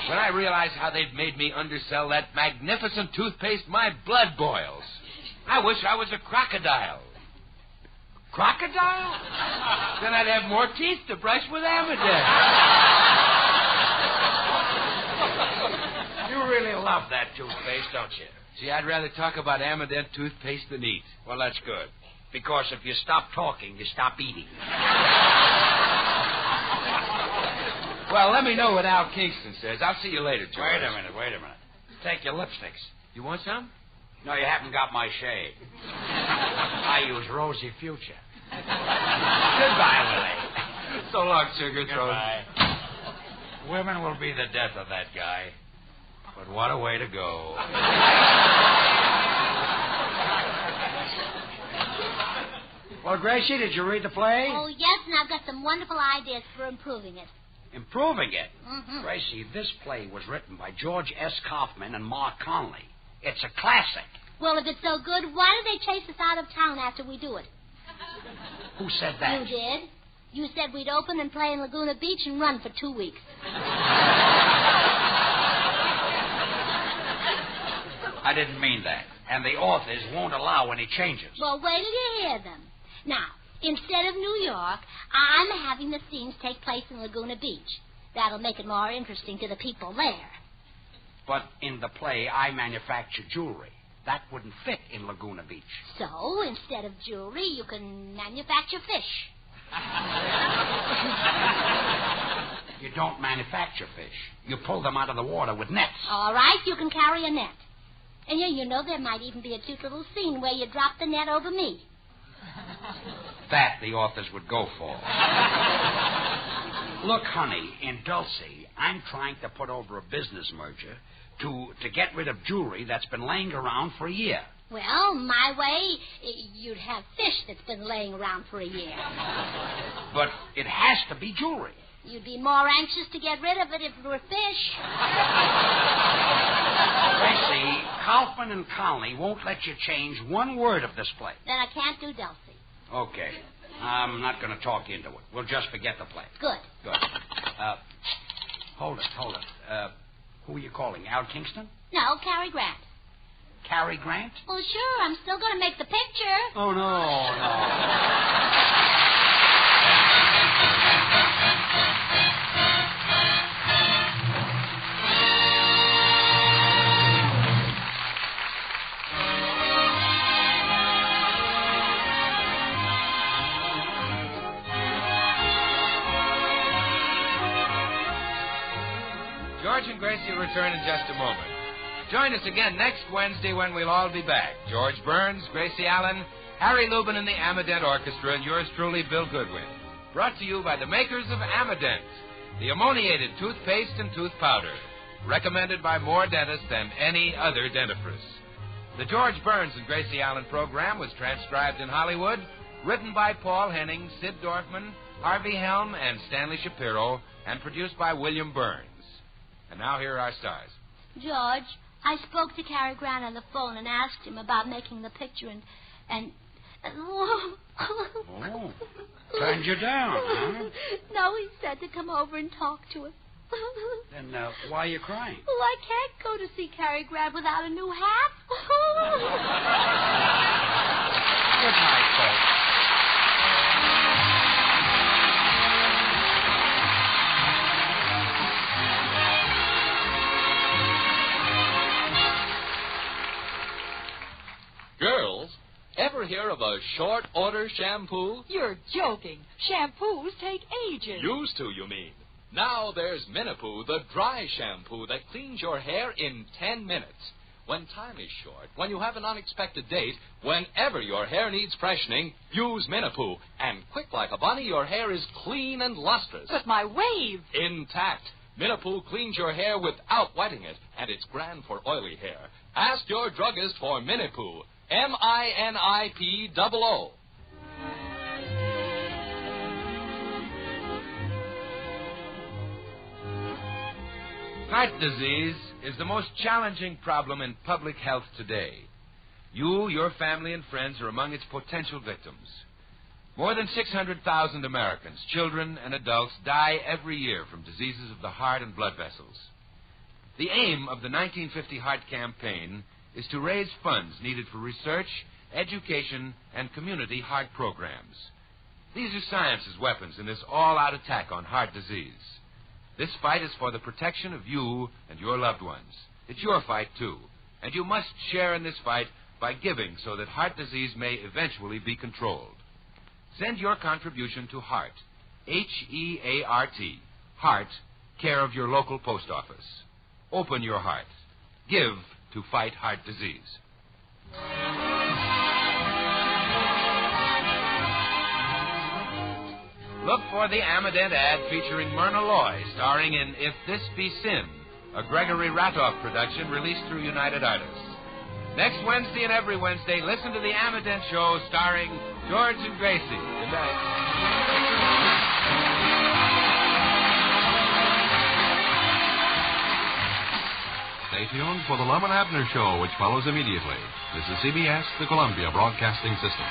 When I realize how they've made me undersell that magnificent toothpaste, my blood boils. I wish I was a crocodile. Crocodile? Then I'd have more teeth to brush with Amadent. You really love that toothpaste, don't you? See, I'd rather talk about Amadent toothpaste than eat. Well, that's good. Because if you stop talking, you stop eating. Well, let me know what Al Kingston says. I'll see you later, George. Wait a minute. Take your lipsticks. You want some? No, you haven't got my shade. I use Rosy Future. Goodbye, Willie. So long, Sugar Throat. Goodbye. Women will be the death of that guy. But what a way to go. Well, Gracie, did you read the play? Oh, yes, and I've got some wonderful ideas for improving it. Improving it? Mm-hmm. Gracie, this play was written by George S. Kaufman and Mark Conley. It's a classic. Well, if it's so good, why do they chase us out of town after we do it? Who said that? You did. You said we'd open and play in Laguna Beach and run for 2 weeks. I didn't mean that. And the authors won't allow any changes. Well, wait till you hear them. Now, instead of New York, I'm having the scenes take place in Laguna Beach. That'll make it more interesting to the people there. But in the play, I manufacture jewelry. That wouldn't fit in Laguna Beach. So, instead of jewelry, you can manufacture fish. You don't manufacture fish. You pull them out of the water with nets. All right, you can carry a net. And you know there might even be a cute little scene where you drop the net over me. That the authors would go for. Look, honey, in Dulcey, I'm trying to put over a business merger to get rid of jewelry that's been laying around for a year. Well, my way, you'd have fish that's been laying around for a year. But it has to be jewelry. You'd be more anxious to get rid of it if it were fish. Gracie, Kaufman and Colney won't let you change one word of this play. Then I can't do Dulcey. Okay. I'm not going to talk into it. We'll just forget the play. Good. Hold it. Who are you calling? Al Kingston? No, Cary Grant. Cary Grant? Well, sure. I'm still going to make the picture. Oh, no. George and Gracie will return in just a moment. Join us again next Wednesday when we'll all be back. George Burns, Gracie Allen, Harry Lubin and the Amadent Orchestra, and yours truly, Bill Goodwin. Brought to you by the makers of Amadent, the ammoniated toothpaste and tooth powder, recommended by more dentists than any other dentifrice. The George Burns and Gracie Allen program was transcribed in Hollywood, written by Paul Henning, Sid Dorfman, Harvey Helm, and Stanley Shapiro, and produced by William Burns. And now here are our stars. George, I spoke to Cary Grant on the phone and asked him about making the picture and Oh, turned you down, huh? No, he said to come over and talk to him. Then why are you crying? Well, I can't go to see Cary Grant without a new hat. Good night, folks. Girls, ever hear of a short order shampoo? You're joking. Shampoos take ages. Used to, you mean. Now there's Minipoo, the dry shampoo that cleans your hair in 10 minutes. When time is short, when you have an unexpected date, whenever your hair needs freshening, use Minipoo. And quick like a bunny, your hair is clean and lustrous. But my wave. Intact. Minipoo cleans your hair without wetting it, and it's grand for oily hair. Ask your druggist for Minipoo. MINIPOO. Heart disease is the most challenging problem in public health today. You, your family, and friends are among its potential victims. More than 600,000 Americans, children and adults, die every year from diseases of the heart and blood vessels. The aim of the 1950 Heart Campaign is to raise funds needed for research, education, and community heart programs. These are science's weapons in this all-out attack on heart disease. This fight is for the protection of you and your loved ones. It's your fight, too, and you must share in this fight by giving so that heart disease may eventually be controlled. Send your contribution to HEART, H-E-A-R-T, HEART, care of your local post office. Open your heart. Give to fight heart disease. Look for the Amadent ad featuring Myrna Loy, starring in If This Be Sin, a Gregory Ratoff production released through United Artists. Next Wednesday and every Wednesday, listen to the Amadent Show starring George and Gracie. Good night. Stay tuned for the Lum and Abner Show, which follows immediately. This is CBS, the Columbia Broadcasting System.